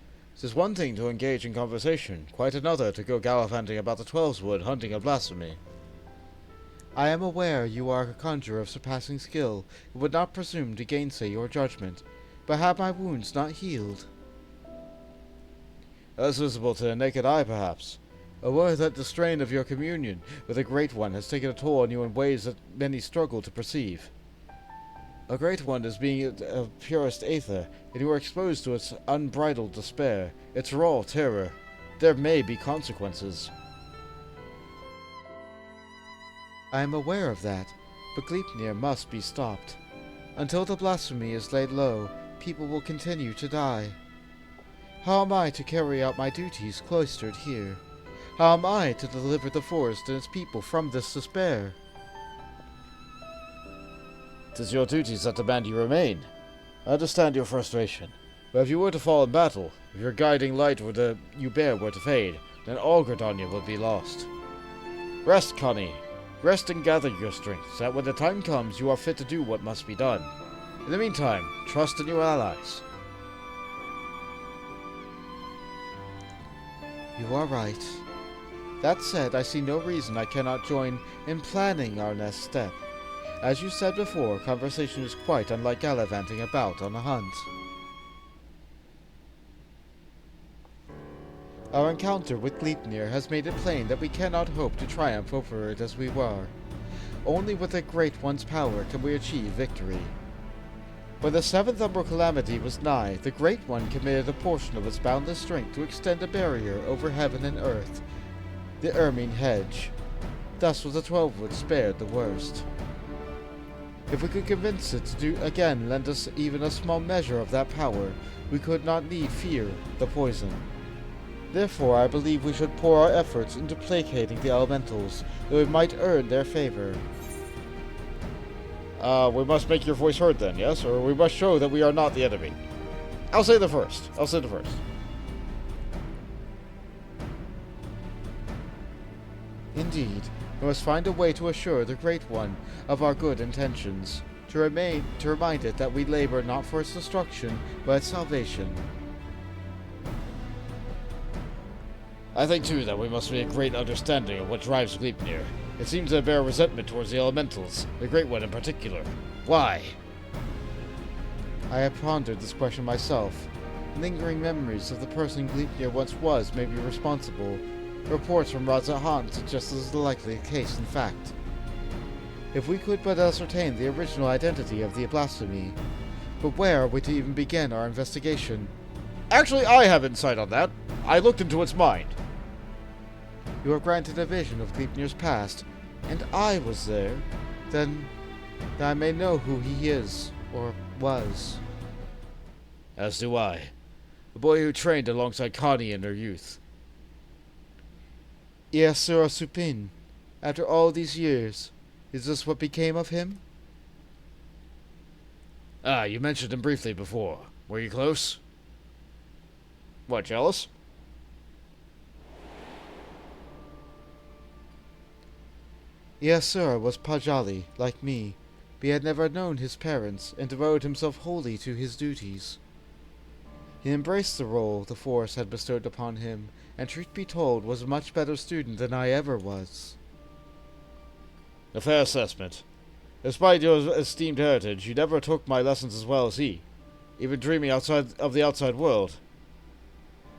S4: 'Tis one thing to engage in conversation, quite another to go gallivanting about the Twelveswood hunting a blasphemy.
S6: I am aware you are a conjurer of surpassing skill, and would not presume to gainsay your judgment. But have my wounds not healed?
S4: As visible to the naked eye, perhaps.
S6: Aware that the strain of your communion with the Great One has taken a toll on you in ways that many struggle to perceive. A Great One is being of purest aether, and you are exposed to its unbridled despair, its raw terror. There may be consequences. I am aware of that, but Gleipnir must be stopped. Until the blasphemy is laid low, people will continue to die. How am I to carry out my duties cloistered here? How am I to deliver the forest and its people from this despair?
S4: 'Tis your duties that demand you remain. I understand your frustration, but if you were to fall in battle, if your guiding light you bear were to fade, then all Gridania would be lost. Rest, Kan-E. Rest and gather your strength, so that when the time comes, you are fit to do what must be done. In the meantime, trust in your allies.
S6: You are right. That said, I see no reason I cannot join in planning our next step. As you said before, conversation is quite unlike gallivanting about on a hunt. Our encounter with Gleipnir has made it plain that we cannot hope to triumph over it as we were. Only with the Great One's power can we achieve victory. When the seventh Umbral Calamity was nigh, the Great One committed a portion of its boundless strength to extend a barrier over heaven and earth, the Ermine Hedge. Thus was the Twelvewood spared the worst. If we could convince it to again lend us even a small measure of that power, we could not need fear the poison. Therefore, I believe we should pour our efforts into placating the elementals, that we might earn their favor.
S2: We must make your voice heard then, yes? Or we must show that we are not the enemy. I'll say the first.
S6: Indeed, we must find a way to assure the Great One of our good intentions, to remind it that we labor not for its destruction, but its salvation.
S2: I think, too, that we must be a great understanding of what drives Gleipnir. It seems to bear resentment towards the elementals, the Great One in particular. Why?
S6: I have pondered this question myself. Lingering memories of the person Gleipnir once was may be responsible. Reports from Raubahn suggest this is the likely case in fact. If we could but ascertain the original identity of the blasphemy. But where are we to even begin our investigation?
S2: Actually, I have insight on that. I looked into its mind.
S6: You are granted a vision of Gleipnir's past, and I was there. Then I may know who he is, or was.
S2: As do I. The boy who trained alongside Kan-E in her youth.
S6: Sura Supin, after all these years, is this what became of him?
S2: Ah, you mentioned him briefly before. Were you close? What, jealous?
S6: Iasura was Pajali, like me, but he had never known his parents and devoted himself wholly to his duties. He embraced the role the Force had bestowed upon him, and truth be told, was a much better student than I ever was.
S2: A fair assessment. Despite your esteemed heritage, you never took my lessons as well as he, even dreaming outside of the outside world.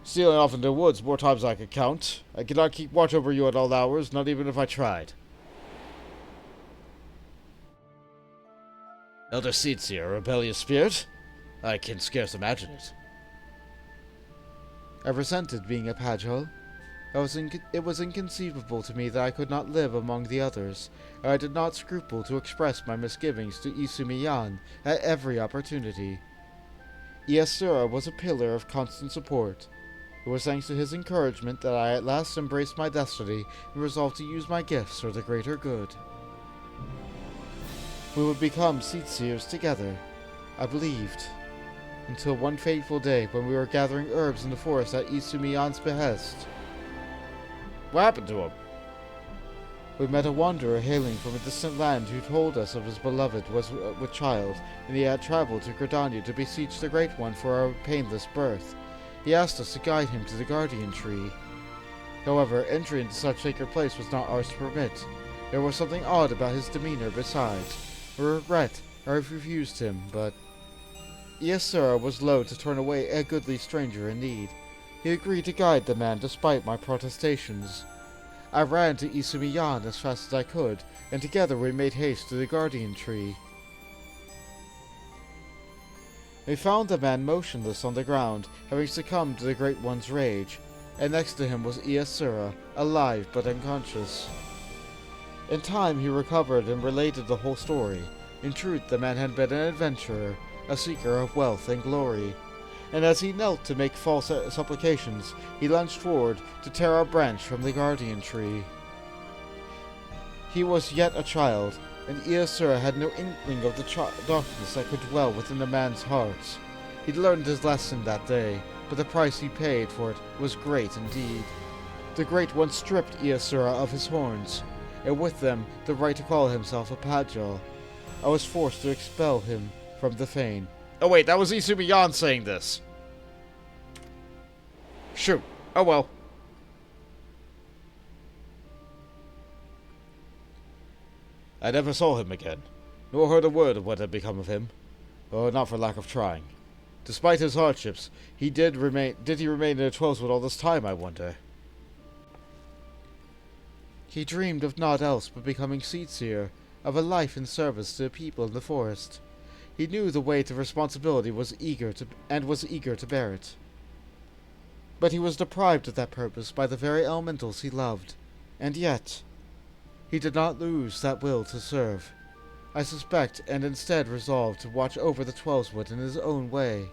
S2: Stealing off into the woods more times than I could count. I could not keep watch over you at all hours, not even if I tried. Elder Seetsia, a rebellious spirit? I can scarce imagine it.
S6: I resented being a Pajal. It was inconceivable to me that I could not live among the others, and I did not scruple to express my misgivings to Isumiyan at every opportunity. Iasura was a pillar of constant support. It was thanks to his encouragement that I at last embraced my destiny and resolved to use my gifts for the greater good. We would become Seatseers together, I believed, until one fateful day when we were gathering herbs in the forest at Isumiyan's behest.
S2: What happened to him?
S6: We met a wanderer hailing from a distant land who told us of his beloved was with child, and he had traveled to Gridania to beseech the Great One for our painless birth. He asked us to guide him to the guardian tree. However, entry into such sacred place was not ours to permit. There was something odd about his demeanor besides. I regret I refused him, but Iasura was loath to turn away a goodly stranger in need. He agreed to guide the man despite my protestations. I ran to Isumiyan as fast as I could, and together we made haste to the guardian tree. We found the man motionless on the ground, having succumbed to the Great One's rage, and next to him was Iasura, alive but unconscious. In time he recovered and related the whole story. In truth, the man had been an adventurer, a seeker of wealth and glory, and as he knelt to make false supplications, he lunged forward to tear a branch from the guardian tree. He was yet a child, and Iasura had no inkling of the darkness that could dwell within a man's heart. He'd learned his lesson that day, but the price he paid for it was great indeed. The Great One stripped Iasura of his horns, and with them the right to call himself a Pajal. I was forced to expel him from the fane.
S2: Oh wait, that was Isumiyan saying this. Shoot. Oh well. I never saw him again, nor heard a word of what had become of him. Oh, not for lack of trying. Despite his hardships, did he remain in the Twelveswood all this time, I wonder?
S6: He dreamed of naught else but becoming Seatseer, of a life in service to the people in the forest. He knew the weight of responsibility was eager to bear it. But he was deprived of that purpose by the very elementals he loved, and yet he did not lose that will to serve, I suspect, and instead resolved to watch over the Twelveswood in his own way.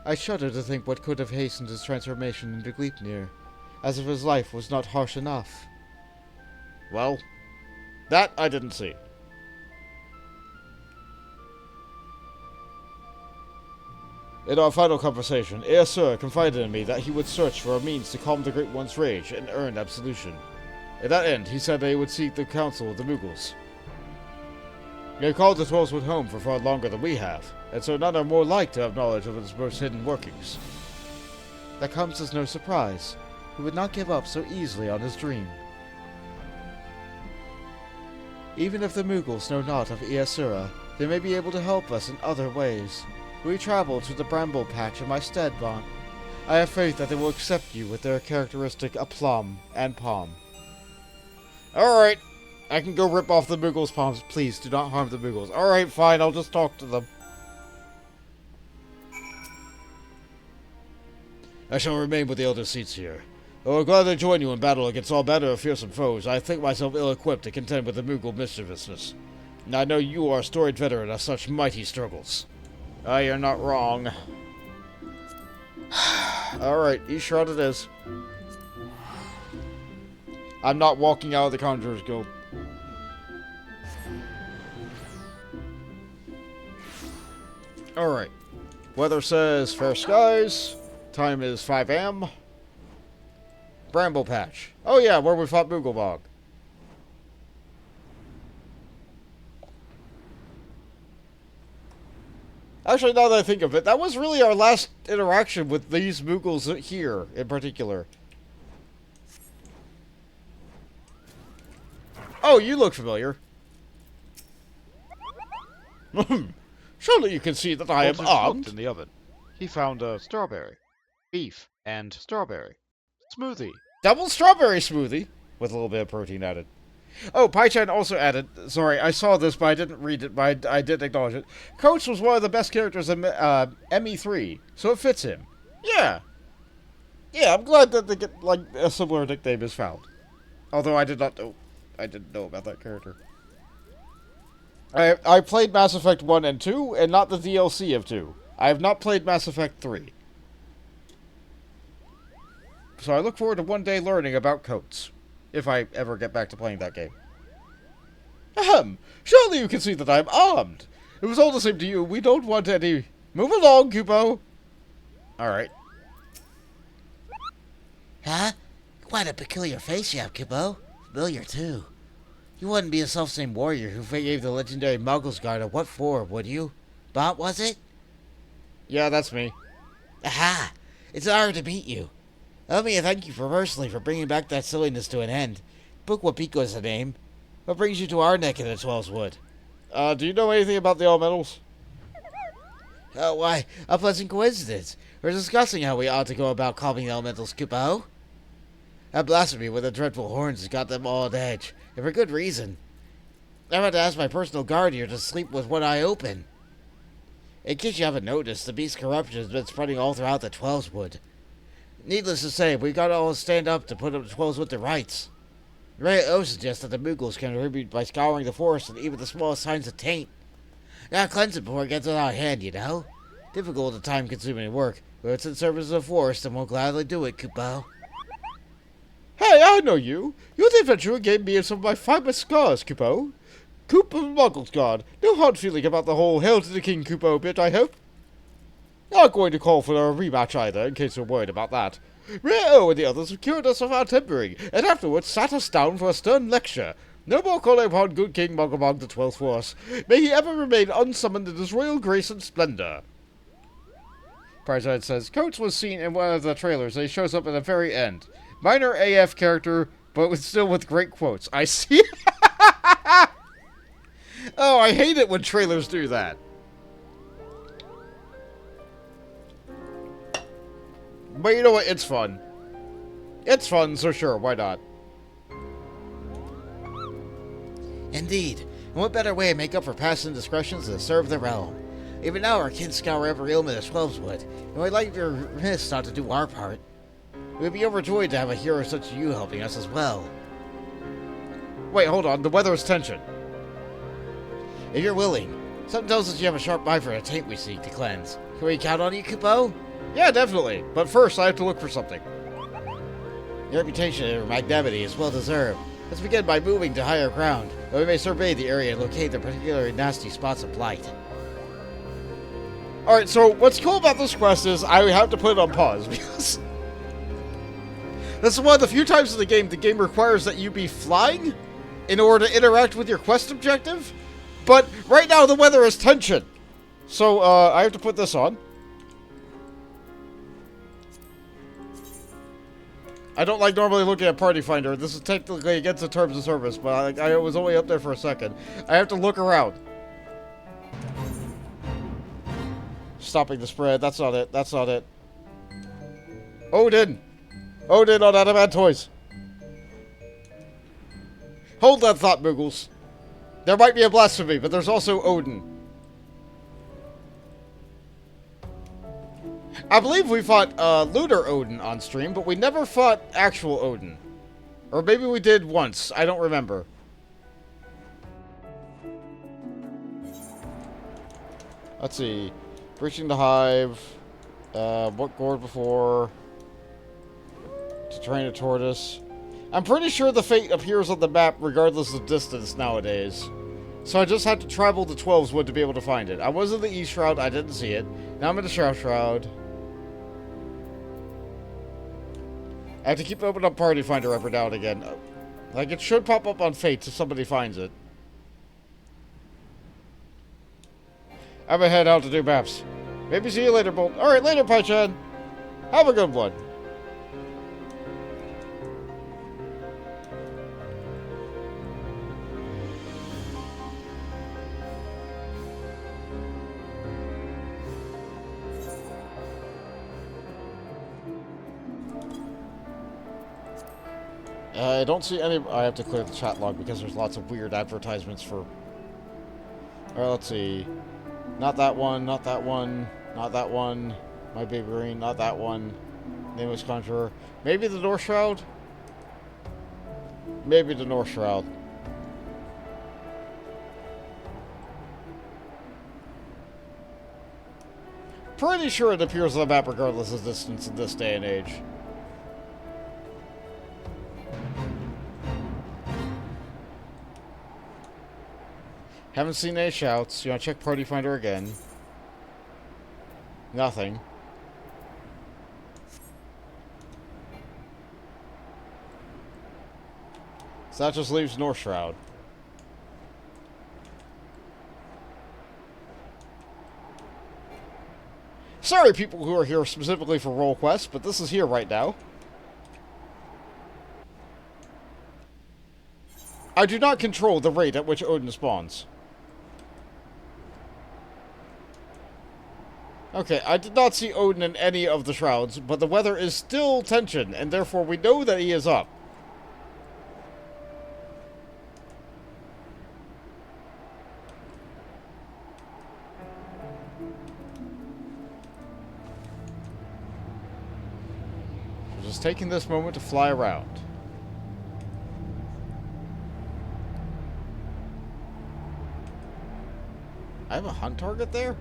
S6: I shudder to think what could have hastened his transformation into Gleipnir, as if his life was not harsh enough.
S2: Well, that I didn't see. In our final conversation, Aesir confided in me that he would search for a means to calm the Great One's rage and earn absolution. At that end, he said that he would seek the counsel of the Mughals. They called the Trollswood home for far longer than we have, and so none are more like to have knowledge of its most hidden workings.
S6: That comes as no surprise. He would not give up so easily on his dream. Even if the Mughals know not of Iasura, they may be able to help us in other ways. We travel to the bramble patch in my stead, Bon. I have faith that they will accept you with their characteristic aplomb and palm.
S2: Alright, I can go rip off the Mughals' palms. Please, do not harm the Mughals. Alright, fine, I'll just talk to them.
S4: I shall remain with the elder seats here. Though I'm glad to join you in battle against all manner of fearsome foes, I think myself ill-equipped to contend with the Mughal mischievousness. And I know you are a storied veteran of such mighty struggles.
S2: Ah, you're not wrong. Alright, East Shroud it is. I'm not walking out of the Conjurer's Guild. Alright. Weather says fair skies. Time is 5 a.m. Bramble Patch. Oh yeah, where we fought Mooglebog. Actually, now that I think of it, that was really our last interaction with these Mughals here, in particular. Oh, you look familiar. Surely you can see that I am
S5: Bolton looked
S2: armed.
S5: in the oven. He found a strawberry, beef, and strawberry smoothie.
S2: Double strawberry smoothie with a little bit of protein added. Oh, Pai-chan also added, sorry, I saw this, but I didn't read it, but I did acknowledge it. Coach was one of the best characters in ME3, so it fits him. Yeah. Yeah, I'm glad that they get, like, a similar nickname is found. Although I didn't know about that character. I played Mass Effect 1 and 2, and not the DLC of 2. I have not played Mass Effect 3. So I look forward to one day learning about coats. If I ever get back to playing that game. Ahem! Surely you can see that I'm armed! It was all the same to you. We don't want any... Move along, Kupo! Alright.
S3: Huh? Quite a peculiar face you have, Kupo. Familiar, too. You wouldn't be a self-same warrior who gave the legendary Muggles Guard a what for, would you? Bot, was it?
S2: Yeah, that's me.
S3: Aha! It's an honor to meet you. Let me thank you personally for bringing back that silliness to an end. Book Wapiko is the name. What brings you to our neck of the Twelveswood?
S2: Do you know anything about the elementals?
S3: Why, a pleasant coincidence. We're discussing how we ought to go about calming the elementals, Kupo. That blasphemy with the dreadful horns has got them all on edge, and for good reason. I've had to ask my personal guard here to sleep with one eye open. In case you haven't noticed, the beast's corruption has been spreading all throughout the Twelveswood. Needless to say, we've got to all stand up to put up the Twelveswood to rights. Ray O suggests that the Mughals can contribute by scouring the forest and even the smallest signs of taint. Gotta cleanse it before it gets out of hand, you know? Difficult and time-consuming work, but it's in service of the forest and we'll gladly do it, Kupo.
S2: Hey, I know you! You're the adventurer who gave me some of my finest scars, Kupo. Coop of Muggles God. No hard feeling about the whole Hail to the King Kupo bit, I hope. Not going to call for a rematch either, in case you're worried about that. Rio and the others have cured us of our tempering, and afterwards sat us down for a stern lecture. No more calling upon good King Mugglemog the 12th for us. May he ever remain unsummoned in his royal grace and splendor. Parzad says, Coates was seen in one of the trailers, and he shows up at the very end. Minor AF character, but still with great quotes. I see. Oh, I hate it when trailers do that. But you know what? It's fun. It's fun, so sure, why not?
S3: Indeed. And what better way to make up for past indiscretions than to serve the realm? Even now our kin scour every ailment of Twelveswood, and we'd like your remiss not to do our part. We'd be overjoyed to have a hero such as you helping us as well.
S2: Wait, hold on. The weather is tension.
S3: If you're willing, something tells us you have a sharp eye for a taint we seek to cleanse. Can we count on you, Kupo?
S2: Yeah, definitely. But first, I have to look for something.
S3: Your reputation and magnanimity is well deserved. Let's begin by moving to higher ground, where we may survey the area and locate the particularly nasty spots of blight.
S2: Alright, so what's cool about this quest is I have to put it on pause because this is one of the few times in the game requires that you be flying in order to interact with your quest objective. But right now the weather is tension. So I have to put this on. I don't like normally looking at Party Finder. This is technically against the terms of service, but I was only up there for a second. I have to look around. Stopping the spread. That's not it. That's not it. Odin! Odin on Adamant Toys. Hold that thought, Moogles. There might be a blasphemy, but there's also Odin. I believe we fought Lunar Odin on stream, but we never fought actual Odin. Or maybe we did once. I don't remember. Let's see. Breaching the Hive. What gourd before? To train a tortoise. I'm pretty sure the fate appears on the map regardless of distance nowadays. So I just had to travel the 12's Wood to be able to find it. I was in the East Shroud, I didn't see it. Now I'm in the South Shroud. I have to keep opening up Party Finder every now and again. Like, it should pop up on Fate if somebody finds it. I'm gonna head out to do maps. Maybe see you later, Bolt. Alright, later, Pai-chan. Have a good one. I don't see any... I have to clear the chat log because there's lots of weird advertisements for... Alright, let's see. Not that one, not that one, not that one. My Baby Green, not that one. Nameless Conjurer. Maybe the North Shroud? Maybe the North Shroud. Pretty sure it appears on the map regardless of distance in this day and age. Haven't seen any shouts. You want to check Party Finder again? Nothing. So that just leaves North Shroud. Sorry, people who are here specifically for role quests, but this is here right now. I do not control the rate at which Odin spawns. Okay, I did not see Odin in any of the shrouds, but the weather is still tension, and therefore we know that he is up. I'm just taking this moment to fly around. I have a hunt target there?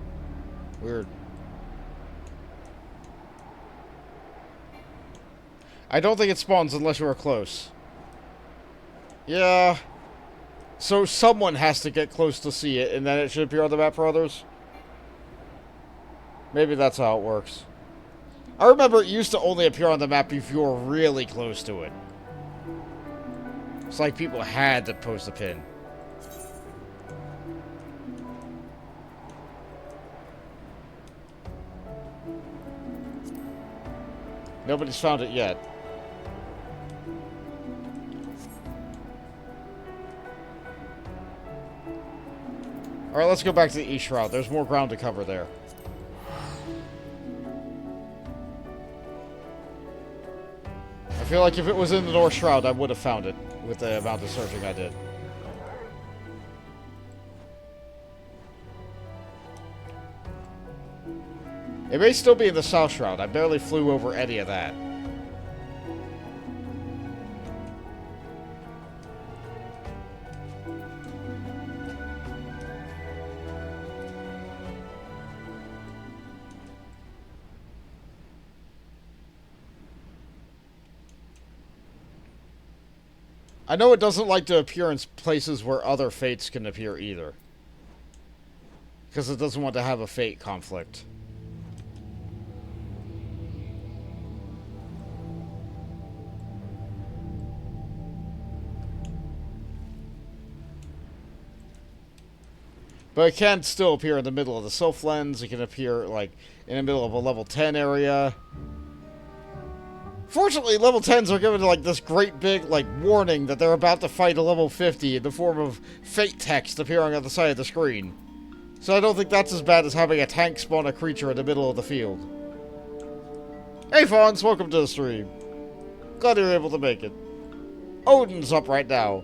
S2: Weird. I don't think it spawns unless you are close. Yeah. So someone has to get close to see it, and then it should appear on the map for others? Maybe that's how it works. I remember it used to only appear on the map if you were really close to it. It's like people had to post a pin. Nobody's found it yet. Alright, let's go back to the East Shroud. There's more ground to cover there. I feel like if it was in the North Shroud, I would have found it with the amount of searching I did. It may still be in the South Shroud. I barely flew over any of that. I know it doesn't like to appear in places where other fates can appear either. Because it doesn't want to have a fate conflict. But it can still appear in the middle of the Sylph Lens. It can appear, like, in the middle of a level 10 area. Fortunately, level 10s are given, like, this great big, like, warning that they're about to fight a level 50 in the form of fate text appearing on the side of the screen. So I don't think that's as bad as having a tank spawn a creature in the middle of the field. Hey, Fawns, welcome to the stream. Glad you were able to make it. Odin's up right now.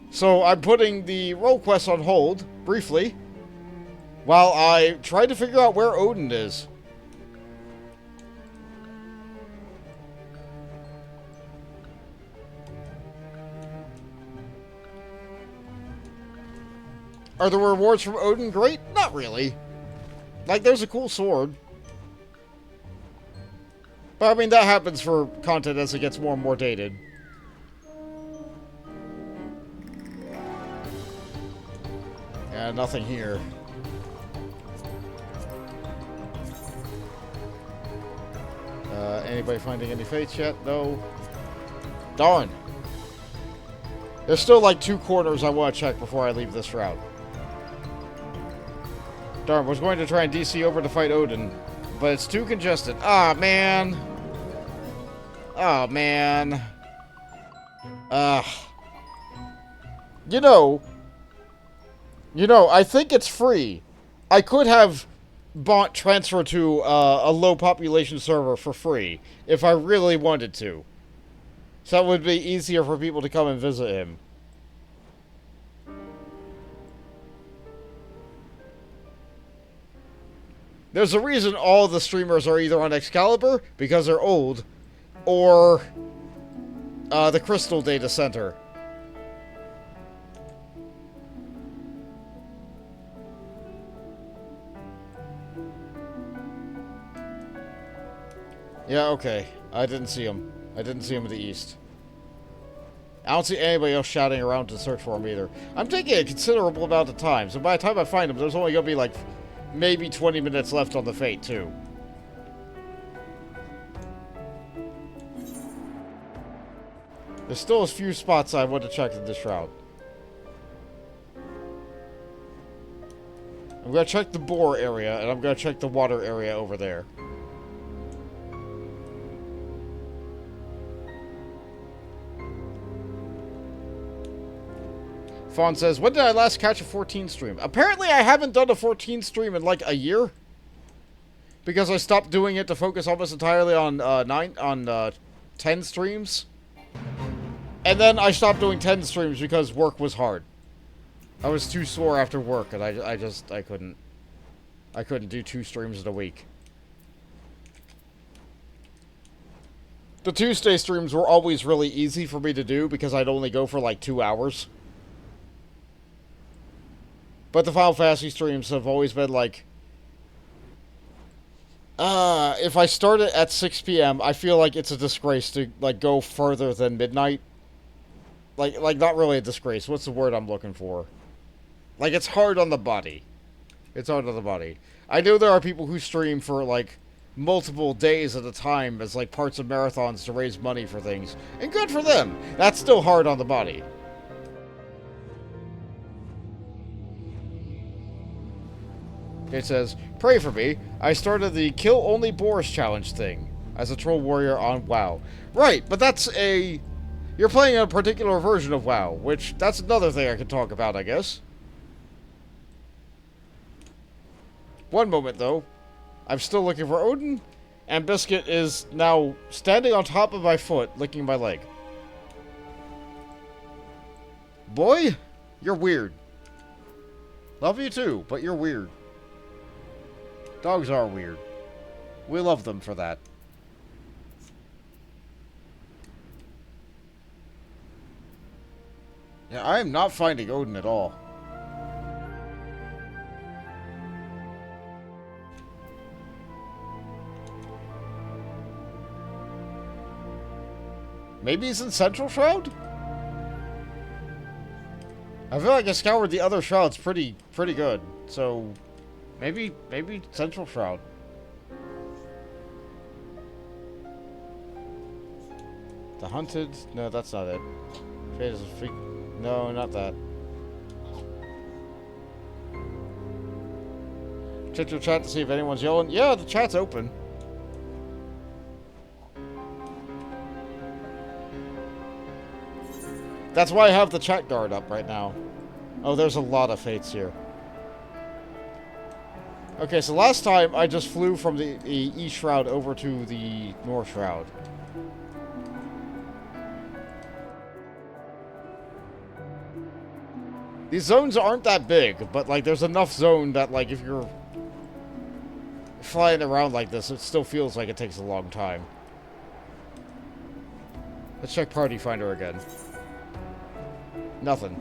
S2: So I'm putting the role quest on hold, briefly, while I try to figure out where Odin is. Are the rewards from Odin great? Not really. Like, there's a cool sword. But, I mean, that happens for content as it gets more and more dated. Yeah, nothing here. Anybody finding any fates yet? No. Darn. There's still, like, 2 corners I want to check before I leave this route. Darn, I was going to try and DC over to fight Odin, but it's too congested. Ah, man. Oh, man. You know, I think it's free. I could have bought transfer to a low population server for free if I really wanted to. So that would be easier for people to come and visit him. There's a reason all the streamers are either on Excalibur, because they're old, or the Crystal Data Center. Yeah, okay. I didn't see him. I didn't see him in the east. I don't see anybody else shouting around to search for him either. I'm taking a considerable amount of time, so by the time I find him, there's only going to be like maybe 20 minutes left on the fate, too. There's still a few spots I want to check in this route. I'm going to check the boar area, and I'm going to check the water area over there. Fawn says, when did I last catch a 14 stream? Apparently I haven't done a 14 stream in like a year. Because I stopped doing it to focus almost entirely on 10 streams. And then I stopped doing 10 streams because work was hard. I was too sore after work and I couldn't do 2 streams in a week. The Tuesday streams were always really easy for me to do because I'd only go for like 2 hours. But the Final Fantasy streams have always been like, if I start it at 6 p.m., I feel like it's a disgrace to, like, go further than midnight. Like, not really a disgrace. What's the word I'm looking for? Like, it's hard on the body. It's hard on the body. I know there are people who stream for, like, multiple days at a time as, like, parts of marathons to raise money for things. And good for them. That's still hard on the body. It says, pray for me. I started the Kill Only Boars challenge thing as a troll warrior on WoW. Right, but that's a... You're playing a particular version of WoW, which that's another thing I could talk about, I guess. One moment, though. I'm still looking for Odin, and Biscuit is now standing on top of my foot, licking my leg. Boy, you're weird. Love you too, but you're weird. Dogs are weird. We love them for that. Yeah, I am not finding Odin at all. Maybe he's in Central Shroud? I feel like I scoured the other shrouds pretty good, so Maybe Central Shroud. The Hunted? No, that's not it. Fate is a freak. No, not that. Check your chat to see if anyone's yelling. Yeah, the chat's open. That's why I have the chat guard up right now. Oh, there's a lot of fates here. Okay, so last time I just flew from the East Shroud over to the North Shroud. These zones aren't that big, but like there's enough zone that like if you're flying around like this, it still feels like it takes a long time. Let's check Party Finder again. Nothing.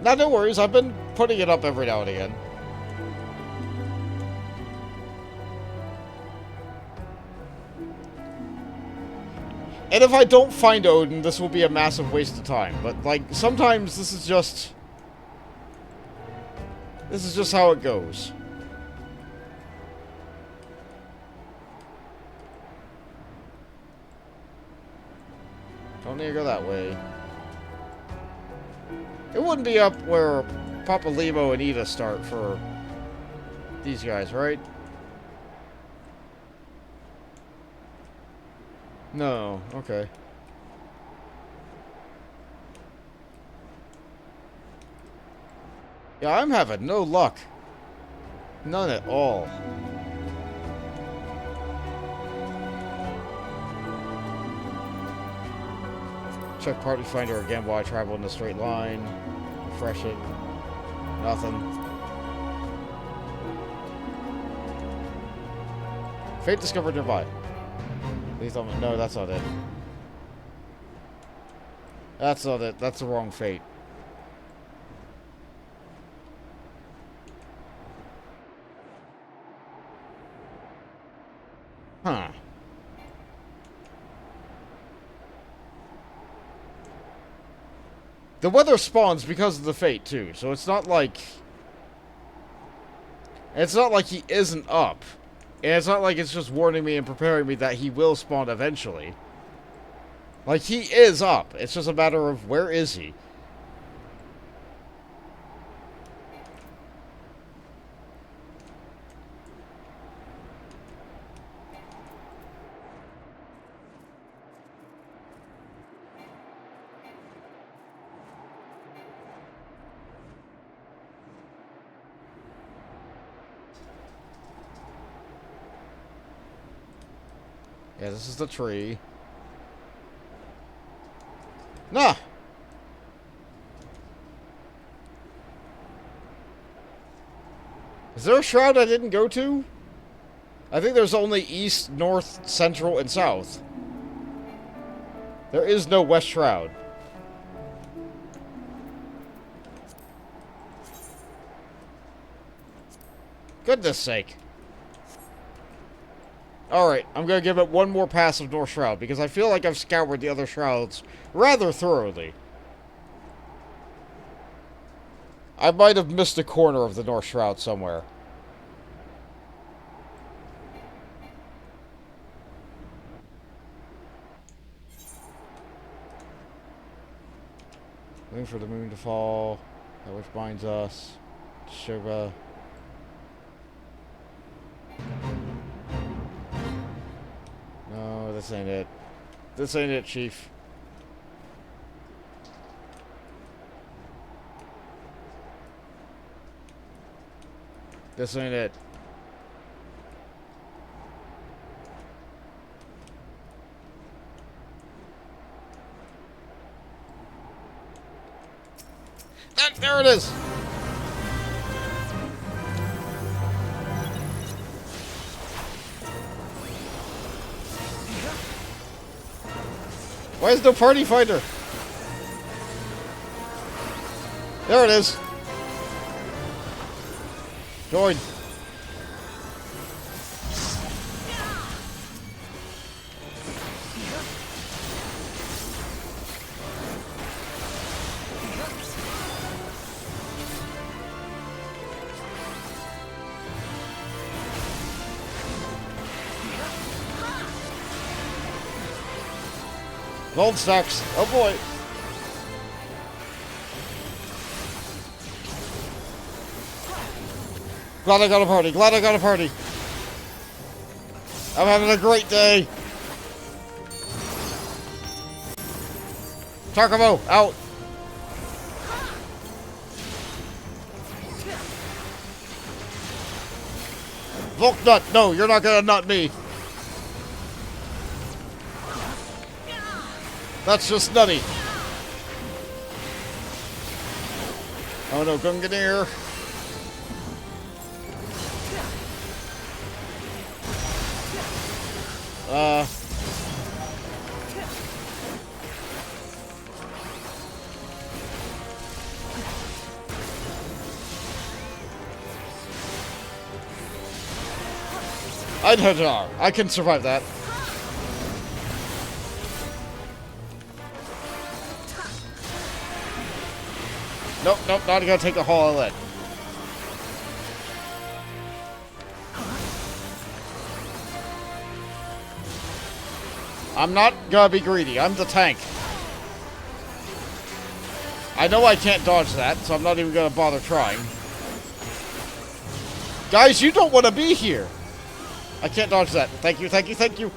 S2: Now, no worries, I've been putting it up every now and again. And if I don't find Odin, this will be a massive waste of time. But, like, sometimes this is just how it goes. Don't need to go that way. It wouldn't be up where Papa Limo and Ida start for these guys, right? No, okay. Yeah, I'm having no luck. None at all. Check Party Finder again while I travel in a straight line. Refresh it. Nothing. Fate discovered nearby. Lethal. No, that's not it. That's not it. That's the wrong fate. Huh. The weather spawns because of the fate, too, so it's not like... It's not like he isn't up. And it's not like it's just warning me and preparing me that he will spawn eventually. Like, he is up. It's just a matter of where is he? Yeah, this is the tree. Nah! Is there a shroud I didn't go to? I think there's only east, north, central, and south. There is no west shroud. Goodness sake. Alright, I'm gonna give it one more pass of North Shroud, because I feel like I've scoured the other shrouds rather thoroughly. I might have missed a corner of the North Shroud somewhere. Waiting for the moon to fall, that which binds us. Shiva. No, this ain't it. This ain't it, Chief. This ain't it. There it is! Why is no party finder? There it is. Join. Gold stacks. Oh boy. Glad I got a party. Glad I got a party. I'm having a great day. Tarkamo, out. Volk nut. No, you're not gonna nut me. That's just nutty. Oh no, Gunganir. Einhedar. I can survive that. Nope, nope, not gonna take a haul of lead. I'm not gonna be greedy. I'm the tank. I know I can't dodge that, so I'm not even gonna bother trying. Guys, you don't want to be here. I can't dodge that. Thank you, thank you, thank you.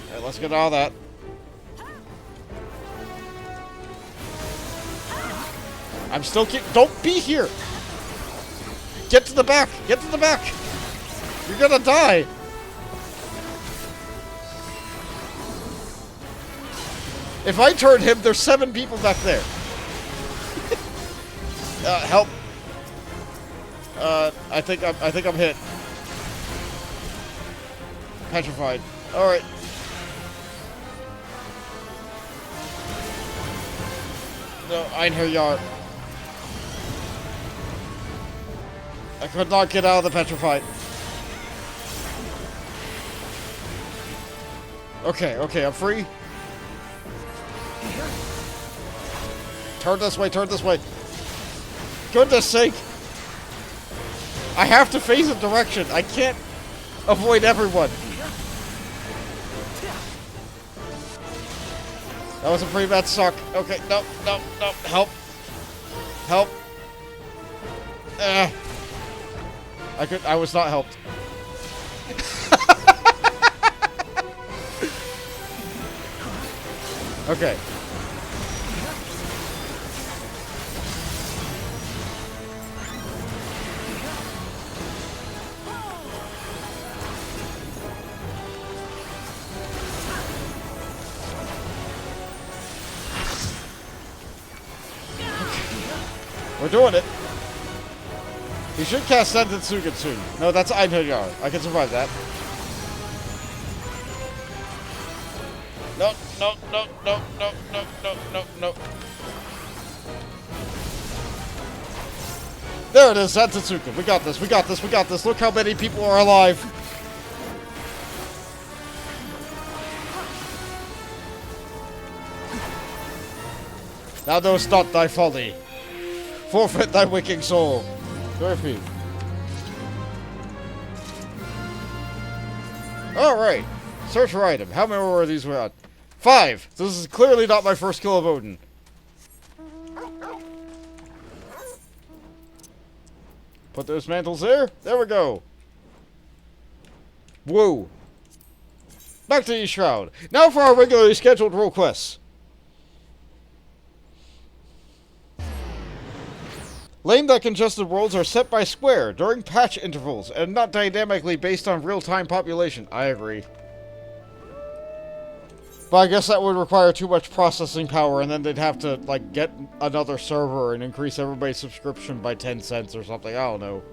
S2: Alright, let's get all that. I'm still don't be here! Get to the back! Get to the back! You're gonna die! If I turn him, there's 7 people back there. Help. I think I'm hit. Petrified. Alright. No, Einherjar. I could not get out of the petrified. Okay, okay, I'm free. Turn this way, turn this way. Goodness sake. I have to face a direction. I can't avoid everyone. That was a pretty bad suck. Okay, no, no, no. Help. Help. I was not helped. Okay. We're doing it. He should cast Sentetsuken soon. No, that's Einherjar. I can survive that. No, no, no, no, no, no, no, no, no. There it is, Sentetsuken. We got this, we got this, we got this. Look how many people are alive. Thou knowest not thy folly. Forfeit thy wicked soul. Dorothy. Alright. Search for item. How many more of these were on? 5! This is clearly not my first kill of Odin. Put those mantles there. There we go. Whoa. Back to the Shroud. Now for our regularly scheduled role quests. Lane that congested worlds are set by square during patch intervals and not dynamically based on real-time population. I agree. But I guess that would require too much processing power, and then they'd have to, like, get another server and increase everybody's subscription by 10 cents or something. I don't know.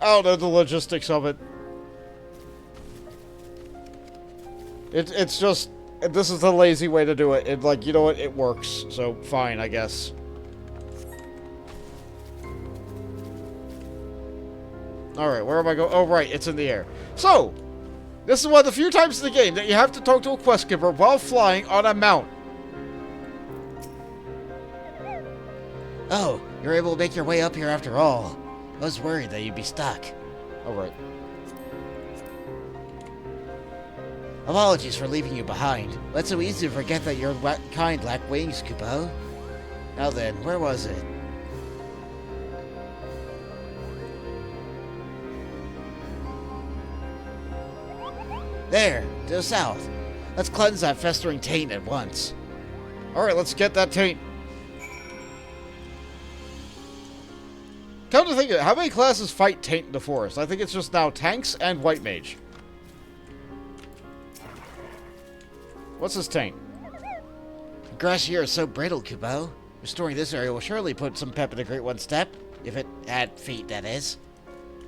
S2: I don't know the logistics of it. It's just, this is the lazy way to do it. It, like, you know what? It works. So, fine, I guess. Alright, where am I going? Oh, right, it's in the air. So, This is one of the few times in the game that you have to talk to a quest giver while flying on a mount.
S3: Oh, you're able to make your way up here after all. I was worried that you'd be stuck.
S2: Alright.
S3: Apologies for leaving you behind. But it's so easy to forget that your kind lack wings, Kupo. Now then, where was it? There, to the south. Let's cleanse that festering taint at once.
S2: Alright, let's get that taint. Come to think of it, how many classes fight taint in the forest? I think it's just now tanks and white mage. What's this taint?
S3: The grass here is so brittle, Kupo. Restoring this area will surely put some pep in the Great One's step. If it had feet, that is.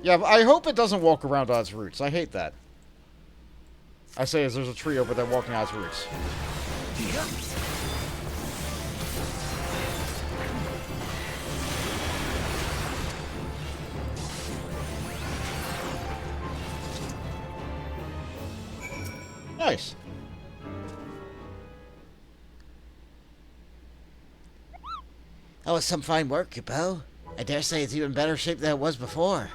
S2: Yeah, but I hope it doesn't walk around on its roots. I hate that. I say as there's a tree over there walking on its roots. Nice.
S3: That was some fine work, Kupo. I dare say it's even better shape than it was before.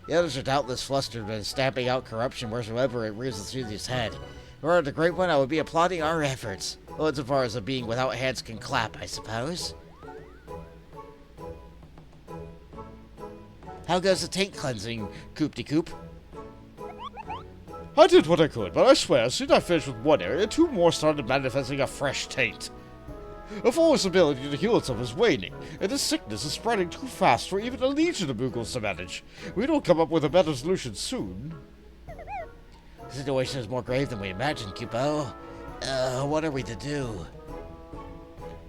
S3: The others are doubtless flustered and stamping out corruption wheresoever it rears its through his head. If I were the Great One, I would be applauding our efforts. Well, insofar as a being without hands can clap, I suppose. How goes the taint cleansing, Coop-de-Coop?
S4: I did what I could, but I swear, as soon as I finished with one area, two more started manifesting a fresh taint. The forest's ability to heal itself is waning, and this sickness is spreading too fast for even a legion of Moogles to manage. We don't come up with a better solution soon.
S3: The situation is more grave than we imagined, Kupo. What are we to do?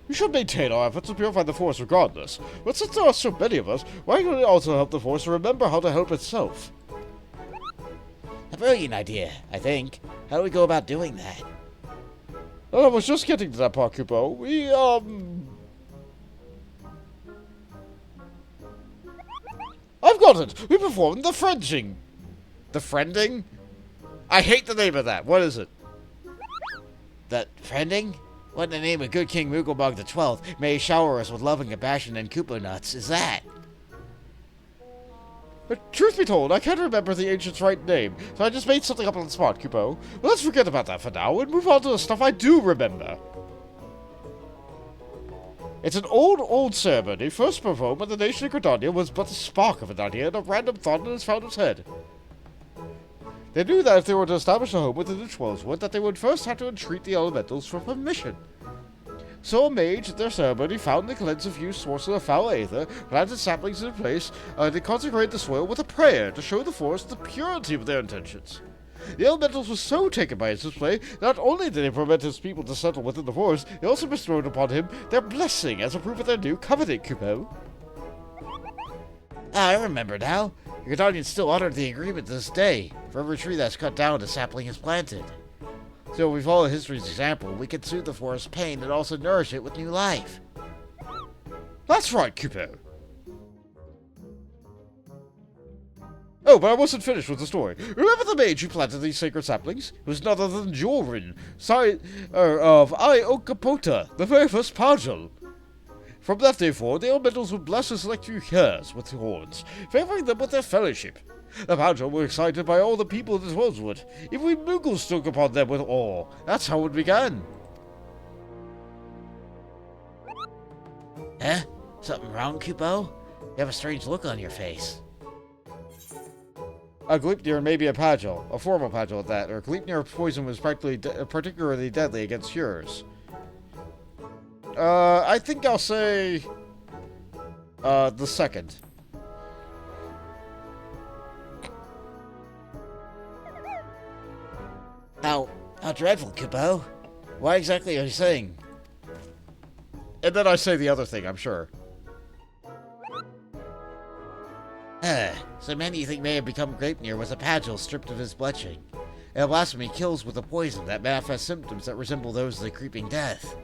S4: We should maintain our efforts to purify the forest regardless, but since there are so many of us, why can't we also help the forest to remember how to help itself?
S3: A brilliant idea, I think. How do we go about doing that?
S4: I was just getting to that part, Kupo.
S2: I've got it! We performed the friending. The friending? I hate the name of that. What is it?
S3: The friending? What in the name of good King Mooglebog the 12th may he shower us with loving compassion and Koopa nuts is that?
S2: Truth be told, I can't remember the ancient's right name, so I just made something up on the spot, Kupo. But let's forget about that for now and move on to the stuff I do remember. It's an old ceremony, first performed when the nation of Gridania was but a spark of an idea and a random thought in its founder's head. They knew that if they were to establish a home within the Twelveswood, that they would first have to entreat the elementals for permission. So a mage at their ceremony found and cleansed a few sources of foul aether, planted saplings in place, and they consecrated the soil with a prayer to show the forest the purity of their intentions. The elementals were so taken by his display, not only did they permit his people to settle within the forest, they also bestowed upon him their blessing as a proof of their new covenant, Kupo.
S3: Ah, I remember now. The Gridanians still honor the agreement to this day. For every tree that's cut down, a sapling is planted. So if we follow history's example, we can soothe the forest's pain and also nourish it with new life.
S2: That's right, Kupo. Oh, but I wasn't finished with the story. Remember the mage who planted these sacred saplings? It was none other than Jorin, sire of Iokapota, the very first Pajal. From that day forward, the elementals would bless his electric hairs with horns, favoring them with their fellowship. The Pajal were excited by all the people in the Twelveswood. Even we Moogles took upon them with awe. That's how it began.
S3: Eh? Something wrong, Kupo? You have a strange look on your face.
S2: A Gleipnir may be a Pajal, a formal Pajal at that, or Gleipnir poison was particularly deadly against yours. I think I'll say the second.
S3: How dreadful, Kupo. Why exactly are you saying?
S2: And then I say the other thing, I'm sure.
S3: So many you think may have become Gleipnir was a Pajal stripped of his blessing. And blasphemy kills with a poison that manifests symptoms that resemble those of the creeping death.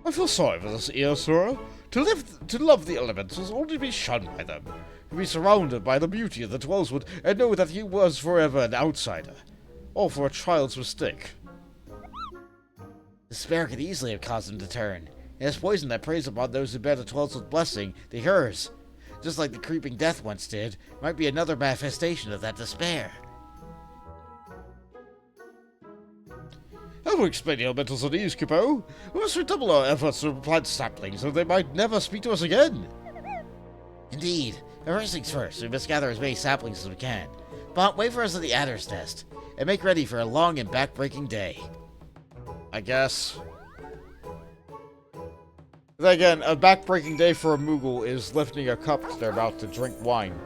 S4: I feel sorry for this Eosura. To love the elementals, only to be shunned by them.
S2: to be surrounded by the beauty of the Twelveswood and know that he was forever an outsider. All for a child's mistake.
S3: Despair could easily have caused him to turn. It is poison that preys upon those who bear the Twelveswood blessing, the hers. Just like the creeping death once did, might be another manifestation of that despair.
S2: That will explain the elemental's unease, Kupo. We must redouble our efforts to plant saplings, or they might never speak to us again.
S3: Indeed. First things first, we must gather as many saplings as we can. But wait for us at the Adder's Nest, and make ready for a long and back-breaking day.
S2: I guess. Then again, a back-breaking day for a Moogle is lifting a cup because they're about to drink wine.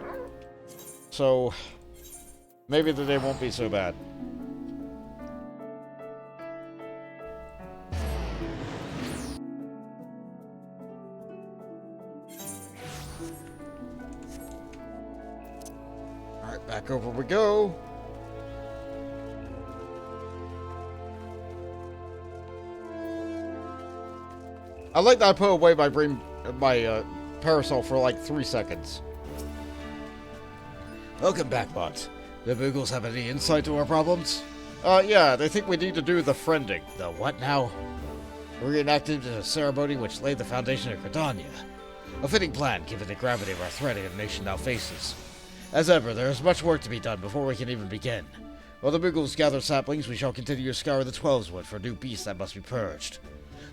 S2: So, maybe the day won't be so bad. Alright, back over we go. I like that I put away my parasol for like 3 seconds.
S3: Welcome back, Bot. The Boogles have any insight to our problems?
S2: Yeah, they think we need to do the friending.
S3: The what now? We reenacted a ceremony which laid the foundation of Gridania. A fitting plan, given the gravity of our threat the nation now faces. As ever, there is much work to be done before we can even begin. While the Boogles gather saplings, we shall continue to scour the Twelveswood for new beasts that must be purged.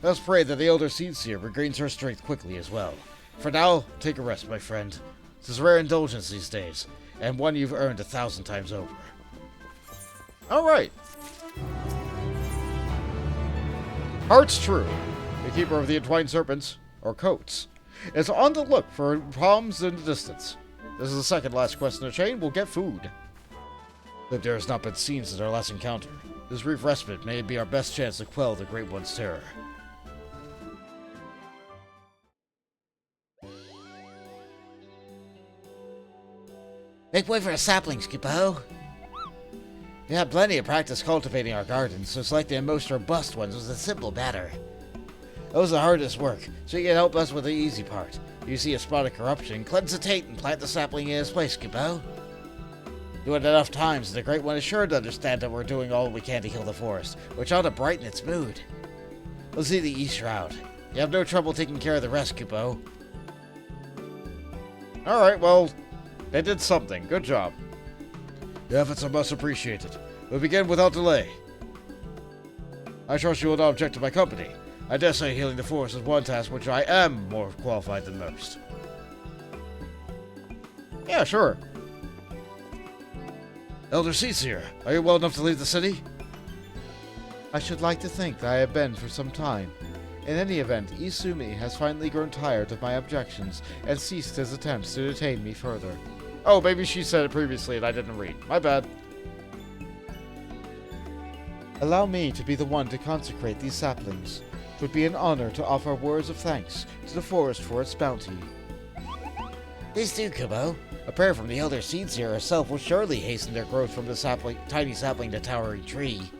S3: Let us pray that the Elder Seedseer regains her strength quickly as well. For now, take a rest, my friend. This is rare indulgence these days, and one you've earned 1,000 times over.
S2: Alright. Heart's True, the keeper of the Entwined Serpents, or Coats, is on the look for problems in the distance. This is the second last quest in the chain. We'll get food. There has not been seen since our last encounter. This brief respite may be our best chance to quell the Great One's terror.
S3: Make way for the saplings, Kupo. We had plenty of practice cultivating our gardens, so selecting the most robust ones was a simple matter. That was the hardest work, so you can help us with the easy part. If you see a spot of corruption, cleanse the taint and plant the sapling in its place, Kupo. Do it enough times, and the Great One is sure to understand that we're doing all we can to heal the forest, which ought to brighten its mood. We'll see the East Shroud. You have no trouble taking care of the rest, Kupo.
S2: Alright, well, they did something. Good job. Your efforts are much appreciated. We'll begin without delay. I trust you will not object to my company. I dare say healing the forest is one task which I am more qualified than most. Yeah, sure. Elder Seedseer, are you well enough to leave the city?
S6: I should like to think that I have been for some time. In any event, Izumi has finally grown tired of my objections and ceased his attempts to detain me further.
S2: Oh, maybe she said it previously and I didn't read. My bad.
S6: Allow me to be the one to consecrate these saplings. It would be an honor to offer words of thanks to the forest for its bounty.
S3: Please do, Kupo. A prayer from the Elder Seedseer herself will surely hasten their growth from the tiny sapling to towering tree.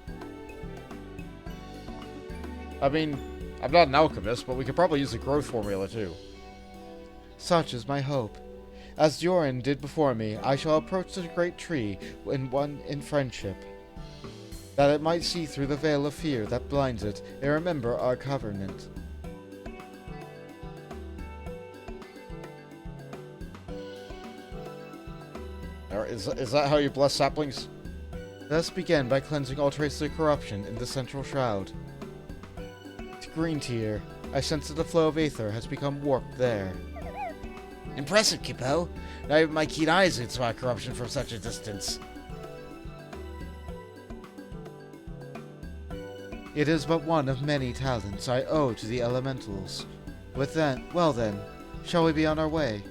S2: I mean, I'm not an alchemist, but we could probably use the growth formula too.
S6: Such is my hope. As Joran did before me, I shall approach the great tree in friendship, that it might see through the veil of fear that blinds it and remember our covenant.
S2: Is that how you bless saplings?
S6: Let us begin by cleansing all traces of corruption in the central shroud. To green tier, I sense that the flow of aether has become warped there.
S3: Impressive, Kupo. Not even my keen eyes can spot corruption from such a distance.
S6: It is but one of many talents I owe to the elementals. Well then, shall we be on our way?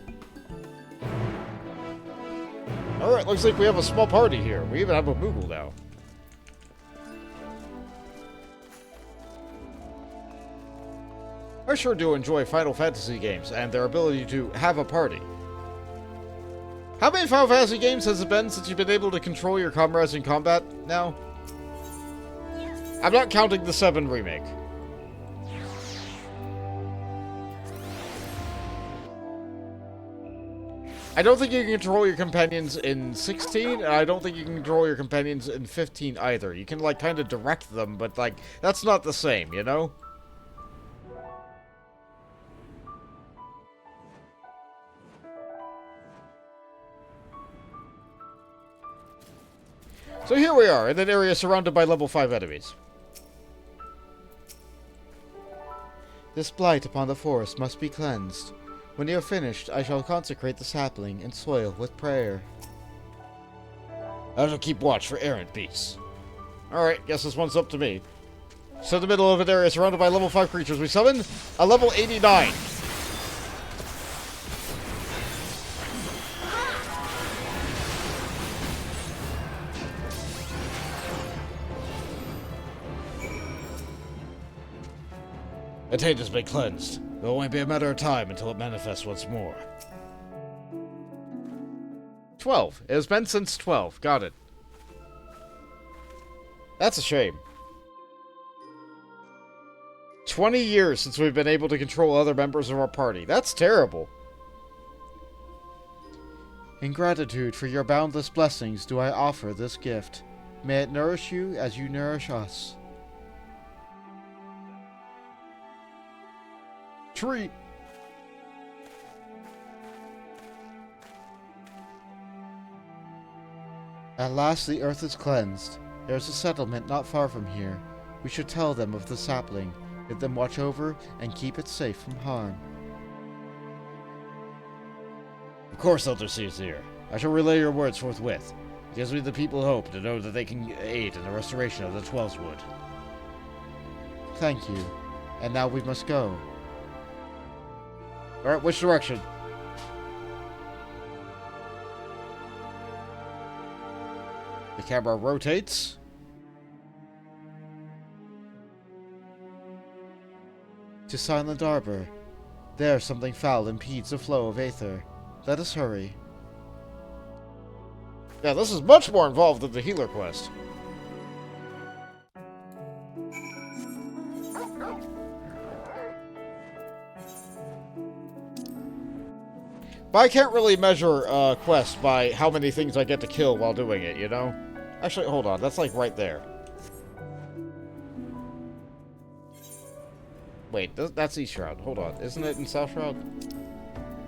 S2: Alright, looks like we have a small party here. We even have a Moogle now. I sure do enjoy Final Fantasy games and their ability to have a party. How many Final Fantasy games has it been since you've been able to control your comrades in combat now? I'm not counting the 7 remake. I don't think you can control your companions in 16, and I don't think you can control your companions in 15 either. You can, like, kind of direct them, but, like, that's not the same, you know? So here we are, in an area surrounded by level 5 enemies.
S6: This blight upon the forest must be cleansed. When you are finished, I shall consecrate the sapling and soil with prayer.
S4: I shall keep watch for errant beasts.
S2: Alright, guess this one's up to me. So in the middle of an area surrounded by level 5 creatures, we summon a level 89.
S4: The taint has been cleansed. It will only be a matter of time until it manifests once more.
S2: 12. It has been since 12. Got it. That's a shame. 20 years since we've been able to control other members of our party. That's terrible.
S6: In gratitude for your boundless blessings do I offer this gift. May it nourish you as you nourish us.
S2: Treat.
S6: At last the earth is cleansed. There is a settlement not far from here. We should tell them of the sapling, bid them watch over, and keep it safe from harm.
S4: Of course, Elder Caesar. I shall relay your words forthwith. It gives me the people hope to know that they can aid in the restoration of the Twelveswood.
S6: Thank you. And now we must go.
S2: Alright, which direction? The camera rotates.
S6: To Silent Arbor. There something foul impedes the flow of aether. Let us hurry.
S2: Yeah, this is much more involved than the healer quest. But I can't really measure quests by how many things I get to kill while doing it, you know? Actually, hold on. That's like right there. Wait, that's East Shroud. Hold on. Isn't it in South Shroud?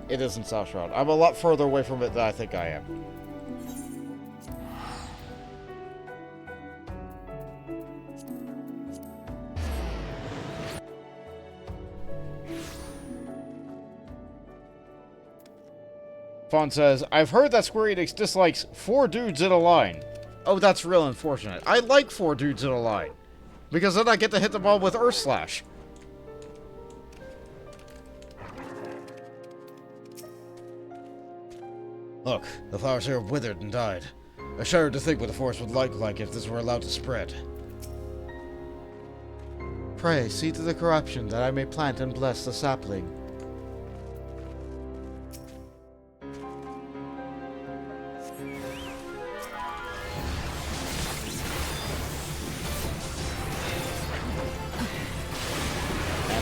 S2: It is in South Shroud. I'm a lot further away from it than I think I am. Fawn says, I've heard that Square Enix dislikes 4 dudes in a line. Oh, that's real unfortunate. I like 4 dudes in a line. Because then I get to hit them all with Earth Slash.
S4: Look, the flowers here have withered and died. I shudder to think what the forest would look like if this were allowed to spread.
S6: Pray, see to the corruption that I may plant and bless the sapling.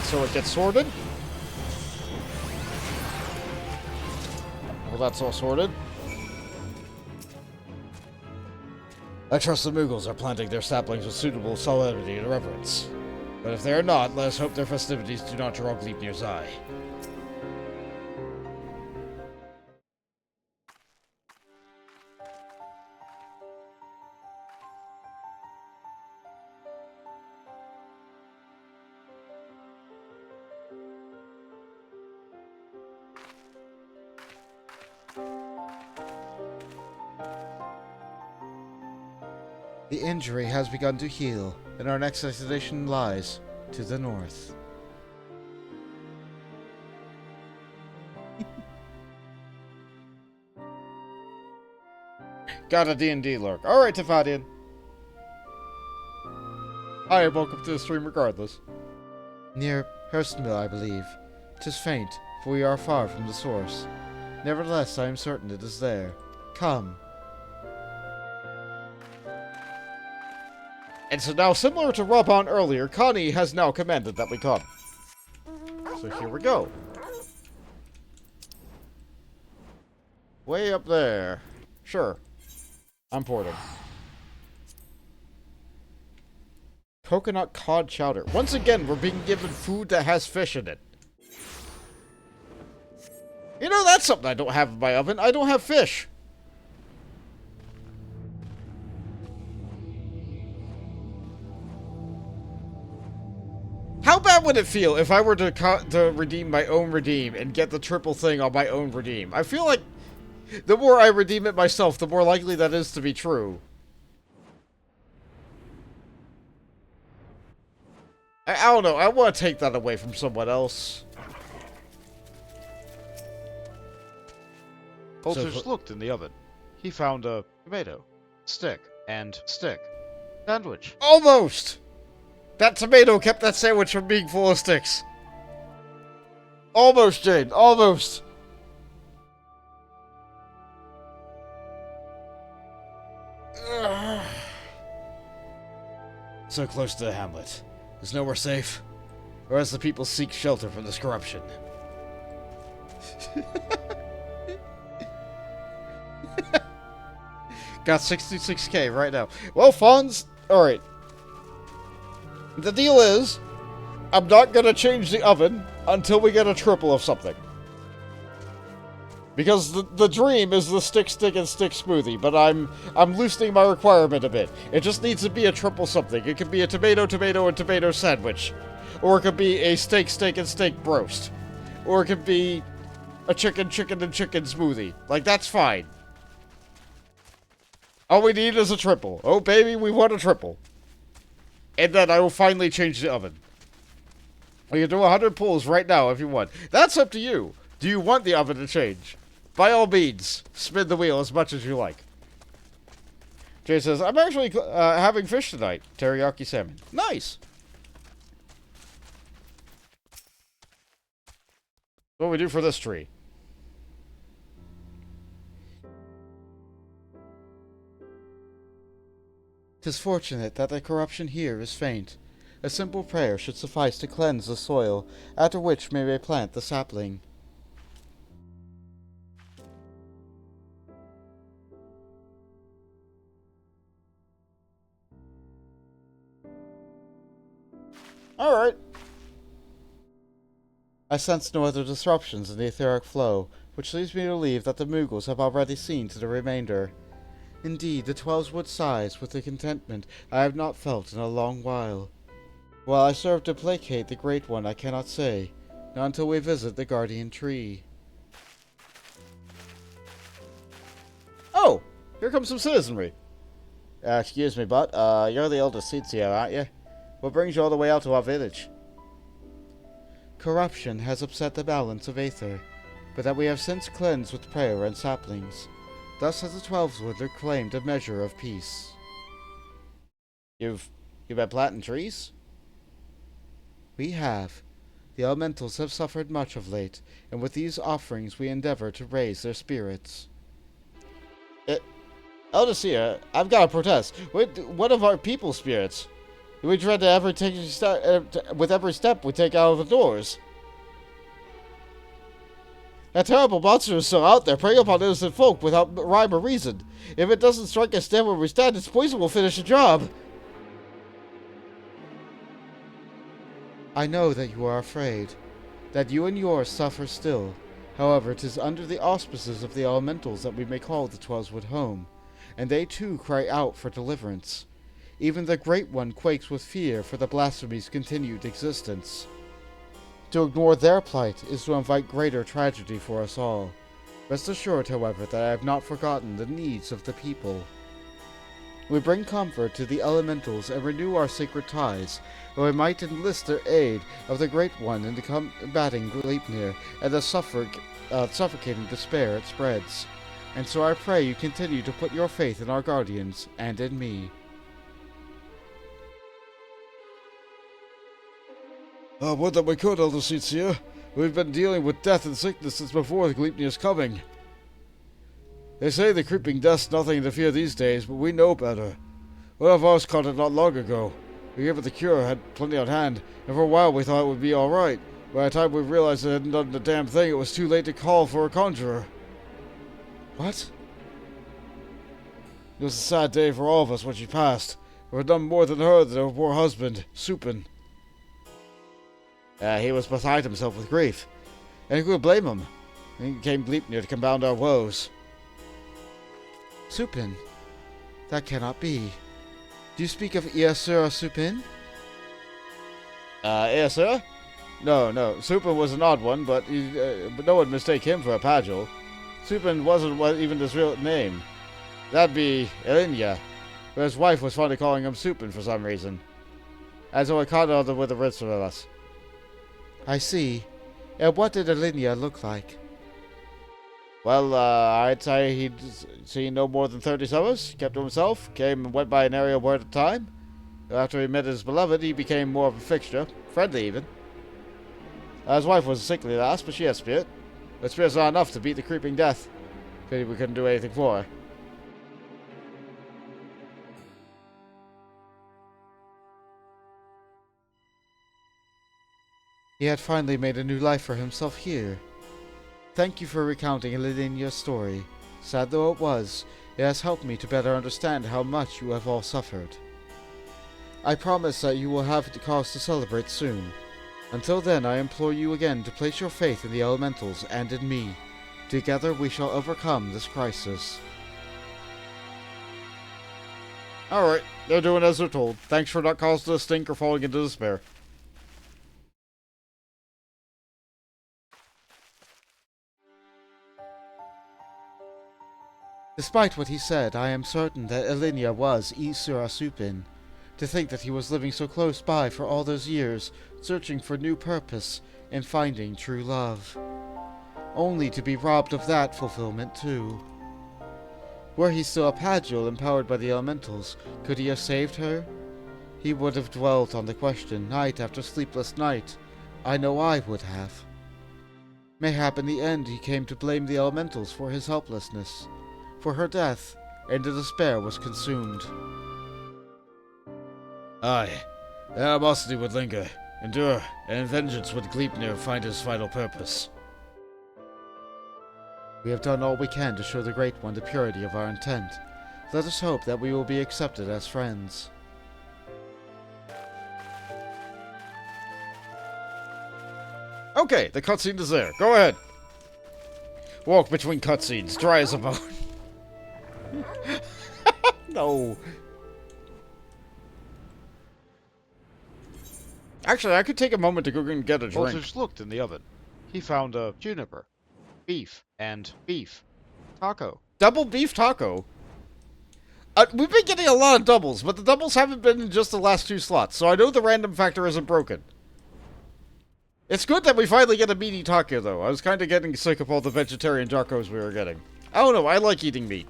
S2: So it gets sorted. Well, that's all sorted.
S4: I trust the Muggles are planting their saplings with suitable solemnity and reverence. But if they are not, let us hope their festivities do not draw Gleipnir's eye.
S6: The injury has begun to heal, and our next destination lies to the north.
S2: Got a D&D lurk. Alright, Tefadian. Hi, and welcome to the stream regardless.
S6: Near Hurstmill, I believe. 'Tis faint, for we are far from the source. Nevertheless, I am certain it is there. Come.
S2: And so now, similar to Raubahn earlier, Kan-E has now commanded that we come. So here we go. Way up there. Sure. I'm porting. Coconut cod chowder. Once again, we're being given food that has fish in it. You know, that's something I don't have in my oven. I don't have fish. How bad would it feel if I were to redeem my own redeem and get the triple thing on my own redeem? I feel like the more I redeem it myself, the more likely that is to be true. I don't know. I want to take that away from someone else.
S5: Folgers looked in the oven. He found a tomato, stick, and stick. Sandwich.
S2: Almost! That tomato kept that sandwich from being full of sticks. Almost, Jane. Almost. So close to the hamlet. Is nowhere safe? Or as the people seek shelter from this corruption? Got 66k right now. Well, Fonz, alright. The deal is, I'm not gonna change the oven until we get a triple of something. Because the dream is the stick smoothie, but I'm loosening my requirement a bit. It just needs to be a triple something. It could be a tomato, and tomato sandwich. Or it could be a steak, and steak broast. Or it could be a chicken, and chicken smoothie. Like, that's fine. All we need is a triple. Oh, baby, we want a triple. And then I will finally change the oven. We can do 100 pulls right now if you want. That's up to you. Do you want the oven to change? By all means, spin the wheel as much as you like. Jay says, I'm actually having fish tonight. Teriyaki salmon. Nice. What do we do for this tree?
S6: "'Tis fortunate that the corruption here is faint. A simple prayer should suffice to cleanse the soil, after which we may plant the sapling."
S2: Alright.
S6: I sense no other disruptions in the etheric flow, which leads me to believe that the Moogles have already seen to the remainder. Indeed, the Twelves would sighs with a contentment I have not felt in a long while. While I serve to placate the Great One, I cannot say, not until we visit the Guardian Tree.
S2: Oh, here comes some citizenry. Excuse me, but, you're the eldest seats here, aren't you? What brings you all the way out to our village?
S6: Corruption has upset the balance of Aether, but that we have since cleansed with prayer and saplings. Thus has the Twelveswood reclaimed a measure of peace.
S2: You've been planting trees?
S6: We have. The elementals have suffered much of late, and with these offerings we endeavor to raise their spirits.
S2: Eldest here, I've got to protest. What of our people's spirits? We dread to with every step we take out of the doors. That terrible monster is still out there, preying upon innocent folk without rhyme or reason. If it doesn't strike us dead where we stand, its poison will finish the job.
S6: I know that you are afraid, that you and yours suffer still. However, 'tis under the auspices of the elementals that we may call the Twelveswood home, and they too cry out for deliverance. Even the Great One quakes with fear for the blasphemy's continued existence. To ignore their plight is to invite greater tragedy for us all. Rest assured, however, that I have not forgotten the needs of the people. We bring comfort to the elementals and renew our sacred ties, that we might enlist their aid of the Great One in combating Gleipnir and the suffocating despair it spreads. And so I pray you continue to put your faith in our guardians and in me.
S4: Would that we could, Elder Seatsia. We've been dealing with death and sickness since before the Gleipnir's coming. They say the creeping death's nothing to fear these days, but we know better. One of ours caught it not long ago. We gave it the cure, had plenty on hand, and for a while we thought it would be alright. By the time we realized it hadn't done the damn thing, it was too late to call for a conjurer.
S6: What?
S4: It was a sad day for all of us when she passed. We had done more than her than her poor husband, Supin.
S2: He was beside himself with grief, and who could blame him? He came Gleipnir to compound our woes.
S6: Supin? That cannot be. Do you speak of Iasura Supin?
S2: Sir? No. Supin was an odd one, but no one mistake him for a Pagel. Supin wasn't even his real name. That'd be Elinia, but his wife was fond of calling him Supin for some reason. And so I caught on with the rest of us.
S6: I see. And what did Elinia look like?
S2: Well, I'd say he'd seen no more than 30 summers, kept to himself, came and went by an area word at a time. After he met his beloved, he became more of a fixture, friendly even. His wife was a sickly lass, but she had spirit. But spirit's not enough to beat the creeping death. Pity we couldn't do anything for her.
S6: He had finally made a new life for himself here. Thank you for recounting Elenia's story. Sad though it was, it has helped me to better understand how much you have all suffered. I promise that you will have the cause to celebrate soon. Until then, I implore you again to place your faith in the elementals and in me. Together we shall overcome this crisis.
S2: Alright, they're doing as they're told. Thanks for not causing a stink or falling into despair.
S6: Despite what he said, I am certain that Elinia was Isura Supin. To think that he was living so close by for all those years, searching for new purpose and finding true love. Only to be robbed of that fulfillment too. Were he still a Pagil empowered by the elementals, could he have saved her? He would have dwelt on the question night after sleepless night. I know I would have. Mayhap in the end he came to blame the elementals for his helplessness, for her death, and in despair was consumed.
S4: Aye, the animosity would linger, endure, and in vengeance would Gleipnir find his final purpose.
S6: We have done all we can to show the Great One the purity of our intent. Let us hope that we will be accepted as friends.
S2: Okay, the cutscene is there. Go ahead. Walk between cutscenes, dry as a bone. No. Actually, I could take a moment to go and get a drink.
S5: Voltage looked in the oven. He found a juniper, beef, and beef taco.
S2: Double beef taco? We've been getting a lot of doubles, but the doubles haven't been in just the last 2 slots, so I know the random factor isn't broken. It's good that we finally get a meaty taco, though. I was kind of getting sick of all the vegetarian tacos we were getting. I don't know, I like eating meat.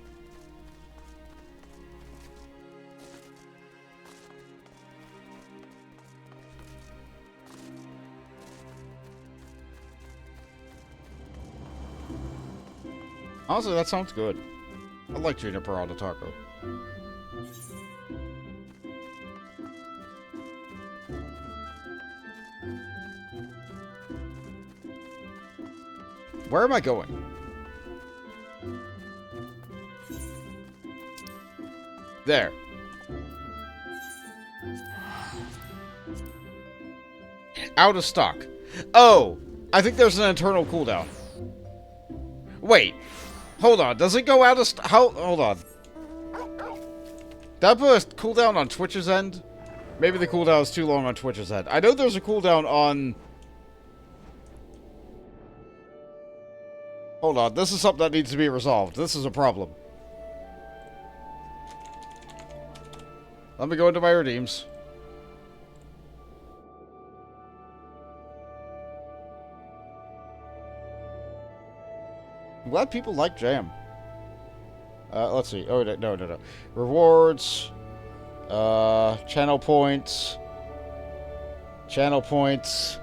S2: Honestly, that sounds good. I like juniper on the taco. Where am I going? There. Out of stock. Oh! I think there's an internal cooldown. Wait. Hold on. Does it go out of hold on. Did I put a cooldown on Twitch's end? Maybe the cooldown is too long on Twitch's end. I know there's a cooldown on... Hold on. This is something that needs to be resolved. This is a problem. Let me go into my redeems. I'm glad people like jam. Let's see. Oh, no. Rewards. Channel points. Channel points.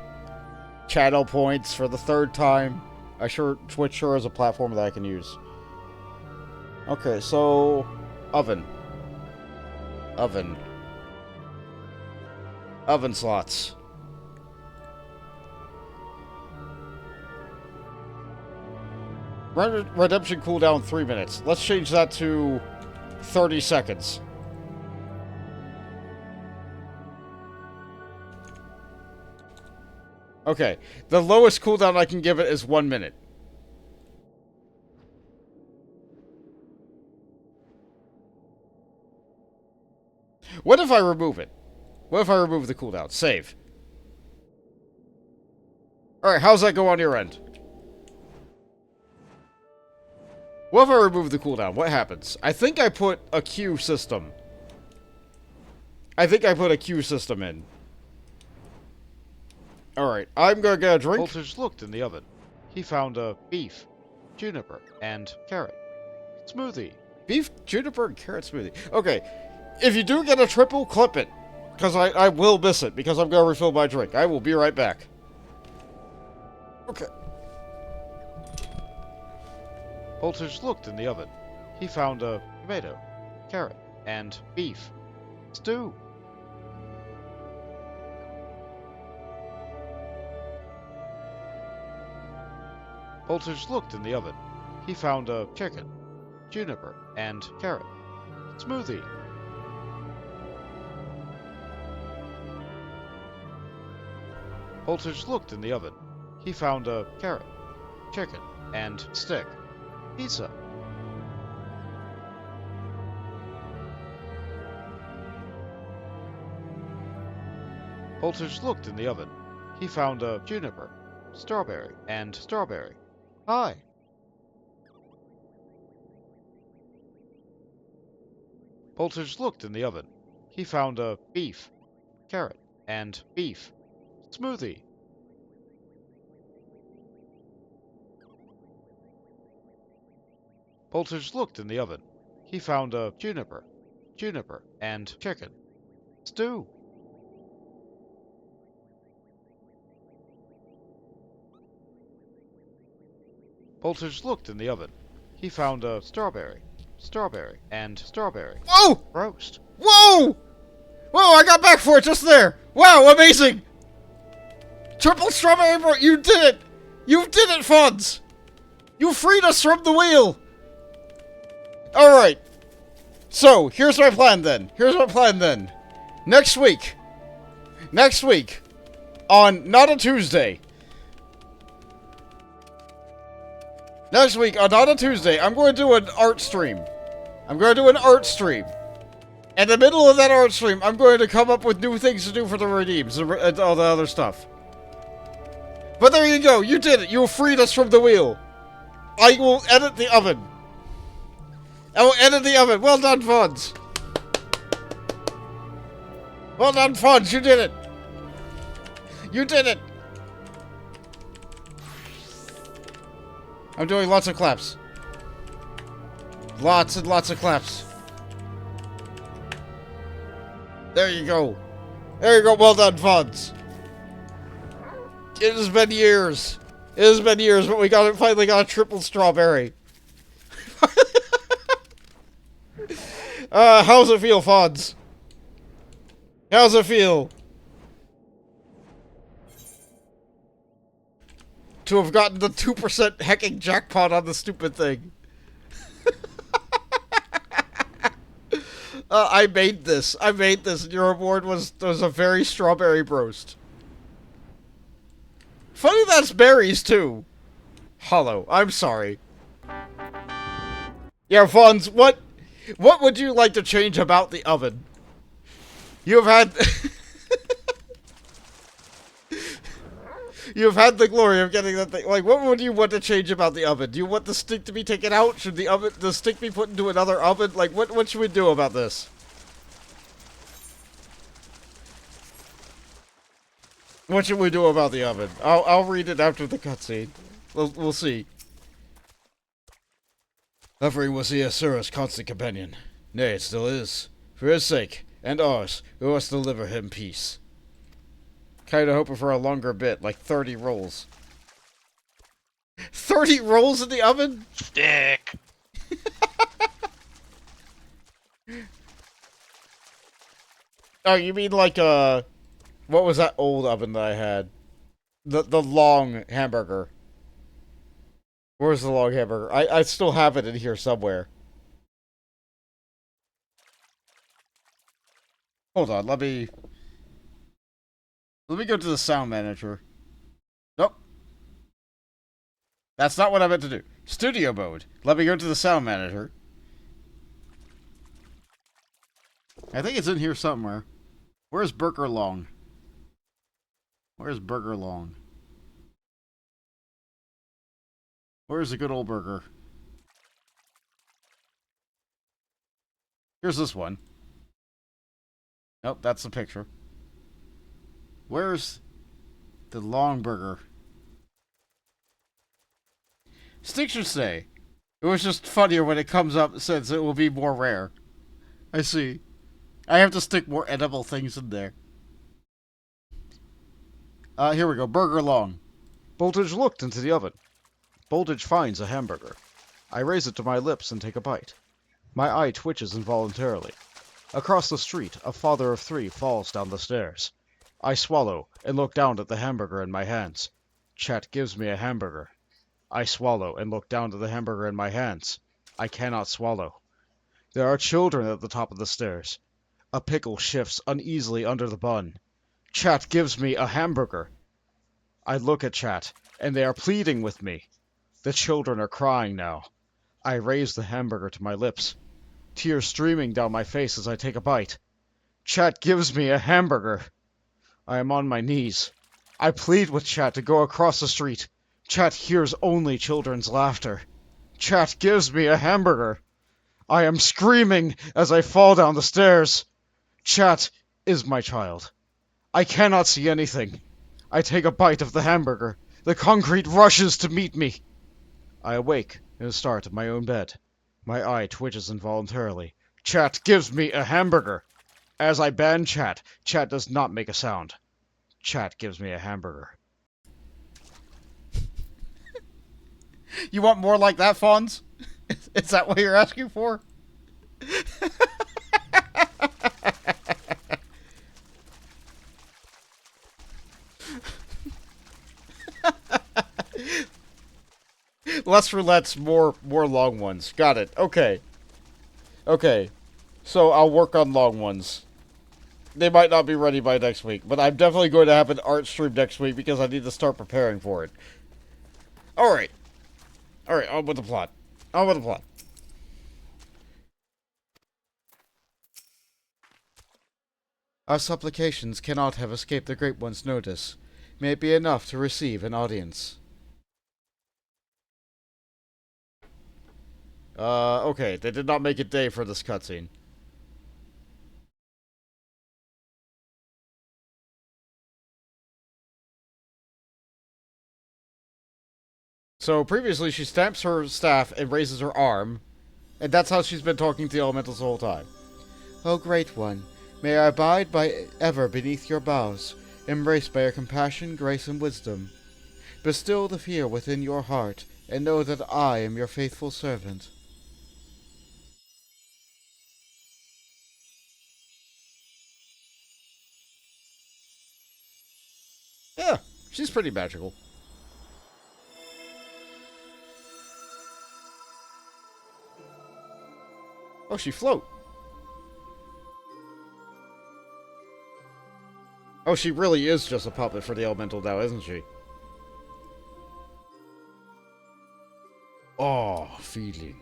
S2: Channel points for the 3rd time. Twitch sure is a platform that I can use. Okay, so... Oven. Oven slots. Redemption cooldown 3 minutes. Let's change that to 30 seconds. Okay, the lowest cooldown I can give it is 1 minute. What if I remove it? What if I remove the cooldown? Save. Alright, how's that go on your end? What if I remove the cooldown? What happens? I think I put a queue system. I think I put a queue system in. Alright, I'm gonna get a drink.
S5: Voltage looked in the oven. He found a beef, juniper, and carrot smoothie.
S2: Beef, juniper, and carrot smoothie. Okay, if you do get a triple, clip it. Because I will miss it, because I'm gonna refill my drink. I will be right back. Okay.
S5: Voltage looked in the oven. He found a tomato, carrot, and beef stew. Voltage looked in the oven. He found a chicken, juniper, and carrot smoothie. Voltage looked in the oven. He found a carrot, chicken, and stick pizza. Voltage looked in the oven. He found a juniper, strawberry, and strawberry pie. Voltage looked in the oven. He found a beef, carrot, and beef smoothie. Voltage looked in the oven. He found a juniper, and chicken stew. Voltage looked in the oven. He found a strawberry, and strawberry
S2: Whoa!
S5: roast.
S2: Whoa! Whoa, I got back for it just there! Wow, amazing! Triple strawberry bro, you did it! You did it, Fonz! You freed us from the wheel! Alright. So, here's my plan then. Next week, on not a Tuesday, I'm going to do an art stream. In the middle of that art stream, I'm going to come up with new things to do for the redeems and all the other stuff. But there you go, you did it. You freed us from the wheel. I will edit the oven. Well done, Fonz. You did it. I'm doing lots of claps. Lots and lots of claps. There you go. Well done, Fonz. It has been years. But we finally got a triple strawberry. How's it feel, Fonz? How's it feel to have gotten the 2% hecking jackpot on the stupid thing? I made this, and your reward was a very strawberry roast. Funny that's berries, too. Hollow, I'm sorry. Yeah, Fonz, what would you like to change about the oven? You've had... You've had the glory of getting that thing. Like, what would you want to change about the oven? Do you want the stick to be taken out? Should the stick be put into another oven? Like, what should we do about this? What should we do about the oven? I'll read it after the cutscene. We'll see. Suffering was Asura's constant companion. Nay, it still is. For his sake, and ours, we must deliver him peace. Kinda hoping for a longer bit, like 30 rolls. 30 rolls in the oven?
S5: Stick!
S2: Oh, you mean like, what was that old oven that I had? The long hamburger. Where's the long hamburger? I still have it in here somewhere. Hold on, let me go to the sound manager. Nope. That's not what I meant to do. Studio mode. Let me go to the sound manager. I think it's in here somewhere. Where's Burger Long? Where's Burger Long? Where's the good old burger? Here's this one. Nope, that's the picture. Where's the long burger? Stick should say, it was just funnier when it comes up since it will be more rare. I see. I have to stick more edible things in there. Here we go. Burger Long.
S5: Boltage looked into the oven. Boltage finds a hamburger. I raise it to my lips and take a bite. My eye twitches involuntarily. Across the street, a father of 3 falls down the stairs. I swallow and look down at the hamburger in my hands. Chat gives me a hamburger. I swallow and look down at the hamburger in my hands. I cannot swallow. There are children at the top of the stairs. A pickle shifts uneasily under the bun. Chat gives me a hamburger. I look at Chat, and they are pleading with me. The children are crying now. I raise the hamburger to my lips. Tears streaming down my face as I take a bite. Chat gives me a hamburger. I am on my knees. I plead with Chat to go across the street. Chat hears only children's laughter. Chat gives me a hamburger. I am screaming as I fall down the stairs. Chat is my child. I cannot see anything. I take a bite of the hamburger. The concrete rushes to meet me. I awake and start at my own bed. My eye twitches involuntarily. Chat gives me a hamburger. As I ban Chat, Chat does not make a sound. Chat gives me a hamburger.
S2: You want more like that, Fonz? Is that what you're asking for? Less roulettes, more long ones. Got it. Okay. Okay. So I'll work on long ones. They might not be ready by next week, but I'm definitely going to have an art stream next week because I need to start preparing for it. Alright. Alright, on with the plot. On with the plot.
S6: Our supplications cannot have escaped the Great One's notice. May it be enough to receive an audience.
S2: Okay, they did not make a day for this cutscene. So, previously, she stamps her staff and raises her arm, and that's how she's been talking to the elementals the whole time.
S6: O Great One, may I abide by ever beneath your boughs, embraced by your compassion, grace, and wisdom. Bestow the fear within your heart, and know that I am your faithful servant.
S2: Yeah, she's pretty magical. Oh, she float. Oh, she really is just a puppet for the elemental now, isn't she? Ah, feeling.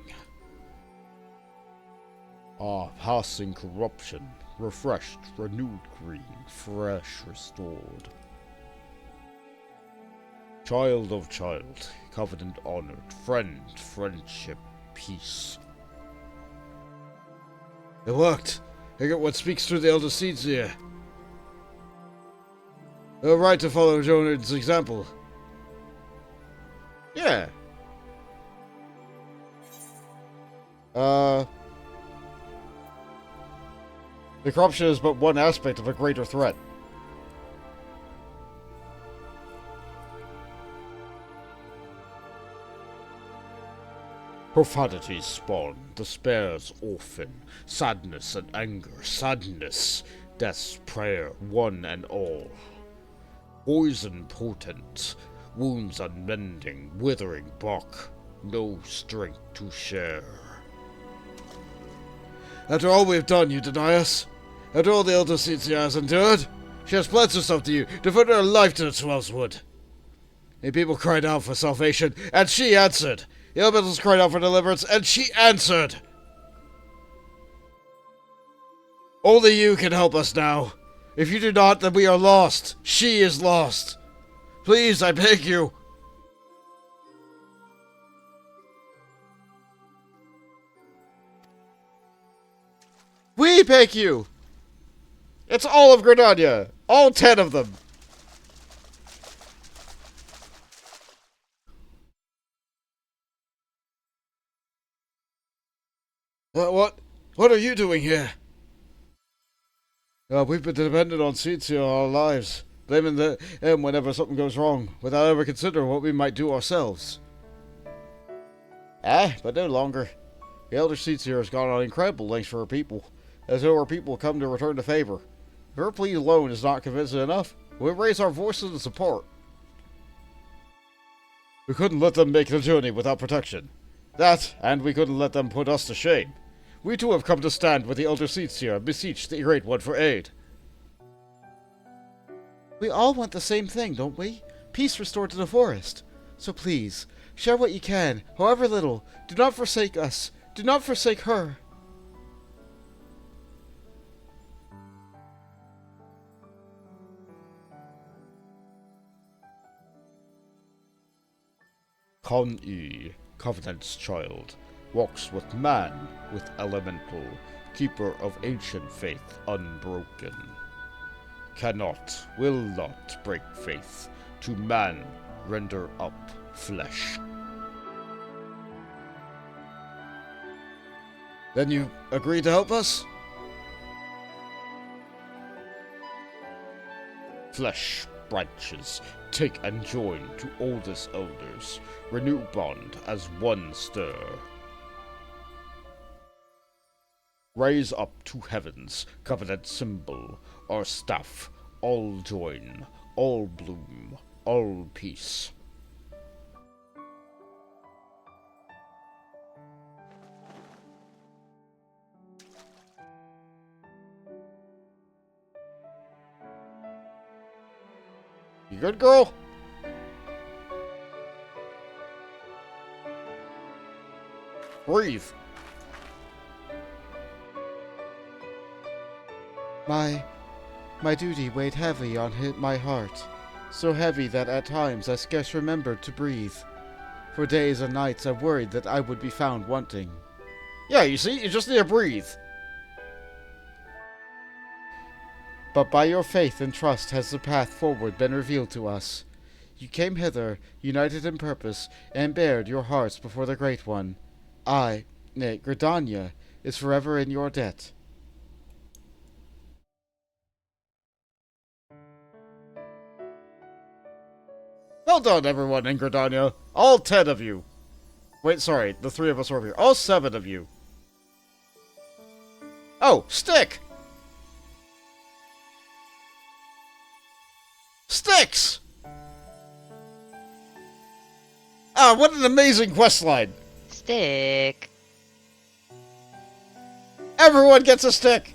S2: Ah, passing corruption. Refreshed, renewed green, fresh, restored. Child of child, covenant honored, friend, friendship, peace. It worked. I get what speaks through the elder seeds here. They're right to follow Jonah's example. Yeah. The corruption is but one aspect of a greater threat. Profanities spawn, despairs orphan, sadness and anger, sadness, death's prayer, one and all. Poison potent, wounds unmending, withering bark,
S4: no strength to share. After all we've done, you deny us? After all the Elder Seatsia has endured? She has pledged herself to you, devoted her life to the 12's wood. The people cried out for salvation, and she answered. The elementals cried out for deliverance, and she answered. Only you can help us now. If you do not, then we are lost. She is lost. Please, I beg you.
S2: We beg you! It's all of Gridania! All 10 of them!
S4: What are you doing here?
S2: We've been dependent on Seatsia all our lives, blaming them whenever something goes wrong, without ever considering what we might do ourselves. But no longer. The Elder Seatsia has gone on incredible lengths for her people, as though her people come to return the favor. If her plea alone is not convincing enough, we'll raise our voices in support. We couldn't let them make the journey without protection. That, and we couldn't let them put us to shame. We too have come to stand with the Elder Seatsia and beseech the Great One for aid. We all want the same thing, don't we? Peace restored to the forest. So please, share what you can, however little. Do not forsake us. Do not forsake her.
S4: Kan-E, Covenant's child, walks with man, with elemental, keeper of ancient faith unbroken. Cannot, will not break faith, to man render up flesh.
S2: Then you agree to help us?
S4: Flesh branches, take and join to oldest elders, renew bond as one stir. Raise up to heavens, covenant symbol, our staff, all join, all bloom, all peace.
S2: You good, girl? Breathe.
S6: My duty weighed heavy on my heart, so heavy that at times I scarce remembered to breathe. For days and nights I worried that I would be found wanting.
S2: Yeah, you see, you just need to breathe.
S6: But by your faith and trust has the path forward been revealed to us. You came hither, united in purpose, and bared your hearts before the Great One. Gridania, is forever in your debt.
S2: Well done, everyone in Gridania. All 10 of you. Wait, sorry, the 3 of us are over here. All 7 of you. Oh, stick! Sticks! Ah, what an amazing questline!
S7: Stick.
S2: Everyone gets a stick!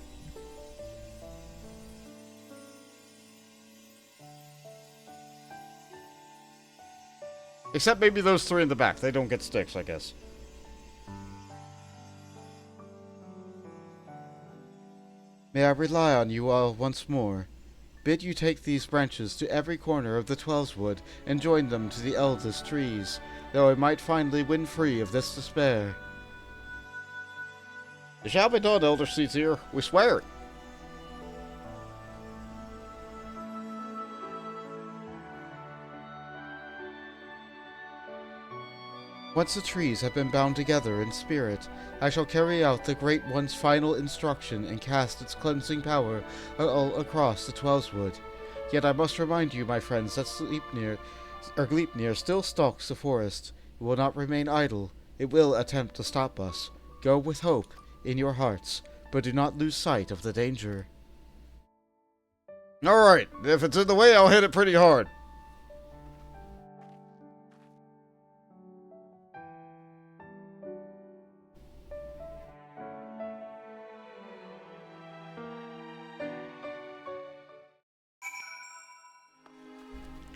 S2: Except maybe those 3 in the back. They don't get sticks, I guess.
S6: May I rely on you all once more. Bid you take these branches to every corner of the 12's wood and join them to the eldest trees, though I might finally win free of this despair.
S2: It shall be done, Elder Seatsia. We swear it.
S6: Once the trees have been bound together in spirit, I shall carry out the Great One's final instruction and cast its cleansing power all across the 12's wood. Yet I must remind you, my friends, that Gleipnir still stalks the forest. It will not remain idle. It will attempt to stop us. Go with hope in your hearts, but do not lose sight of the danger.
S2: Alright, if it's in the way, I'll hit it pretty hard.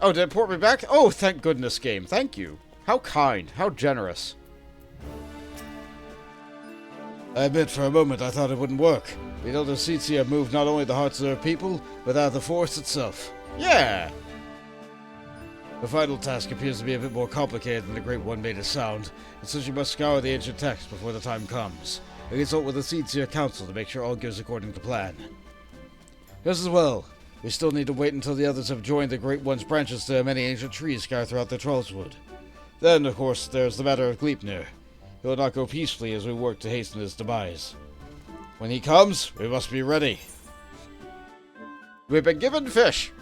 S2: Oh, did it port me back? Oh, thank goodness, game. Thank you. How kind. How generous.
S4: I admit for a moment I thought it wouldn't work. The Elder Seats have moved not only the hearts of their people, but out of the forest itself.
S2: Yeah.
S4: The final task appears to be a bit more complicated than the Great One made it sound, and since you must scour the ancient text before the time comes, we consult with the Seatsia Council to make sure all goes according to plan. Just as well, we still need to wait until the others have joined the Great One's branches to the many ancient trees scattered throughout the Trollswood. Then, of course, there's the matter of Gleipnir. He will not go peacefully as we work to hasten his demise. When he comes, we must be ready.
S2: We've been given fish.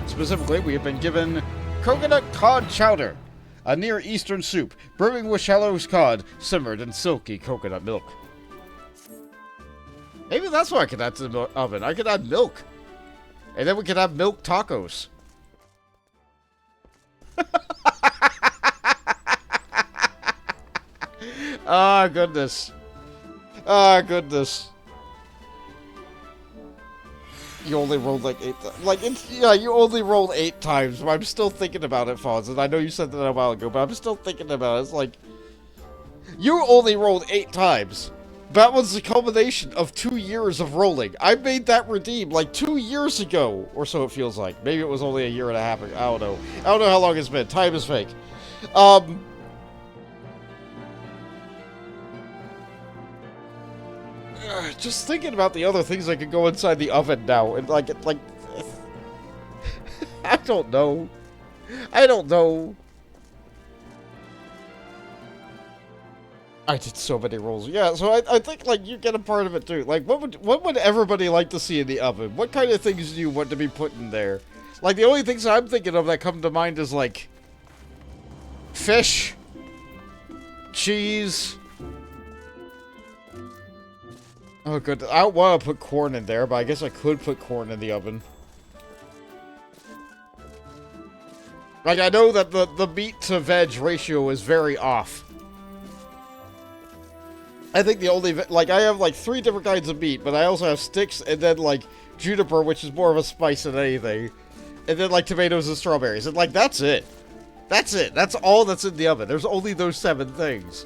S2: Specifically, we have been given coconut cod chowder, a Near Eastern soup brimming with shallow cod simmered in silky coconut milk. Maybe that's what I could add to the oven. I could add milk. And then we could have milk tacos. Ah, goodness. Ah, goodness. You only rolled like 8 times. Like, yeah, you only rolled 8 times, but I'm still thinking about it, Fonz. And I know you said that a while ago, but I'm still thinking about it. It's like, you only rolled 8 times. That was the culmination of 2 years of rolling. I made that redeem like 2 years ago, or so it feels like. Maybe it was only a year and a half ago. I don't know. I don't know how long it's been. Time is fake. Just thinking about the other things that could go inside the oven now, and like, I don't know. I don't know. I did so many rolls. Yeah, so I think, like, you get a part of it, too. Like, what would everybody like to see in the oven? What kind of things do you want to be put in there? Like, the only things I'm thinking of that come to mind is, like, fish, cheese. Oh, good. I don't want to put corn in there, but I guess I could put corn in the oven. Like, I know that the meat to veg ratio is very off. I think the only, like, I have, like, 3 different kinds of meat, but I also have sticks, and then, like, juniper, which is more of a spice than anything. And then, like, tomatoes and strawberries. And, like, that's it. That's it. That's all that's in the oven. There's only those 7 things.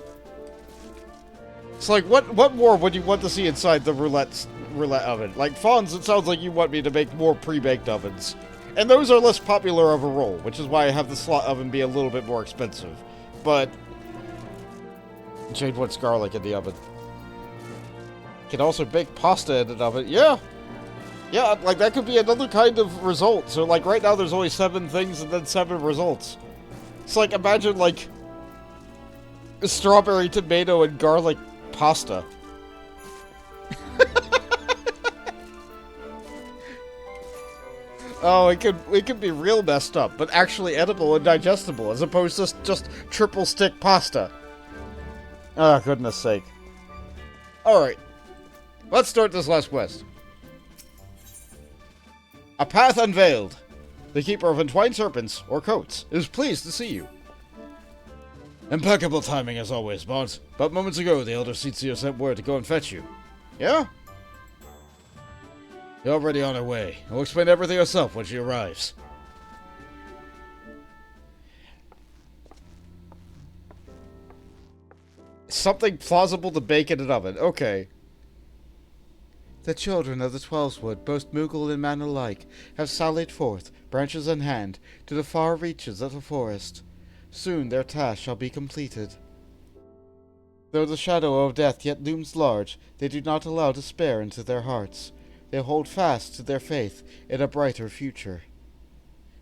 S2: It's like, what more would you want to see inside the roulette oven? Like, Fonz, it sounds like you want me to make more pre-baked ovens. And those are less popular of a roll, which is why I have the slot oven be a little bit more expensive. But Jade wants garlic in the oven. Can also bake pasta in an oven. Yeah! Yeah, like, that could be another kind of result. So, like, right now there's only 7 things and then 7 results. It's like, imagine, like, strawberry, tomato, and garlic pasta. Oh, it could be real messed up, but actually edible and digestible, as opposed to just triple stick pasta. Oh, goodness sake. Alright. Let's start this last quest. A path unveiled. The keeper of Entwined Serpents, or Coats, is pleased to see you.
S4: Impeccable timing as always, Bart. But moments ago, the Elder Seatsia sent word to go and fetch you.
S2: Yeah?
S4: You're already on her way. I'll explain everything herself when she arrives.
S2: Something plausible to bake in an oven. Okay.
S6: The children of the Twelveswood, both Moogle and man alike, have sallied forth, branches in hand, to the far reaches of the forest. Soon their task shall be completed. Though the shadow of death yet looms large, they do not allow despair into their hearts. They hold fast to their faith in a brighter future.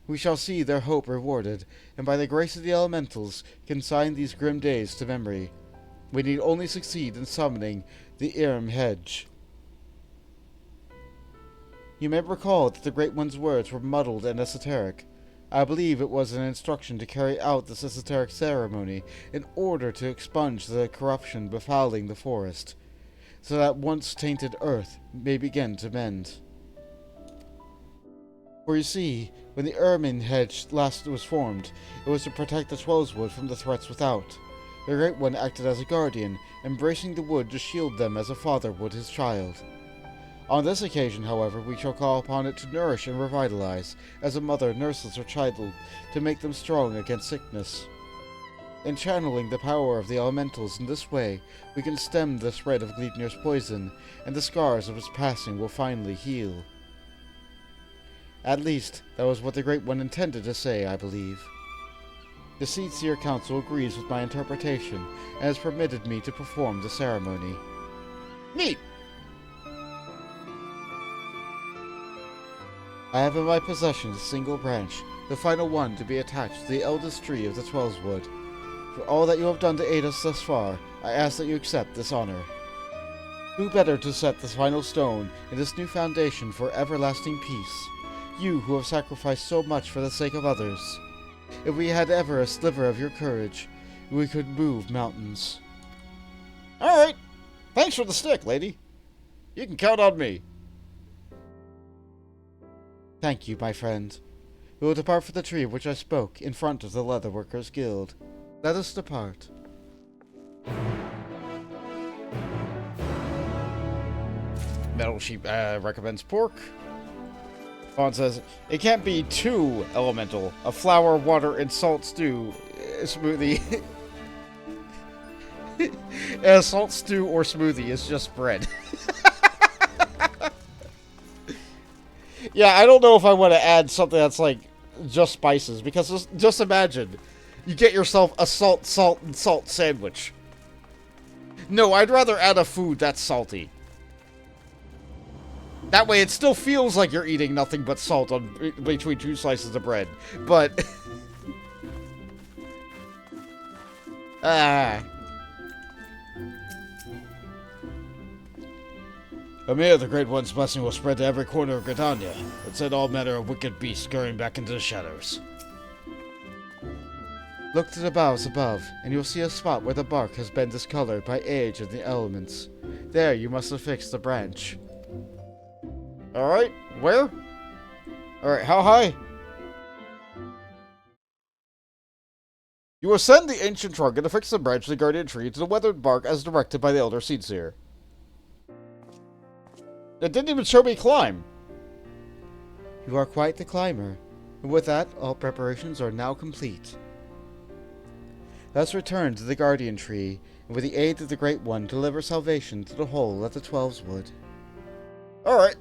S6: We shall see their hope rewarded, and by the grace of the elementals, consign these grim days to memory. We need only succeed in summoning the Irem Hedge. You may recall that the Great One's words were muddled and esoteric. I believe it was an instruction to carry out this esoteric ceremony in order to expunge the corruption befouling the forest, so that once tainted earth may begin to mend. For you see, when the Ermine Hedge last was formed, it was to protect the Twelveswood from the threats without. The Great One acted as a guardian, embracing the wood to shield them as a father would his child.
S1: On this occasion, however, we shall call upon it to nourish and revitalize, as a mother nurses her child to make them strong against sickness. In channeling the power of the elementals in this way, we can stem the spread of Gleipnir's poison, and the scars of its passing will finally heal. At least, that was what the Great One intended to say, I believe. The Seedseer Council agrees with my interpretation, and has permitted me to perform the ceremony.
S2: Neat!
S1: I have in my possession a single branch, the final one to be attached to the eldest tree of the Twelveswood. For all that you have done to aid us thus far, I ask that you accept this honor. Who better to set the final stone in this new foundation for everlasting peace? You who have sacrificed so much for the sake of others. If we had ever a sliver of your courage, we could move mountains.
S2: Alright. Thanks for the stick, lady. You can count on me.
S1: Thank you, my friend. We will depart for the tree of which I spoke, in front of the Leatherworkers' Guild. Let us depart.
S2: Metal Sheep recommends pork. Vaughn says, it can't be too elemental. A flour, water, and salt stew smoothie. A salt stew or smoothie is just bread. Yeah, I don't know if I want to add something that's like just spices, because just imagine you get yourself a salt sandwich. No, I'd rather add a food that's salty. That way it still feels like you're eating nothing but salt on between two slices of bread. But
S4: Amir, the Great One's blessing will spread to every corner of Gridania, and send all manner of wicked beasts scurrying back into the shadows.
S1: Look to the boughs above, and you'll see a spot where the bark has been discolored by age and the elements. There you must affix the branch.
S2: alright, where? Alright, how high? You ascend the ancient trunk and affix the branch of the guardian tree to the weathered bark as directed by the elder Seedseer. It didn't even show me climb.
S1: You are quite the climber, and with that, all preparations are now complete. Let's return to the guardian tree, and with the aid of the Great One, deliver salvation to the whole at the Twelveswood.
S2: Alright.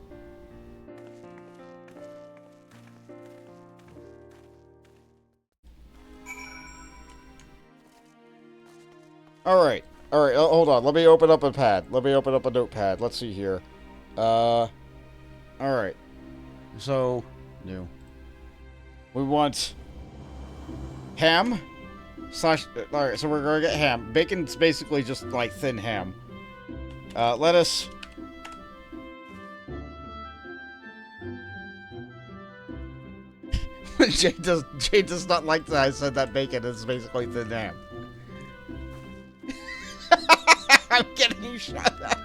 S2: Alright, hold on. Let me open up a pad. Let me open up a notepad. Let's see here. Alright. So, new. We want ham. Alright, so we're gonna get ham. Bacon's basically just like thin ham. Lettuce. Jay does not like that I said that bacon is basically thin ham. I'm getting shot at.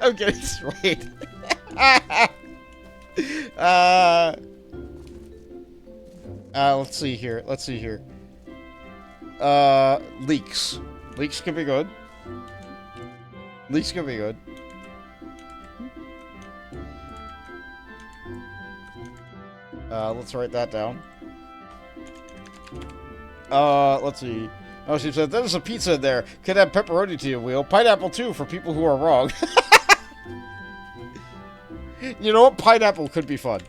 S2: I'm getting sprayed. Let's see here. Leeks. Leeks could be good. Leeks could be good. Let's write that down. Let's see. Oh, she said, there's a pizza in there. Could add pepperoni to your wheel. Pineapple, too, for people who are wrong. You know what? Pineapple could be fun.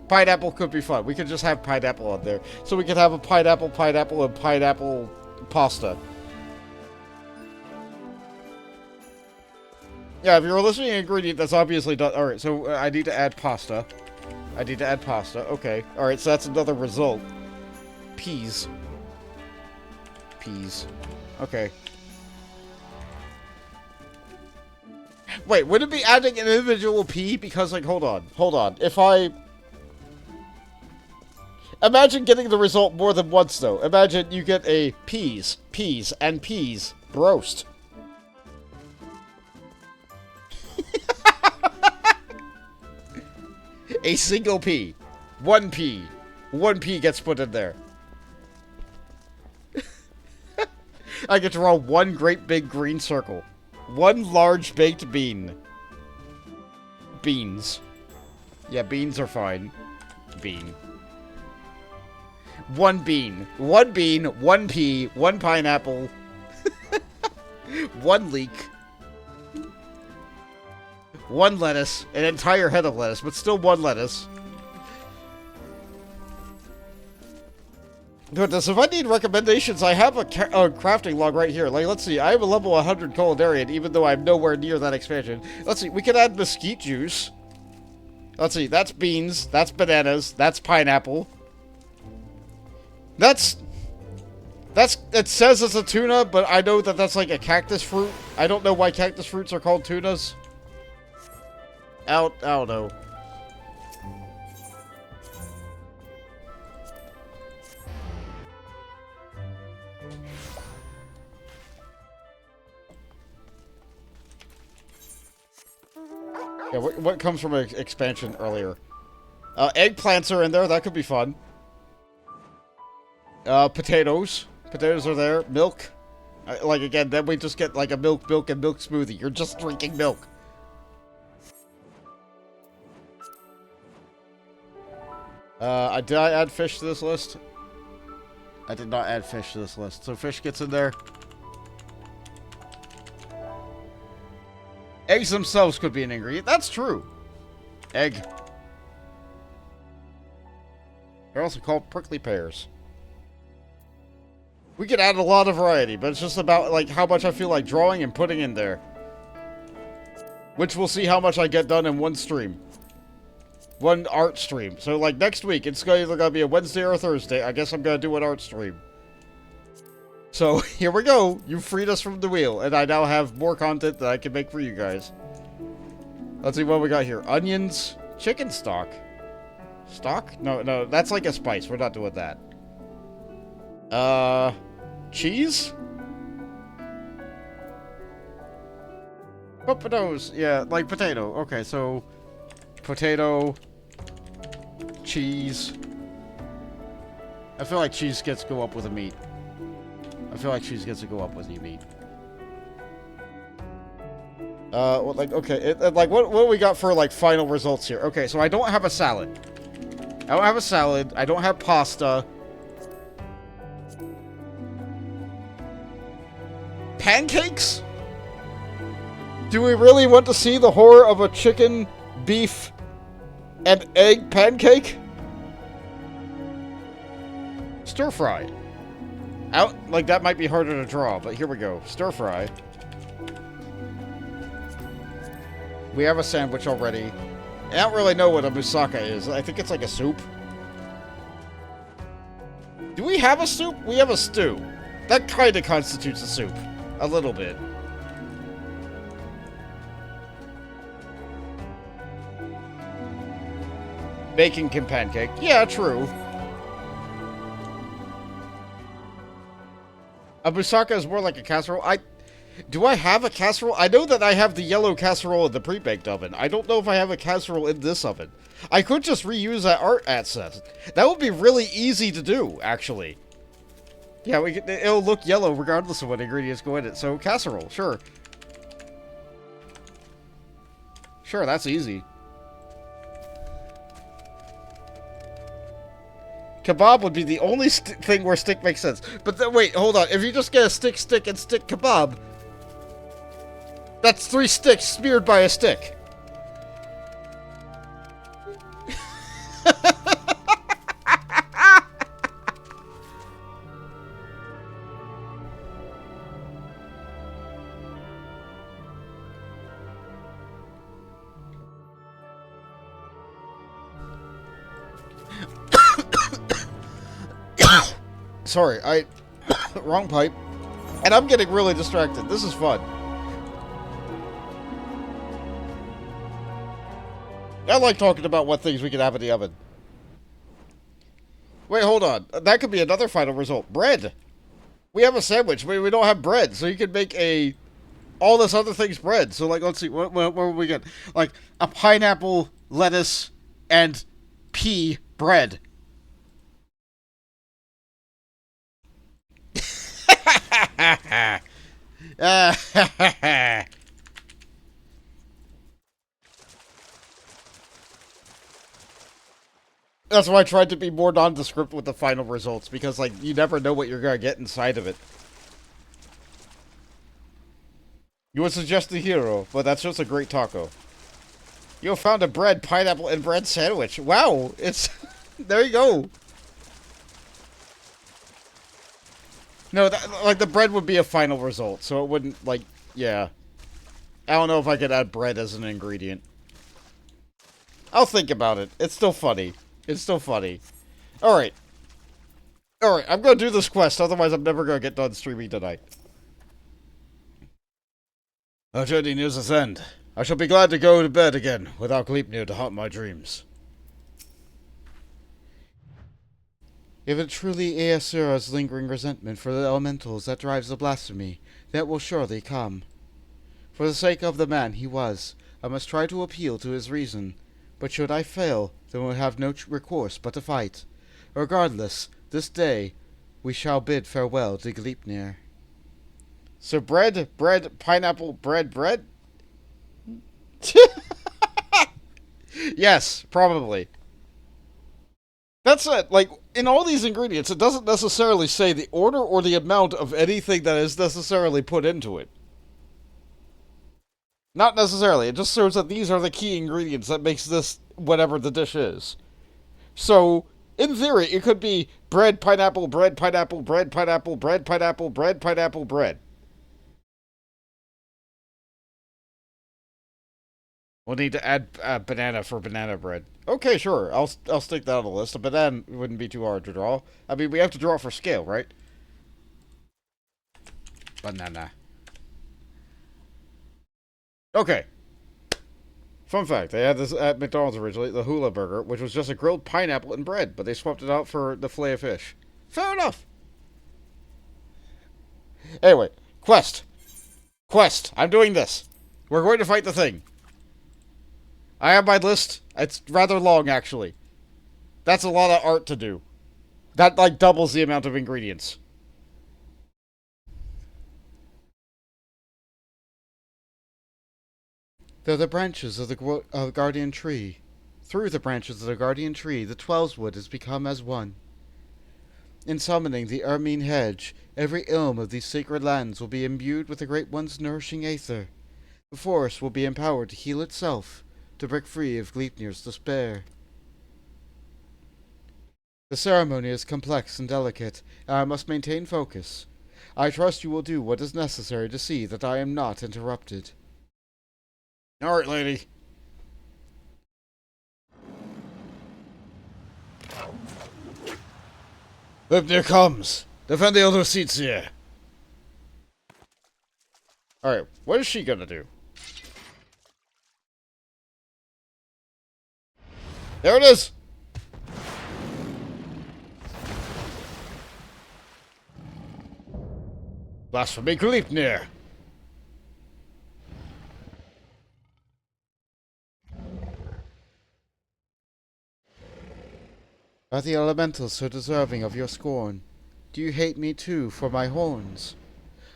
S2: Pineapple could be fun. We could just have pineapple on there. So we could have a pineapple, and pineapple pasta. Yeah, if you're listening to an ingredient that's obviously done... Alright, so I need to add pasta. Okay. Alright, so that's another result. Peas. Okay. Wait, would it be adding an individual pea? Because, like, hold on. If I... Imagine getting the result more than once, though. Imagine you get a peas, roast. A single pea. One pea. One pea gets put in there. I get to draw one great big green circle. One large baked bean. beans? Yeah, beans are fine. Bean. One bean. One bean, one pea, one pineapple. One leek. One lettuce. An entire head of lettuce, but still one lettuce. Goodness, if I need recommendations, I have a crafting log right here. Like, let's see, I have a level 100 culinarian, even though I'm nowhere near that expansion. Let's see, we can add mesquite juice. Let's see, that's beans, that's bananas, that's pineapple. It says it's a tuna, but I know that that's like a cactus fruit. I don't know why cactus fruits are called tunas. I don't know. Yeah, what comes from an expansion earlier? Eggplants are in there. That could be fun. Potatoes. Potatoes are there. Milk. Like, again, then we just get, like, a milk and milk smoothie. You're just drinking milk. Did I add fish to this list? I did not add fish to this list. So fish gets in there. Eggs themselves could be an ingredient. That's true. Egg. They're also called prickly pears. We could add a lot of variety, but it's just about, like, how much I feel like drawing and putting in there. Which we'll see how much I get done in one stream. One art stream. So, like, next week, it's either going to be a Wednesday or a Thursday. I guess I'm going to do an art stream. So, here we go. You freed us from the wheel, and I now have more content that I can make for you guys. Let's see what we got here. Onions. Chicken stock. Stock? No, that's like a spice. We're not doing that. Cheese? Potatoes. Yeah, like potato. Okay, so potato, cheese. I feel like cheese gets to go up with the meat. I feel like cheese gets to go up with the meat. Well, like, okay, like, what do we got for, like, final results here? Okay, so I don't have a salad. I don't have a salad. I don't have pasta. Pancakes? Do we really want to see the horror of a chicken, beef, and egg pancake? Stir fry. Out, like, that might be harder to draw, but here we go. Stir fry. We have a sandwich already. I don't really know what a moussaka is. I think it's like a soup. Do we have a soup? We have a stew. That kind of constitutes a soup. A little bit. Bacon can pancake. Yeah, true. A moussaka is more like a casserole. Do I have a casserole? I know that I have the yellow casserole in the pre-baked oven. I don't know if I have a casserole in this oven. I could just reuse that art asset. That would be really easy to do, actually. Yeah, it'll look yellow regardless of what ingredients go in it. So, casserole, sure. Sure, that's easy. Kebab would be the only thing where stick makes sense. But wait, hold on. If you just get a stick, and stick kebab, that's 3 sticks smeared by a stick. Sorry, wrong pipe. And I'm getting really distracted. This is fun. I like talking about what things we can have in the oven. Wait, hold on. That could be another final result. Bread. We have a sandwich, but we don't have bread. So you could make all this other things bread. So, like, let's see. What will we get? Like, a pineapple, lettuce, and pea bread. That's why I tried to be more nondescript with the final results, because, like, you never know what you're gonna get inside of it. You would suggest a hero, but that's just a great taco. You found a bread, pineapple, and bread sandwich. Wow, it's... there you go. No, like, the bread would be a final result, so it wouldn't, like, yeah. I don't know if I could add bread as an ingredient. I'll think about it. It's still funny. It's still funny. Alright. Alright, I'm gonna do this quest, otherwise I'm never gonna get done streaming tonight. Our journey nears its end. I shall be glad to go to bed again, without Gleipnir to haunt my dreams.
S6: If it truly Aesura's lingering resentment for the elementals that drives the blasphemy, that will surely come. For the sake of the man he was, I must try to appeal to his reason. But should I fail, then we'll have no recourse but to fight. Regardless, this day we shall bid farewell to Gleipnir.
S2: So bread, pineapple, bread? Yes, probably. That's it. Like, in all these ingredients, it doesn't necessarily say the order or the amount of anything that is necessarily put into it. Not necessarily. It just shows that these are the key ingredients that makes this whatever the dish is. So, in theory, it could be bread, pineapple, bread, pineapple, bread, pineapple, bread, pineapple, bread, pineapple, bread. We'll need to add banana for banana bread. Okay, sure. I'll stick that on the list. A banana wouldn't be too hard to draw. I mean, we have to draw for scale, right? Banana. Okay. Fun fact, they had this at McDonald's originally, the hula burger, which was just a grilled pineapple and bread, but they swapped it out for the fillet of fish. Fair enough. Anyway, quest. Quest. I'm doing this. We're going to fight the thing. I have my list. It's rather long, actually. That's a lot of art to do. That, like, doubles the amount of ingredients.
S6: They're the branches of the guardian tree. Through the branches of the guardian tree, the Twelveswood has become as one. In summoning the Ermine hedge, every ilm of these sacred lands will be imbued with the Great One's nourishing aether. The forest will be empowered to heal itself, to break free of Gleipnir's despair. The ceremony is complex and delicate, and I must maintain focus. I trust you will do what is necessary to see that I am not interrupted.
S2: Alright, lady. Gleipnir comes. Defend the other seats here. Alright, what is she gonna do? There it is! Blasphemy Gleipnir!
S6: Are the elementals so deserving of your scorn? Do you hate me too for my horns?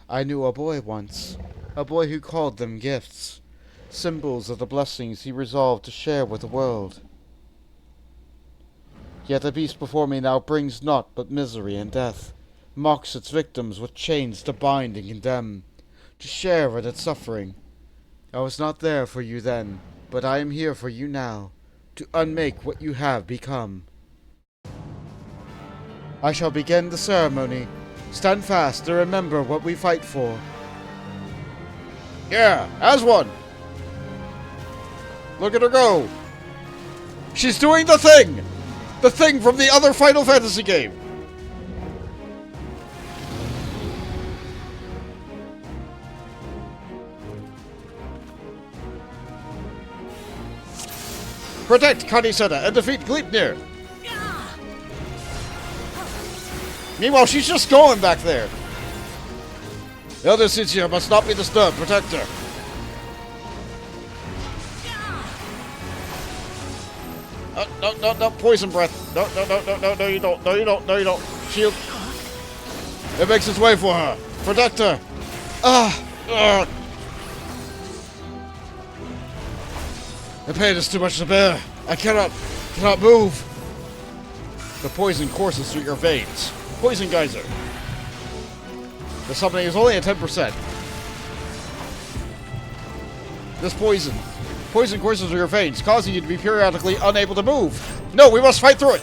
S6: I knew a boy once, a boy who called them gifts, symbols of the blessings he resolved to share with the world. Yet the beast before me now brings naught but misery and death, mocks its victims with chains to bind and condemn, to share in its suffering. I was not there for you then, but I am here for you now, to unmake what you have become. I shall begin the ceremony. Stand fast and remember what we fight for.
S2: Yeah, as one! Look at her go! She's doing the thing! The thing from the other Final Fantasy game! Protect Kan-E-Senna and defeat Gleipnir! Meanwhile, she's just going back there. The other seats here must not be disturbed. Protect her. No, poison breath. No, you don't. No, you don't. Shield. It makes its way for her. Protect her. The pain is too much to bear. I cannot move. The poison courses through your veins. Poison geyser. The summoning is only at 10%. This poison courses through your veins, causing you to be periodically unable to move. No, we must fight through it.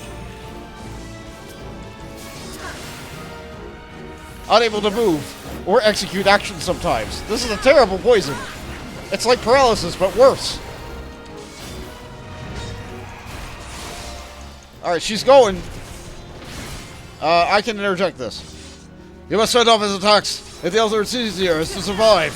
S2: Unable to move or execute actions sometimes. This is a terrible poison. It's like paralysis, but worse. Alright, she's going. I can interject this. You must fend off his attacks if the Elder Ecclesiar is to survive.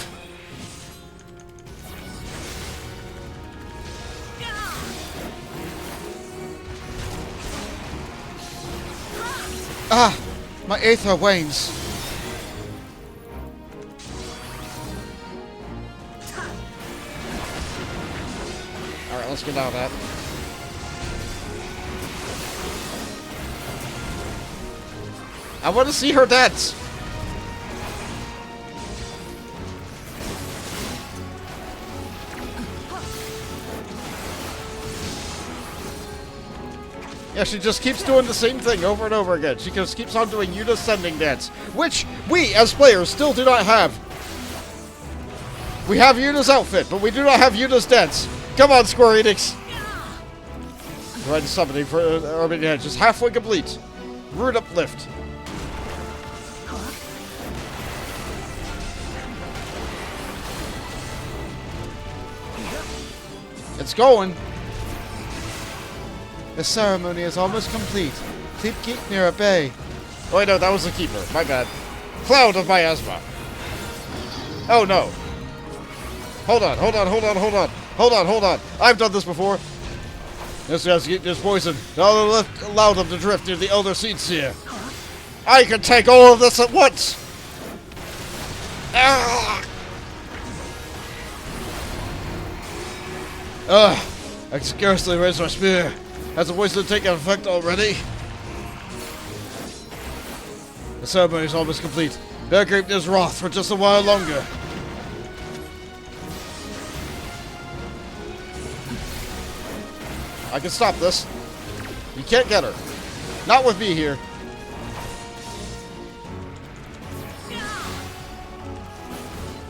S1: Ah! My aether wanes.
S2: Alright, let's get out of that. I want to see her dance. Yeah, she just keeps doing the same thing over and over again. She just keeps on doing Yuna's sending dance, which we, as players, still do not have. We have Yuna's outfit, but we do not have Yuna's dance. Come on, Square Enix. Right, summoning for Urban Edge is halfway complete. Root uplift. It's going.
S1: The ceremony is almost complete. Keep Geeknir at bay.
S2: Oh, wait, no, that was the keeper. My bad. Cloud of miasma. Oh, no. Hold on. I've done this before. This poison. Now allow them to drift near the Elder Seedseer. I can take all of this at once. I can scarcely raise my spear. Has the poison taken effect already? The ceremony is almost complete. Bear keep this wrath for just a while longer. I can stop this. You can't get her. Not with me here.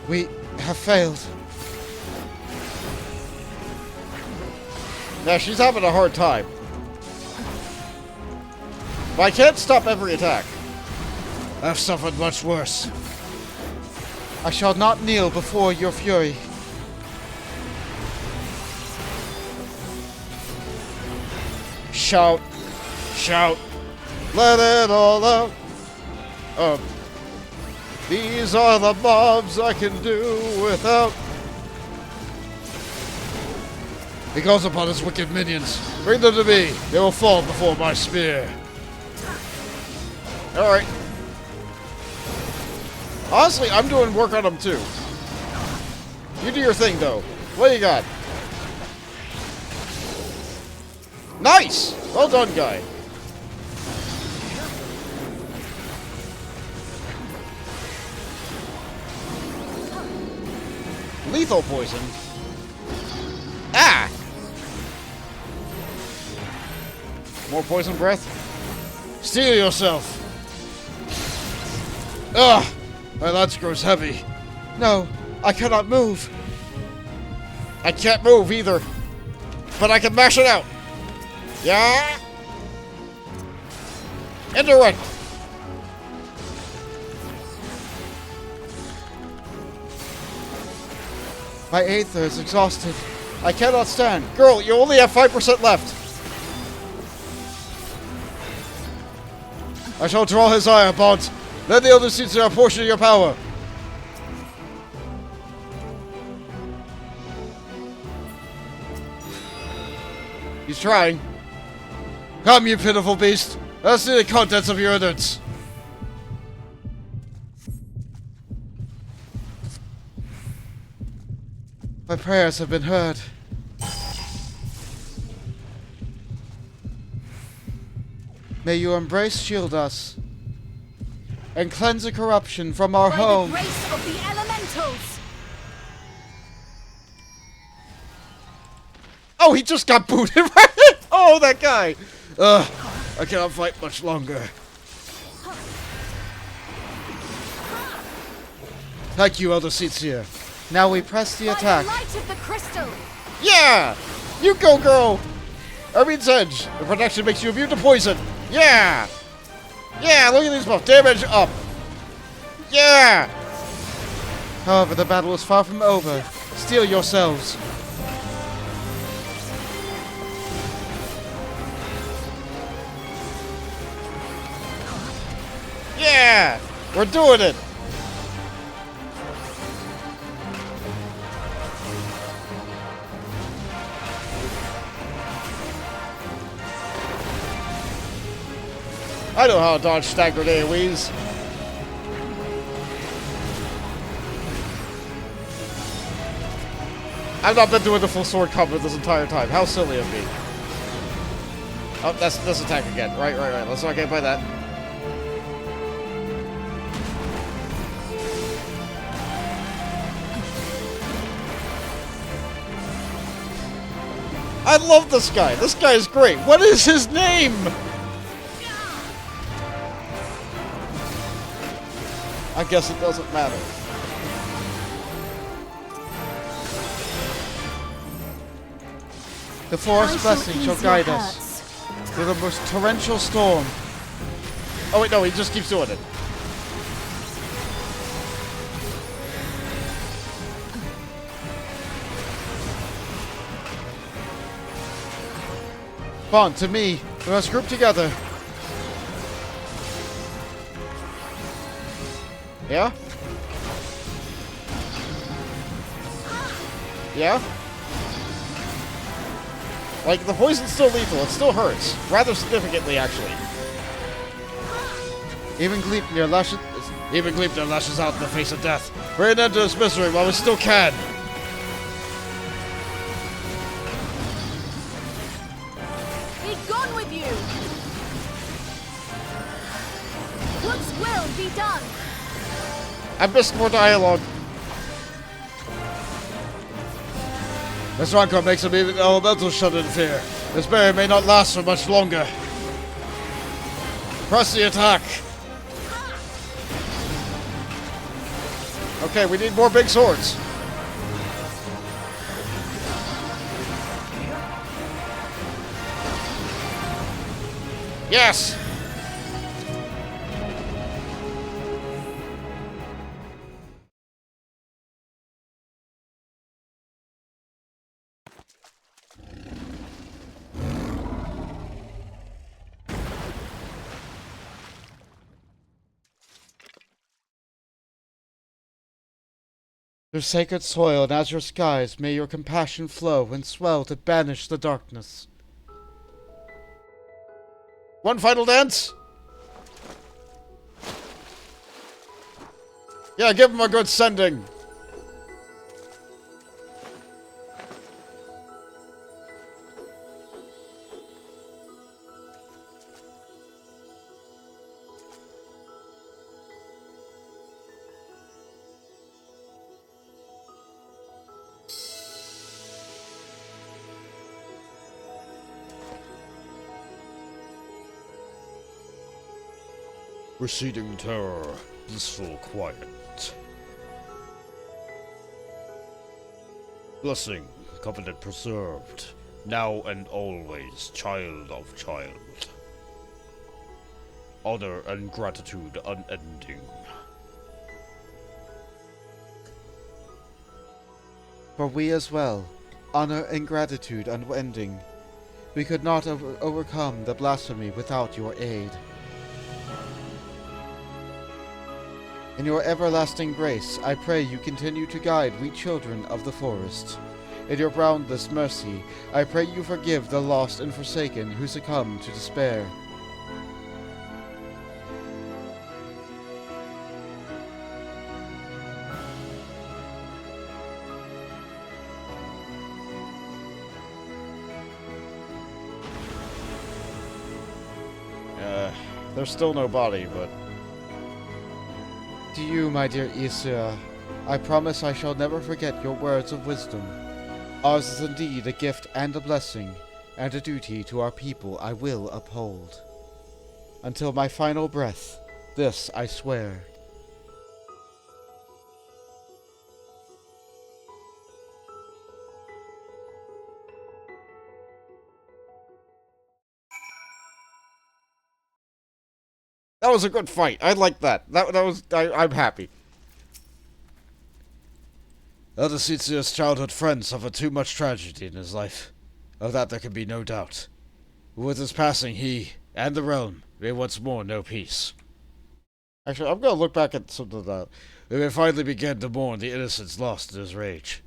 S1: We have failed.
S2: Now, she's having a hard time. But I can't stop every attack. I've suffered much worse.
S1: I shall not kneel before your fury.
S2: Shout. Shout. Let it all out. These are the mobs I can do without. He calls upon his wicked minions. Bring them to me. They will fall before my spear. Alright. Honestly, I'm doing work on them too. You do your thing though. What do you got? Nice! Well done, guy. Lethal poison. Ah! More poison breath? Steel yourself! Ugh! My lance grows heavy.
S1: No, I cannot move.
S2: I can't move either. But I can mash it out. Yeah? Indirect.
S1: My aether is exhausted.
S2: I cannot stand. Girl, you only have 5% left. I shall draw his ire, bonds. Let the Elder Seeds a portion of your power. He's trying. Come, you pitiful beast. Let's see the contents of your innards.
S1: My prayers have been heard. May you embrace, shield us, and cleanse the corruption from our home.
S7: By the grace of the elementals.
S2: Oh, he just got booted, right? Oh, that guy.
S4: I cannot fight much longer.
S2: Thank you, Elder Seatsia.
S1: Now we press the
S7: By
S1: attack.
S7: the light of the crystal!
S2: Yeah! You go, girl! Ermine's Edge. The protection makes you immune to poison. Yeah! Yeah, look at these buff. Damage up. Yeah!
S1: However, the battle is far from over. Steel yourselves.
S2: Yeah! We're doing it! I know how to dodge staggered AoEs. I've not been doing the full sword combat this entire time. How silly of me. Oh, that's this attack again. Right. Let's not get by that. I love this guy. This guy is great. What is his name? I guess it doesn't matter.
S1: The forest
S7: I shall
S1: blessing shall
S7: ease your
S1: guide us
S7: hurts.
S1: through the most torrential storm.
S2: Oh wait, no, he just keeps doing it.
S1: Bond, to me, we must group together.
S2: Yeah? Yeah? Like, the poison's still lethal. It still hurts. Rather significantly, actually.
S1: Even Gleipnir lashes.
S4: Even Gleipnir lashes out in the face of death. Bring an end to this misery while we still can.
S7: Be gone with you! God's will be done!
S2: I missed more dialogue.
S4: This rancor makes them even elementals shudder in fear. This barrier may not last for much longer. Press the attack.
S2: Okay, we need more big swords. Yes!
S1: Through sacred soil and azure skies, may your compassion flow and swell to banish the darkness.
S2: One final dance? Yeah, give him a good sending.
S4: Receding terror, blissful quiet. Blessing, covenant preserved, now and always, child of child. Honor and gratitude unending.
S1: For we as well, honor and gratitude unending. We could not overcome the blasphemy without your aid. In your everlasting grace, I pray you continue to guide we children of the forest. In your boundless mercy, I pray you forgive the lost and forsaken who succumb to despair.
S2: There's still no body, but...
S1: To you, my dear Isra, I promise I shall never forget your words of wisdom. Ours is indeed a gift and a blessing, and a duty to our people I will uphold. until my final breath. This I swear.
S2: That was a good fight. I like that. I'm happy.
S4: Elder Cetia's childhood friend suffered too much tragedy in his life. Of that there can be no doubt. With his passing, he and the realm may once more know peace.
S2: Actually, I'm going to look back at something that...
S4: We may finally begin to mourn the innocents lost in his rage.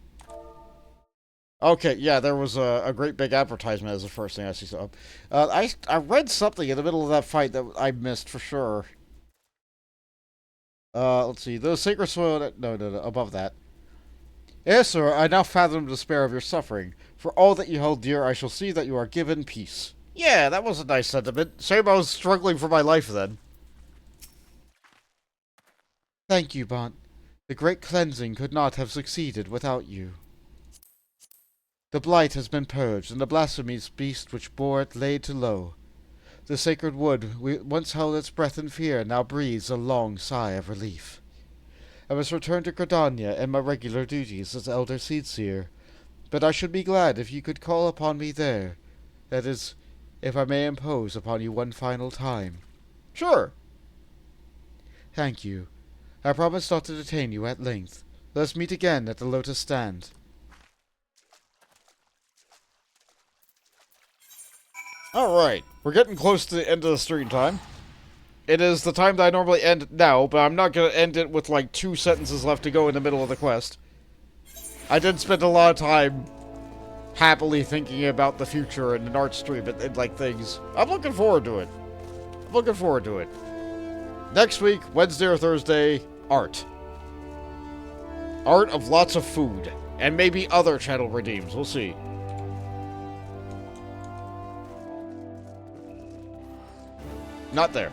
S2: Okay, yeah, there was a great big advertisement as the first thing I see. So, I read something in the middle of that fight that I missed for sure. Let's see. The sacred soil... No, above that. Yes, sir, I now fathom the despair of your suffering. For all that you held dear, I shall see that you are given peace. Yeah, that was a nice sentiment. Shame I was struggling for my life then.
S1: Thank you, Bont. The great cleansing could not have succeeded without you. The blight has been purged, and the blasphemous beast which bore it laid to low. The sacred wood, we once held its breath in fear, now breathes a long sigh of relief. I must return to Gridania and my regular duties as Elder Seedseer, but I should be glad if you could call upon me there. That is, if I may impose upon you one final time.
S2: Sure.
S1: Thank you. I promise not to detain you at length. Let us meet again at the Lotus Stand.
S2: Alright, we're getting close to the end of the stream time. It is the time that I normally end now, but I'm not going to end it with like 2 sentences left to go in the middle of the quest. I did spend a lot of time happily thinking about the future and an art stream and like things. I'm looking forward to it. Next week, Wednesday or Thursday, art. Art of lots of food. And maybe other channel redeems. We'll see. Not there.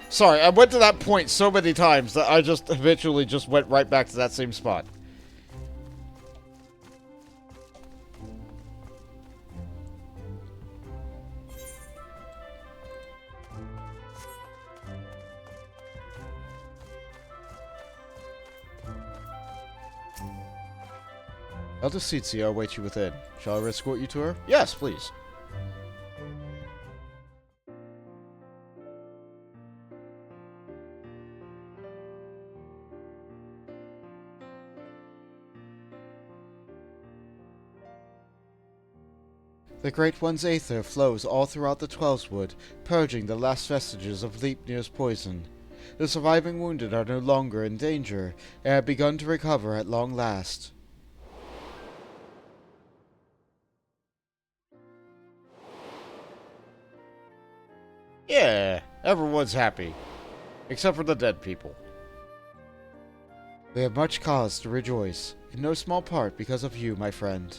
S2: Sorry, I went to that point so many times that I just habitually just went right back to that same spot.
S1: Elder Seedseer awaits you within. Shall I escort you to her?
S2: Yes, please.
S1: The Great One's aether flows all throughout the Twelveswood, purging the last vestiges of Leipnir's poison. The surviving wounded are no longer in danger, and have begun to recover at long last.
S2: Yeah, everyone's happy. Except for the dead people.
S1: We have much cause to rejoice, in no small part because of you, my friend.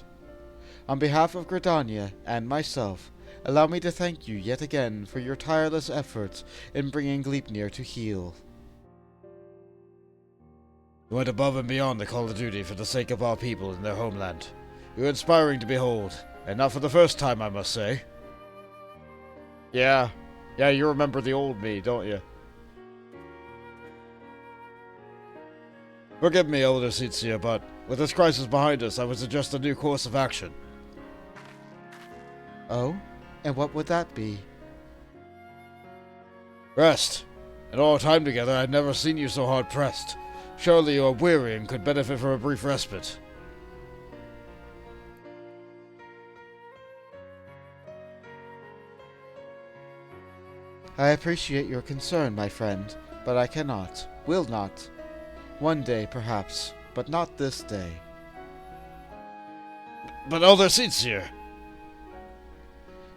S1: On behalf of Gridania and myself, allow me to thank you yet again for your tireless efforts in bringing Gleipnir to heal.
S4: You went above and beyond the call of duty for the sake of our people in their homeland. You were inspiring to behold, and not for the first time, I must say.
S2: Yeah, you remember the old me, don't you?
S4: Forgive me, Elder Seedseer, but with this crisis behind us, I would suggest a new course of action.
S1: Oh? And what would that be?
S4: Rest. In all our time together, I'd never seen you so hard-pressed. Surely you are weary and could benefit from a brief respite.
S1: I appreciate your concern, my friend, but I cannot, will not. One day, perhaps, but not this day.
S4: But Elder Seedseer!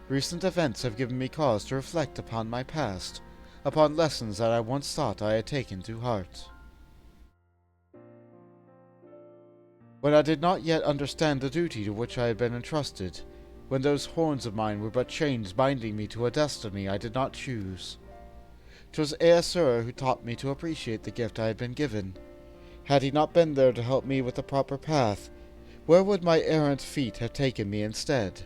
S1: Recent events have given me cause to reflect upon my past, upon lessons that I once thought I had taken to heart. When I did not yet understand the duty to which I had been entrusted, when those horns of mine were but chains binding me to a destiny I did not choose. 'Twas Aesir who taught me to appreciate the gift I had been given. Had he not been there to help me with the proper path, where would my errant feet have taken me instead?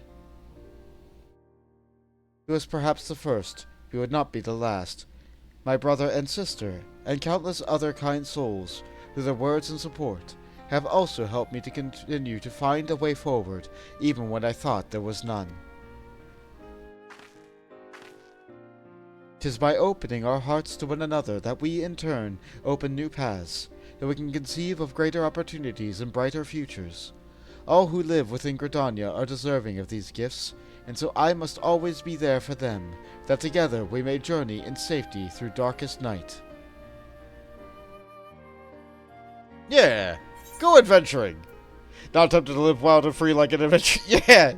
S6: He was perhaps the first, he would not be the last. My brother and sister, and countless other kind souls, through their words and support, have also helped me to continue to find a way forward, even when I thought there was none. 'Tis by opening our hearts to one another that we, in turn, open new paths, that we can conceive of greater opportunities and brighter futures. All who live within Gridania are deserving of these gifts, and so I must always be there for them, that together we may journey in safety through darkest night.
S2: Yeah! Go adventuring! Not tempted to live wild and free like an adventure. Yeah!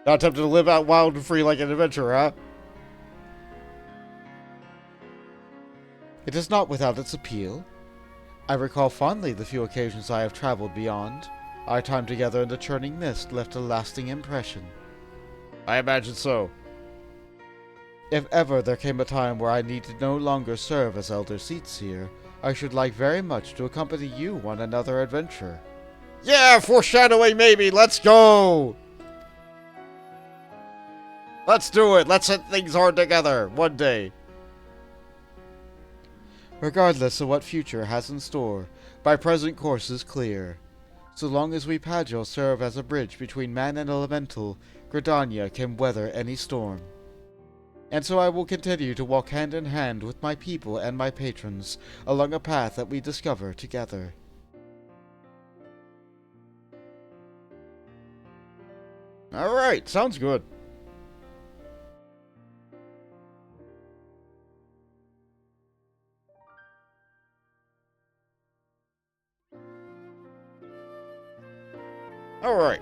S2: Not tempted to live out wild and free like an adventurer, huh?
S6: It is not without its appeal. I recall fondly the few occasions I have traveled beyond. Our time together in the churning mist left a lasting impression.
S2: I imagine so.
S6: If ever there came a time where I needed no longer serve as Elder Seatseer, I should like very much to accompany you on another adventure.
S2: Yeah, foreshadowing maybe! Let's go! Let's do it! Let's hit things hard together, one day.
S6: Regardless of what future has in store, my present course is clear. So long as we Pagel serve as a bridge between man and elemental, Gridania can weather any storm. And so I will continue to walk hand in hand with my people and my patrons along a path that we discover together.
S2: Alright, sounds good. Alright.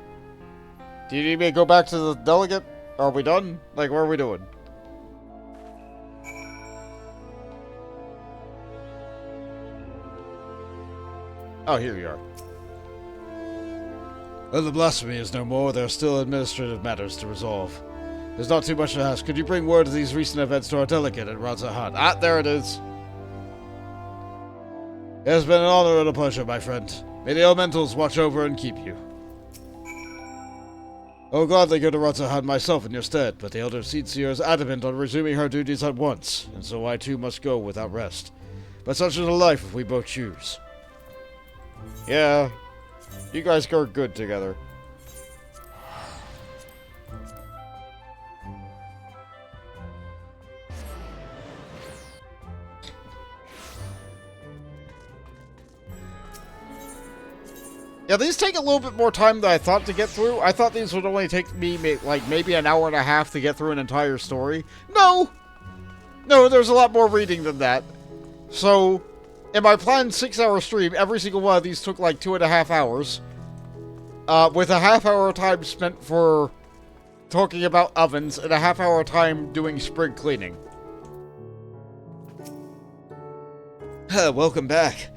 S2: Do you need me to go back to the delegate? Are we done? Like, what are we doing? Oh, here we are.
S4: Well, the blasphemy is no more. There are still administrative matters to resolve. There's not too much to ask. Could you bring word of these recent events to our delegate at Raubahn?
S2: Ah, there it is.
S4: It has been an honor and a pleasure, my friend. May the elementals watch over and keep you. I will gladly go to Raubahn myself in your stead, but the Elder Seatseer is adamant on resuming her duties at once, and so I too must go without rest. But such is the life if we both choose.
S2: Yeah. You guys are good together. Yeah, these take a little bit more time than I thought to get through. I thought these would only take me, like, maybe an hour and a half to get through an entire story. No! No, there's a lot more reading than that. So, in my planned 6-hour stream, every single one of these took like 2.5 hours. With a half-hour time spent for talking about ovens and a half-hour time doing sprig cleaning.
S4: Welcome back.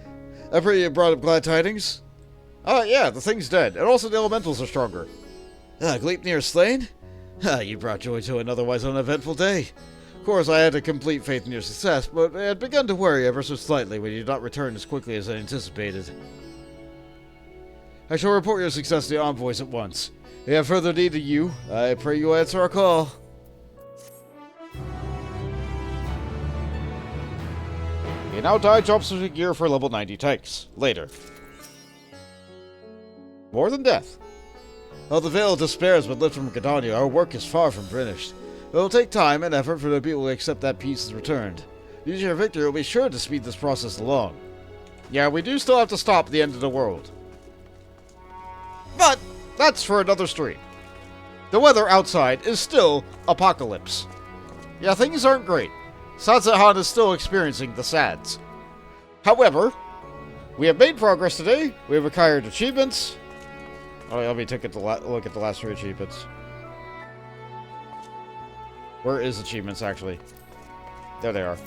S4: I pray you brought up glad tidings?
S2: Yeah, the thing's dead. And also the elementals are stronger.
S4: Gleipnir slain? You brought joy to an otherwise uneventful day. Of course, I had a complete faith in your success, but I had begun to worry ever so slightly when you did not return as quickly as I anticipated. I shall report your success to the envoys at once. If they have further need of you, I pray you answer our call.
S2: You now die jumps into gear for level 90 tanks. Later. More than death.
S4: While the veil of despair has been lifted from Gridania, our work is far from finished. It will take time and effort for the people to accept that peace is returned. Using your victory will be sure to speed this process along.
S2: Yeah, we do still have to stop the end of the world. But that's for another stream. The weather outside is still apocalypse. Yeah, things aren't great. Satsahan is still experiencing the sads. However, we have made progress today. We have acquired achievements. Oh, let me take a look at the last 3 achievements. Where is achievements, actually? There they are.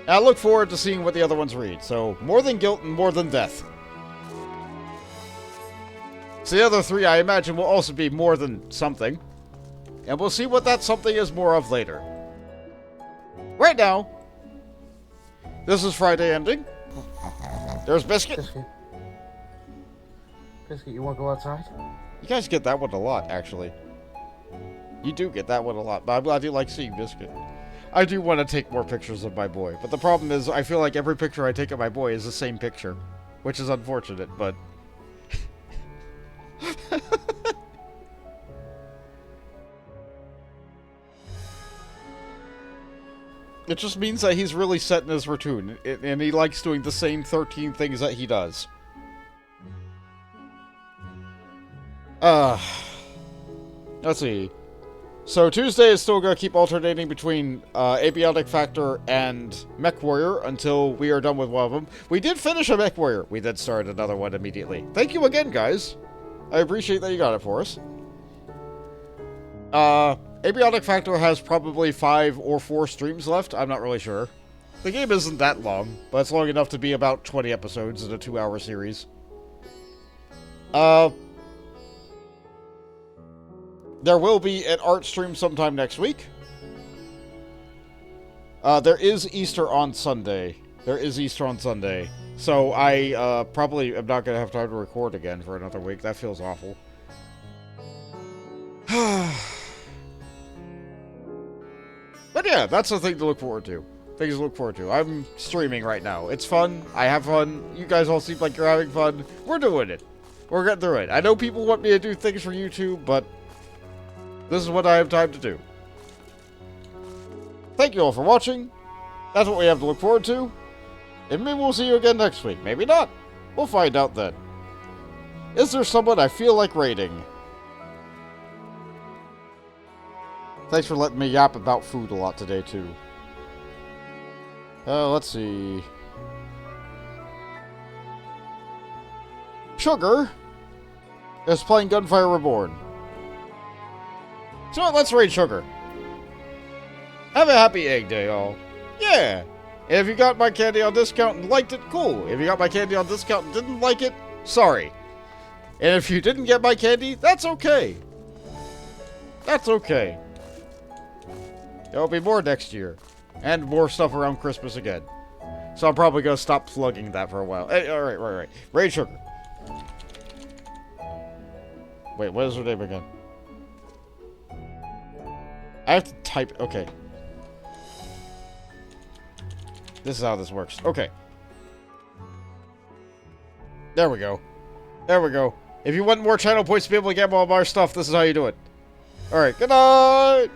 S2: I look forward to seeing what the other ones read. So, more than guilt and more than death. So the other 3, I imagine, will also be more than something. And we'll see what that something is more of later. Right now, this is Friday ending. There's Biscuit.
S1: Biscuit, you want to go outside?
S2: You guys get that one a lot, actually. You do get that one a lot, but I do like seeing Biscuit. I do want to take more pictures of my boy, but the problem is I feel like every picture I take of my boy is the same picture, which is unfortunate, but... It just means that he's really set in his routine, and he likes doing the same 13 things that he does. Let's see. So Tuesday is still going to keep alternating between Abiotic Factor and Mech Warrior until we are done with one of them. We did finish a Mech Warrior. We then started another one immediately. Thank you again, guys. I appreciate that you got it for us. Abiotic Factor has probably 5 or 4 streams left. I'm not really sure. The game isn't that long, but it's long enough to be about 20 episodes in a 2-hour series. There will be an art stream sometime next week. There is Easter on Sunday. So I probably am not going to have time to record again for another week. That feels awful. But yeah, that's the thing to look forward to. Things to look forward to. I'm streaming right now. It's fun. I have fun. You guys all seem like you're having fun. We're doing it. We're getting through it. I know people want me to do things for YouTube, but this is what I have time to do. Thank you all for watching. That's what we have to look forward to. And maybe we'll see you again next week. Maybe not. We'll find out then. Is there someone I feel like raiding? Thanks for letting me yap about food a lot today, too. Let's see. Sugar is playing Gunfire Reborn. So let's raid Sugar. Have a happy Egg Day, y'all. Yeah. And if you got my candy on discount and liked it, cool. If you got my candy on discount and didn't like it, sorry. And if you didn't get my candy, that's okay. That's okay. There'll be more next year. And more stuff around Christmas again. So I'm probably going to stop plugging that for a while. Hey, alright, right. Raid Sugar. Wait, what is her name again? I have to type... Okay. This is how this works. Okay. There we go. There we go. If you want more channel points to be able to get all of our stuff, this is how you do it. Alright, good night!